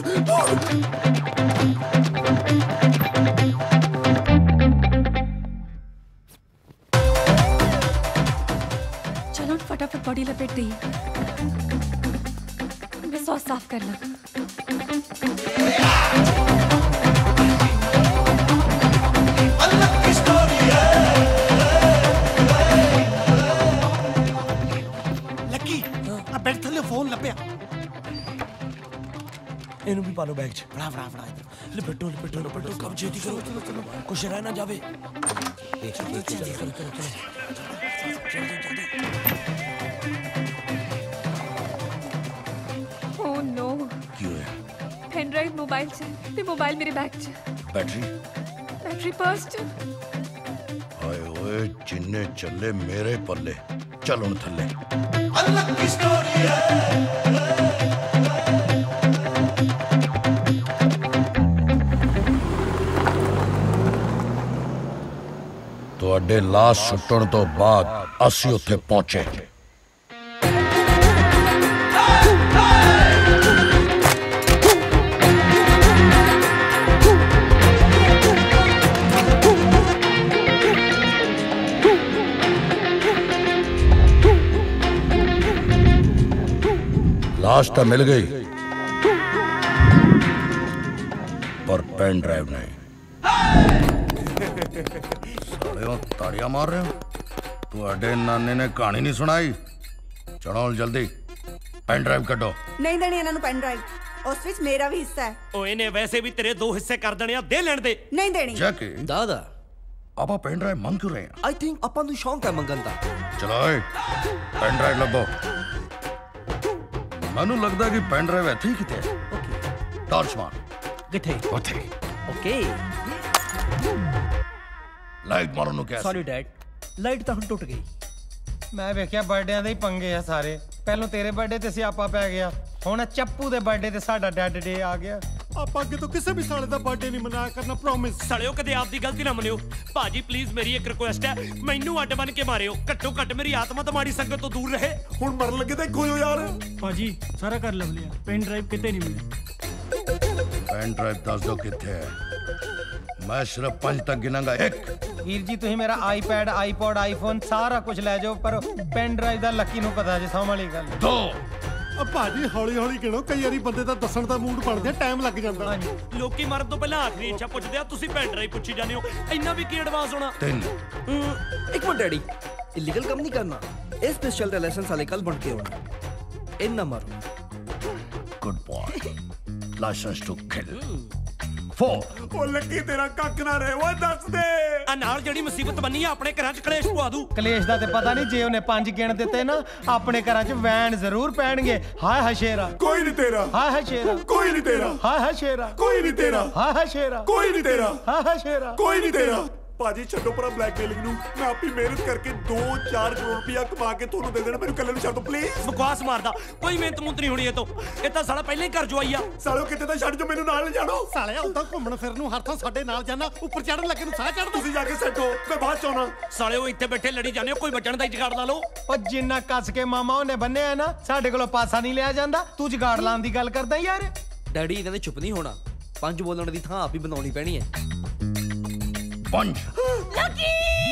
चलो फटाफट बॉडी लपेट दी मैं सॉस साफ करना ਲੱਕੀ ਆ ਬੈਠ ਥੱਲੇ ਫੋਨ ਲੱਭਿਆ ਇਹਨੂੰ ਵੀ ਪਾ ਲਓ ਬੈਗ 'ਚ ਫੜਾ ਲਪੇਟੋ ਕੰਮ ਛੇਤੀ ਕਰੋ ਕੁਛ ਰਹਿ ਨਾ ਜਾਵੇ ਓ ਨੋ ਕੀ ਹੋਇਆ ਪੈਨ ਡਰਾਈਵ ਮੋਬਾਈਲ 'ਚ ਤੇ ਮੋਬਾਈਲ ਮੇਰੇ ਬੈਗ 'ਚ बैटरी पर्स हाय ओए जिन्ने चले मेरे पल्ले चल उन थल्ले अल्लाह की स्टोरी है ਤੁਹਾਡੇ ਲਾਸ਼ ਸੁੱਟਣ ਤੋਂ ਬਾਅਦ ਅਸੀਂ ਉੱਥੇ ਪਹੁੰਚੇ लाश तो मिल गई पर पेन ड्राइव नहीं साले ताड़ियां मार रहे हो ਤੁਹਾਡੇ ਨਾਨੇ ਨੇ ਕਹਾਣੀ ਨਹੀਂ ਸੁਣਾਈ ਚਲੋ ਜਲਦੀ ਪੈਨ ਡਰਾਈਵ ਕੱਢੋ ਨਹੀਂ ਦੇਣੀ ਇਹਨਾਂ ਨੂੰ ਪੈਨ ਡਰਾਈਵ ਉਸ ਵਿੱਚ ਮੇਰਾ ਵੀ ਹਿੱਸਾ ਹੈ ਓਏ ਨੇ ਵੈਸੇ ਵੀ ਤੇਰੇ 2 ਹਿੱਸੇ ਕਰ ਦੇਣੇ ਆ ਦੇ ਲੈਣ ਦੇ ਨਹੀਂ ਦੇਣੀ ਜੈਕੀ ਦਾਦਾ ਆਪਾਂ ਪੈਨ ਡਰਾਈਵ ਮੰਗ ਕਿਉਂ ਰਹੇ ਆ ਆਈ ਥਿੰਕ ਆਪਾਂ ਨੂੰ ਸ਼ੌਂਕ ਹੈ ਮੰਗਣ ਦਾ ਚਲੋ ਓਏ ਪੈਨ ਡਰਾਈਵ ਲੱਭੋ ਮੈਨੂੰ ਲੱਗਦਾ ਕਿ ਪੈਨ ਡਰਾਈਵ ਇੱਥੇ ਹੀ ਕਿਤੇ ਹੈ ਓਕੇ ਟਾਰਚ ਮਾਰ ਕਿੱਥੇ ਉੱਥੇ ਓਕੇ ਲਾਈਟ ਮਾਰਨ ਨੂੰ ਕਿਹਾ ਸੌਰੀ ਡੈਡ ਲਾਈਟ ਤਾਂ ਹੁਣ ਟੁੱਟ ਗਈ ਮੈਂ ਵੇਖਿਆ ਬਰਥਡੇਆਂ ਦੇ ਹੀ ਪੰਗੇ ਆ ਸਾਰੇ ਪਹਿਲਾਂ ਤੇਰੇ ਬਰਥਡੇ ਤੇ ਸਿਆਪਾ ਪੈ ਗਿਆ ਹੁਣ ਚੱਪੂ ਦੇ ਬਰਥਡੇ ਤੇ ਸਾਡਾ ਡੈਡ ਡੇ ਆ ਗਿਆ ਆਪਾਂ ਅੱਗੇ ਤੋਂ ਕਿਸੇ ਵੀ ਸਾਲੇ ਦਾ ਬਰਥਡੇ ਨਹੀਂ ਮਨਾਇਆ ਕਰਨਾ ਪ੍ਰੋਮਿਸ ਸਾਲਿਓ ਕਦੇ ਆਪਦੀ ਗਲਤੀ ਨਾ ਮੰਨਿਓ ਭਾਜੀ ਪਲੀਜ਼ ਮੇਰੀ ਇੱਕ ਰਿਕੁਐਸਟ ਹੈ ਮੈਨੂੰ ਅੱਡ ਬਣ ਕੇ ਮਾਰਿਓ ਘੱਟੋ ਘੱਟ ਮੇਰੀ ਆਤਮਾ ਤਾਂ ਮਾੜੀ ਸੰਗਤ ਤੋਂ ਦੂਰ ਰਹੇ ਹੁਣ ਮਰਨ ਲੱਗੇ ਤਾਂ ਇੱਕ ਹੋਇਓ ਯਾਰ ਭਾਜੀ ਸਾਰਾ ਘਰ ਲੱਭ ਲਿਆ ਪੈਨ ਡਰਾਈਵ ਕਿਤੇ ਨਹੀਂ ਮਿਲਿਆ ਪੈਨ ਡਰਾਈਵ ਦੱਸ ਦੋ ਕਿੱਥੇ ਹੈ ਮੈਂ ਸਿਰਫ 5 ਤੱਕ ਗਿਣਾਂਗਾ 1 ਵੀਰ ਜੀ ਤੁਸੀਂ ਮੇਰਾ ਆਈਪੈਡ ਆਈਪੋਡ ਆਈਫੋਨ ਸਾਰਾ ਕੁਝ ਲੈ ਜਾਓ ਪਰ ਪੈਨ ਡਰਾਈਵ ਦਾ ਲੱਕੀ ਨੂੰ ਪਤਾ ਜੇ ਸਾਹਮਣੇ ਵਾਲੀ ਗੱਲ 2 ਭਾਜੀ ਹੌਲੀ ਹੌਲੀ ਗਿਣੋ ਕਈ ਵਾਰੀ ਬੰਦੇ ਦਾ ਦੱਸਣ ਦਾ ਮੂਡ ਬਣਦੇ ਟਾਈਮ ਲੱਗ ਜਾਂਦਾ ਲੋਕੀ ਮਰਨ ਤੋਂ ਪਹਿਲਾਂ ਆਖਰੀ ਇੱਛਾ ਪੁੱਛਦੇ ਆ ਤੁਸੀਂ ਪੈਨ ਡਰਾਈਵ ਪੁੱਛੀ ਜਾਂਦੇ ਹੋ ਇੰਨਾ ਵੀ ਕੀ ਐਡਵਾਂਸ ਹੋਣਾ 3 ਇੱਕ ਮਿੰਟ ਡੈਡੀ ਇਲੀਗਲ ਕੰਮ ਨਹੀਂ ਕਰਨਾ ਇਹ ਸਪੈਸ਼ਲ ਦਾ ਲਾਇਸੈਂਸ ਵਾਲੇ ਕੱਲ ਬਣ ਕੇ ਆਉਣਾ ਇੰਨਾ ਮਾਰੋ good boy licence to kill 4 ਉਹ ਲੱਕੀ ਤੇਰਾ ਕੱਖ ਨਾ ਰਹੇ ਓਏ ਦੱਸ ਦੇ ਆ ਨਾਲ ਜਿਹੜੀ ਮੁਸੀਬਤ ਬੰਨੀ ਆ ਆਪਣੇ ਘਰਾਂ 'ਚ ਕਲੇਸ਼ ਪਵਾ ਦੂ ਕਲੇਸ਼ ਦਾ ਤੇ ਪਤਾ ਨਹੀਂ, ਜੇ ਉਹਨੇ 5 ਗਿਣ ਦਿੱਤੇ ਨਾ ਆਪਣੇ ਘਰਾਂ 'ਚ ਵੈਨ ਜ਼ਰੂਰ ਪੈਣਗੇ। ਹਾਏ ਹਾਏ ਸ਼ੇਰਾ ਕੋਈ ਨਹੀਂ ਤੇਰਾ, ਹਾਏ ਹਾਏ ਸ਼ੇਰਾ ਕੋਈ ਨਹੀਂ ਤੇਰਾ, ਹਾਏ ਹਾਏ ਸ਼ੇਰਾ ਕੋਈ ਨਹੀਂ ਤੇਰਾ, ਹਾਏ ਹਾਏ ਸ਼ੇਰਾ ਕੋਈ ਨਹੀਂ ਤੇਰਾ, ਹਾਏ ਹਾਏ ਸ਼ੇਰਾ ਕੋਈ ਨਹੀਂ ਤੇਰਾ। ਭਾਜੀ ਛੱਡੋ ਪਰਾਂ ਬਲੈਕਮੇਲਿੰਗ ਨੂੰ, ਮੈਂ ਆਪੀ ਮਿਹਨਤ ਕਰਕੇ 2-4 ਕਰੋੜ ਰੁਪਇਆ ਕਮਾ ਕੇ ਤੁਹਾਨੂੰ ਦੇ ਦੇਣਾ, ਮੈਨੂੰ ਕੱਲੇ ਨੂੰ ਛੱਡ ਦੋ ਪਲੀਜ਼। ਬਕਵਾਸ ਮਾਰਦਾ, ਕੋਈ ਮਿਹਨਤ ਮੁੰਤ ਨਹੀਂ ਹੋਣੀ ਇਹ ਤੋਂ। ਇਹ ਤਾਂ ਸਾਲਾ ਪਹਿਲਾਂ ਹੀ ਘਰ ਜੋ ਆਈ ਆ। ਸਾਲਿਓ ਕਿਤੇ ਤਾਂ ਛੱਡ ਜੋ, ਮੈਨੂੰ ਨਾਲ ਲੈ ਜਾਣੋ। ਸਾਲਿਆ ਉਦਾਂ ਘੁੰਮਣ ਫਿਰਨ ਨੂੰ ਹਰ ਥਾਂ ਸਾਡੇ ਨਾਲ ਜਾਣਾ, ਉੱਪਰ ਚੜਨ ਲੱਗੇ ਨੂੰ ਸਾਹ ਚੜਦਾ। ਤੁਸੀਂ ਜਾ ਕੇ ਸੈੱਟ ਹੋ, ਮੈਂ ਬਾਅਦ ਚ ਆਉਣਾ। ਸਾਲਿਓ ਇੱਥੇ ਬੈਠੇ ਲੜੀ ਜਾਂਦੇ ਹੋ, ਕੋਈ ਬਚਣ ਦਾ ਹੀ ਜਗਾੜ ਲਾ ਲਓ। ਉਹ ਜਿੰਨਾ ਕੱਸ ਕੇ ਮਾਮਾ ਉਹਨੇ ਬੰਨਿਆ ਨਾ, ਸਾਡੇ ਕੋਲੋਂ ਪਾਸਾ ਨਹੀਂ ਲਿਆ ਜਾਂਦਾ। ਤੂੰ ਜਗਾੜ ਲਾਉਣ ਦੀ ਗੱਲ ਕਰਦਾ ਯਾਰ। ਡੈਡੀ ਇਹਨਾਂ ਨੇ ਚੁੱਪ ਨਹੀਂ ਹੋਣਾ, 5 ਬੋਲਣ ਦੀ ਥਾਂ ਆਪ ਹੀ ਬਣਾਉਣੀ ਪੈਣੀ ਹੈ। 5 लकी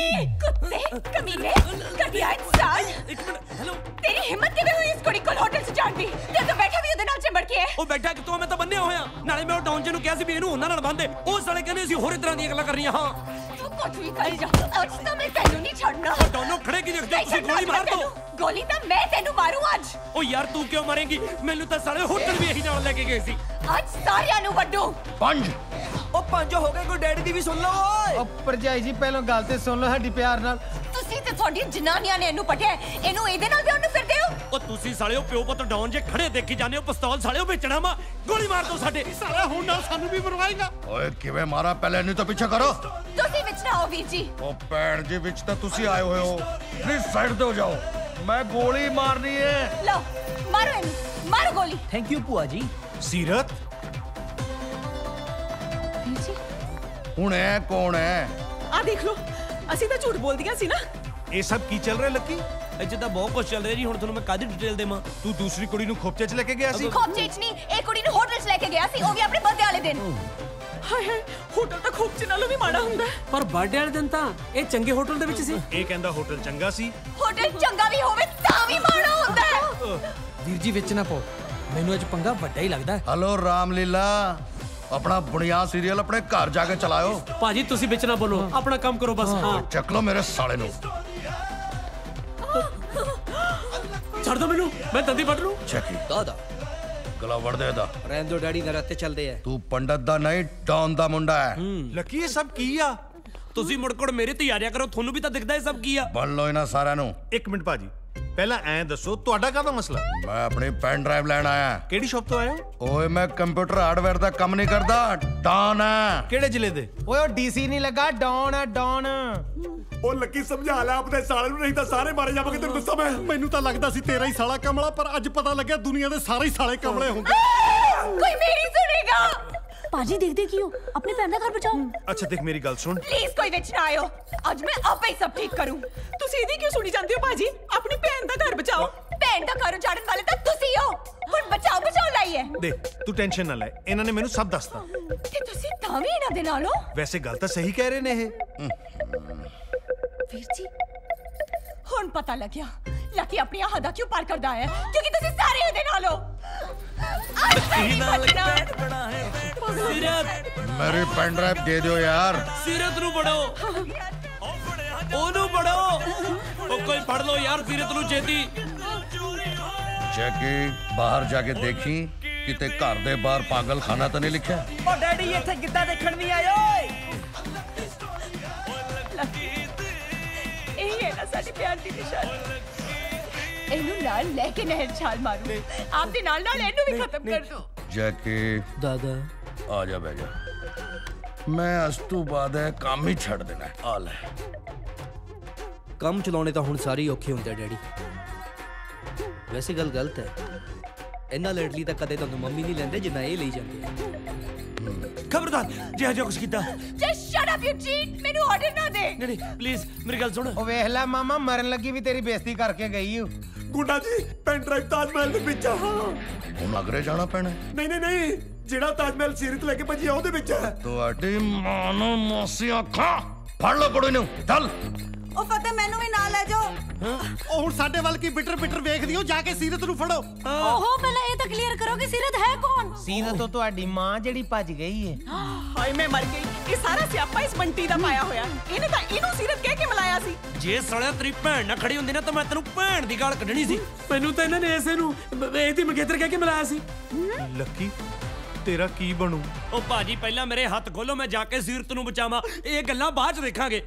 कुत्ते कमीने घटिया इंसान। ਇੱਕ ਮਿੰਟ, ਹੈਲੋ। तेरी हिम्मत किवें हुई इस कुड़ी कोल होटल च जाण दी? ते तो बैठा भी ਉਹਦੇ ਨਾਲ ਚਿੰਬੜ ਕੇ। ਉਹ ਬੈਠਾ ਕਿਤੋਂ, ਮੈਂ ਤਾਂ ਬੰਨਿਆ ਹੋਇਆ। ਨਾਲੇ ਮੈਂ ਉਹ ਡਾਊਨ ਜੇ ਨੂੰ ਕਿਹਾ ਸੀ ਵੀ ਇਹਨੂੰ ਉਹਨਾਂ ਨਾਲ ਬੰਨ੍ਹ ਦੇ। ਉਹ ਸਾਲੇ ਕਹਿੰਦੇ ਅਸੀਂ ਹੋਰ ਤਰ੍ਹਾਂ ਦੀਆਂ ਗੱਲਾਂ ਕਰਨੀਆਂ। ਹਾਂ ਤੂੰ ਕੁਝ ਵੀ ਕਰੀ ਜਾ, ਅੱਜ ਤਾਂ ਮੈਂ ਤੈਨੂੰ ਨਹੀਂ ਛੱਡਣਾ। ਉਹ ਦੋਨੋਂ ਖੜੇ ਕੀ ਦੇਖਦੇ ਹੋ ਤੁਸੀਂ? ਗੋਲੀ ਮਾਰ ਦੋ। ਗੋਲੀ ਤਾਂ ਮੈਂ ਤੈਨੂੰ ਮਾਰੂ ਅੱਜ। ਉਹ ਯਾਰ ਤੂੰ ਕਿਉਂ ਮਾਰੇਂਗੀ? ਮੈਨੂੰ ਤਾਂ ਸਾਲੇ ਹੋਟਲ ਵੀ ਇਹੀ ਨਾਲ ਲੈ ਕੇ ਗਏ ਸੀ। ਅੱਜ ਸਾਰਿਆਂ ਨੂੰ ਵੱਡੂ। 5 ਉਹ 5 ਹੋ ਗਏ, ਕੋਈ ਡੈਡੀ ਦੀ ਵੀ ਸੁਣ ਲਓ ਓਏ। ਉਹ ਭਰਜਾਈ ਜੀ ਪਹਿਲਾਂ ਗੱਲ ਤੇ ਸੁਣ ਲਓ ਸਾਡੀ ਪਿਆਰ ਨਾਲ। ਤੁਸੀਂ ਤੇ ਤੁਹਾਡੀਆਂ ਜਨਾਨੀਆਂ ਨੇ ਇਹਨੂੰ ਪਟਿਆ, ਇਹਨੂੰ ਇਹਦੇ ਨਾਲ ਵਿਆਹਣ ਨੂੰ ਫਿਰਦੇ ਹੋ। ਉਹ ਤੁਸੀਂ ਸਾਲਿਓ ਪਿਓ ਪੁੱਤ ਡਾਊਨ ਜੇ ਖੜੇ ਦੇਖੀ ਜਾਂਦੇ ਹੋ, ਪਿਸਤੌਲ ਸਾਲਿਓ ਵੇਚਣਾ ਵਾ। ਗੋਲੀ ਮਾਰ ਦੋ ਸਾਡੇ। ਸਾਲਾ ਹੁਣ ਨਾਲ ਸਾਨੂੰ ਵੀ ਮਰਵਾਏਗਾ। ਓਏ ਕਿਵੇਂ ਮਾਰਾ, ਪਹਿਲੇ ਨਹੀਂ ਤਾਂ ਪਿੱਛੇ ਕਰੋ। ਤੁਸੀਂ ਵਿੱਚ ਨਾ ਆਓ ਵੀਰ ਜੀ। ਉਹ ਭੈਣ ਜੀ ਵਿੱਚ ਤਾਂ ਤੁਸੀਂ ਆਏ ਹੋਏ ਹੋ, ਪਲੀਜ਼ ਸਾਈਡ ਤੇ ਹੋ ਜਾਓ, ਮੈਂ ਗੋਲੀ ਮਾਰਨੀ ਹੈ। ਲਓ ਮਾਰੋ ਇਹਨੂੰ, ਮਾਰੋ ਗੋਲੀ। ਥੈਂਕ ਯੂ ਭੂਆ ਜੀ। ਸੀਰਤ ਵੀਰ ਜੀ ਹੁਣ ਇਹ ਕੌਣ ਹੈ? ਆ ਦੇਖ ਲਓ, ਅਸੀਂ ਤਾਂ ਝੂਠ ਬੋਲਦੀਆਂ ਸੀ ਨਾ। ਇਹ ਸਭ ਕੀ ਚੱਲ ਰਿਹਾ ਲੱਕੀ? ਇੱਥੇ ਤਾਂ ਬਹੁਤ ਕੁਝ ਚੱਲ ਰਿਹਾ ਜੀ। ਹੁਣ ਤੁਹਾਨੂੰ ਮੈਂ ਕਾਹਦੀ ਡਿਟੇਲ ਦੇਵਾਂ? ਤੂੰ ਦੂਸਰੀ ਕੁੜੀ ਨੂੰ ਖੋਪਚੇ 'ਚ ਲੈ ਕੇ ਗਿਆ ਸੀ? ਖੋਪਚੇ 'ਚ ਨਹੀਂ, ਇਹ ਕੁੜੀ ਨੂੰ ਹੋਟਲ 'ਚ ਲੈ ਕੇ ਗਿਆ ਸੀ, ਉਹ ਵੀ ਆਪਣੇ ਬਰਥਡੇ ਵਾਲੇ ਦਿਨ। ਹਾਏ ਹਾਏ, ਹੋਟਲ ਤਾਂ ਖੋਪਚੇ ਨਾਲੋਂ ਵੀ ਮਾੜਾ ਹੁੰਦਾ। ਪਰ ਬਰਥਡੇ ਵਾਲੇ ਦਿਨ ਤਾਂ ਇਹ ਚੰਗੇ ਹੋਟਲ ਦੇ ਵਿੱਚ ਸੀ। ਇਹ ਕਹਿੰਦਾ ਹੋਟਲ ਚੰਗਾ ਸੀ। ਹੋਟਲ ਚੰਗਾ ਵੀ ਹੋਵੇ ਤਾਂ ਵੀ ਮਾੜਾ ਹੁੰਦਾ ਹੈ। ਵੀਰ ਜੀ ਵਿੱਚ ਨਾ ਪਾਓ, ਮੈਨੂੰ ਅੱਜ ਪੰਗਾ ਵੱਡਾ ਹੀ ਲੱਗਦਾ। ਹਲੋ ਰਾਮਲੀਲਾ, ਆਪਣਾ ਬੁਨਿਆਦ ਸੀਰੀਅਲ ਆਪਣੇ ਘਰ ਜਾ ਕੇ ਚਲਾਇਓ। ਭਾਜੀ ਤੁਸੀਂ ਵਿੱਚ ਨਾ ਬੋਲੋ, ਆਪਣਾ ਕੰਮ ਕਰੋ ਬਸ। ਹਾਂ ਚੱਕ ਲਓ ਮੇਰੇ ਸਾਲੇ ਨੂੰ। ਛੱਡ ਦੋ ਮੈਨੂੰ, ਮੈਂ ਦੰਦੀ ਵੱਢ ਲੂੰ। ਚੱਕੀ ਦਾਦਾ ਗਲਾ ਵੜ ਦੇ ਦਾ। ਰਹਿਣ ਦਿਓ ਡੈਡੀ, ਨਰਾਤੇ ਚੱਲਦੇ ਆ। ਤੂੰ ਪੰਡਤ ਦਾ ਨਹੀਂ, ਡਾਊਨ ਦਾ ਮੁੰਡਾ ਹੈ। ਲੱਕੀ ਇਹ ਸਭ ਕੀ ਆ? ਤੁਸੀਂ ਮੁੜਕੜ ਮੇਰੇ ਤੇ ਆ ਰਿਆ ਕਰੋ, ਤੁਹਾਨੂੰ ਵੀ ਤਾਂ ਦਿਖਦਾ ਇਹ ਸਭ ਕੀ ਆ। ਬਣ ਲਓ ਇਹਨਾਂ ਸਾਰਿਆਂ ਨੂੰ। 1 ਮਿੰਟ ਭਾਜੀ, ਪਹਿਲਾਂ ਐਂ ਦੱਸੋ ਤੁਹਾਡਾ ਕਾਹਦਾ ਮਸਲਾ? ਮੈਂ ਆਪਣੀ ਪੈਨ ਡਰਾਈਵ ਲੈਣ ਆਇਆ। ਕਿਹੜੀ ਸ਼ਾਪ ਤੋਂ ਆਇਆ? ਓਏ ਮੈਂ ਕੰਪਿਊਟਰ ਹਾਰਡਵੇਅਰ ਦਾ ਕੰਮ ਨਹੀਂ ਕਰਦਾ, ਡਾਊਨ ਹੈ। ਕਿਹੜੇ ਜ਼ਿਲ੍ਹੇ ਦੇ? ਓਏ ਉਹ ਡੀਸੀ ਨਹੀਂ ਲੱਗਾ, ਡੌਨ ਹੈ ਡੌਨ। ਉਹ ਲੱਕੀ ਸਮਝਾ ਲੈ ਆਪਣੇ ਸਾਲੇ ਨੂੰ, ਨਹੀਂ ਤਾਂ ਸਾਰੇ ਮਾਰੇ ਜਾਵਾਂਗੇ। ਤੈਨੂੰ ਦੱਸਾਂ ਮੈਂ, ਮੈਨੂੰ ਤਾਂ ਲੱਗਦਾ ਸੀ ਤੇਰਾ ਹੀ ਸਾਲਾ ਕਮਲਾ, ਪਰ ਅੱਜ ਪਤਾ ਲੱਗਿਆ ਦੁਨੀਆ ਦੇ ਸਾਰੇ ਹੀ ਸਾਲੇ ਕਮਲੇ ਹੁੰਦੇ। ਕੋਈ ਮੇਰੀ ਸੁਣੇਗਾ। ਪਾਜੀ ਦੇਖਦੇ ਕਿਉਂ, ਆਪਣੀ ਭੈਣ ਦਾ ਘਰ ਬਚਾਓ। ਅੱਛਾ ਦੇਖ ਮੇਰੀ ਗੱਲ ਸੁਣ। ਪਲੀਜ਼ ਕੋਈ ਵਿੱਚ ਨਾ ਆਇਓ, ਅੱਜ ਮੈਂ ਆਪੇ ਹੀ ਸਭ ਠੀਕ ਕਰੂੰ। ਤੁਸੀਂ ਇਹਦੀ ਕਿਉਂ ਸੁਣੀ ਜਾਂਦੇ ਹੋ ਭਾਜੀ? ਆਪਣੀ ਭੈਣ ਦਾ ਘਰ ਬਚਾਓ। ਭੈਣ ਦਾ ਘਰ ਉਜਾੜਨ ਵਾਲੇ ਤਾਂ ਤੁਸੀਂ ਹੋ। ਹੁਣ ਬਚਾਓ ਬਚਾਓ ਲਾਈ ਹੈ। ਦੇਖ ਤੂੰ ਟੈਨਸ਼ਨ ਨਾ ਲੈ, ਇਹਨਾਂ ਨੇ ਮੈਨੂੰ ਸਭ ਦੱਸਤਾ। ਤੇ ਤੁਸੀਂ ਤਾਂ ਵੀ ਇਹਨਾਂ ਦੇ ਨਾਲ ਹੋ। ਵੈਸੇ ਗੱਲ ਤਾਂ ਸਹੀ ਕਹਿ ਰਹੇ ਨੇ ਇਹ। ਵੀਰ ਜੀ ਹੁਣ ਪਤਾ ਲੱਗਿਆ ਲੱਕੀ ਆਪਣੀਆਂ ਹੱਦਾਂ ਕਿਉਂ ਪਾਰ ਕਰਦਾ ਹੈ, ਕਿਉਂਕਿ ਤੁਸੀਂ ਸਾਰੇ ਇਹਦੇ ਨਾਲ ਹੋ। ਸੀਰਤ ਮੇਰੀ ਪੈਨ ਡਰਾਈਵ ਦੇ ਦਿਓ ਯਾਰ। ਸੀਰਤ ਨੂੰ ਫੜੋ, ਉਹਨੂੰ ਫੜੋ। ਉਹ ਕੋਈ ਫੜ ਲਓ ਯਾਰ ਸੀਰਤ ਨੂੰ ਛੇਤੀ। ਜੈਕੀ ਬਾਹਰ ਜਾ ਕੇ ਦੇਖੀ ਕਿਤੇ ਘਰ ਦੇ ਬਾਹਰ ਪਾਗਲਖਾਨਾ ਤਾਂ ਨਹੀਂ ਲਿਖਿਆ। ਓ ਡੈਡੀ ਇੱਥੇ ਕਿੱਦਾਂ ਦੇਖਣ ਨਹੀਂ ਆਏ ਓਏ? ਇਹ ਹੈ ਨਾ ਸਾਡੀ ਪਿਆਰ ਦੀ ਨਿਸ਼ਾਨੀ। ਇਹਨੂੰ ਨਾਲ ਲੈ ਕੇ ਨਹਿਰ ਛਾਲ ਮਾਰੂ, ਆਪਦੇ ਨਾਲ ਨਾਲ ਇਹਨੂੰ ਵੀ ਖਤਮ ਕਰ ਦੋ। ਜੈਕੀ ਦਾਦਾ ਆ ਜਾ, ਬਹਿ ਜਾ। ਮੈਂ ਅੱਜ ਤੋਂ ਬਾਅਦ ਇਹ ਕੰਮ ਹੀ ਛੱਡ ਦੇਣਾ। ਆ ਲੈ, ਕੰਮ ਚਲਾਉਣੇ ਤਾਂ ਹੁਣ ਸਾਰੇ ਔਖੇ ਹੁੰਦੇ ਆ ਡੈਡੀ। ਵੈਸੇ ਗੱਲ ਗਲਤ ਹੈ, ਇੰਨਾ ਲੇਟਲੀ ਤਾਂ ਕਦੇ ਤੁਹਾਨੂੰ ਮੰਮੀ ਨਹੀਂ ਲੈਂਦੇ ਜਿੰਨਾ ਇਹ ਲਈ ਜਾਂਦੇ ਆ। ਖਬਰਦਾਰ ਜੇ ਹਜੇ ਕੁਝ ਕੀਤਾ। Just shut up you cheat, ਮੈਨੂੰ ਆਰਡਰ ਨਾ ਦੇ। ਨਹੀਂ ਪਲੀਜ਼ ਮੇਰੀ ਗੱਲ ਸੁਣ। ਉਹ ਵੇਖ ਲੈ ਮਾਮਾ, ਮਰਨ ਲੱਗੀ ਵੀ ਤੇਰੀ ਬੇਇੱਜ਼ਤੀ ਕਰਕੇ ਗਈ ਓ। ਗੁੰਡਾ ਜੀ ਪੈਨ ਡਰਾਈਵ ਤਾਜ ਮਹਿਲ ਦੇ ਵਿੱਚ ਆ। ਹੁਣ ਅਗਰੇ ਜਾਣਾ ਪੈਣਾ। ਨਹੀਂ ਨਹੀਂ ਨਹੀਂ, ਜਿਹੜਾ ਤਾਜ ਮਹਿਲ ਸੀਰਤ ਲੈ ਕੇ ਭੱਜੀ ਆ ਉਹਦੇ ਵਿੱਚ ਹੈ। ਤੁਹਾਡੀ ਮਾਂ ਨੂੰ ਮੋਸੀਆਂ ਖਾ। ਫੜ ਲਓ ਕੁੜੀ ਨੂੰ, ਚੱਲ। ਉਹ ਫਤਿਹ ਮੈਨੂੰ ਵੀ ਨਾਲ ਲੈ ਜਾਓ। ਉਹ ਹੁਣ ਸਾਡੇ ਵੱਲ ਕੀ ਬਿਟਰ ਬਿਟਰ ਵੇਖਦੀ ਹੋ? ਜਾ ਕੇ ਸੀਰਤ ਨੂੰ ਫੜੋ। ਓਹੋ ਪਹਿਲਾਂ ਇਹ ਤਾਂ ਕਲੀਅਰ ਕਰੋ ਕਿ ਸੀਰਤ ਹੈ ਕੌਣ? ਸੀਰਤ ਤੋਂ ਤੁਹਾਡੀ ਮਾਂ ਜਿਹੜੀ ਭੱਜ ਗਈ ਹੈ। ਹਾਏ ਮੈਂ ਮਰ ਗਈ, ਇਹ ਸਾਰਾ ਸਿਆਪਾ ਇਸ ਬੰਟੀ ਦਾ ਪਾਇਆ ਹੋਇਆ। ਇਹਨੇ ਤਾਂ ਇਹਨੂੰ ਸੀਰਤ ਕਹਿ ਕੇ ਮਿਲਾਇਆ ਸੀ। ਜੇ ਸਾਲਿਆ ਤੇਰੀ ਭੈਣ ਨਾ ਖੜੀ ਹੁੰਦੀ ਨਾ ਤਾਂ ਮੈਂ ਤੈਨੂੰ ਭੈਣ ਦੀ ਗਾਲ ਕੱਢਣੀ ਸੀ। ਮੈਨੂੰ ਤਾਂ ਇਹਨਾਂ ਨੇ ਐਸੇ ਨੂੰ ਇਹਦੀ ਮੰਗੇਤਰ ਕਹਿ ਕੇ ਮਿਲਾਇਆ ਸੀ। ਲੱਕੀ ਤੇਰਾ ਕੀ ਬਣੂ? ਉਹ ਭਾਜੀ ਪਹਿਲਾਂ ਮੇਰੇ ਹੱਥ ਖੋਲੋ, ਮੈਂ ਜਾ ਕੇ ਸੀਰਤ ਨੂੰ ਬਚਾਵਾਂ। ਇਹ ਗੱਲਾਂ ਬਾਅਦ ਚ ਦੇਖਾਂਗੇ।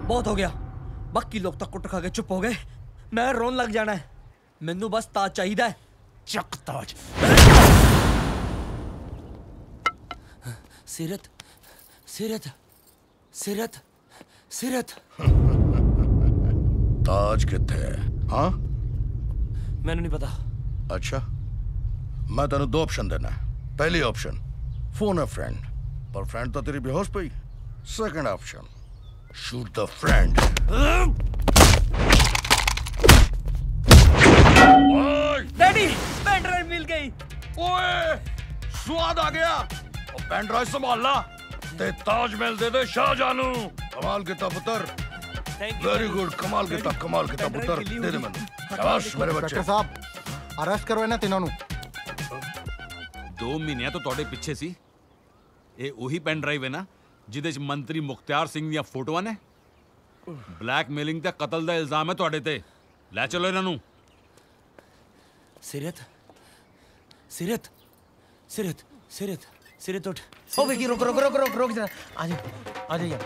बहुत हो गया। बाकी लोग तो कुट खा के चुप हो गए, मैं रोन लग जाना है। मैनू बस ताज चाहिए। चक ताज। सीरत सीरत सीरत सीरत ताज किथे है? हाँ मैनू नहीं पता। अच्छा, मैं तेन दो ऑप्शन देना है। पहली ऑप्शन फोन है फ्रेंड, पर फ्रेंड तो तेरी बेहोश पई। Second option shoot the friend. Daddy pen drive मिल गई। ओए स्वाद आ गया। पेन ड्राइव संभाल ला ते ताजमहल दे दे शाहजहां। कमाल किता पुत्र, वेरी गुड। कमाल किता पुत्र, दे दे मैनू। शाबाश मेरे बच्चे। डॉक्टर साहब अरेस्ट करो इन्हां तीनों नू। 2 ਮਹੀਨਿਆਂ ਤੋਂ ਤੁਹਾਡੇ ਪਿੱਛੇ ਸੀ। ਇਹ ਉਹੀ ਪੈਨ ਡਰਾਈਵ ਹੈ ਨਾ ਜਿਹਦੇ ਚ ਮੰਤਰੀ ਮੁਖਤਿਆਰ ਸਿੰਘ ਦੀਆਂ ਫੋਟੋਆਂ ਨੇ? ਬਲੈਕਮੇਲਿੰਗ ਤੇ ਕਤਲ ਦਾ ਇਲਜ਼ਾਮ ਹੈ ਤੁਹਾਡੇ ਤੇ। ਲੈ ਚਲੋ ਇਹਨਾਂ ਨੂੰ। सीरत सीरत सीरत सीरत सीरत उठ। ओ विकी रुक रुक रुक रुक रुक जरा। आ जा यार।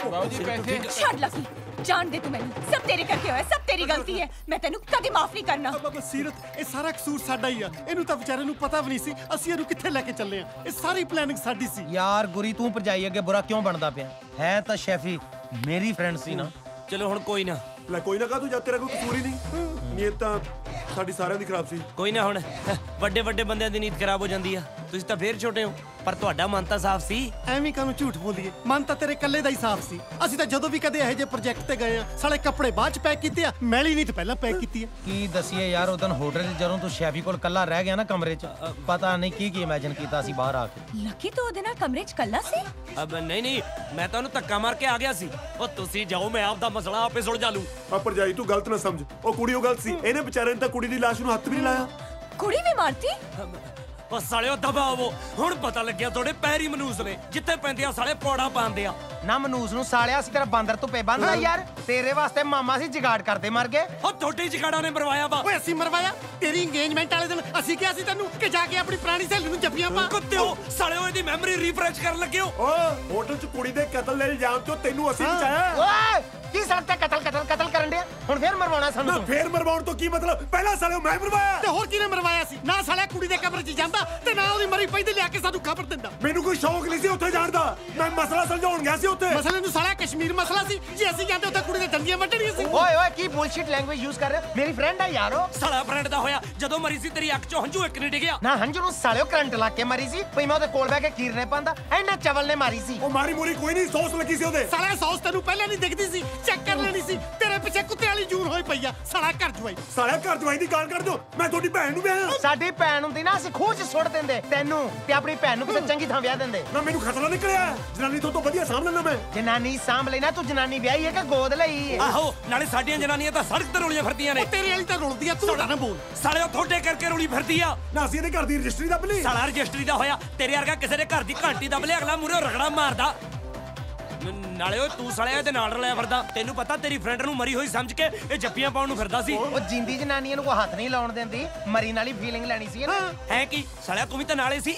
बाबूजी पैसे। ਛੱਡ ਲੱਗੀ, ਜਾਣ ਦੇ ਤੂੰ ਮੈਨੂੰ। ਸਭ ਤੇਰੇ ਕਰਕੇ ਹੋਇਆ, ਸਭ ਤੇਰੀ ਗਲਤੀ ਹੈ। ਮੈਂ ਤੈਨੂੰ ਕਦੇ ਮਾਫ ਨਹੀਂ ਕਰਨਾ। ਬਾਬਾ ਸੀਰਤ, ਇਹ ਸਾਰਾ ਕਸੂਰ ਸਾਡਾ ਹੀ ਆ। ਇਹਨੂੰ ਤਾਂ ਵਿਚਾਰੇ ਨੂੰ ਪਤਾ ਵੀ ਨਹੀਂ ਸੀ ਅਸੀਂ ਇਹਨੂੰ ਕਿੱਥੇ ਲੈ ਕੇ ਚੱਲੇ ਆ। ਇਹ ਸਾਰੀ ਪਲੈਨਿੰਗ ਸਾਡੀ ਸੀ। ਯਾਰ ਗੁਰੀ ਤੂੰ ਭਰਜਾਈ ਅੱਗੇ ਬੁਰਾ ਕਿਉਂ ਬਣਦਾ ਪਿਆ ਹੈ? ਤਾਂ ਸ਼ੈਫੀ ਮੇਰੀ ਫਰੈਂਡ ਸੀ ਨਾ। ਚਲੋ ਹੁਣ ਕੋਈ ਨਾ। ਲੈ ਕੋਈ ਨਾ, ਕਾ ਤੂੰ ਜਦ ਤੇਰਾ ਕੋਈ ਕਸੂਰ ਹੀ ਨਹੀਂ। ਨੀਅਤ ਤਾਂ ਸਾਡੀ ਸਾਰਿਆਂ ਦੀ ਖਰਾਬ ਸੀ। ਕੋਈ ਨਾ, ਹੁਣ ਵੱਡੇ ਵੱਡੇ ਬੰਦਿਆਂ ਦੀ ਨੀਤ ਖਰਾਬ ਹੋ ਜਾਂਦੀ ਆ। ਤੁਸੀਂ ਤਾਂ ਫੇਰ ਛੋਟੇ ਹੋ, ਪਰ ਤੁਹਾਡਾ ਮਨ ਤਾਂ ਸਾਫ਼ ਸੀ। ਐਵੇਂ ਕਾਹਨੂੰ ਝੂਠ ਬੋਲੀਏ, ਮਨ ਤਾਂ ਤੇਰੇ ਇਕੱਲੇ ਦਾ ਹੀ ਸਾਫ਼ ਸੀ। ਅਸੀਂ ਤਾਂ ਜਦੋਂ ਵੀ ਕਦੇ ਇਹੋ ਜਿਹੇ ਪ੍ਰੋਜੈਕਟ ਤੇ ਗਏ ਆ, ਸਾਲੇ ਕੱਪੜੇ ਬਾਅਦ ਚ ਪੈਕ ਕੀਤੇ ਆ, ਮੈਲੀ ਨਹੀਂ ਤੇ ਪਹਿਲਾਂ ਪੈਕ ਕੀਤੀ ਆ। ਕੀ ਦਸੀਏ ਯਾਰ, ਉਦੋਂ ਹੋਟਲ 'ਚ ਜਦੋਂ ਤੂੰ ਸ਼ੈਫੀ ਕੋਲ ਕੱਲਾ ਰਹਿ ਗਿਆ ਨਾ ਕਮਰੇ 'ਚ, ਪਤਾ ਨਹੀਂ ਕੀ ਕੀ ਇਮੇਜਿਨ ਕੀਤਾ ਸੀ ਬਾਹਰ ਆ ਕੇ। ਲੱਕੀ ਤੂੰ ਉਹਦੇ ਨਾਲ ਕਮਰੇ 'ਚ ਕੱਲਾ ਸੀ? ਅਬ ਨਹੀਂ, ਮੈਂ ਤਾਂ ਉਹਨੂੰ ਧੱਕਾ ਮਾਰ ਕੇ ਆ ਗਿਆ ਸੀ। ਉਹ ਤੁਸੀਂ ਜਾਓ, ਮੈਂ ਆਪਦਾ ਮਸਲਾ ਆਪੇ ਸੁਲਝਾ ਲੂੰ। ਆ ਭਰਜਾਈ ਤੂੰ ਗਲਤ ਨਾ ਸਮਝ, ਉਹ ਕੁੜੀ ਉਹ ਗਲਤ ਸੀ। ਇਹਨੇ ਵਿਚਾਰੇ ਨੇ ਤਾਂ ਕੁੜੀ ਦੀ ਲਾਸ਼ ਨੂੰ ਹੱਥ ਵੀ ਨਹੀਂ ਲਾਇਆ। ਕੁੜੀ ਵੀ ਮਾਰਤੀ? ਉਹ ਸਾਲਿਓ ਦਬਾਵੋ, ਹੁਣ ਪਤਾ ਲੱਗਿਆ ਤੁਹਾਡੇ ਪੈਰੀ ਮਨੂਸ ਨੇ। ਜਿੱਥੇ ਪੈਂਦੇ ਆ ਸਾਲੇ ਪੌੜਾ ਪਾਉਂਦੇ ਆ। ਨਾ ਮਨੂਸ ਨੂੰ ਸਾਲਿਆ ਸੀ ਤੇਰਾ ਬਾਂਦਰ ਧੁੱਪੇ ਬੰਨਦਾ ਯਾਰ। ਤੇਰੇ ਵਾਸਤੇ ਮਾਮਾ ਸੀ ਜਗਾੜ ਕਰਦੇ ਮਰ ਗਏ। ਉਹ ਤੁਹਾਡੇ ਜਗਾੜਾਂ ਨੇ ਮਰਵਾਇਆ ਵਾ। ਓਏ ਅਸੀਂ ਮਰਵਾਇਆ? ਤੇਰੀ ਇੰਗੇਜਮੈਂਟ ਵਾਲੇ ਦਿਨ ਅਸੀਂ ਕਿਹਾ ਸੀ ਤੈਨੂੰ ਕਿ ਜਾ ਕੇ ਆਪਣੀ ਪੁਰਾਣੀ ਸਹੇਲੀ ਨੂੰ ਜੱਫੀਆਂ ਪਾ। ਕੁੱਤਿਓ ਸਾਲਿਓ, ਇਹਦੀ ਮੈਮਰੀ ਰੀਫਰੈਸ਼ ਕਰਨ ਲੱਗੇ ਹੋ। ਓਏ ਹੋਟਲ 'ਚ ਕੁੜੀ ਦੇ ਕਤਲ ਦੇ ਇਲਜ਼ਾਮ 'ਚੋਂ ਤੈਨੂੰ ਅਸੀਂ ਬਚਾਇਆ। ਓਏ ਕੀ ਸਾਡੇ ਤੇ ਕਤਲ ਕਰਨ ਡਿਆ? ਹੁਣ ਫੇਰ ਮਰਵਾਉਣਾ ਸਾਨੂੰ ਤੂੰ? ਫੇਰ ਮਰਵਾਉਣ ਤੋਂ ਕੀ ਮਤਲਬ? ਪਹਿਲਾਂ ਸਾਲਿਓ ਮੈਂ ਮਰਵਾਇਆ। ਤੇ ਹੋਰ ਕਿਹਨੇ ਮਰਵਾਇਆ ਸੀ? ਨਾ ਸਾਲਿਆ ਕੁੜੀ ਦੇ ਕਬਰ 'ਚ ਜਾਂਦਾ ਤੇ ਨਾ ਉਹਦੀ ਮਰੀ ਪਈ ਤੇ ਲਿਆ ਕੇ ਸਾਨੂੰ ਖਬਰ ਦਿੰਦਾ। ਮੈਨੂੰ ਕੋਈ ਸ਼ੌਕ ਨਹੀਂ ਸੀ ਉੱਥੇ ਜਾਣ ਦਾ। ਮੈਂ ਮਸਲਾ ਸੁਲਝਾਉਣ ਗਿਆ ਸੀ ਉੱਥੇ। ਮਸਲੇ ਨੂੰ ਸਾਲਿਆ ਕਸ਼ਮੀਰ ਮਸਲਾ ਸੀ। ਜੇ ਅਸੀਂ ਜਾਂਦੇ ਉੱਥੇ ਕੁੜੀ ਦੇ ਦੰਦੀਆਂ ਵੱਢਣੀਆਂ ਸੀ। ਓਏ ਓਏ ਕੀ ਬੁਲਸ਼ਿਟ ਲੈਂਗੁਏਜ ਯੂਜ਼ ਕਰ ਰਹੇ? ਮੇਰੀ ਫਰੈਂਡ ਆ ਯਾਰੋ। ਸਾਲਾ ਫਰੈਂਡ ਦਾ ਹੋਇਆ ਜਦੋਂ ਮਰੀ ਸੀ ਤੇਰੀ ਅੱਖ 'ਚੋਂ ਹੰਝੂ ਇੱਕ ਨਹੀਂ ਡਿੱਗਿਆ। ਨਾ ਹੰਝੂ ਨੂੰ ਸਾਲਿਓ ਕਰੰਟ ਲਾ ਕੇ ਮਾਰੀ ਸੀ। ਭਈ ਮੈਂ ਉਹਦੇ ਕੋਲ ਬਹਿ ਕੇ ਕੀਰਨੇ ਪਾਉਂਦਾ, ਐਨਾ ਚਵਲ ਨੇ ਮਾਰੀ ਸੀ। ਉਹ ਮਾਰੀ ਮੂਰੀ ਕੋਈ ਨਹੀਂ, ਸੌਸ ਲੱਗੀ ਸੀ ਉਹਦੇ। ਸਾਲਿਆ ਸੌਸ ਤੈਨੂੰ ਪਹਿਲਾਂ ਨਹੀਂ ਦਿਖਦੀ ਸੀ? ਚੈੱਕ ਕਰ ਲੈਣੀ ਸੀ। ਤੇਰੇ ਪਿੱਛੇ ਕੁੱਤੇ ਵਾਲੀ ਜੂਨ ਹੋਈ ਪਈ ਆ ਸਾਲਾ ਘਰ ਜਵਾਈ। ਸਾਲਿਆ ਘਰ ਜਵਾਈ ਦੀ ਗੱਲ ਕਰ ਦਿਓ, ਮੈਂ ਤੁਹਾਡੀ ਭੈਣ ਨੂੰ ਵਿਆਹਿਆ। ਸਾਡੀ ਭੈਣ ਹੁੰਦੀ ਨਾ ਅਸੀਂ ਖੂਹ 'ਚ ਸੁੱਟ ਦਿੰਦੇ ਤੈਨੂੰ ਤੇ ਆਪਣੀ ਭੈਣ ਨੂੰ ਕਿਸੇ ਚੰਗੀ ਥਾਂ ਵਿਆਹ ਦਿੰਦੇ। ਨਾ ਮੈਨੂੰ ਖਤਰਾ ਨਿਕਲਿਆ, ਜਨਾਨੀ ਤੋਂ ਵਧੀਆ ਸਾਂਭ ਲੈਣਾ ਮੈਂ। ਜਨਾਨੀ ਸਾਂਭ ਲੈਣਾ, ਤੂੰ ਜਨਾਨੀ ਵਿਆਹੀ ਹੈ ਕਿ ਗੋਦ ਲਈ ਹੈ? ਆਹੋ, ਨਾਲੇ ਸਾਡੀਆਂ ਜਨਾਨੀਆਂ ਤਾਂ ਸੜਕ ਤੇ ਰੋਲੀਆਂ ਫਿਰਦੀਆਂ ਨੇ। ਤੇਰੇ ਵਾਲੀ ਤਾਂ ਰੁਲਦੀ ਆ, ਤੂੰ ਨਾ ਬੋਲ। ਸਾਲੇ ਉਹ ਤੁਹਾਡੇ ਕਰਕੇ ਰੋਲੀ ਫਿਰਦੀ ਆ। ਨਾ ਅਸੀਂ ਇਹਦੇ ਘਰ ਦੀ ਰਜਿਸਟਰੀ ਦੱਬ ਲਈ। ਸਾਲਾ ਰਜਿਸਟਰੀ ਦਾ ਹੋਇਆ, ਤੇਰੇ ਵਰਗਾ ਕਿਸੇ ਦੇ ਘਰ ਦੀ ਘੰਟੀ ਦੱਬ ਲਿਆ, ਅਗਲਾ ਮੂਹਰੇ ਰਗੜਾ ਮਾਰਦਾ। ਨਾਲੇ ਓਏ ਤੂੰ ਸਾਲਿਆ ਇਹਦੇ ਨਾਲ ਰਲਿਆ ਫਿਰਦਾ। ਤੈਨੂੰ ਪਤਾ ਤੇਰੀ ਫਰੈਂਡ ਨੂੰ ਮਰੀ ਹੋਈ ਸਮਝ ਕੇ ਇਹ ਜੱਫੀਆਂ ਪਾਉਣ ਨੂੰ ਫਿਰਦਾ ਸੀ। ਉਹ ਜਿੰਦੀ ਜਨਾਨੀਆਂ ਨੂੰ ਕੋਈ ਹੱਥ ਨਹੀਂ ਲਾਉਣ ਦਿੰਦੀ, ਮਰੀ ਨਾਲ ਹੀ ਫੀਲਿੰਗ ਲੈਣੀ ਸੀ ਨਾ। ਹੈ ਕੀ ਸਾਲਿਆ ਤੂੰ ਵੀ ਤਾਂ ਨਾਲੇ ਸੀ।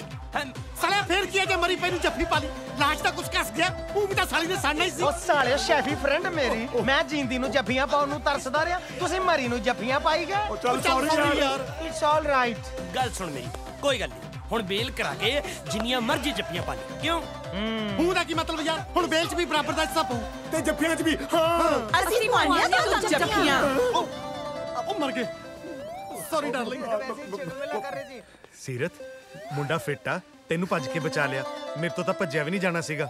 ਸਾਲਿਆ ਫੇਰ ਕੀ ਹੈ ਜੇ ਮਰੀ ਪਈ ਨੂੰ ਜੱਫੀ ਪਾ ਲਈ? ਲਾਸ਼ ਤਾਂ ਕੁਛ ਕੱਸ ਗਿਆ, ਉਹ ਵੀ ਤਾਂ ਸਾਲੀ ਨੇ ਸਾੜਨਾ ਹੀ ਸੀ। ਉਹ ਸਾਲਿਆ ਸ਼ੈਫੀ ਫਰੈਂਡ ਮੇਰੀ, ਮੈਂ ਜਿੰਦੀ ਨੂੰ ਜੱਫੀਆਂ ਪਾਉਣ ਨੂੰ ਤਰਸਦਾ ਰਿਹਾ, ਤੁਸੀਂ ਮਰੀ ਨੂੰ ਜੱਫੀਆਂ ਪਾਈ ਗਏ। ਚੱਲ ਸੌਰੀ ਯਾਰ। It's all right. ਗੱਲ ਸੁਣ ਮੇਰੀ, ਕੋਈ ਗੱਲ ਨਹੀਂ, ਹੁਣ ਬੇਲ ਕਰਾ ਕੇ ਜਿੰਨੀਆਂ ਮਰਜ਼ੀ ਜੱਫੀਆਂ ਪਾ ਲਈ। ਕਿਉਂ? ਹੂੰ ਦਾ ਕੀ ਮਤਲਬ ਯਾਰ? ਹੁਣ ਬੇਲ 'ਚ ਵੀ ਬਰਾਬਰ ਦਾ ਹਿੱਸਾ ਪਊ ਤੇ ਜੱਫੀਆਂ 'ਚ ਵੀ। ਹਾਂ ਅਸੀਂ ਪਾਉਣੀਆਂ ਤਾਂ ਜੱਫੀਆਂ। ਉਹ ਮਰ ਗਏ। Sorry darling. ਸੀਰਤ, ਮੁੰਡਾ ਫਿੱਟ ਆ, ਤੈਨੂੰ ਭੱਜ ਕੇ ਬਚਾ ਲਿਆ। ਮੇਰੇ ਤੋਂ ਤਾਂ ਭੱਜਿਆ ਵੀ ਨਹੀਂ ਜਾਣਾ ਸੀਗਾ।